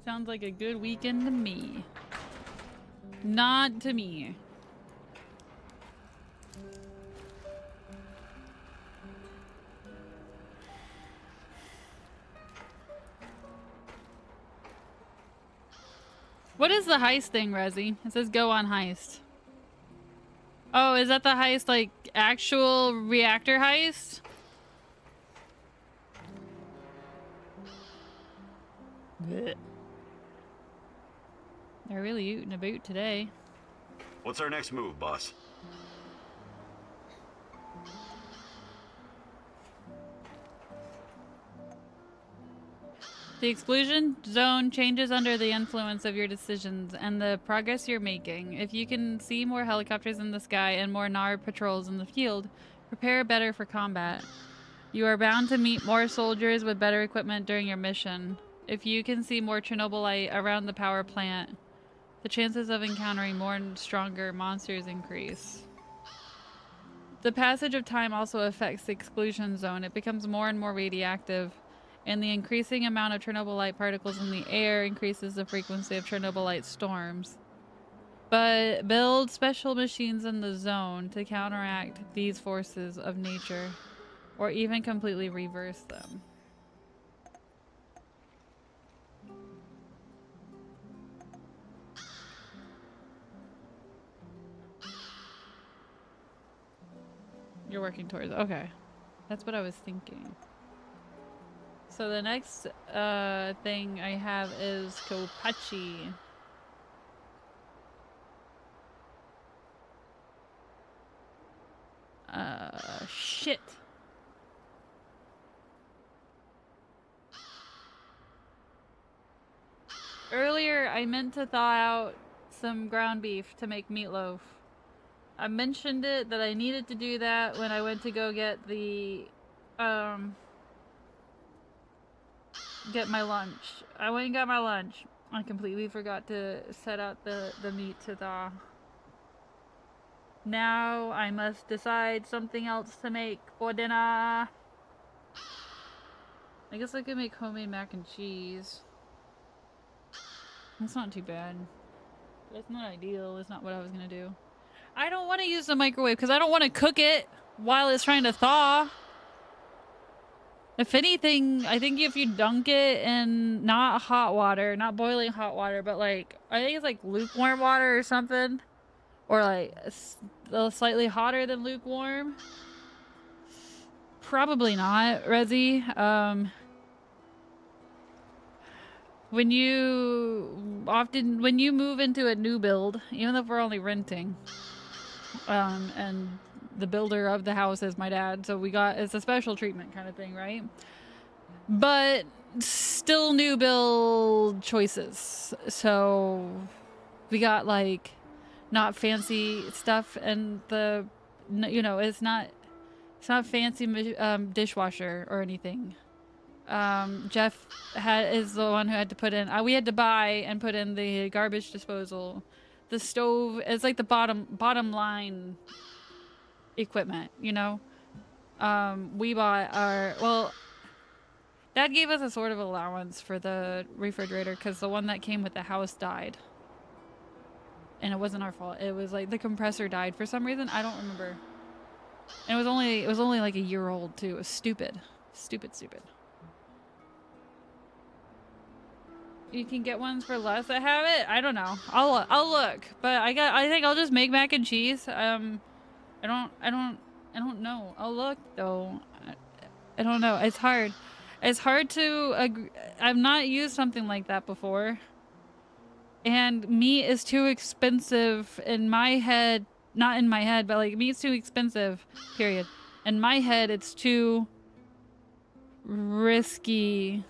S2: Sounds like a good weekend to me. Not to me. What is the heist thing, Resi? It says go on heist. Oh, is that the heist, like, actual reactor heist? Blech. They're really ootin' a boot today.
S8: What's our next move, boss?
S2: The exclusion zone changes under the influence of your decisions and the progress you're making. If you can see more helicopters in the sky and more NAR patrols in the field, prepare better for combat. You are bound to meet more soldiers with better equipment during your mission. If you can see more Chernobylite around the power plant, the chances of encountering more and stronger monsters increase. The passage of time also affects the exclusion zone. It becomes more and more radioactive, and the increasing amount of Chernobylite particles in the air increases the frequency of Chernobylite storms. But build special machines in the zone to counteract these forces of nature, or even completely reverse them. You're working towards. Okay. That's what I was thinking. So the next thing I have is Kopachi. Shit. Earlier, I meant to thaw out some ground beef to make meatloaf. I mentioned it that I needed to do that when I went to go get the, get my lunch. I went and got my lunch. I completely forgot to set out the meat to thaw. Now I must decide something else to make for dinner. I guess I could make homemade mac and cheese. That's not too bad. That's not ideal. It's not what I was gonna do. I don't want to use the microwave because I don't want to cook it while it's trying to thaw. If anything, I think if you dunk it in not hot water, not boiling hot water, but like, I think it's like lukewarm water or something. Or like slightly hotter than lukewarm. Probably not, Rezi. When you move into a new build, even if we're only renting, and the builder of the house is my dad, so it's a special treatment kind of thing, right? But still new build choices. So we got like not fancy stuff, and it's not fancy dishwasher or anything. Jeff is the one who had to put in. We had to buy and put in the garbage disposal. The stove is like the bottom line equipment, you know. We bought Dad gave us a sort of allowance for the refrigerator because the one that came with the house died, and it wasn't our fault. It was like the compressor died for some reason. I don't remember. And it was only like a year old too. It was stupid. Stupid. You can get ones for less that have it. I don't know. I'll look. But I think I'll just make mac and cheese. I don't know. I'll look though. I don't know. It's hard. It's hard to agree. I've not used something like that before. And meat is too expensive in my head. Not in my head, but like meat's too expensive, period. In my head, it's too risky.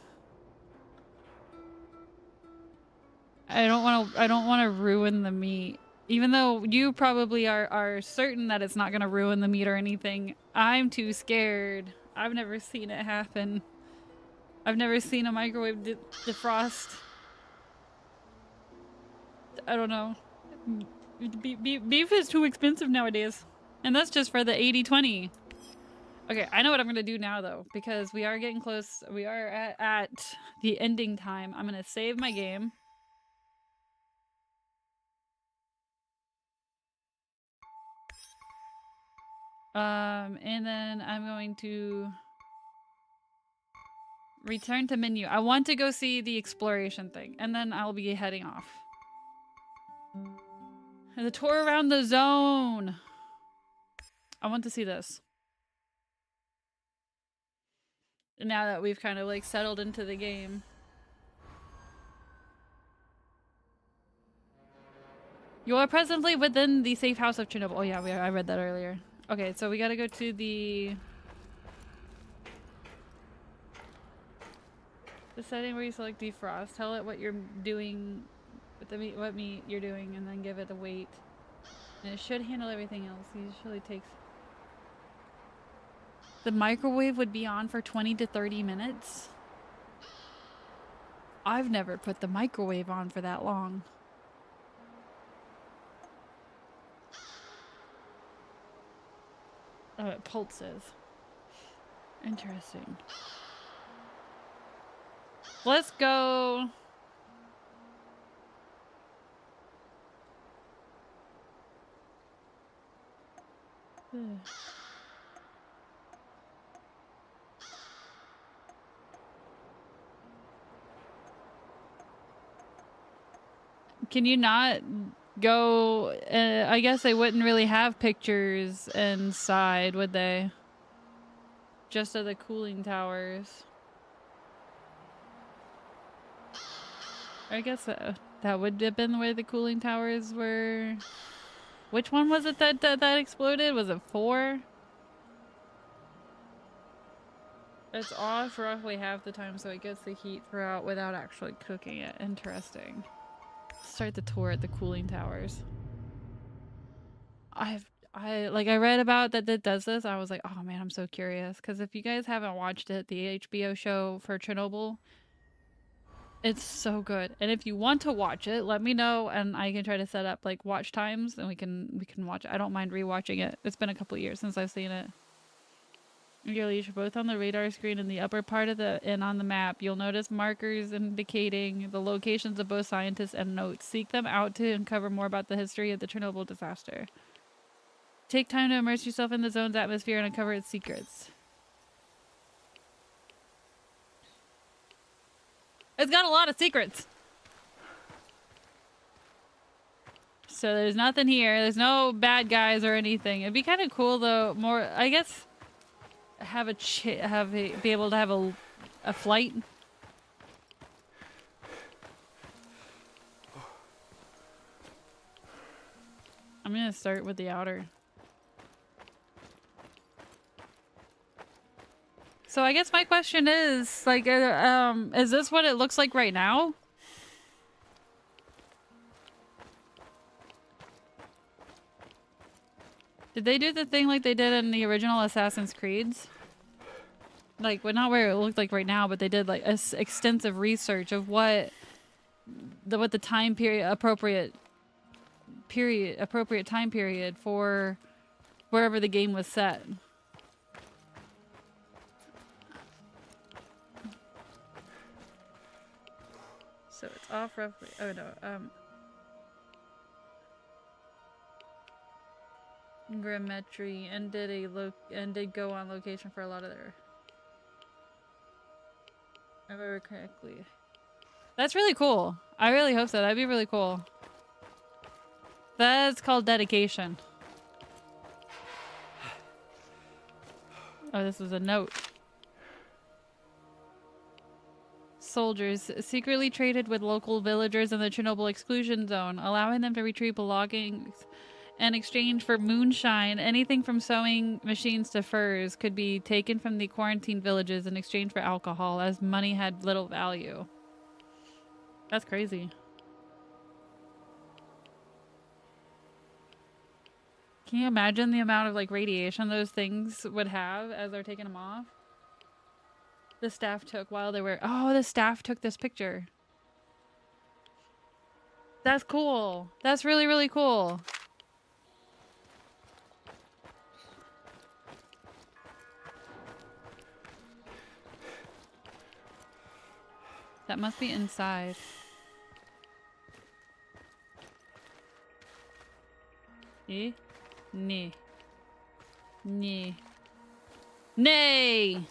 S2: I don't want to ruin the meat. Even though you probably are certain that it's not going to ruin the meat or anything, I'm too scared. I've never seen it happen. I've never seen a microwave defrost. I don't know. Beef is too expensive nowadays. And that's just for the 80-20. Okay, I know what I'm going to do now, though. Because we are getting close. We are at the ending time. I'm going to save my game. And then I'm going to return to menu. I want to go see the exploration thing, and then I'll be heading off. And the tour around the zone. I want to see this. Now that we've kind of like settled into the game. You are presently within the safe house of Chernobyl. Oh yeah, I read that earlier. Okay, so we gotta go to the setting where you select defrost. Tell it what you're doing with the meat, what meat you're doing, and then give it a weight. And it should handle everything else. It usually takes. The microwave would be on for 20 to 30 minutes. I've never put the microwave on for that long. Oh, it pulses. Interesting. Let's go. Can you not go, I guess they wouldn't really have pictures inside, would they? Just of the cooling towers. I guess that would have been where the cooling towers were. Which one was it that exploded? Was it 4? It's off roughly half the time, so it gets the heat throughout without actually cooking it. Interesting. Start the tour at the cooling towers. I read about that does this. I was like, oh man, I'm so curious. Because if you guys haven't watched it, the HBO show for Chernobyl, it's so good. And if you want to watch it, let me know and I can try to set up like watch times and we can watch it. I don't mind rewatching it. It's been a couple years since I've seen it. Your leash, both on the radar screen in the upper part of and on the map, you'll notice markers indicating the locations of both scientists and notes. Seek them out to uncover more about the history of the Chernobyl disaster. Take time to immerse yourself in the zone's atmosphere and uncover its secrets. It's got a lot of secrets. So there's nothing here. There's no bad guys or anything. It'd be kind of cool though. More, I guess, be able to have a flight. I'm gonna start with the outer. So I guess my question is, like, is this what it looks like right now? Did they do the thing like they did in the original Assassin's Creeds? Like, well, not where it looked like right now, but they did like extensive research of what the time period appropriate time period for wherever the game was set. So it's off roughly. Oh no. Grammetry and did go on location for a lot of their. If I remember correctly. That's really cool. I really hope so. That'd be really cool. That's called dedication. Oh, this is a note. Soldiers secretly traded with local villagers in the Chernobyl exclusion zone, allowing them to retrieve belongings in exchange for moonshine. Anything from sewing machines to furs could be taken from the quarantined villages in exchange for alcohol, as money had little value. That's crazy. Can you imagine the amount of like radiation those things would have as they're taking them off? The staff took while they were... Oh, the staff took this picture. That's cool. That's really, really cool. That must be inside. Eh? Nee. Nee. Nay!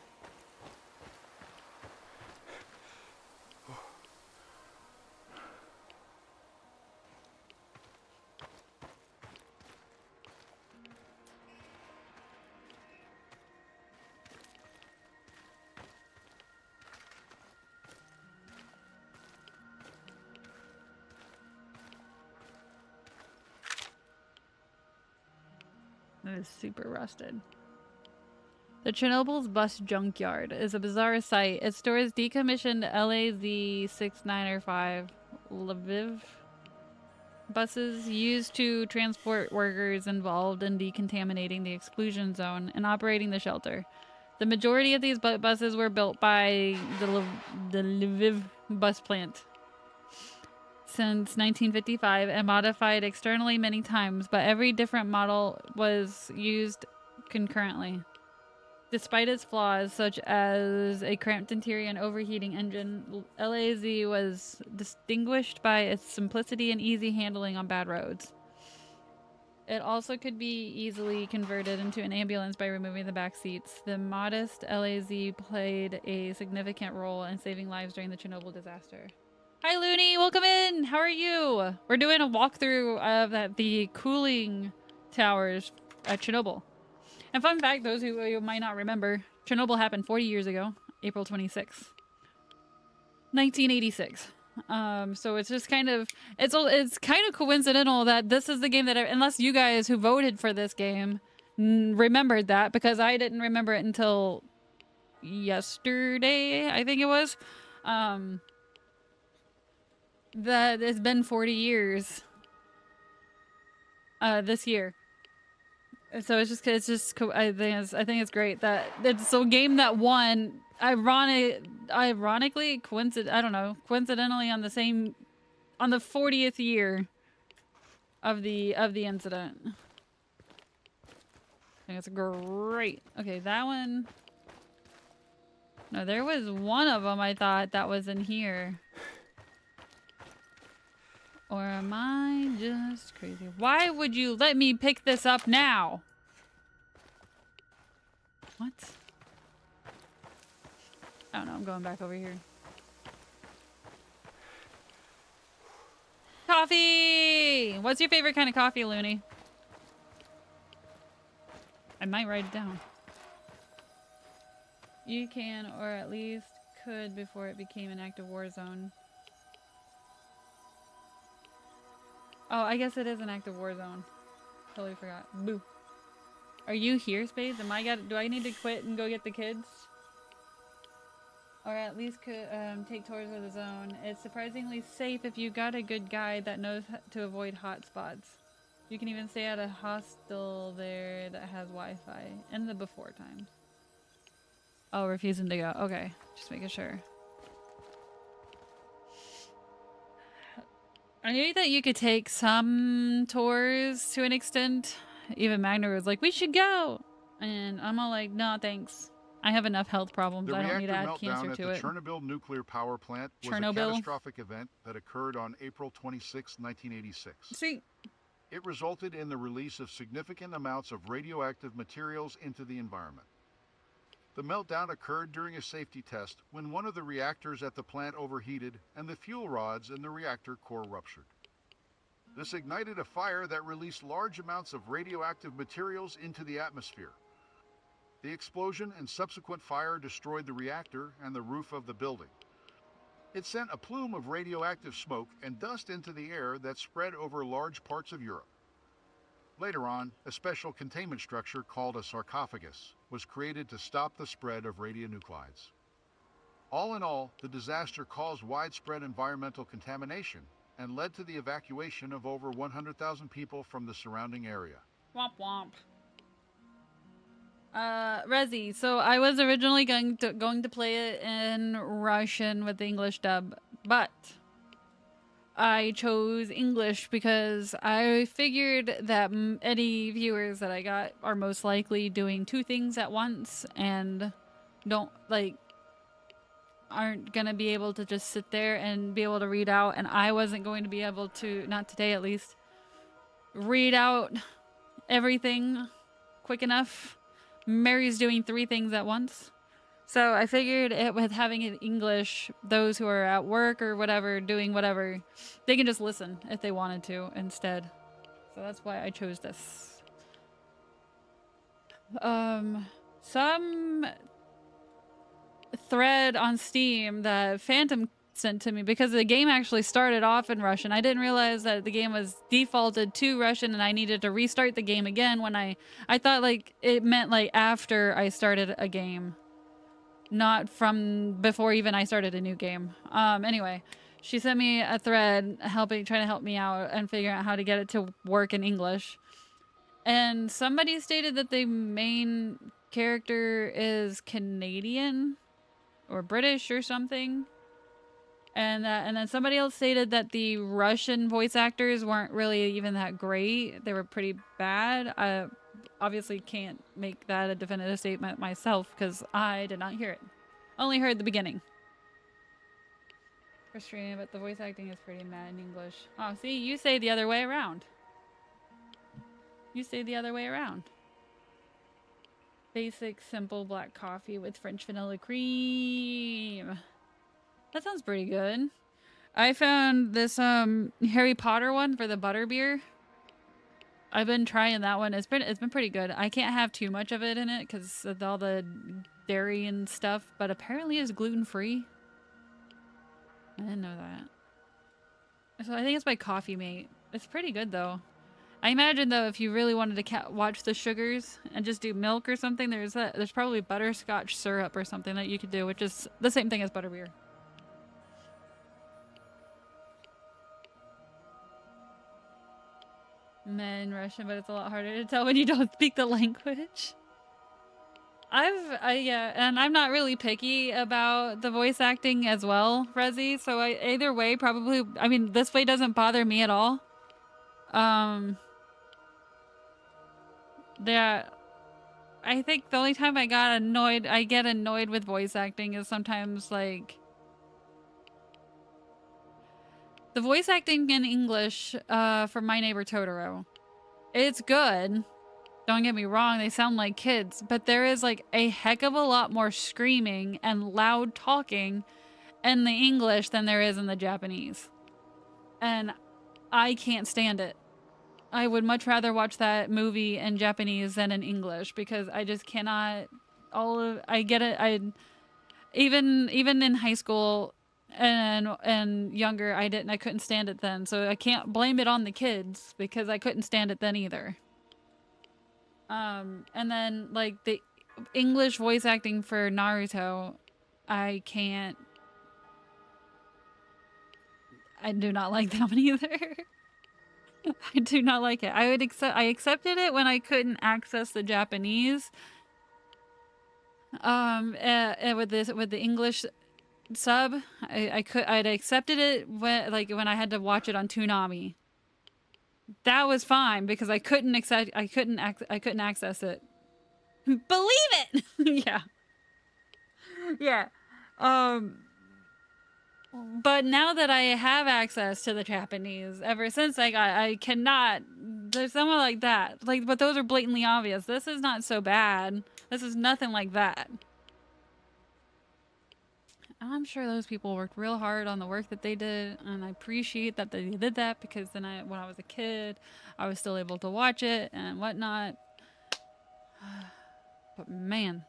S2: It is super rusted. The Chernobyl's bus junkyard is a bizarre sight. It stores decommissioned LAZ-6905 Lviv buses used to transport workers involved in decontaminating the exclusion zone and operating the shelter. The majority of these buses were built by the Lviv bus plant since 1955 and modified externally many times, but every different model was used concurrently. Despite its flaws, such as a cramped interior and overheating engine, LAZ was distinguished by its simplicity and easy handling on bad roads. It also could be easily converted into an ambulance by removing the back seats. The modest LAZ played a significant role in saving lives during the Chernobyl disaster. Hi, Looney. Welcome in. How are you? We're doing a walkthrough of the cooling towers at Chernobyl. And fun fact, those who you might not remember, Chernobyl happened 40 years ago, April 26th, 1986. So it's just kind of it's kind of coincidental that this is the game that unless you guys who voted for this game remembered that, because I didn't remember it until yesterday, I think it was. That it's been 40 years this year. So it's just I think it's great that it's a game that won ironically coincidentally on the 40th year of the incident. I think it's great. Okay, that one. No, there was one of them I thought that was in here. Or am I just crazy? Why would you let me pick this up now? What? I don't know, I'm going back over here. Coffee! What's your favorite kind of coffee, Looney? I might write it down. You can, or at least could, before it became an active war zone. Oh, I guess it is an active war zone. Totally forgot. Boo. Are you here, Spades? Do I need to quit and go get the kids? Or at least could take tours of the zone. It's surprisingly safe if you got a good guide that knows to avoid hot spots. You can even stay at a hostel there that has Wi-Fi in the before times. Oh, refusing to go. Okay, just making sure. I knew that you could take some tours to an extent. Even Magna was like, we should go! And I'm all like, no, thanks. I have enough health problems. I don't need to add cancer to it.
S19: The Chernobyl nuclear power plant was a catastrophic event that occurred on April 26, 1986.
S2: See?
S19: It resulted in the release of significant amounts of radioactive materials into the environment. The meltdown occurred during a safety test when one of the reactors at the plant overheated and the fuel rods in the reactor core ruptured. This ignited a fire that released large amounts of radioactive materials into the atmosphere. The explosion and subsequent fire destroyed the reactor and the roof of the building. It sent a plume of radioactive smoke and dust into the air that spread over large parts of Europe. Later on, a special containment structure called a sarcophagus was created to stop the spread of radionuclides. All in all, the disaster caused widespread environmental contamination and led to the evacuation of over 100,000 people from the surrounding area.
S2: Womp womp. Rezi, so I was originally going to play it in Russian with the English dub, but I chose English because I figured that any viewers that I got are most likely doing two things at once and aren't gonna be able to just sit there and be able to read out, and I wasn't going to be able to, not today at least, read out everything quick enough. Mary's doing three things at once. So I figured with having it English, those who are at work or whatever, doing whatever, they can just listen if they wanted to instead. So that's why I chose this. Some thread on Steam that Phantom sent to me, because the game actually started off in Russian. I didn't realize that the game was defaulted to Russian and I needed to restart the game again when I thought like it meant like after I started a game. Not from before even I started a new game. Anyway, she sent me a thread trying to help me out and figure out how to get it to work in English. And somebody stated that the main character is Canadian or British or something. And then somebody else stated that the Russian voice actors weren't really even that great. They were pretty bad. I obviously can't make that a definitive statement myself because I did not hear it. Only heard the beginning. Frustrating, but the voice acting is pretty mad in English. Oh, see, you say the other way around. You say the other way around. Basic, simple black coffee with French vanilla cream. That sounds pretty good. I found this Harry Potter one for the butterbeer. I've been trying that one. It's been pretty good. I can't have too much of it in it because of all the dairy and stuff, but apparently it's gluten-free. I didn't know that. So I think it's by Coffee Mate. It's pretty good though. I imagine though, if you really wanted to watch the sugars and just do milk or something, there's probably butterscotch syrup or something that you could do, which is the same thing as butterbeer. Men Russian, but it's a lot harder to tell when you don't speak the language. Yeah, and I'm not really picky about the voice acting as well, Rezi. So either way, probably. I mean, this way doesn't bother me at all. Yeah, I think the only time I get annoyed with voice acting is sometimes like the voice acting in English for My Neighbor Totoro. It's good. Don't get me wrong, they sound like kids, but there is like a heck of a lot more screaming and loud talking in the English than there is in the Japanese. And I can't stand it. I would much rather watch that movie in Japanese than in English because I just cannot. I get it. Even in high school and younger, I couldn't stand it then. So I can't blame it on the kids because I couldn't stand it then either. And then like the English voice acting for Naruto, I do not like that one either. I do not like it. I accepted it when I couldn't access the Japanese. With the English sub, I'd accepted it when I had to watch it on Toonami. That was fine because I couldn't access it. Believe it. Yeah. Yeah. But now that I have access to the Japanese, ever since I cannot. There's someone like that. But those are blatantly obvious. This is not so bad. This is nothing like that. I'm sure those people worked real hard on the work that they did, and I appreciate that they did that because then when I was a kid, I was still able to watch it and whatnot. But man.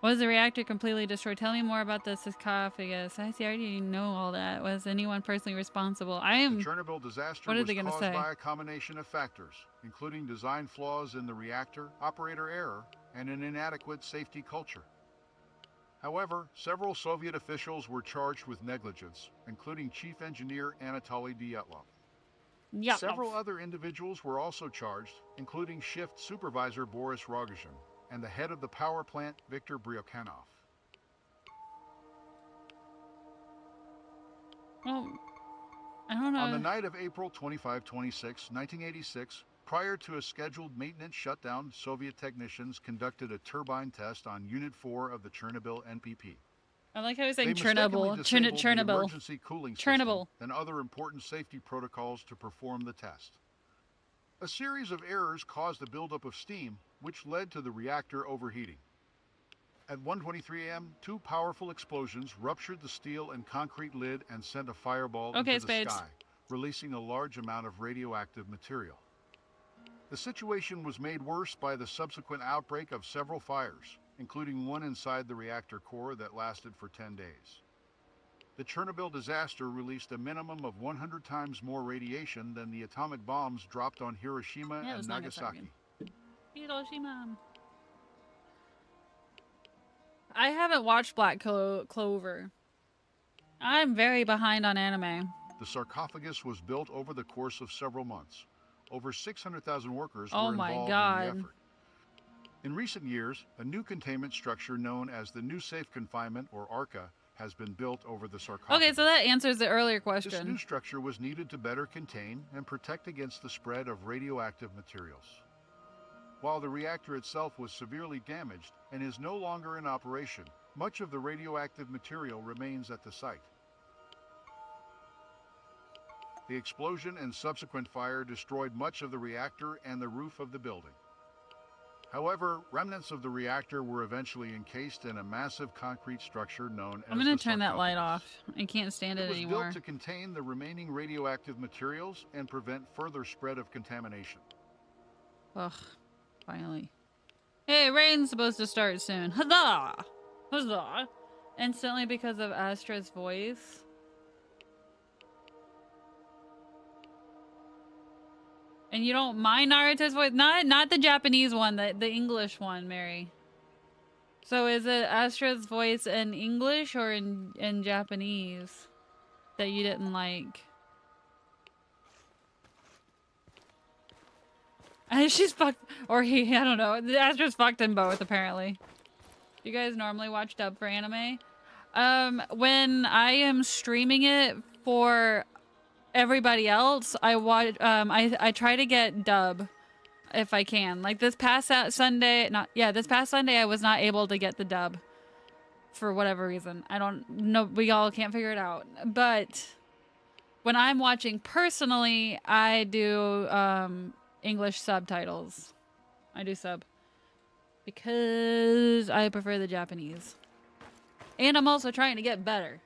S2: Was the reactor completely destroyed? Tell me more about the sarcophagus. I already know all that. Was anyone personally responsible?
S19: The Chernobyl disaster was caused by a combination of factors, including design flaws in the reactor, operator error, and an inadequate safety culture. However, several Soviet officials were charged with negligence, including Chief Engineer Anatoly Dyatlov. Several other individuals were also charged, including Shift Supervisor Boris Rogozhin and the head of the power plant, Viktor Bryukhanov.
S2: Well, I don't know.
S19: On the night of April 25-26, 1986, prior to a scheduled maintenance shutdown, Soviet technicians conducted a turbine test on Unit 4 of the Chernobyl NPP.
S2: I like how he's saying Chernobyl. Chernobyl.
S19: Emergency cooling system and other important safety protocols to perform the test. A series of errors caused a buildup of steam, which led to the reactor overheating. At 1:23 a.m., two powerful explosions ruptured the steel and concrete lid and sent a fireball into the sky, releasing a large amount of radioactive material. The situation was made worse by the subsequent outbreak of several fires, including one inside the reactor core that lasted for 10 days. The Chernobyl disaster released a minimum of 100 times more radiation than the atomic bombs dropped on Hiroshima and Nagasaki.
S2: Hiroshima. I haven't watched Black Clover. I'm very behind on anime.
S19: The sarcophagus was built over the course of several months. Over 600,000 workers were involved in the effort. In recent years, a new containment structure known as the New Safe Confinement, or ARCA, has been built over the sarcophagus.
S2: Okay, so that answers the earlier question.
S19: This new structure was needed to better contain and protect against the spread of radioactive materials. While the reactor itself was severely damaged and is no longer in operation, much of the radioactive material remains at the site. The explosion and subsequent fire destroyed much of the reactor and the roof of the building. However, remnants of the reactor were eventually encased in a massive concrete structure known as
S2: I'm gonna
S19: the
S2: turn that light
S19: sarcophagus.
S2: off. I can't stand it
S19: It was
S2: anymore.
S19: built to contain the remaining radioactive materials and prevent further spread of contamination.
S2: Ugh, finally. Hey, rain's supposed to start soon. Huzzah! Huzzah! Instantly because of Astra's voice. And you don't mind Naruto's voice? Not the Japanese one, the English one, Mary. So is it Astra's voice in English or in Japanese that you didn't like? She's fucked, or he, I don't know. Astra's fucked in both, apparently. You guys normally watch dub for anime? When I am streaming it for everybody else, I watch, I try to get dub if I can. Like this past Sunday, this past Sunday I was not able to get the dub for whatever reason. I don't know, we all can't figure it out. But when I'm watching personally, I do English subtitles. I do sub because I prefer the Japanese. And I'm also trying to get better.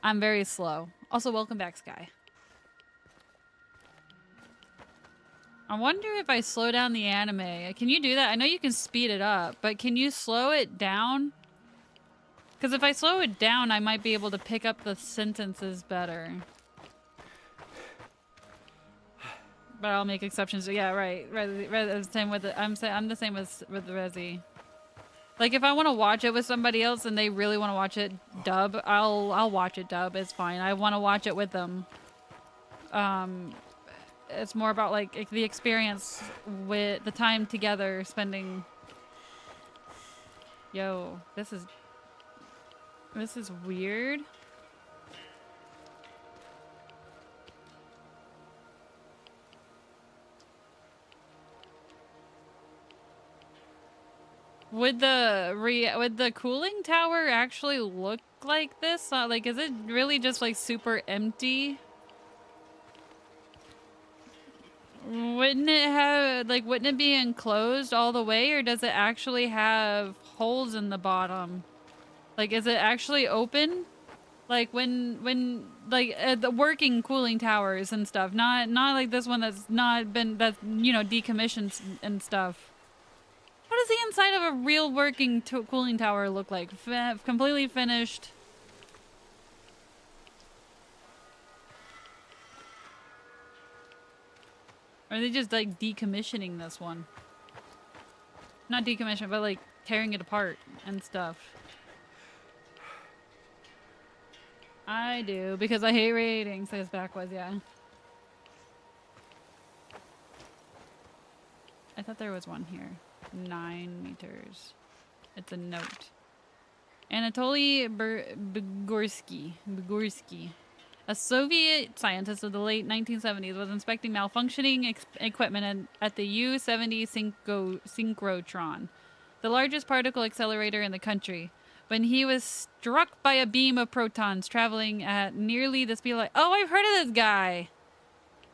S2: I'm very slow. Also, welcome back, Sky. I wonder if I slow down the anime. Can you do that? I know you can speed it up, but can you slow it down? Because if I slow it down, I might be able to pick up the sentences better. But I'll make exceptions. Yeah, right. Same with the, I'm the same with Resi. Like if I want to watch it with somebody else and they really want to watch it dub, I'll watch it dub. It's fine. I want to watch it with them. It's more about like the experience with the time together spending. Yo, this is weird. Would the cooling tower actually look like this? Like, is it really just like super empty? Wouldn't it be enclosed all the way, or does it actually have holes in the bottom? Like, is it actually open? Like when the working cooling towers and stuff, not like this one that's decommissioned and stuff. What does the inside of a real working cooling tower look like? Completely finished. Or are they just like decommissioning this one? Not decommission, but like tearing it apart and stuff. I do, because I hate ratings, says Backwards, yeah. I thought there was one here. 9 meters. It's a note. Anatoly Bugorsky, a Soviet scientist of the late 1970s, was inspecting malfunctioning equipment at the U-70 synchrotron, the largest particle accelerator in the country, when he was struck by a beam of protons traveling at nearly the speed of light. Oh, I've heard of this guy!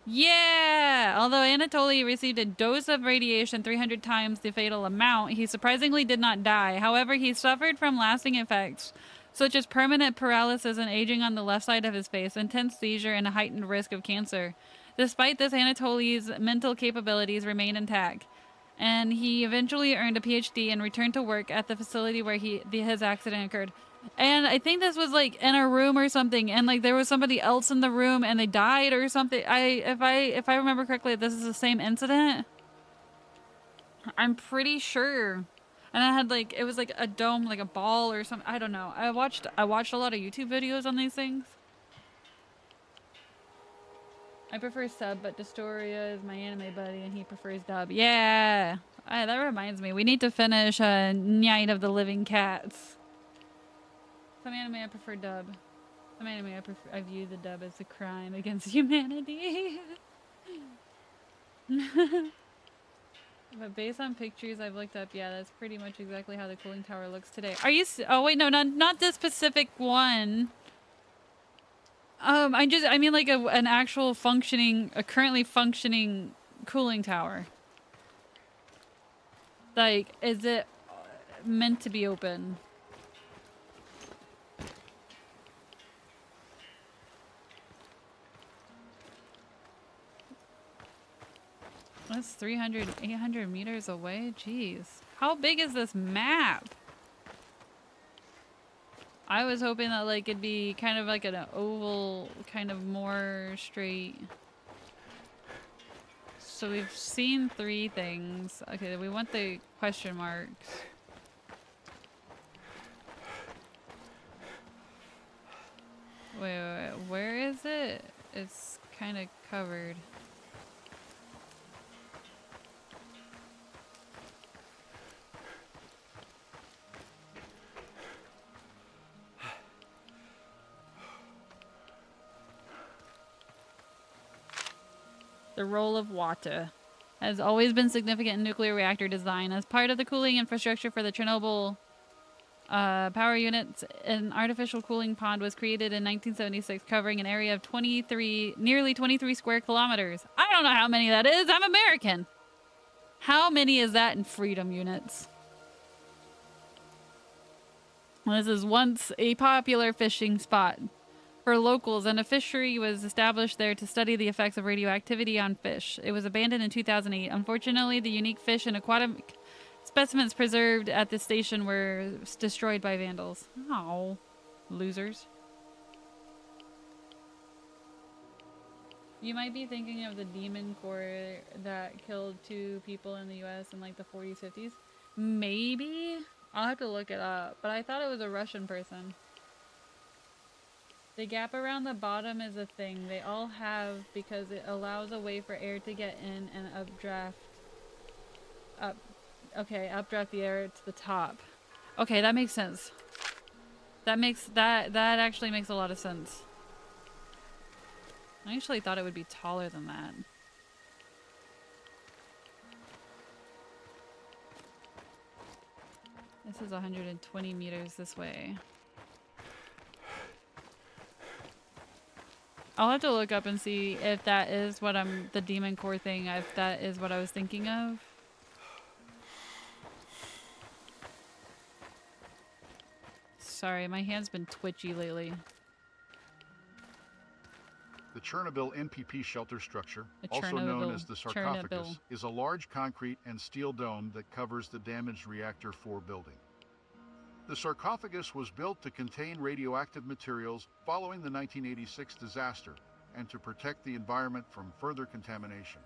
S2: Yeah! Although Anatoly received a dose of radiation 300 times the fatal amount, he surprisingly did not die. However, he suffered from lasting effects, such as permanent paralysis and aging on the left side of his face, intense seizure, and a heightened risk of cancer. Despite this, Anatoly's mental capabilities remained intact, and he eventually earned a PhD and returned to work at the facility where his accident occurred. And I think this was like in a room or something, and like there was somebody else in the room and they died or something. If I remember correctly, this is the same incident. I'm pretty sure. And I had like, it was like a dome, like a ball or something. I don't know. I watched a lot of YouTube videos on these things. I prefer sub, but Destoria is my anime buddy and he prefers dub. Yeah! That reminds me. We need to finish Night of the Living Cats. Some anime I prefer dub. Some anime I view the dub as a crime against humanity. But based on pictures I've looked up, yeah, that's pretty much exactly how the cooling tower looks today. Are you? Oh wait, no, not this specific one. I mean like an actual currently functioning cooling tower. Like, is it meant to be open? That's 300, 800 meters away? Jeez. How big is this map? I was hoping that, like, it'd be kind of like an oval, kind of more straight. So we've seen 3 things. Okay, we want the question marks. Wait, where is it? It's kind of covered. The role of water has always been significant in nuclear reactor design. As part of the cooling infrastructure for the Chernobyl power units, an artificial cooling pond was created in 1976, covering an area of nearly 23 square kilometers. I don't know how many that is. I'm American. How many is that in freedom units? This is once a popular fishing spot for locals, and a fishery was established there to study the effects of radioactivity on fish. It was abandoned in 2008. Unfortunately, the unique fish and aquatic specimens preserved at the station were destroyed by vandals. Oh, losers. You might be thinking of the Demon Corps that killed 2 people in the US in like the 40s, 50s. Maybe? I'll have to look it up, but I thought it was a Russian person. The gap around the bottom is a thing they all have because it allows a way for air to get in and updraft the air to the top. Okay, that makes sense. That actually makes a lot of sense. I actually thought it would be taller than that. This is 120 meters this way. I'll have to look up and see if that is what the Demon Core thing, if that is what I was thinking of. Sorry, my hand's been twitchy lately.
S19: The Chernobyl NPP shelter structure, also known as the sarcophagus, is a large concrete and steel dome that covers the damaged Reactor 4 building. The sarcophagus was built to contain radioactive materials following the 1986 disaster and to protect the environment from further contamination.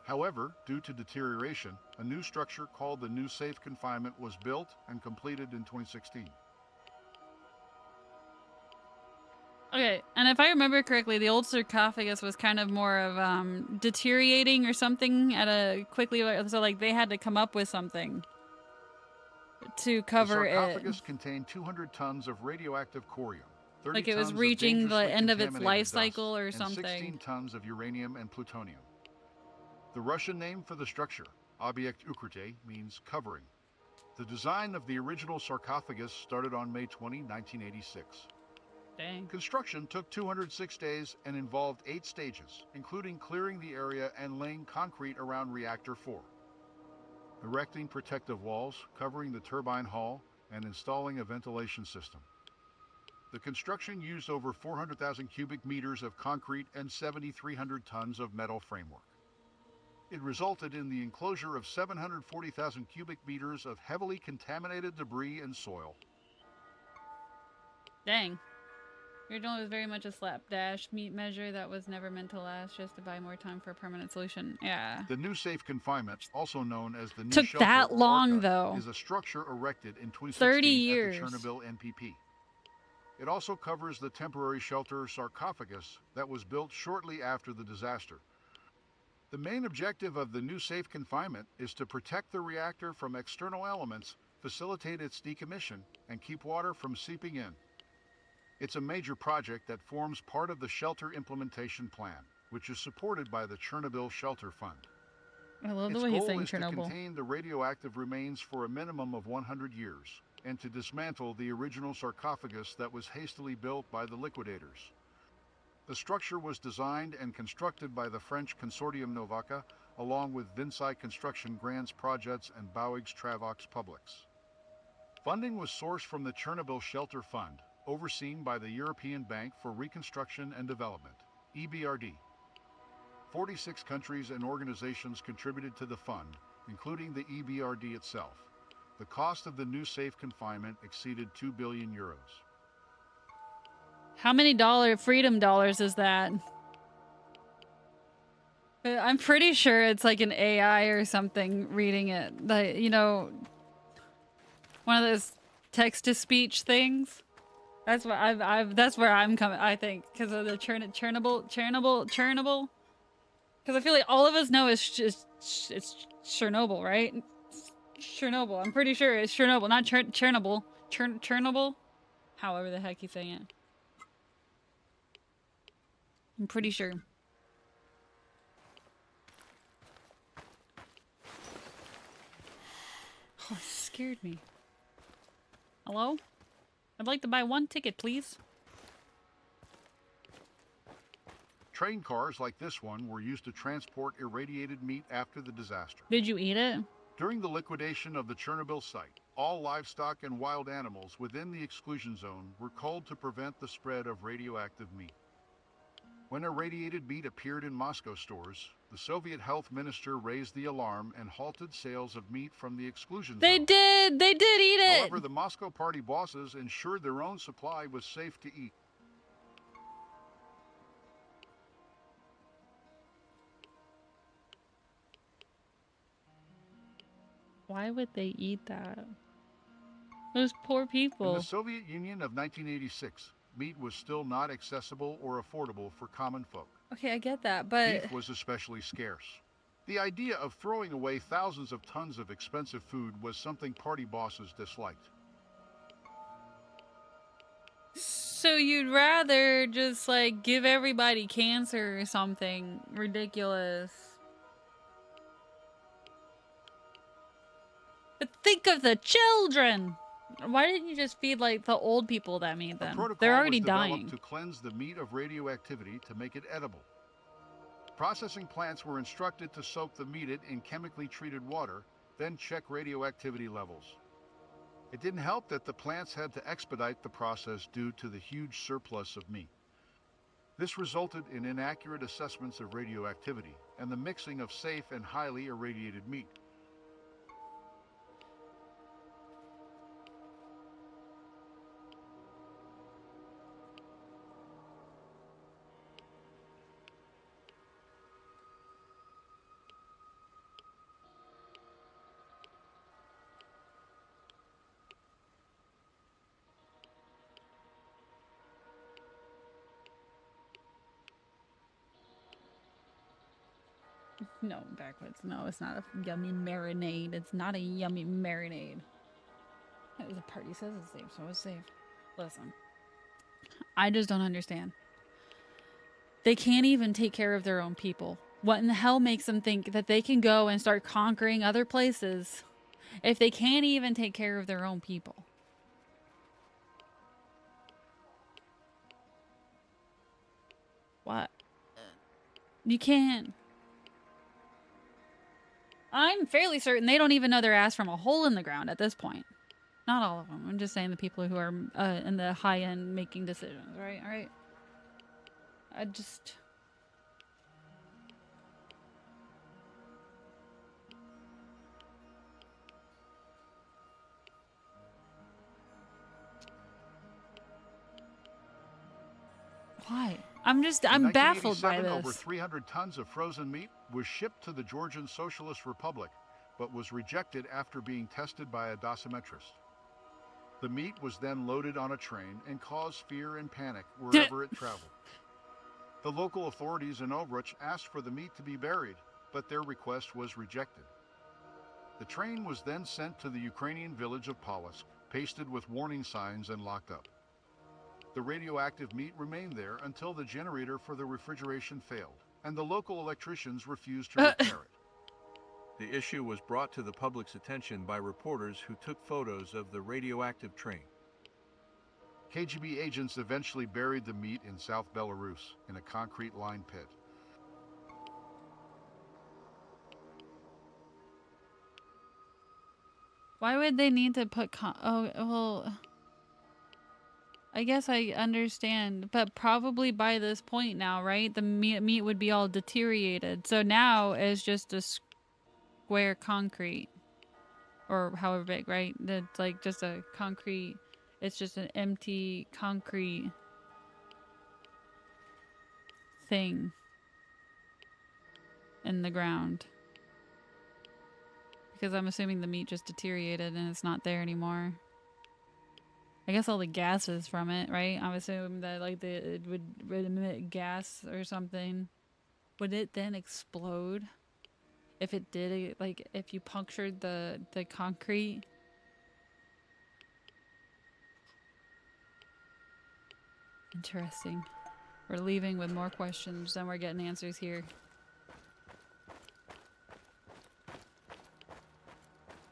S19: However, due to deterioration, a new structure called the New Safe Confinement was built and completed in 2016.
S2: Okay, and if I remember correctly, the old sarcophagus was kind of more of deteriorating or something at a quickly, so like they had to come up with something to cover it.
S19: The sarcophagus contained 200 tons of radioactive corium, 30
S2: like it was
S19: tons
S2: reaching
S19: of
S2: the end of its
S19: contaminated
S2: life
S19: dust,
S2: cycle or
S19: and
S2: something.
S19: 16 tons of uranium and plutonium. The Russian name for the structure, Obyekt Ukryte, means covering. The design of the original sarcophagus started on May 20, 1986.
S2: Dang.
S19: Construction took 206 days and involved 8 stages, including clearing the area and laying concrete around Reactor 4, erecting protective walls covering the turbine hull, and installing a ventilation system. The construction used over 400,000 cubic meters of concrete and 7,300 tons of metal framework. It resulted in the enclosure of 740,000 cubic meters of heavily contaminated debris and soil.
S2: Dang. Your doing was very much a slapdash meat measure that was never meant to last, just to buy more time for a permanent solution. Yeah.
S19: The New Safe Confinement, also known as the New
S2: Took
S19: Shelter
S2: that
S19: or
S2: long,
S19: Orca,
S2: though.
S19: is a structure erected in 2016
S2: 30 years.
S19: at the Chernobyl NPP. It also covers the temporary shelter sarcophagus that was built shortly after the disaster. The main objective of the New Safe Confinement is to protect the reactor from external elements, facilitate its decommission, and keep water from seeping in. It's a major project that forms part of the Shelter Implementation Plan, which is supported by the Chernobyl Shelter Fund.
S2: I love the
S19: Its
S2: way he's
S19: goal
S2: saying
S19: is to
S2: Chernobyl.
S19: contain the radioactive remains for a minimum of 100 years, and to dismantle the original sarcophagus that was hastily built by the liquidators. The structure was designed and constructed by the French consortium Novaka, along with Vinsai Construction Grants Projects and Bauig's Travox Publics. Funding was sourced from the Chernobyl Shelter Fund, overseen by the European Bank for Reconstruction and Development, EBRD. 46 countries and organizations contributed to the fund, including the EBRD itself. The cost of the new safe confinement exceeded 2 billion euros.
S2: How many freedom dollars is that? I'm pretty sure it's like an AI or something reading it. Like, you know, one of those text-to-speech things. That's what that's where I'm coming. I think because of the Chernobyl. Because I feel like all of us know it's Chernobyl, right? Chernobyl. I'm pretty sure it's Chernobyl, not Chernobyl. Chernobyl. However the heck he's saying it. I'm pretty sure. Oh, it scared me. Hello? I'd like to buy one ticket, please.
S19: Train cars like this one were used to transport irradiated meat after the disaster.
S2: Did you eat it?
S19: During the liquidation of the Chernobyl site, all livestock and wild animals within the exclusion zone were culled to prevent the spread of radioactive meat. When irradiated meat appeared in Moscow stores, the Soviet health minister raised the alarm and halted sales of meat from the exclusion zone.
S2: They did eat it!
S19: However, the Moscow party bosses ensured their own supply was safe to eat.
S2: Why would they eat that? Those poor people.
S19: In the Soviet Union of 1986, meat was still not accessible or affordable for common folk.
S2: Okay, I get that, but...
S19: Beef was especially scarce. The idea of throwing away thousands of tons of expensive food was something party bosses disliked.
S2: So you'd rather just, like, give everybody cancer or something ridiculous. But think of the children! Why didn't you just feed, like, the old people that meat then? They're already dying.
S19: To cleanse the meat of radioactivity to make it edible. Processing plants were instructed to soak the meat in chemically treated water, then check radioactivity levels. It didn't help that the plants had to expedite the process due to the huge surplus of meat. This resulted in inaccurate assessments of radioactivity and the mixing of safe and highly irradiated meat.
S2: No, backwards. No, it's not a yummy marinade. It's not a yummy marinade. The party says it's safe, so it's safe. Listen. I just don't understand. They can't even take care of their own people. What in the hell makes them think that they can go and start conquering other places if they can't even take care of their own people? What? You can't. I'm fairly certain they don't even know their ass from a hole in the ground at this point. Not all of them. I'm just saying the people who are in the high end making decisions, right? All right. I just... Why? I'm baffled by this.
S19: Over 300 tons of frozen meat was shipped to the Georgian Socialist Republic, but was rejected after being tested by a dosimetrist. The meat was then loaded on a train and caused fear and panic wherever it traveled. The local authorities in Ovruch asked for the meat to be buried, but their request was rejected. The train was then sent to the Ukrainian village of Polotsk, pasted with warning signs and locked up. The radioactive meat remained there until the generator for the refrigeration failed, and the local electricians refused to repair it.
S20: The issue was brought to the public's attention by reporters who took photos of the radioactive train.
S19: KGB agents eventually buried the meat in South Belarus in a concrete-lined pit.
S2: Why would they need to put oh, well, I guess I understand, but probably by this point now, right? The meat would be all deteriorated. So now it's just a square concrete, or however big, right? It's like just a concrete, it's just an empty concrete thing in the ground. Because I'm assuming the meat just deteriorated and it's not there anymore. I guess all the gases from it, right? I'm assuming that like it would emit gas or something. Would it then explode? If it did, like if you punctured the concrete? Interesting. We're leaving with more questions than we're getting answers here.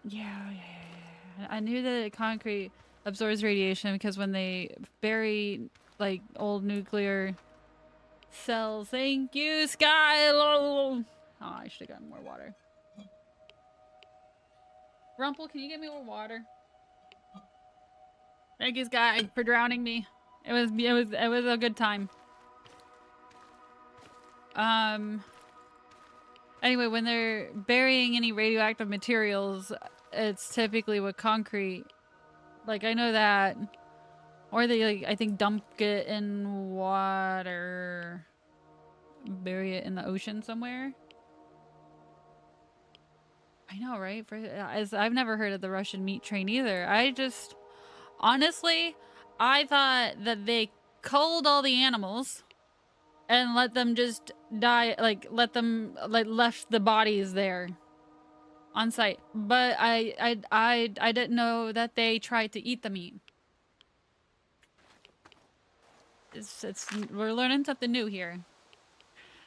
S2: Yeah. I knew that concrete absorbs radiation because when they bury like old nuclear cells. Thank you, Skylo. Oh, I should have gotten more water. Rumpel, can you get me more water? Thank you, Sky, for drowning me. It was a good time. Anyway, when they're burying any radioactive materials, it's typically with concrete. Like, I know that. Or they, like, I think dump it in water. Bury it in the ocean somewhere. I know, right? I've never heard of the Russian meat train either. Honestly, I thought that they culled all the animals and let them just die, like, left the bodies there on site. But I didn't know that they tried to eat the meat. We're learning something new here.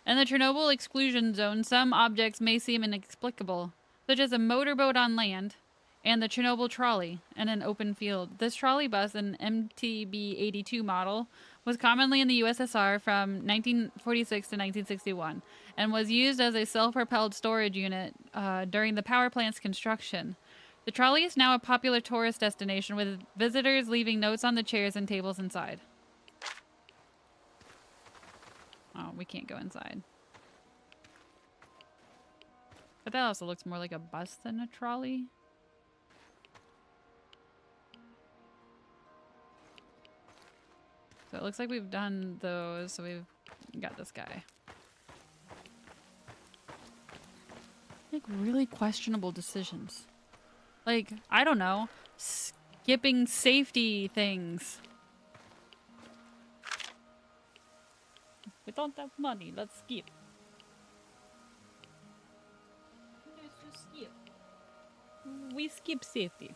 S2: In the Chernobyl exclusion zone, some objects may seem inexplicable, such as a motorboat on land and the Chernobyl trolley in an open field. This trolley bus, an MTB-82 model, was commonly in the USSR from 1946 to 1961 and was used as a self-propelled storage unit during the power plant's construction. The trolley is now a popular tourist destination with visitors leaving notes on the chairs and tables inside. Oh, we can't go inside. But that also looks more like a bus than a trolley. So it looks like we've done those, so we've got this guy. Make really questionable decisions. Like, I don't know, skipping safety things. We don't have money, let's skip. Let's just skip. We skip safety.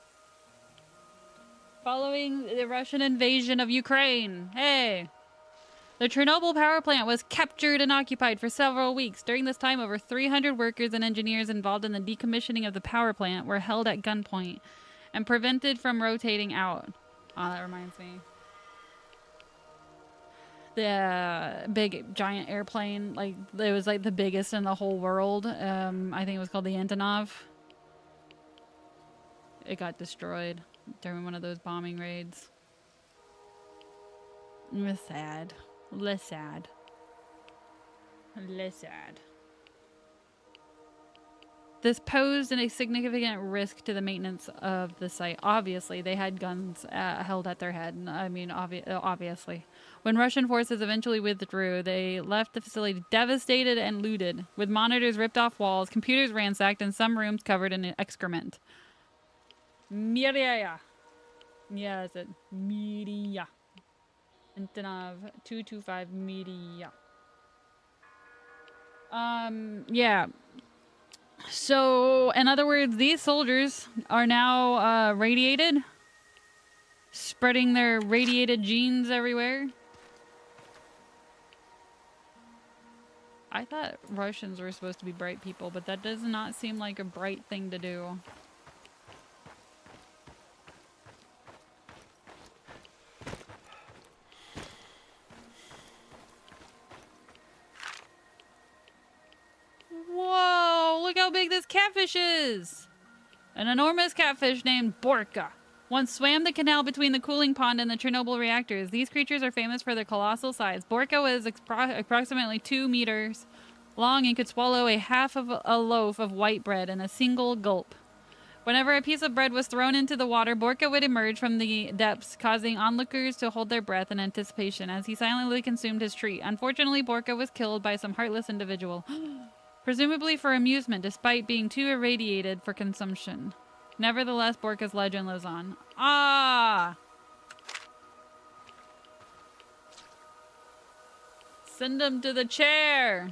S2: Following the Russian invasion of Ukraine. Hey! The Chernobyl power plant was captured and occupied for several weeks. During this time, over 300 workers and engineers involved in the decommissioning of the power plant were held at gunpoint and prevented from rotating out. Oh, that reminds me. The big giant airplane, like it was like the biggest in the whole world. I think it was called the Antonov. It got destroyed during one of those bombing raids. It was sad. Less sad. Less sad. This posed a significant risk to the maintenance of the site. Obviously, they had guns held at their head. I mean, obviously. When Russian forces eventually withdrew, they left the facility devastated and looted, with monitors ripped off walls, computers ransacked, and some rooms covered in excrement. Miria. Yeah, that's it. Miria. Antonov 225 Miria. Yeah. So, in other words, these soldiers are now radiated, spreading their radiated genes everywhere. I thought Russians were supposed to be bright people, but that does not seem like a bright thing to do. Whoa, look how big this catfish is. An enormous catfish named Borka once swam the canal between the cooling pond and the Chernobyl reactors. These creatures are famous for their colossal size. Borka was approximately 2 meters long and could swallow a half of a loaf of white bread in a single gulp. Whenever a piece of bread was thrown into the water, Borka would emerge from the depths, causing onlookers to hold their breath in anticipation as he silently consumed his treat. Unfortunately, Borka was killed by some heartless individual, presumably for amusement, despite being too irradiated for consumption. Nevertheless, Borka's legend lives on. Ah! Send him to the chair!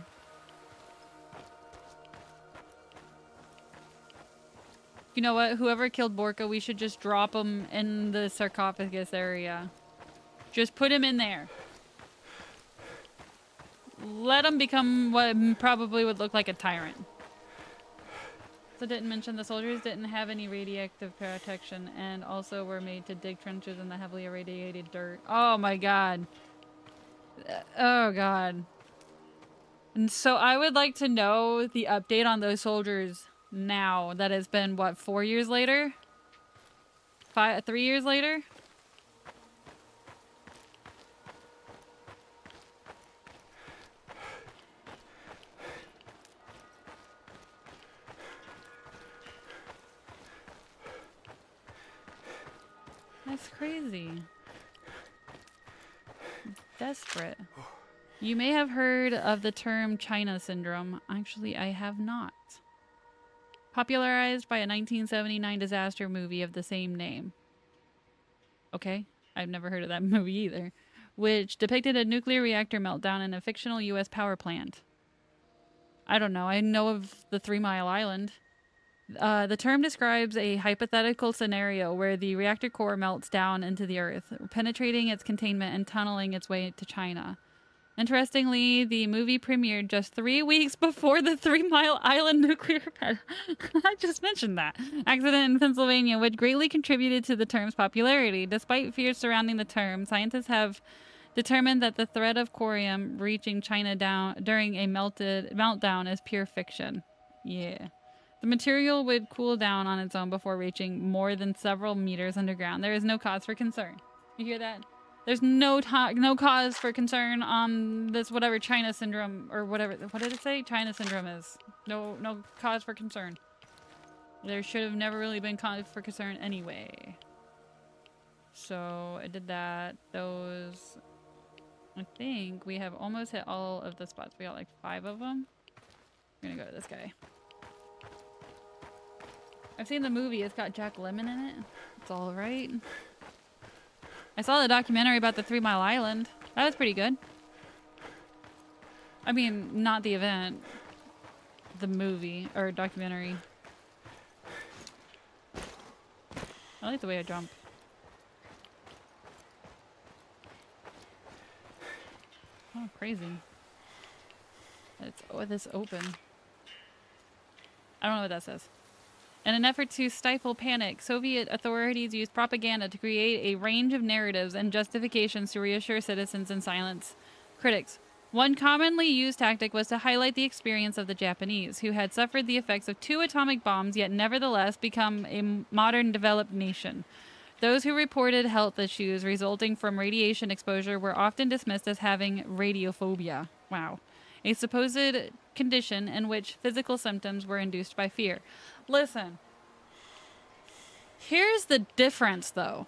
S2: You know what? Whoever killed Borka, we should just drop him in the sarcophagus area. Just put him in there. Let him become what probably would look like a tyrant. So didn't mention the soldiers didn't have any radioactive protection and also were made to dig trenches in the heavily irradiated dirt. Oh my god. Oh god. And so I would like to know the update on those soldiers now that has been, what, 4 years later? 3 years later? That's crazy. Desperate. You may have heard of the term China syndrome. Actually, I have not. Popularized by a 1979 disaster movie of the same name. Okay, I've never heard of that movie either. Which depicted a nuclear reactor meltdown in a fictional U.S. power plant. I don't know. I know of the 3 Mile Island. The term describes a hypothetical scenario where the reactor core melts down into the earth, penetrating its containment and tunneling its way to China. Interestingly, the movie premiered just 3 weeks before the 3 Mile Island nuclear I just mentioned that accident in Pennsylvania, which greatly contributed to the term's popularity. Despite fears surrounding the term, scientists have determined that the threat of corium reaching China during a meltdown is pure fiction. Yeah. The material would cool down on its own before reaching more than several meters underground. There is no cause for concern. You hear that? There's no cause for concern on this whatever China syndrome or whatever. What did it say? China syndrome is. No cause for concern. There should have never really been cause for concern anyway. So I did that. Those. I think we have almost hit all of the spots. We got like 5 of them. We're gonna go to this guy. I've seen the movie. It's got Jack Lemmon in it. It's all right. I saw the documentary about the 3 Mile Island. That was pretty good. I mean, not the event. The movie, or documentary. I like the way I jump. Oh, crazy. This open. I don't know what that says. In an effort to stifle panic, Soviet authorities used propaganda to create a range of narratives and justifications to reassure citizens and silence critics. One commonly used tactic was to highlight the experience of the Japanese, who had suffered the effects of 2 atomic bombs yet nevertheless become a modern developed nation. Those who reported health issues resulting from radiation exposure were often dismissed as having radiophobia. Wow. A supposed condition in which physical symptoms were induced by fear. Listen. Here's the difference, though.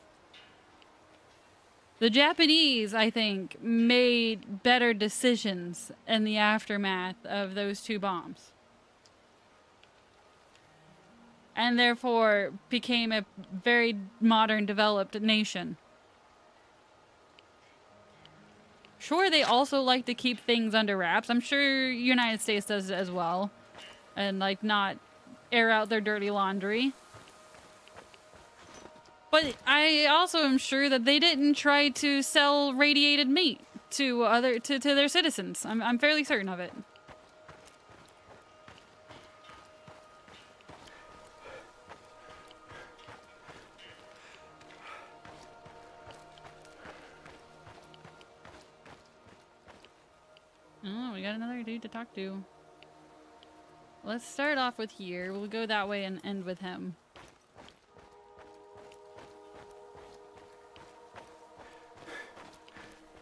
S2: The Japanese, I think, made better decisions in the aftermath of those 2 bombs. And therefore became a very modern, developed nation. Sure, they also like to keep things under wraps. I'm sure United States does it as well. And, like, not air out their dirty laundry. But I also am sure that they didn't try to sell radiated meat to their citizens. I'm fairly certain of it. Oh, we got another dude to talk to. Let's start off with here. We'll go that way and end with him.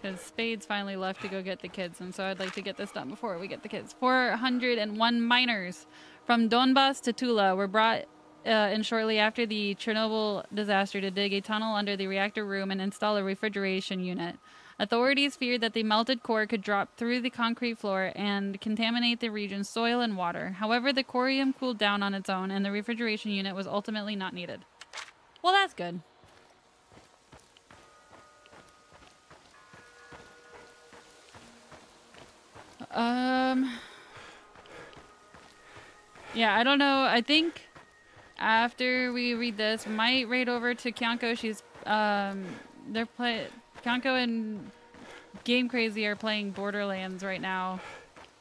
S2: Because Spade's finally left to go get the kids, and so I'd like to get this done before we get the kids. 401 miners from Donbas to Tula were brought in shortly after the Chernobyl disaster to dig a tunnel under the reactor room and install a refrigeration unit. Authorities feared that the melted core could drop through the concrete floor and contaminate the region's soil and water. However, the corium cooled down on its own, and the refrigeration unit was ultimately not needed. Well, that's good. Yeah, I don't know. I think after we read this, we might raid over to Kyanko. She's, Kyanko and Game Crazy are playing Borderlands right now.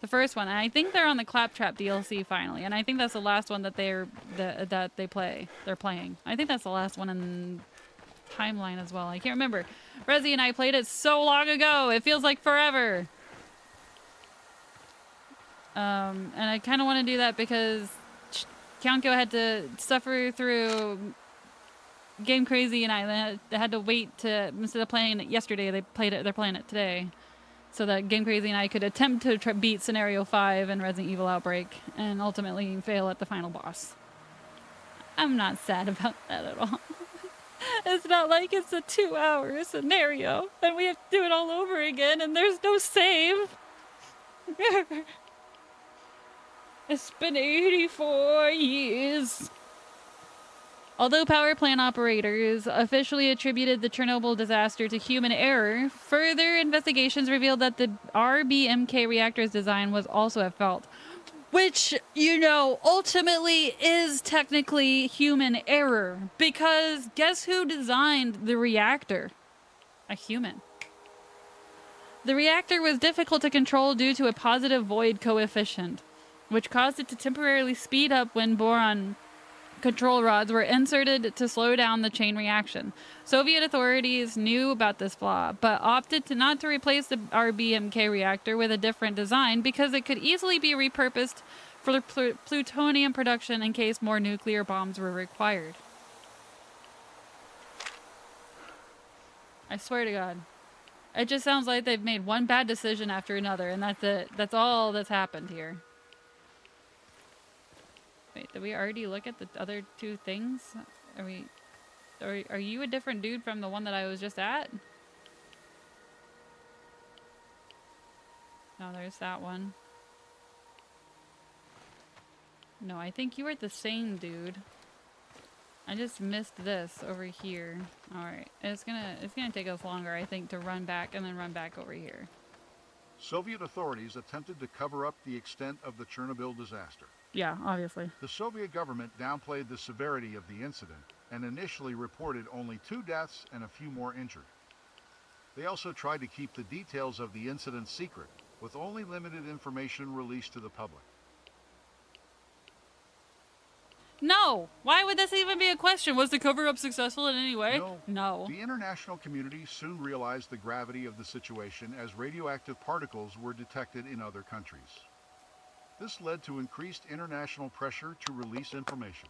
S2: The first one. And I think they're on the Claptrap DLC finally. And I think that's the last one that they're playing. I think that's the last one in timeline as well. I can't remember. Rezi and I played it so long ago. It feels like forever. And I kind of want to do that because Kyanko had to suffer through Game Crazy and I had to wait to, instead of playing it yesterday, they're playing it today. So that Game Crazy and I could attempt to beat Scenario 5 in Resident Evil Outbreak and ultimately fail at the final boss. I'm not sad about that at all. It's not like it's a 2-hour scenario and we have to do it all over again and there's no save. It's been 84 years. Although power plant operators officially attributed the Chernobyl disaster to human error, further investigations revealed that the RBMK reactor's design was also at fault. Which, you know, ultimately is technically human error. Because guess who designed the reactor? A human. The reactor was difficult to control due to a positive void coefficient, which caused it to temporarily speed up when boron control rods were inserted to slow down the chain reaction. Soviet authorities knew about this flaw, but opted not to replace the RBMK reactor with a different design because it could easily be repurposed for plutonium production in case more nuclear bombs were required. I swear to God. It just sounds like they've made one bad decision after another, and that's it. That's all that's happened here. Wait, did we already look at the other two things? Are you a different dude from the one that I was just at? No, there's that one. No, I think you were the same dude. I just missed this over here. Alright, it's gonna take us longer, I think, to run back and then run back over here.
S19: Soviet authorities attempted to cover up the extent of the Chernobyl disaster.
S2: Yeah, obviously.
S19: The Soviet government downplayed the severity of the incident and initially reported only 2 deaths and a few more injured. They also tried to keep the details of the incident secret, with only limited information released to the public.
S2: No! Why would this even be a question? Was the cover-up successful in any way? No.
S19: The international community soon realized the gravity of the situation as radioactive particles were detected in other countries. This led to increased international pressure to release information.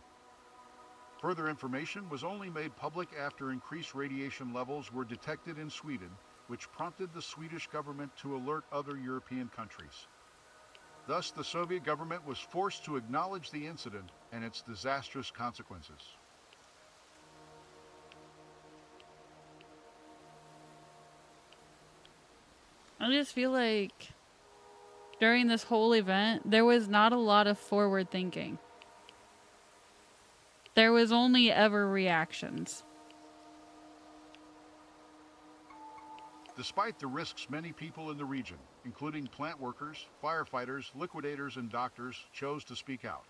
S19: Further information was only made public after increased radiation levels were detected in Sweden, which prompted the Swedish government to alert other European countries. Thus, the Soviet government was forced to acknowledge the incident and its disastrous consequences.
S2: I just feel like during this whole event, there was not a lot of forward thinking. There was only ever reactions.
S19: Despite the risks, many people in the region, including plant workers, firefighters, liquidators, and doctors, chose to speak out.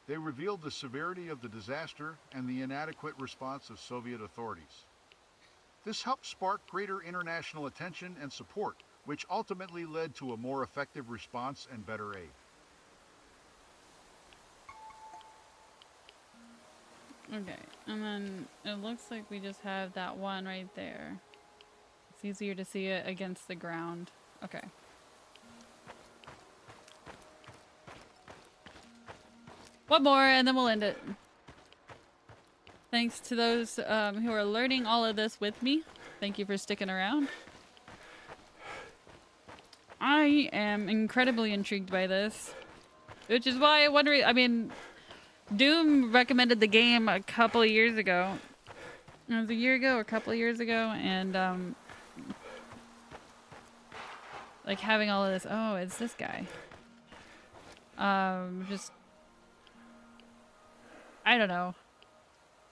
S19: They revealed the severity of the disaster and the inadequate response of Soviet authorities. This helped spark greater international attention and support, which ultimately led to a more effective response and better aid.
S2: Okay, and then it looks like we just have that one right there. It's easier to see it against the ground. Okay. One more and then we'll end it. Thanks to those who are learning all of this with me. Thank you for sticking around. I am incredibly intrigued by this. Which is why I wonder, I mean, Doom recommended the game a couple of years ago. It was a year ago or a couple of years ago, and like having all of this, oh, it's this guy. Just, I don't know.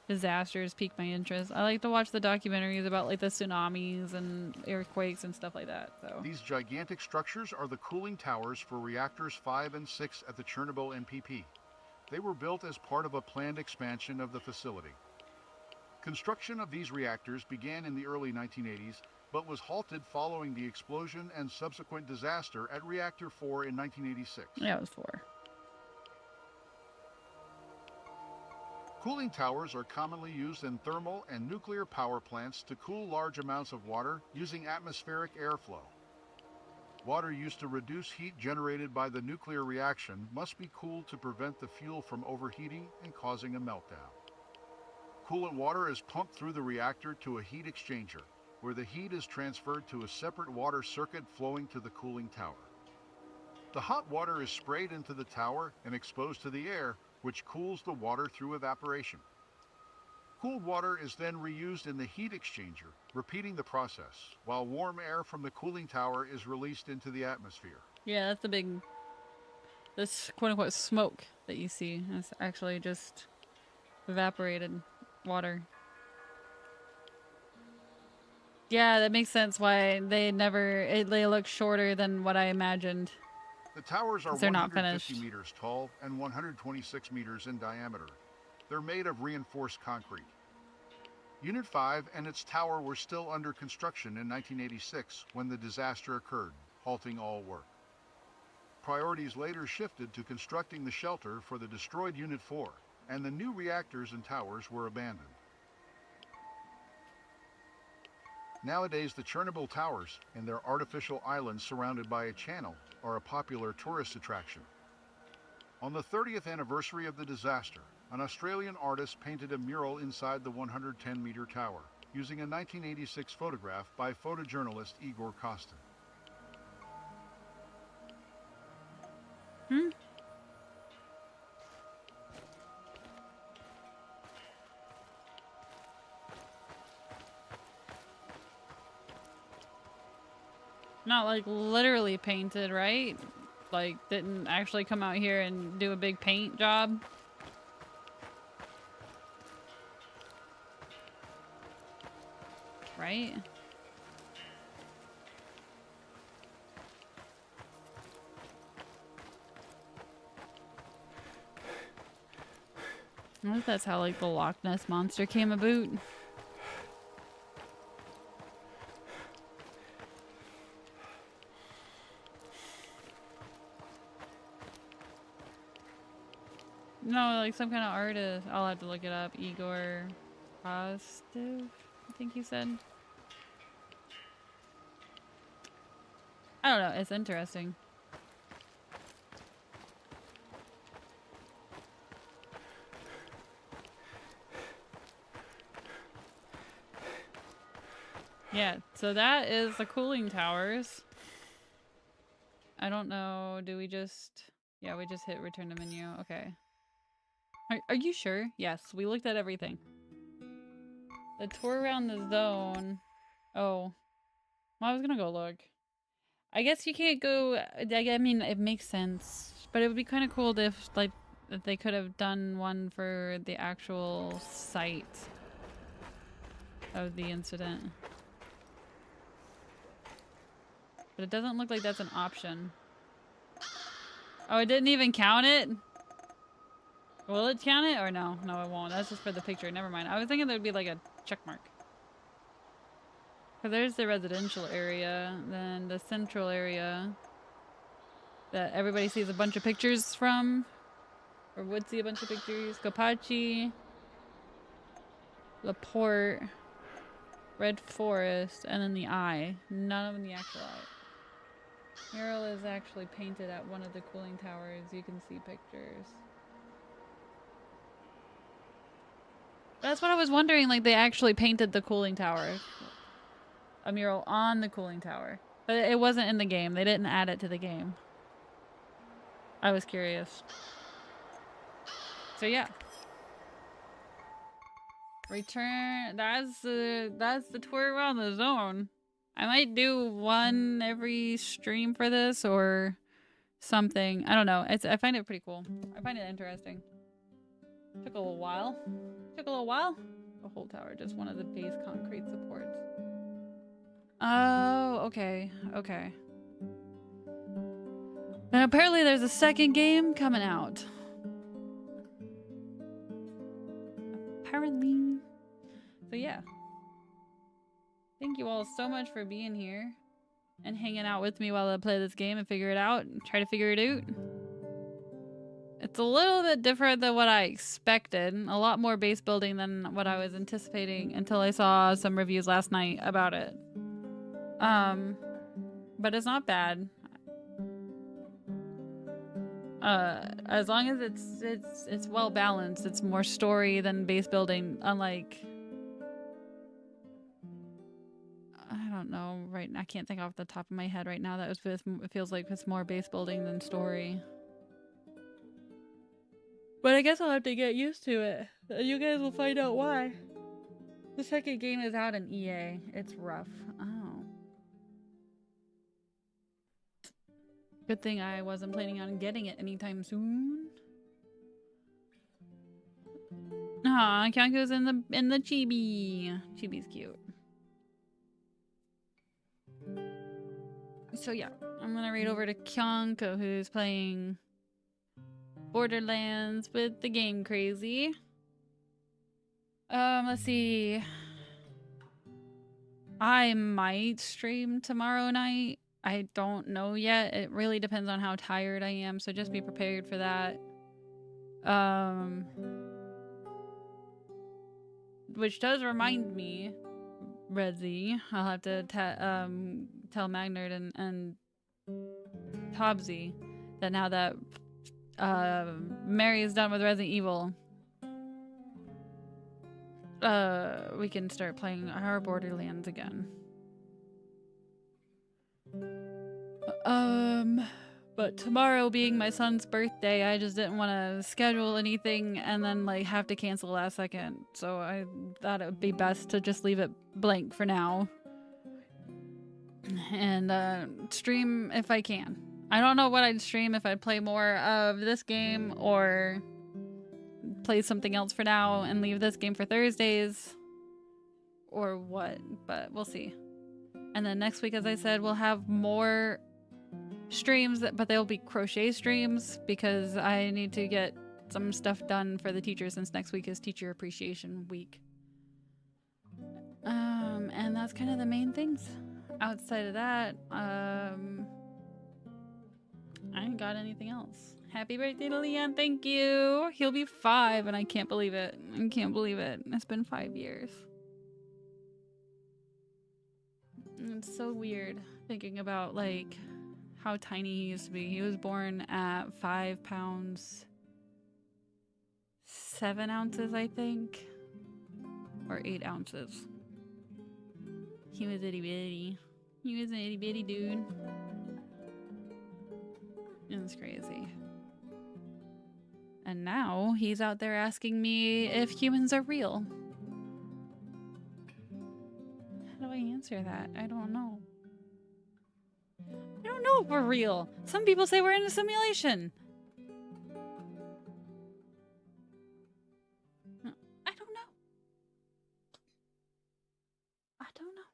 S2: Disasters pique my interest. I like to watch the documentaries about like the tsunamis and earthquakes and stuff like that. So
S19: These gigantic structures are the cooling towers for reactors 5 and 6 at the Chernobyl NPP. They were built as part of a planned expansion of the facility. Construction of these reactors began in the early 1980s, but was halted following the explosion and subsequent disaster at Reactor 4 in 1986.
S2: yeah, it was 4.
S19: Cooling towers are commonly used in thermal and nuclear power plants to cool large amounts of water using atmospheric airflow. Water used to reduce heat generated by the nuclear reaction must be cooled to prevent the fuel from overheating and causing a meltdown. Coolant water is pumped through the reactor to a heat exchanger, where the heat is transferred to a separate water circuit flowing to the cooling tower. The hot water is sprayed into the tower and exposed to the air, which cools the water through evaporation. Cooled water is then reused in the heat exchanger, repeating the process, while warm air from the cooling tower is released into the atmosphere.
S2: Yeah, that's the big, this quote-unquote smoke that you see. It's actually just evaporated water. Yeah, that makes sense why they they look shorter than what I imagined.
S19: The towers are
S2: 'Cause they're not
S19: 150
S2: finished.
S19: meters tall and 126 meters in diameter. They're made of reinforced concrete. Unit 5 and its tower were still under construction in 1986 when the disaster occurred, halting all work. Priorities later shifted to constructing the shelter for the destroyed Unit 4, and the new reactors and towers were abandoned. Nowadays, the Chernobyl towers and their artificial islands surrounded by a channel are a popular tourist attraction. On the 30th anniversary of the disaster, an Australian artist painted a mural inside the 110-meter tower, using a 1986 photograph by photojournalist Igor Kostin.
S2: Not like literally painted, right? Like didn't actually come out here and do a big paint job. Right? I wonder if that's how like the Loch Ness monster came about. No, like some kind of artist. I'll have to look it up. Igor Kostin, I think he said. I don't know. It's interesting. Yeah, so that is the cooling towers. I don't know. Do we just... Yeah, we just hit return to menu. Okay. Are you sure? Yes, we looked at everything. The tour around the zone. Oh. Well, I was gonna go look. I guess you can't go... I mean, it makes sense. But it would be kind of cool if, like, if they could have done one for the actual site of the incident. But it doesn't look like that's an option. Oh, it didn't even count it? Will it count it or no? No, it won't. That's just for the picture. Never mind. I was thinking there would be like a check mark. Because there's the residential area, then the central area that everybody sees a bunch of pictures from, or would see a bunch of pictures. Gopachi, Laporte, Red Forest, and then the eye. None of them the actual eye. Mural is actually painted at one of the cooling towers. You can see pictures. That's what I was wondering, like they actually painted the cooling tower. A mural on the cooling tower. But it wasn't in the game. They didn't add it to the game. I was curious. So yeah. Return. That's the tour around the zone. I might do one every stream for this or something. I don't know. I find it pretty cool. I find it interesting. Took a little while. The whole tower, just one of the base concrete supports. Oh, okay. Okay. And apparently there's a second game coming out. Apparently. So yeah. Thank you all so much for being here and hanging out with me while I play this game and figure it out and try to figure it out. It's a little bit different than what I expected. A lot more base building than what I was anticipating until I saw some reviews last night about it. But it's not bad. As long as it's well balanced, it's more story than base building, unlike I don't know, right now I can't think off the top of my head right now. It feels like it's more base building than story. But I guess I'll have to get used to it. You guys will find out why. The second game is out in EA. It's rough. Oh. Good thing I wasn't planning on getting it anytime soon. Aw, Kyanko's in the chibi. Chibi's cute. So yeah, I'm gonna read over to Kyanko, who's playing Borderlands with the Game Crazy. Let's see. I might stream tomorrow night. I don't know yet. It really depends on how tired I am, so just be prepared for that. Which does remind me, Redzi, I'll have to tell Magnard and Tobsy that now that Mary is done with Resident Evil, we can start playing our Borderlands again. But tomorrow being my son's birthday, I just didn't want to schedule anything and then like have to cancel last second. So I thought it would be best to just leave it blank for now. And stream if I can. I don't know what I'd stream, if I'd play more of this game or play something else for now and leave this game for Thursdays or what, but we'll see. And then next week, as I said, we'll have more streams, but they'll be crochet streams because I need to get some stuff done for the teachers since next week is Teacher Appreciation Week. And that's kind of the main things. Outside of that, I ain't got anything else. Happy birthday to Leon, thank you! He'll be 5 and I can't believe it. I can't believe it. It's been 5 years. It's so weird thinking about like how tiny he used to be. He was born at 5 pounds 7 ounces, I think, or 8 ounces. He was itty bitty. He was an itty bitty dude. It was crazy. And now he's out there asking me if humans are real. How do I answer that? I don't know. I don't know if we're real. Some people say we're in a simulation. I don't know. I don't know.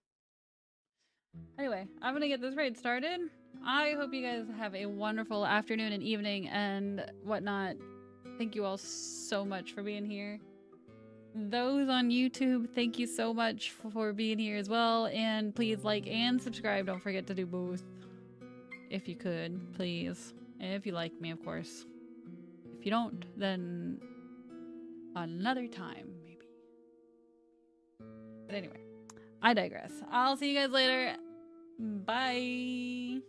S2: Anyway, I'm gonna get this raid started. I hope you guys have a wonderful afternoon and evening and whatnot. Thank you all so much for being here. Those on YouTube, thank you so much for being here as well. And please like and subscribe. Don't forget to do both. If you could, please. If you like me, of course. If you don't, then another time, maybe. But anyway, I digress. I'll see you guys later. Bye.